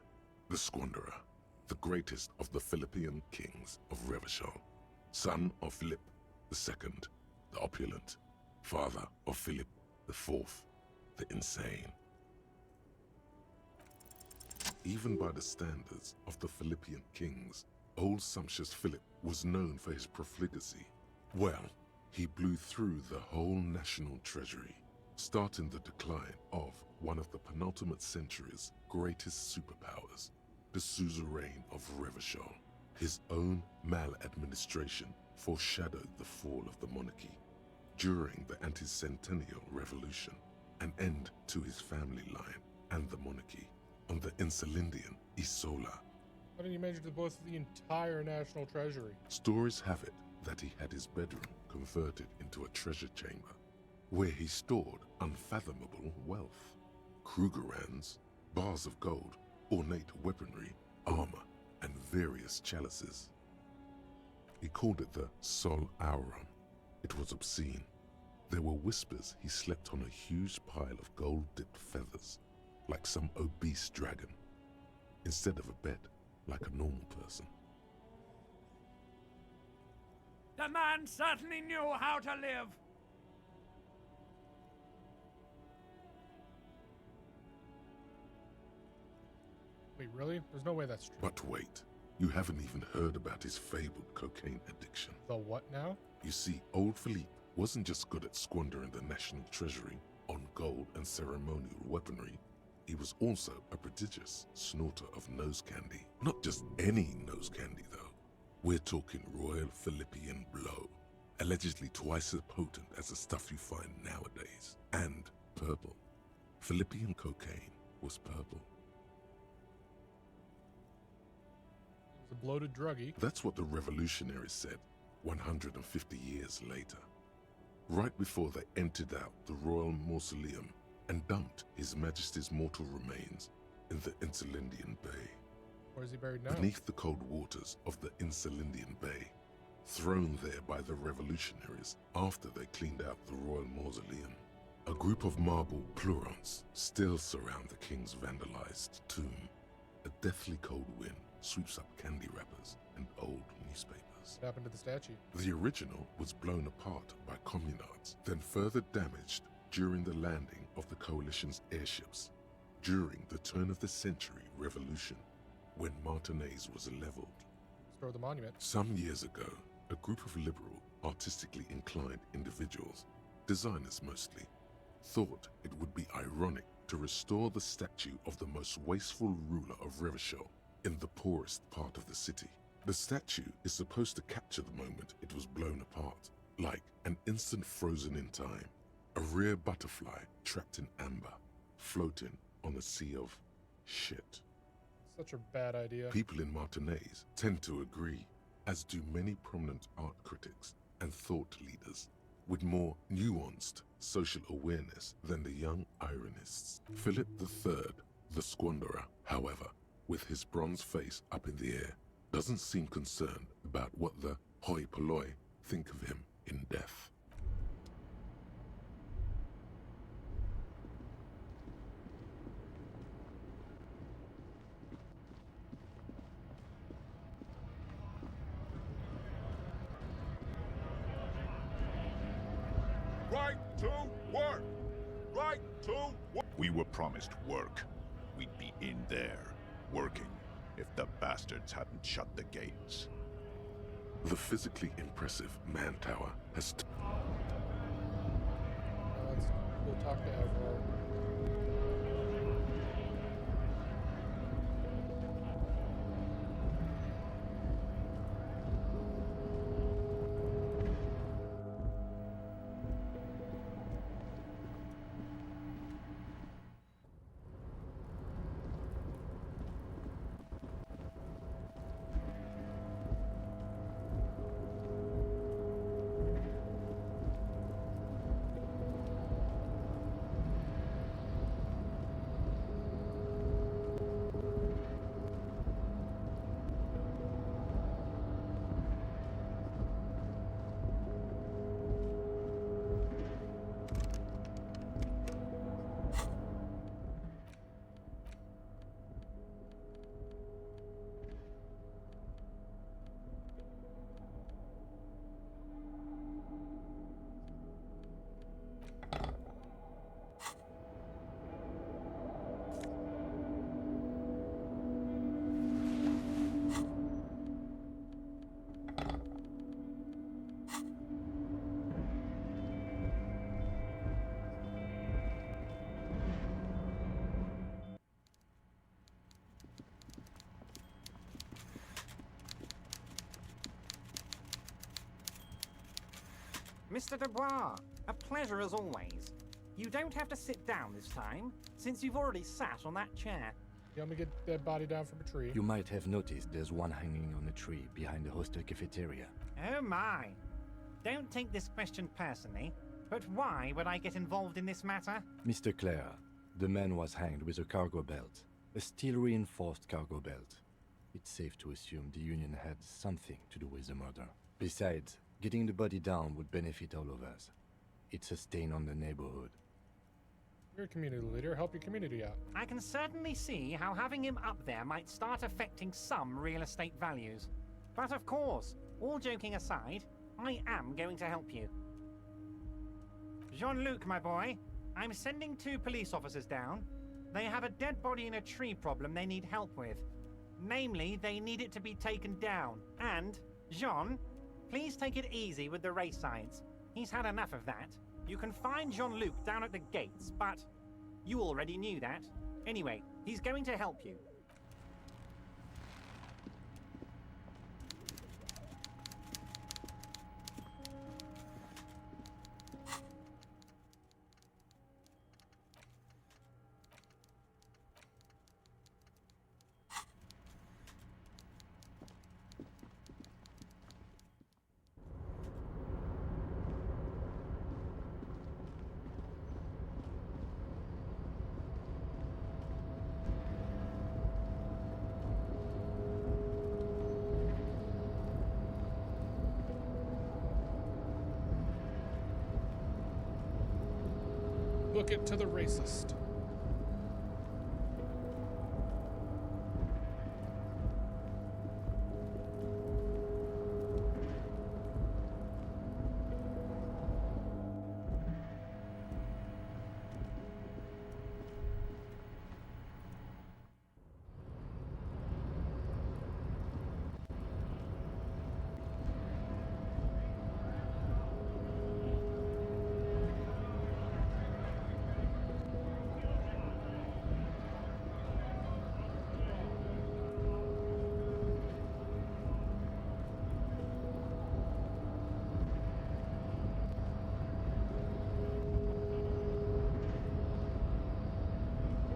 Speaker 4: the Squanderer, the greatest of the Philippian kings of Revachol, son of Philip II, the opulent, father of Philip IV, the insane." Even by the standards of the Philippian kings, old sumptuous Philip was known for his profligacy. Well, he blew through the whole national treasury, starting the decline of one of the penultimate century's greatest superpowers, the suzerain of Revachol. His own maladministration foreshadowed the fall of the monarchy. During the anti-centennial revolution, an end to his family line and the monarchy on the Insulindian Isola.
Speaker 1: Why didn't you mention to both the entire national treasury?
Speaker 4: Stories have it that he had his bedroom converted into a treasure chamber, where he stored unfathomable wealth. Krugerrands, bars of gold, ornate weaponry, armor, and various chalices. He called it the Sol Aurum. It was obscene, There were whispers he slept on a huge pile of gold-dipped feathers, like some obese dragon, instead of a bed, like a normal person.
Speaker 9: The man certainly knew how to live.
Speaker 1: Wait, really? There's no way that's true.
Speaker 4: But wait, you haven't even heard about his fabled cocaine addiction.
Speaker 1: The what now?
Speaker 4: You see, old Philippe wasn't just good at squandering the national treasury on gold and ceremonial weaponry. He was also a prodigious snorter of nose candy. Not just any nose candy, though. We're talking Royal Philippian Blow, allegedly twice as potent as the stuff you find nowadays. And purple. Philippian cocaine was purple.
Speaker 1: It was a bloated druggie.
Speaker 4: That's what the revolutionaries said 150 years later. Right before they emptied out the royal mausoleum and dumped His Majesty's mortal remains in the Insulindian Bay.
Speaker 1: Where is he buried now?
Speaker 4: Beneath the cold waters of the Insulindian Bay, thrown there by the revolutionaries after they cleaned out the royal mausoleum. A group of marble pleurons still surround the king's vandalized tomb. A deathly cold wind sweeps up candy wrappers and old newspapers.
Speaker 1: What happened to the statue?
Speaker 4: The original was blown apart by communards, then further damaged during the landing of the coalition's airships during the turn-of-the-century revolution, when Martinez was leveled.
Speaker 1: Restore the monument.
Speaker 4: Some years ago, a group of liberal, artistically inclined individuals, designers mostly, thought it would be ironic to restore the statue of the most wasteful ruler of Revachol in the poorest part of the city. The statue is supposed to capture the moment it was blown apart, like an instant frozen in time, a rare butterfly trapped in amber, floating on a sea of shit.
Speaker 1: Such a bad idea.
Speaker 4: People in Martinez tend to agree, as do many prominent art critics and thought leaders with more nuanced social awareness than the young ironists. Philip III, the squanderer, however, with his bronze face up in the air, doesn't seem concerned about what the hoi polloi think of him in death.
Speaker 6: Right to work! Right to work!
Speaker 7: We were promised work. We'd be in there, working, if the bastards hadn't shut the gates.
Speaker 4: The physically impressive man tower has...
Speaker 1: Let's go talk to Everard.
Speaker 11: Mr. Dubois, a pleasure as always. You don't have to sit down this time, since you've already sat on that chair.
Speaker 1: You want me to get that body down from a tree?
Speaker 8: You might have noticed there's one hanging on a tree behind the hostel cafeteria.
Speaker 11: Oh my. Don't take this question personally, but why would I get involved in this matter?
Speaker 8: Mr. Clare, the man was hanged with a cargo belt, a steel-reinforced cargo belt. It's safe to assume the Union had something to do with the murder. Besides, getting the body down would benefit all of us. It's a stain on the neighborhood.
Speaker 1: You're a community leader. Help your community out.
Speaker 11: I can certainly see how having him up there might start affecting some real estate values. But of course, all joking aside, I am going to help you. Jean-Luc, my boy, I'm sending 2 police officers down. They have a dead body in a tree problem they need help with. Namely, they need it to be taken down. And, Jean, please take it easy with the race science. He's had enough of that. You can find Jean-Luc down at the gates, but you already knew that. Anyway, he's going to help you.
Speaker 1: Book it to the racist.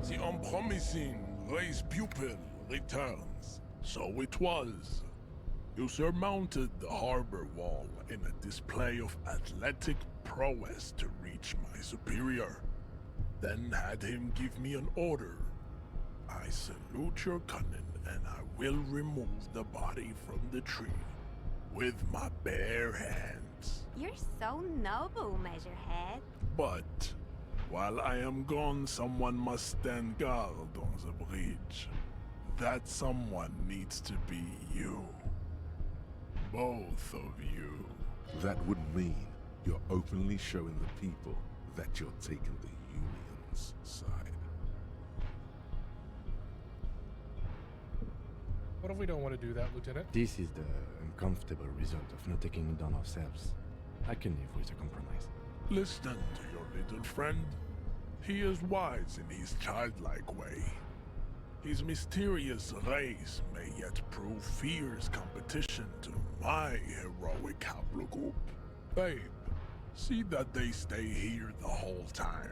Speaker 6: The unpromising race pupil returns. So it was. You surmounted the harbor wall in a display of athletic prowess to reach my superior. Then had him give me an order. I salute your cunning, and I will remove the body from the tree with my bare hands.
Speaker 15: You're so noble, Measurehead.
Speaker 6: But while I am gone, someone must stand guard on the bridge. That someone needs to be you. Both of you.
Speaker 4: That would mean you're openly showing the people that you're taking the Union's side.
Speaker 1: What if we don't want to do that, Lieutenant?
Speaker 8: This is the uncomfortable result of not taking it down ourselves. I can live with a compromise.
Speaker 6: Listen to your little friend. He is wise in his childlike way. His mysterious race may yet prove fierce competition to my heroic haplogroup. Babe, see that they stay here the whole time.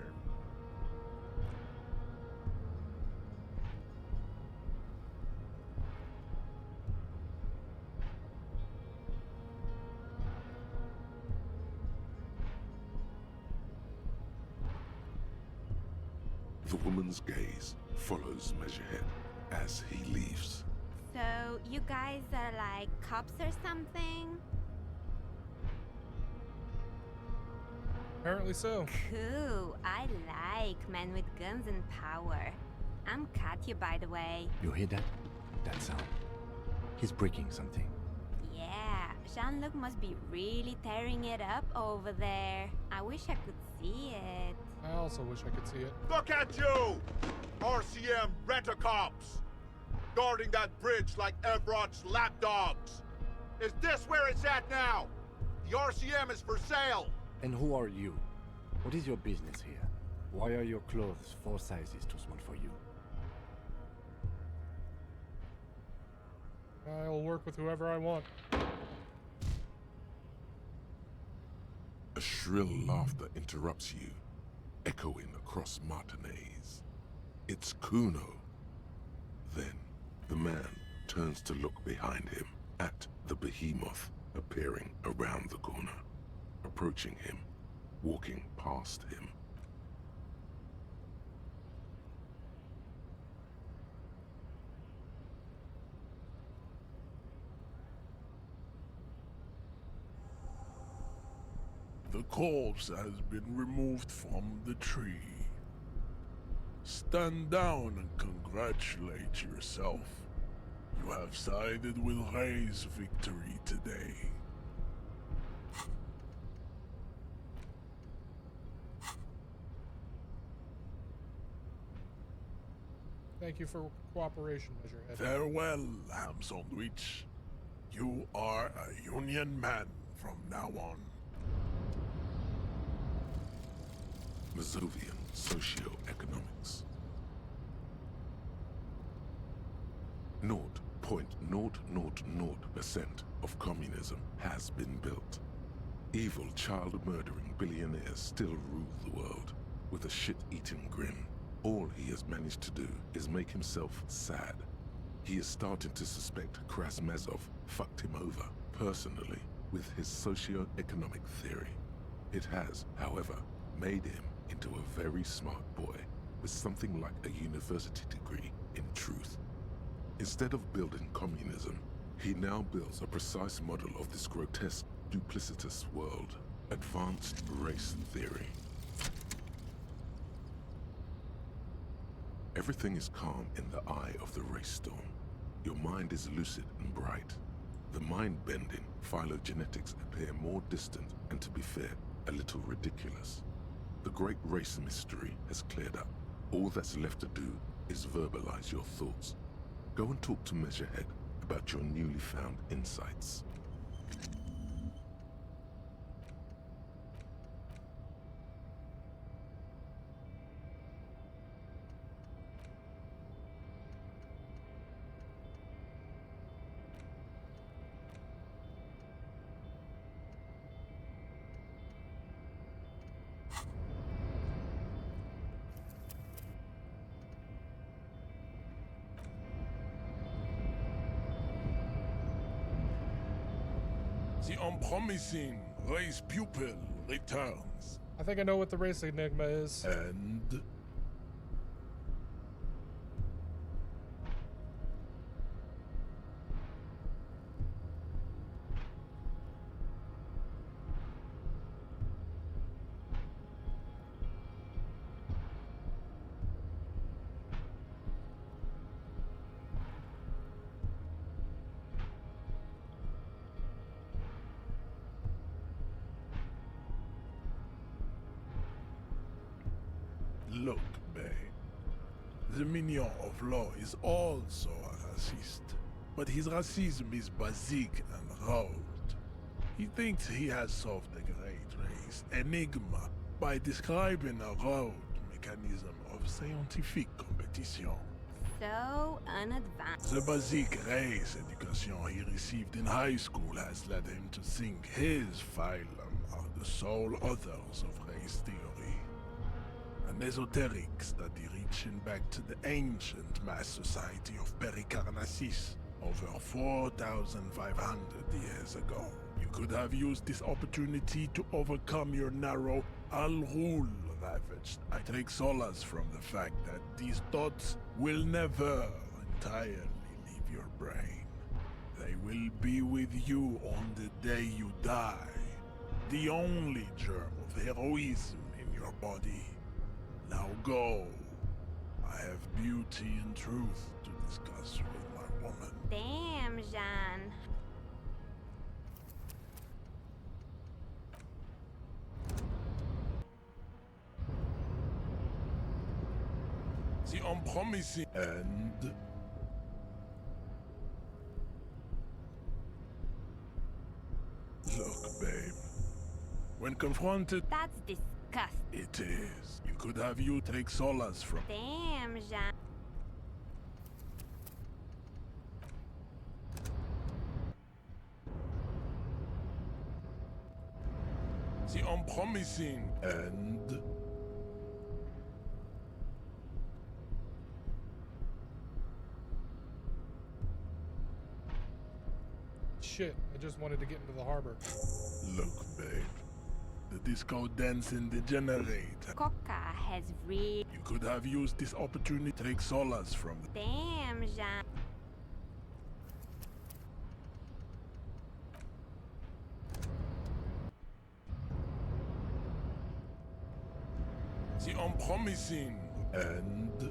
Speaker 4: The woman's gaze follows Measurehead as he leaves.
Speaker 15: So, you guys are like cops or something?
Speaker 1: Apparently so.
Speaker 15: Cool. I like men with guns and power. I'm Katya, by the way.
Speaker 8: You hear that? That sound? He's breaking something.
Speaker 15: Yeah, Jean-Luc must be really tearing it up over there. I wish I could see it.
Speaker 1: I also wish I could see it.
Speaker 7: Look at you! RCM rent-a-cops! Guarding that bridge like Everott's lapdogs! Is this where it's at now? The RCM is for sale!
Speaker 8: And who are you? What is your business here? Why are your clothes 4 sizes too small for you?
Speaker 1: I'll work with whoever I want.
Speaker 4: A shrill laughter interrupts you, echoing across Martinez. It's Kuno. Then, the man turns to look behind him at the behemoth appearing around the corner, approaching him, walking past him.
Speaker 6: The The corpse has been removed from the tree. Stand down and congratulate yourself. You have sided with Ray's victory today.
Speaker 1: Thank you for cooperation, Measurehead.
Speaker 6: Farewell, ham sandwich. You are a Union man from now on.
Speaker 4: Mazovian Socioeconomics. 0.000% of communism has been built. Evil child-murdering billionaires still rule the world with a shit-eating grin. All he has managed to do is make himself sad. He is starting to suspect Krasmazov fucked him over personally with his socio-economic theory. It has, however, made him into a very smart boy with something like a university degree in truth. Instead of building communism, he now builds a precise model of this grotesque, duplicitous world. Advanced race theory. Everything is calm in the eye of the race storm. Your mind is lucid and bright. The mind-bending phylogenetics appear more distant and, to be fair, a little ridiculous. The great race mystery has cleared up. All that's left to do is verbalize your thoughts. Go and talk to Measurehead about your newly found insights.
Speaker 6: The unpromising race pupil returns.
Speaker 1: I think I know what the race enigma is.
Speaker 6: And look, babe. The minion of law is also a racist, but his racism is basic and rude. He thinks he has solved the great race enigma by describing a rude mechanism of scientific competition.
Speaker 15: So unadvanced.
Speaker 6: The basic race education he received in high school has led him to think his phylum are the sole authors of race theory. An esoteric study reaching back to the ancient mass society of Pericarnassus over 4,500 years ago. You could have used this opportunity to overcome your narrow Al-Ghul ravaged. I take solace from the fact that these thoughts will never entirely leave your brain. They will be with you on the day you die. The only germ of heroism in your body. Now go. I have beauty and truth to discuss with my woman.
Speaker 15: Damn, Jean.
Speaker 6: The unpromising and look, babe. When confronted,
Speaker 15: That's disgusting.
Speaker 6: it is. You could have you take solace from.
Speaker 15: Damn, Jean.
Speaker 6: The unpromising and
Speaker 1: Shit, I just wanted to get into the harbor.
Speaker 6: look, babe. The disco dancing degenerate.
Speaker 15: Coca has real.
Speaker 6: You could have used this opportunity to take solace from.
Speaker 15: Damn, Jean.
Speaker 6: C'est unpromising. And...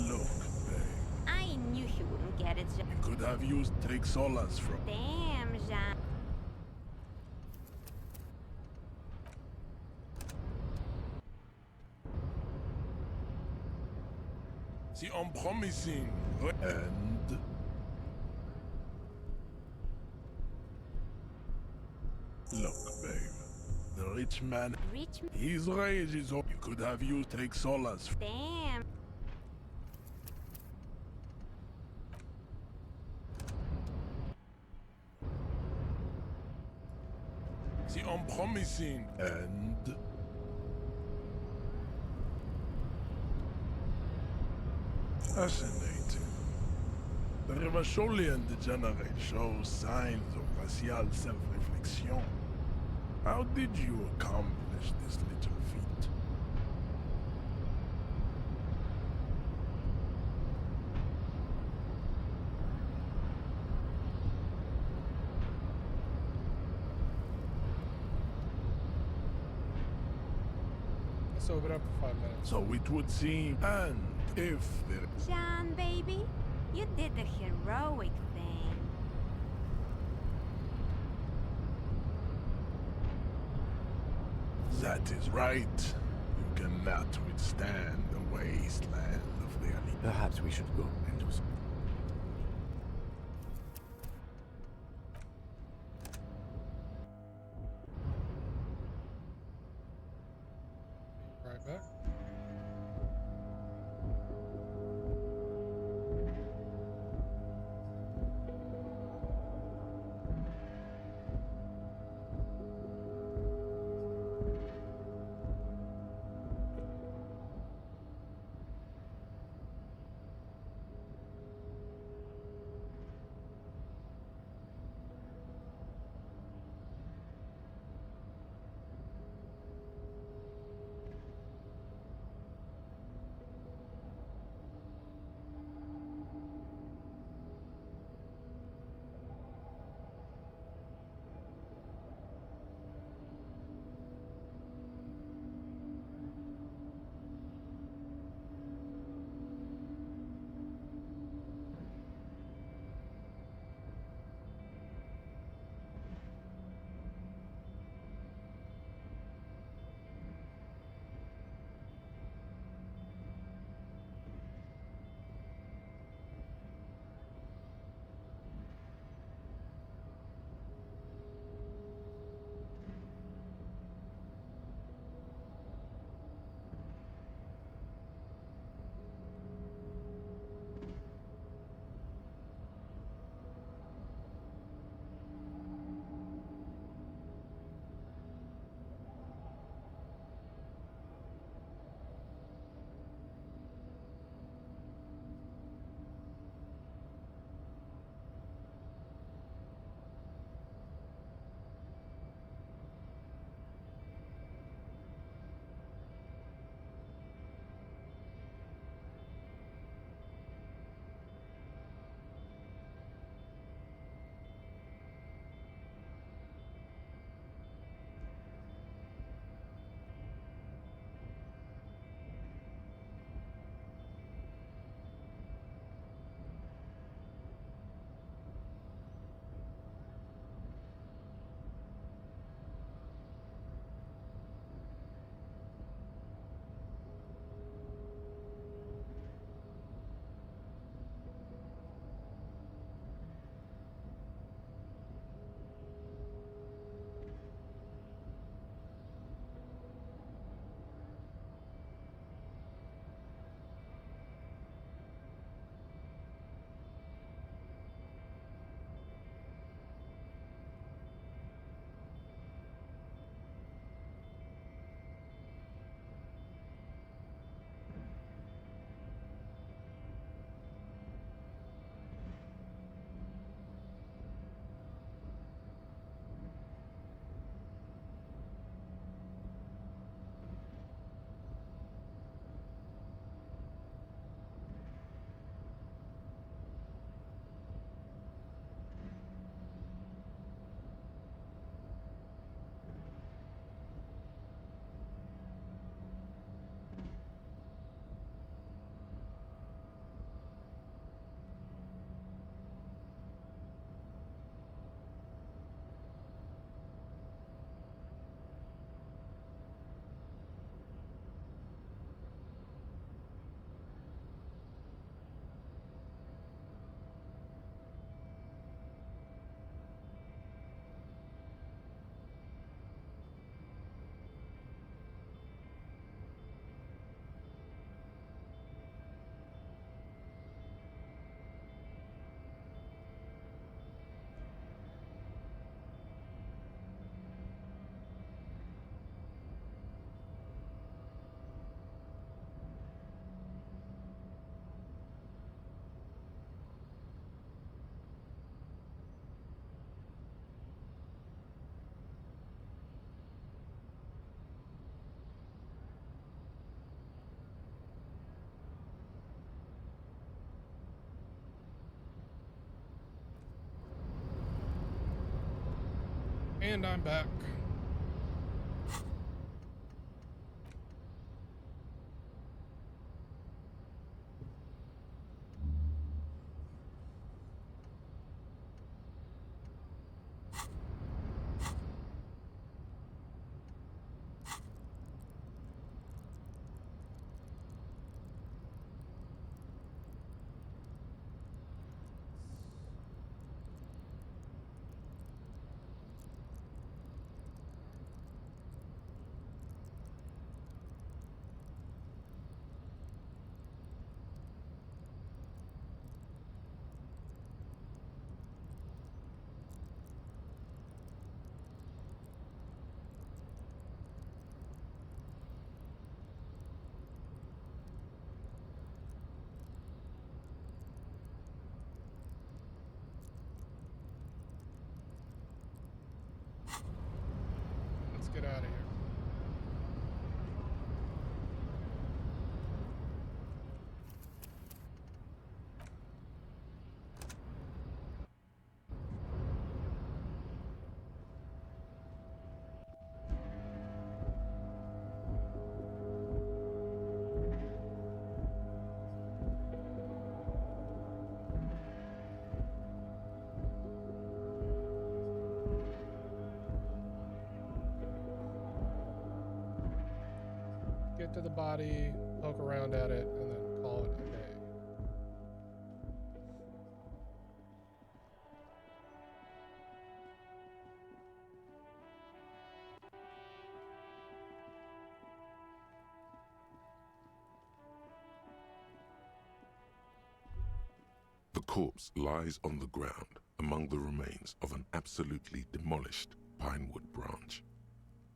Speaker 6: Look, babe.
Speaker 15: I knew he wouldn't get it, Jean.
Speaker 6: You could have used take solace from...
Speaker 15: Damn, Jean.
Speaker 6: C'est unpromising. And... Look, babe. The rich man... His rage is all... You could have used take solace.
Speaker 15: Damn.
Speaker 6: C'est unpromising. And... Fascinating. The Revacholian degenerate shows signs of racial self-reflection. How did you accomplish this little feat?
Speaker 1: Let's open up for 5 minutes.
Speaker 6: So it would seem, and if there...
Speaker 15: Jean, baby, you did the heroic thing.
Speaker 6: That is right. You cannot withstand the wasteland of the elite.
Speaker 8: Perhaps we should go and do so.
Speaker 1: Right back. And I'm back. Let's get out of here. Get to the body, poke around at it, and then call it a day.
Speaker 4: The corpse lies on the ground among the remains of an absolutely demolished pinewood branch.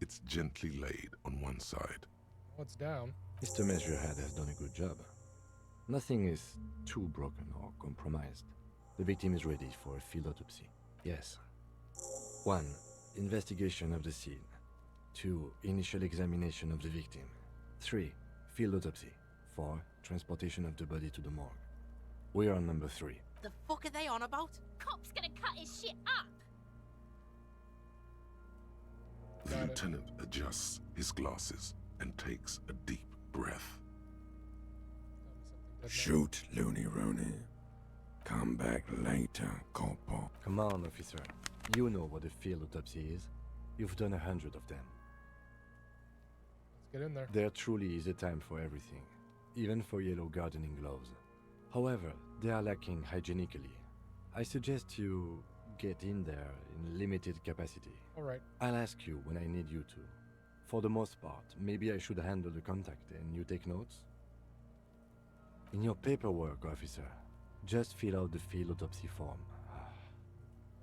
Speaker 4: It's gently laid on one side.
Speaker 1: What's down?
Speaker 8: Mr. Measurehead has done a good job. Nothing is too broken or compromised. The victim is ready for a field autopsy. Yes. 1. Investigation of the scene. 2. Initial examination of the victim. 3. Field autopsy. 4. Transportation of the body to the morgue. We are on number 3.
Speaker 13: The fuck are they on about?
Speaker 12: Cop's gonna cut his shit up.
Speaker 4: The lieutenant adjusts his glasses and takes a deep breath.
Speaker 2: Shoot, Looney Rooney. Come back later, Corpo.
Speaker 8: Come on, officer. You know what a field autopsy is. You've done 100 of them.
Speaker 1: Let's get in there.
Speaker 8: There truly is a time for everything, even for yellow gardening gloves. However, they are lacking hygienically. I suggest you get in there in limited capacity.
Speaker 1: All right.
Speaker 8: I'll ask you when I need you to. For the most part, maybe I should handle the contact and you take notes? In your paperwork, officer, just fill out the field autopsy form.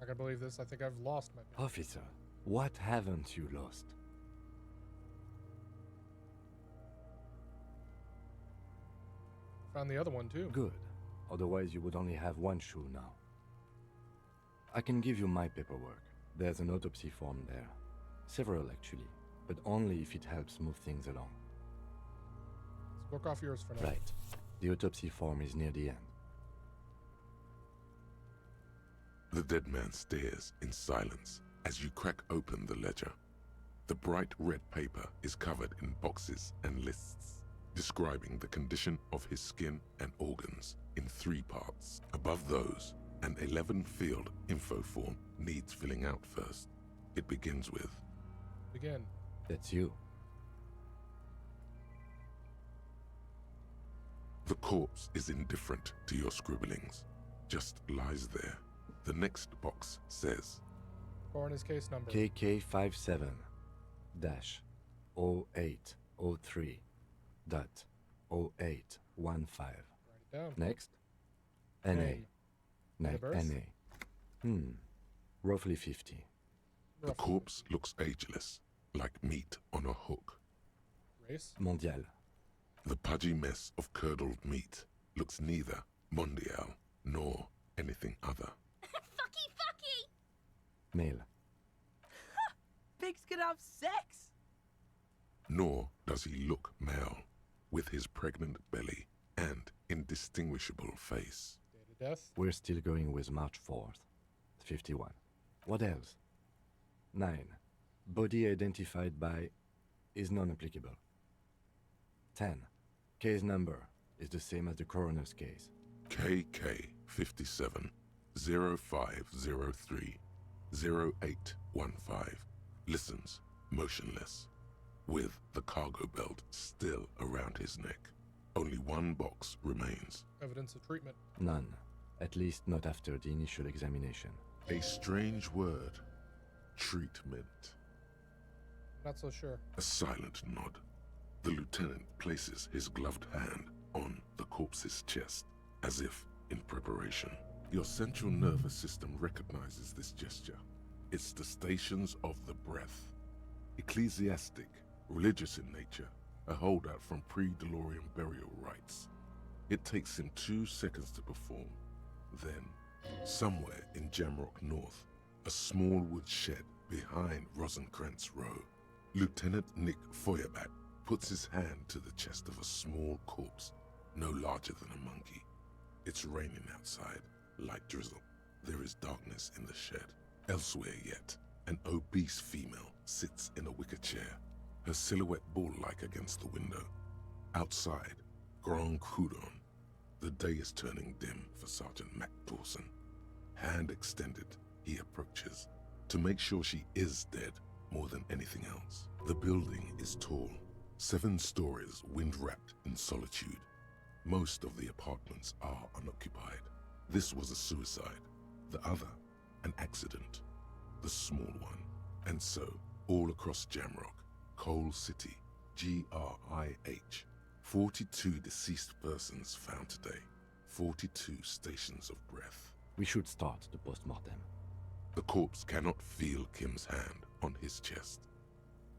Speaker 1: I can believe this. I think I've lost my paper.
Speaker 8: Officer, what haven't you lost?
Speaker 1: Found the other one too.
Speaker 8: Good. Otherwise you would only have one shoe now. I can give you my paperwork. There's an autopsy form there. Several actually, but only if it helps move things along.
Speaker 1: Let's work off yours for now.
Speaker 8: Right. The autopsy form is near the end.
Speaker 4: The dead man stares in silence as you crack open the ledger. The bright red paper is covered in boxes and lists, describing the condition of his skin and organs in 3 parts. Above those, an 11-field info form needs filling out first. It begins with...
Speaker 1: Begin.
Speaker 8: That's you.
Speaker 4: The corpse is indifferent to your scribblings, just lies there. The next box says...
Speaker 1: Coroner's case number.
Speaker 8: KK57-0803.0815.
Speaker 1: Write it down.
Speaker 8: Next. NA.
Speaker 1: Name.
Speaker 8: NA. Roughly 50.
Speaker 4: The corpse looks ageless, like meat on a hook.
Speaker 1: Race?
Speaker 8: Mondial.
Speaker 4: The pudgy mess of curdled meat looks neither mondial nor anything other.
Speaker 12: Fucky!
Speaker 8: Male.
Speaker 13: Pigs can have sex!
Speaker 4: Nor does he look male, with his pregnant belly and indistinguishable face.
Speaker 1: Date of death?
Speaker 8: We're still going with March 4th. 51. What else? 9. Body identified by is non-applicable. 10. Case number is the same as the coroner's case.
Speaker 4: KK57 0503 0815 listens motionless, with the cargo belt still around his neck. Only one box remains.
Speaker 1: Evidence of treatment.
Speaker 8: None, at least not after the initial examination.
Speaker 4: A strange word. Treatment.
Speaker 1: Not so sure.
Speaker 4: A silent nod. The lieutenant places his gloved hand on the corpse's chest, as if in preparation. Your central nervous system recognizes this gesture. It's the stations of the breath. Ecclesiastic, religious in nature, a holdout from pre-DeLorean burial rites. It takes him 2 seconds to perform. Then, somewhere in Jamrock North, a small wood shed behind Rosencrantz Row, Lieutenant Nick Feuerbach puts his hand to the chest of a small corpse, no larger than a monkey. It's raining outside, light drizzle. There is darkness in the shed. Elsewhere yet, an obese female sits in a wicker chair, her silhouette bull-like against the window. Outside, Grand Coudon. The day is turning dim for Sergeant Mac Dawson. Hand extended, he approaches, to make sure she is dead more than anything else. The building is tall, 7 stories wind-wrapped in solitude. Most of the apartments are unoccupied. This was a suicide, the other an accident, the small one. And so, all across Jamrock, Coal City, GRIH, 42 deceased persons found today, 42 stations of breath.
Speaker 8: We should start the post-mortem.
Speaker 4: The corpse cannot feel Kim's hand on his chest.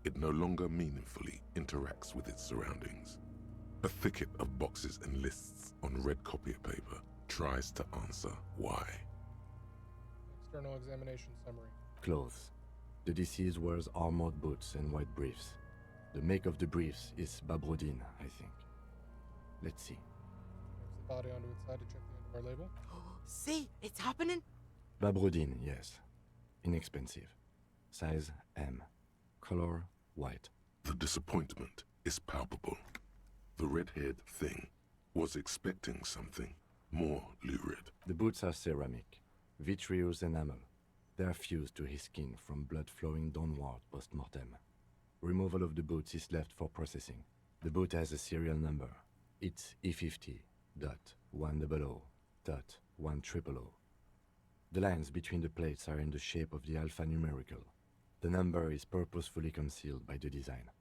Speaker 4: It no longer meaningfully interacts with its surroundings. A thicket of boxes and lists on red copier paper tries to answer why.
Speaker 1: External examination summary.
Speaker 8: Clothes. The deceased wears armored boots and white briefs. The make of the briefs is Babrodine, I think. Let's see.
Speaker 1: Moves the body onto its side to check the end of our label.
Speaker 13: See, it's happening.
Speaker 8: Babrodine, yes. Inexpensive. Size M. Color white.
Speaker 4: The disappointment is palpable. The red-haired thing was expecting something more lurid.
Speaker 8: The boots are ceramic, vitreous enamel. They are fused to his skin from blood flowing downward post-mortem. Removal of the boots is left for processing. The boot has a serial number. It's E50.100.100. The lines between the plates are in the shape of the alphanumerical. The number is purposefully concealed by the design.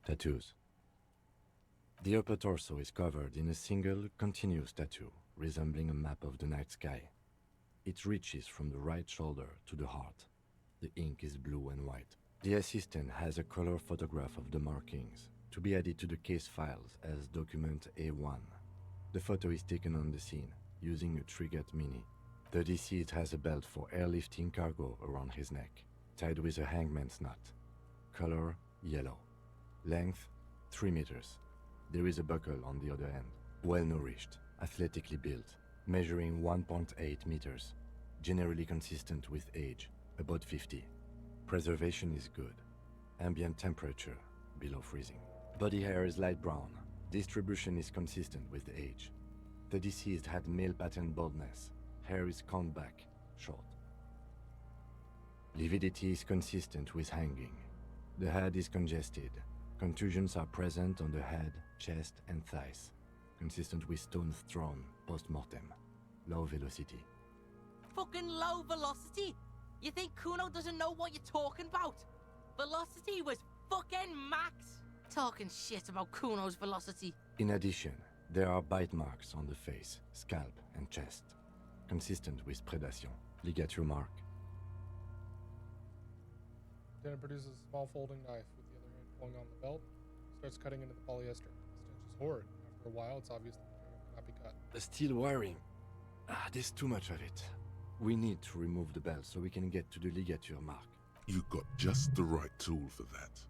Speaker 8: Tattoos. The upper torso is covered in a single, continuous tattoo, resembling a map of the night sky. It reaches from the right shoulder to the heart. The ink is blue and white. The assistant has a color photograph of the markings, to be added to the case files as document A1. The photo is taken on the scene, using a Trigat Mini. The deceased has a belt for airlifting cargo around his neck, tied with a hangman's knot. Color yellow. Length 3 meters. There is a buckle on the other end. Well-nourished, athletically built, measuring 1.8 meters. Generally consistent with age, about 50. Preservation is good. Ambient temperature, below freezing. Body hair is light brown. Distribution is consistent with age. The deceased had male pattern baldness. Hair is combed back, short. Lividity is consistent with hanging. The head is congested. Contusions are present on the head, chest, and thighs, consistent with stones thrown post-mortem. Low velocity.
Speaker 13: Fucking low velocity? You think Kuno doesn't know what you're talking about? Velocity was fucking max. Talking shit about Kuno's velocity.
Speaker 8: In addition, there are bite marks on the face, scalp, and chest, consistent with predation. Ligature mark.
Speaker 1: Lieutenant produces a small folding knife with the other hand pulling on the belt. Starts cutting into the polyester. The stench is horrid. After a while, it's obvious the material cannot be cut.
Speaker 8: The steel wiring. There's too much of it. We need to remove the belt so we can get to the ligature mark.
Speaker 4: You got just the right tool for that.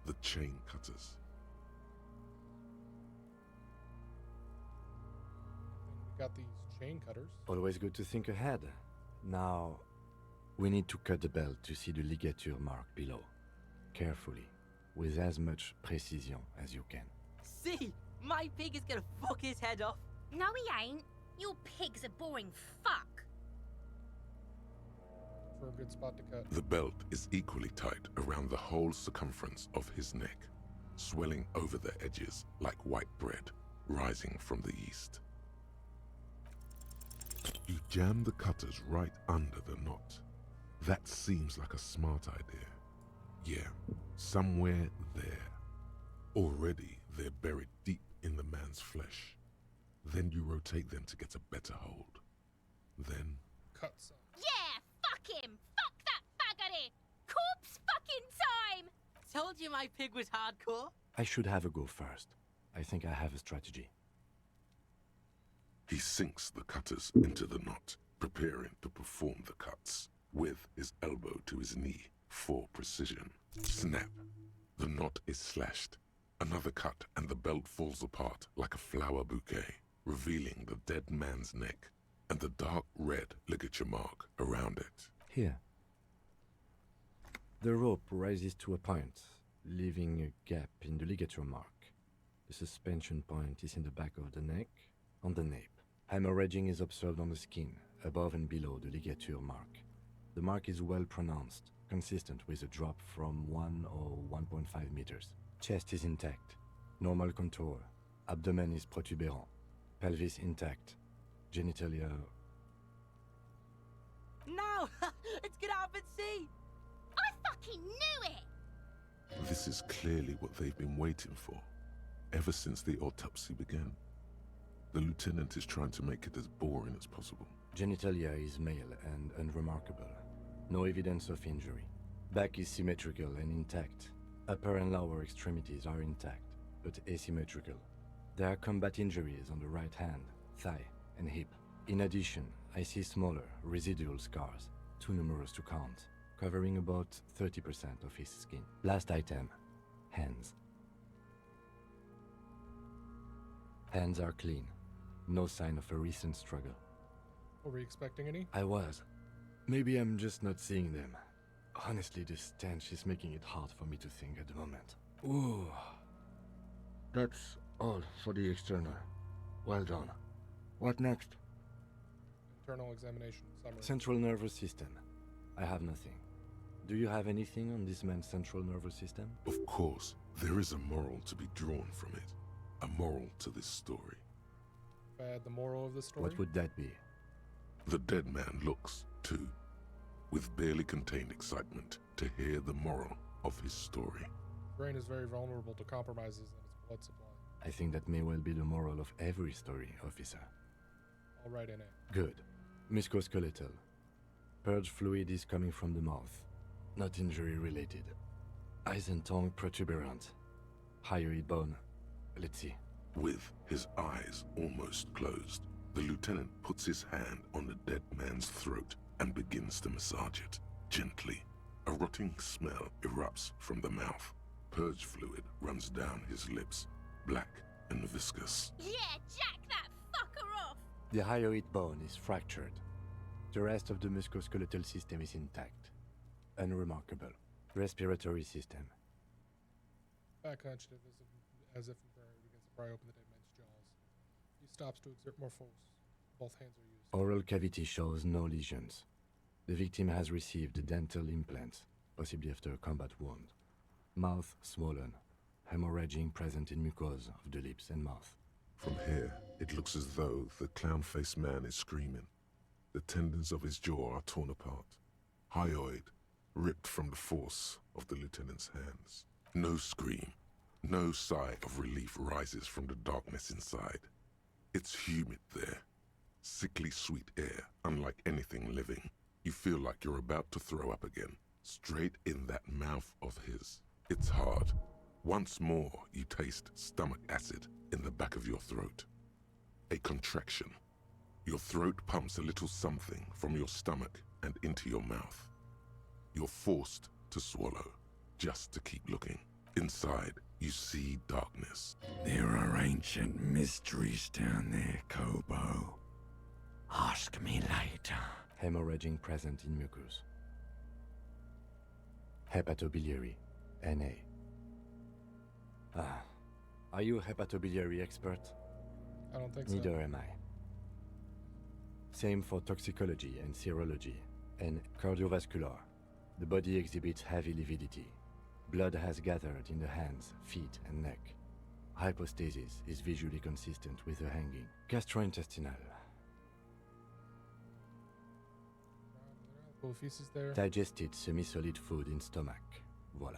Speaker 4: The chain cutters.
Speaker 1: And we got these chain cutters.
Speaker 8: Always good to think ahead. Now, We need to cut the belt to see the ligature mark below. Carefully, with as much precision as you can.
Speaker 13: See, my pig is gonna fuck his head off.
Speaker 12: No, he ain't. Your pig's a boring fuck.
Speaker 1: For a good spot to cut.
Speaker 4: The belt is equally tight around the whole circumference of his neck, swelling over the edges like white bread rising from the east. You jam the cutters right under the knot. That seems like a smart idea. Yeah, somewhere there. Already they're buried deep in the man's flesh. Then you rotate them to get a better hold. Then
Speaker 1: cut some.
Speaker 12: Yeah, fuck him. Fuck that faggoty. Corpse fucking time.
Speaker 13: Told you my pig was hardcore.
Speaker 8: I should have a go first. I think I have a strategy.
Speaker 4: he sinks the cutters into the knot, preparing to perform the cuts, with his elbow to his knee for precision. Snap! The knot is slashed. Another cut and the belt falls apart like a flower bouquet, revealing the dead man's neck and the dark red ligature mark around it.
Speaker 8: Here. The rope rises to a point, leaving a gap in the ligature mark. The suspension point is in the back of the neck, on the nape. Hemorrhaging is observed on the skin, above and below the ligature mark. The mark is well pronounced, consistent with a drop from 1 or 1.5 meters. Chest is intact, normal contour. Abdomen is protuberant, pelvis intact, genitalia...
Speaker 13: No! It's get up and see!
Speaker 12: I fucking knew it!
Speaker 4: This is clearly what they've been waiting for, ever since the autopsy began. The lieutenant is trying to make it as boring as possible.
Speaker 8: Genitalia is male and unremarkable. No evidence of injury. Back is symmetrical and intact. Upper and lower extremities are intact, but asymmetrical. There are combat injuries on the right hand, thigh, and hip. In addition, I see smaller, residual scars, too numerous to count, covering about 30% of his skin. Last item, hands. Hands are clean. No sign of a recent struggle.
Speaker 1: Were we expecting any?
Speaker 8: I was. Maybe I'm just not seeing them. Honestly, this stench is making it hard for me to think at the moment. Ooh. That's all for the external. Well done. What next?
Speaker 1: Internal examination summary.
Speaker 8: Central nervous system. I have nothing. Do you have anything on this man's central nervous system?
Speaker 4: Of course, there is a moral to be drawn from it. A moral to this story.
Speaker 1: Bad the moral of the story?
Speaker 8: What would that be?
Speaker 4: The dead man looks, too, with barely contained excitement to hear the moral of his story.
Speaker 1: Brain is very vulnerable to compromises in its blood supply.
Speaker 8: I think that may well be the moral of every story, officer.
Speaker 1: All right, in it.
Speaker 8: Good. Musculoskeletal. Purge fluid is coming from the mouth. Not injury related. Eyes and tongue protuberant. Hyoid bone. Let's see.
Speaker 4: With his eyes almost closed, the lieutenant puts his hand on the dead man's throat and begins to massage it, gently. A rotting smell erupts from the mouth. Purge fluid runs down his lips, black and viscous.
Speaker 12: Yeah, jack that fucker off!
Speaker 8: The hyoid bone is fractured. The rest of the musculoskeletal system is intact. Unremarkable. Respiratory system.
Speaker 1: Back hunched as if begins to pry open the dead man's jaws. He stops to exert more force. Both hands are used.
Speaker 8: Oral cavity shows no lesions. The victim has received dental implants, possibly after a combat wound. Mouth swollen. Hemorrhaging present in mucosa of the lips and mouth.
Speaker 4: From here, it looks as though the clown-faced man is screaming. The tendons of his jaw are torn apart. Hyoid ripped from the force of the lieutenant's hands. No scream, no sigh of relief rises from the darkness inside. It's humid there. Sickly sweet air, unlike anything living. You feel like you're about to throw up again, straight in that mouth of his. It's hard. Once more, you taste stomach acid in the back of your throat. A contraction. Your throat pumps a little something from your stomach and into your mouth. You're forced to swallow, just to keep looking. Inside, you see darkness.
Speaker 2: There are ancient mysteries down there, Kobo. Ask me later.
Speaker 8: Hemorrhaging present in mucus. Hepatobiliary, NA. Ah, are you a hepatobiliary expert?
Speaker 1: I don't think so.
Speaker 8: Neither am I. Same for toxicology and serology, and cardiovascular. The body exhibits heavy lividity. Blood has gathered in the hands, feet, and neck. Hypostasis is visually consistent with the hanging. Gastrointestinal.
Speaker 1: Feces there.
Speaker 8: Digested semi-solid food in stomach. Voila.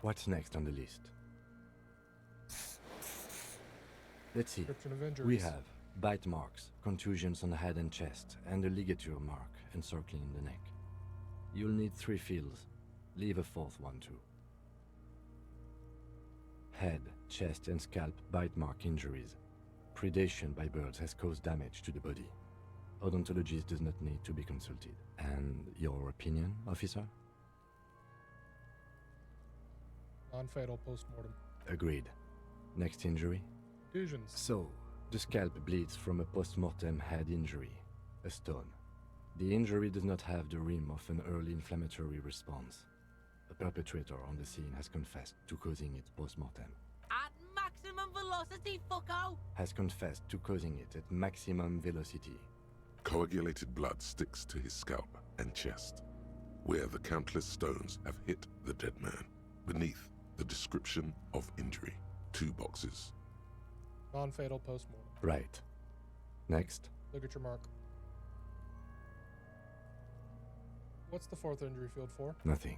Speaker 8: What's next on the list? Let's see.
Speaker 1: Description of injuries.
Speaker 8: We have bite marks, contusions on the head and chest, and a ligature mark encircling the neck. You'll need 3 fields. Leave a 4th one too. Head, chest, and scalp bite mark injuries. Predation by birds has caused damage to the body. Odontologist does not need to be consulted. And your opinion, officer?
Speaker 1: Non-fatal post-mortem.
Speaker 8: Agreed. Next injury?
Speaker 1: Contusions.
Speaker 8: So, the scalp bleeds from a post-mortem head injury, a stone. The injury does not have the rim of an early inflammatory response. A perpetrator on the scene has confessed to causing it post-mortem.
Speaker 13: At maximum velocity, fucko!
Speaker 8: Has confessed to causing it at maximum velocity.
Speaker 4: Coagulated blood sticks to his scalp and chest, where the countless stones have hit the dead man. Beneath, the description of injury. 2 boxes.
Speaker 1: Non-fatal post-mortem.
Speaker 8: Right. Next.
Speaker 1: Ligature mark. What's the 4th injury field for?
Speaker 8: Nothing.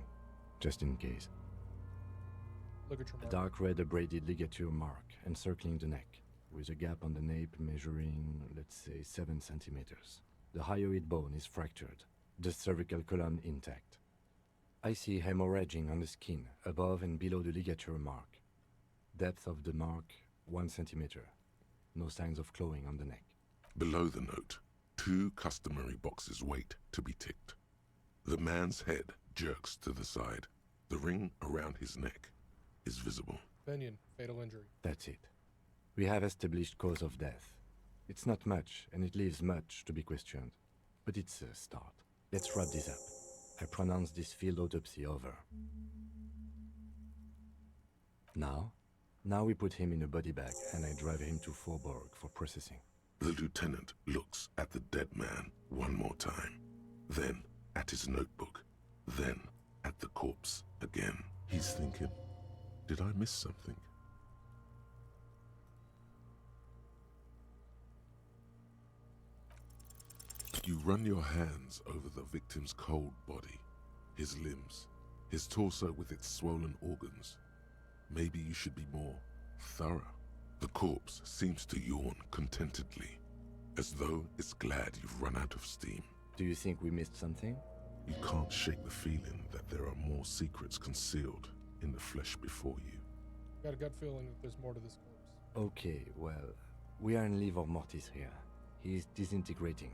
Speaker 8: Just in case.
Speaker 1: Ligature
Speaker 8: A
Speaker 1: mark.
Speaker 8: dark red abraded ligature mark encircling the neck, with a gap on the nape measuring, let's say, 7 centimeters. The hyoid bone is fractured, the cervical column intact. I see hemorrhaging on the skin, above and below the ligature mark. Depth of the mark, 1 centimeter. No signs of clawing on the neck.
Speaker 4: Below the note, 2 customary boxes wait to be ticked. The man's head jerks to the side. The ring around his neck is visible.
Speaker 1: Pinion, fatal injury.
Speaker 8: That's it. We have established cause of death. It's not much, and it leaves much to be questioned. But it's a start. Let's wrap this up. I pronounce this field autopsy over. Now we put him in a body bag, and I drive him to Faubourg for processing.
Speaker 4: The lieutenant looks at the dead man one more time, then at his notebook, then at the corpse again. He's thinking, did I miss something? You run your hands over the victim's cold body, his limbs, his torso with its swollen organs. Maybe you should be more thorough. The corpse seems to yawn contentedly, as though it's glad you've run out of steam.
Speaker 8: Do you think we missed something?
Speaker 4: You can't shake the feeling that there are more secrets concealed in the flesh before you.
Speaker 1: Got a gut feeling that there's more to this corpse.
Speaker 8: Okay, well, we are in livor mortis here. He is disintegrating.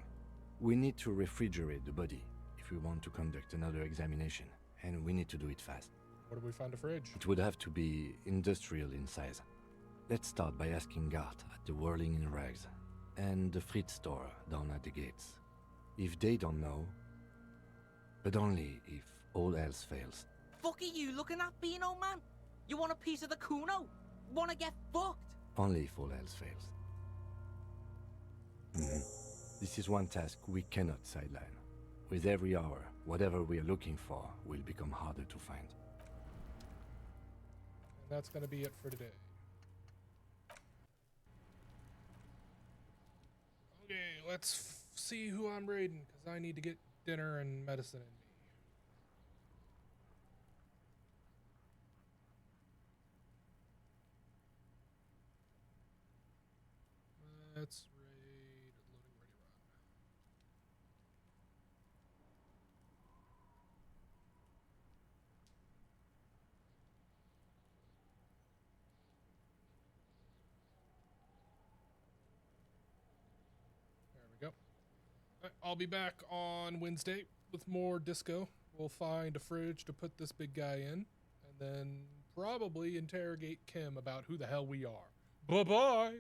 Speaker 8: We need to refrigerate the body if we want to conduct another examination, and we need to do it fast.
Speaker 1: What do we find a fridge?
Speaker 8: It would have to be industrial in size. Let's start by asking Gart at the Whirling in Rags and the Fritz store down at the gates. If they don't know, but only if all else fails.
Speaker 13: Fuck are you looking at, being old man? You want a piece of the Kuno? Wanna get fucked?
Speaker 8: Only if all else fails. This is one task we cannot sideline. With every hour, whatever we are looking for will become harder to find.
Speaker 1: And that's going to be it for today. Okay, let's see who I'm raiding, because I need to get dinner and medicine in me. Let's raid loading ready run. There we go. I'll be back on Wednesday with more disco. We'll find a fridge to put this big guy in, and then probably interrogate Kim about who the hell we are. Bye-bye!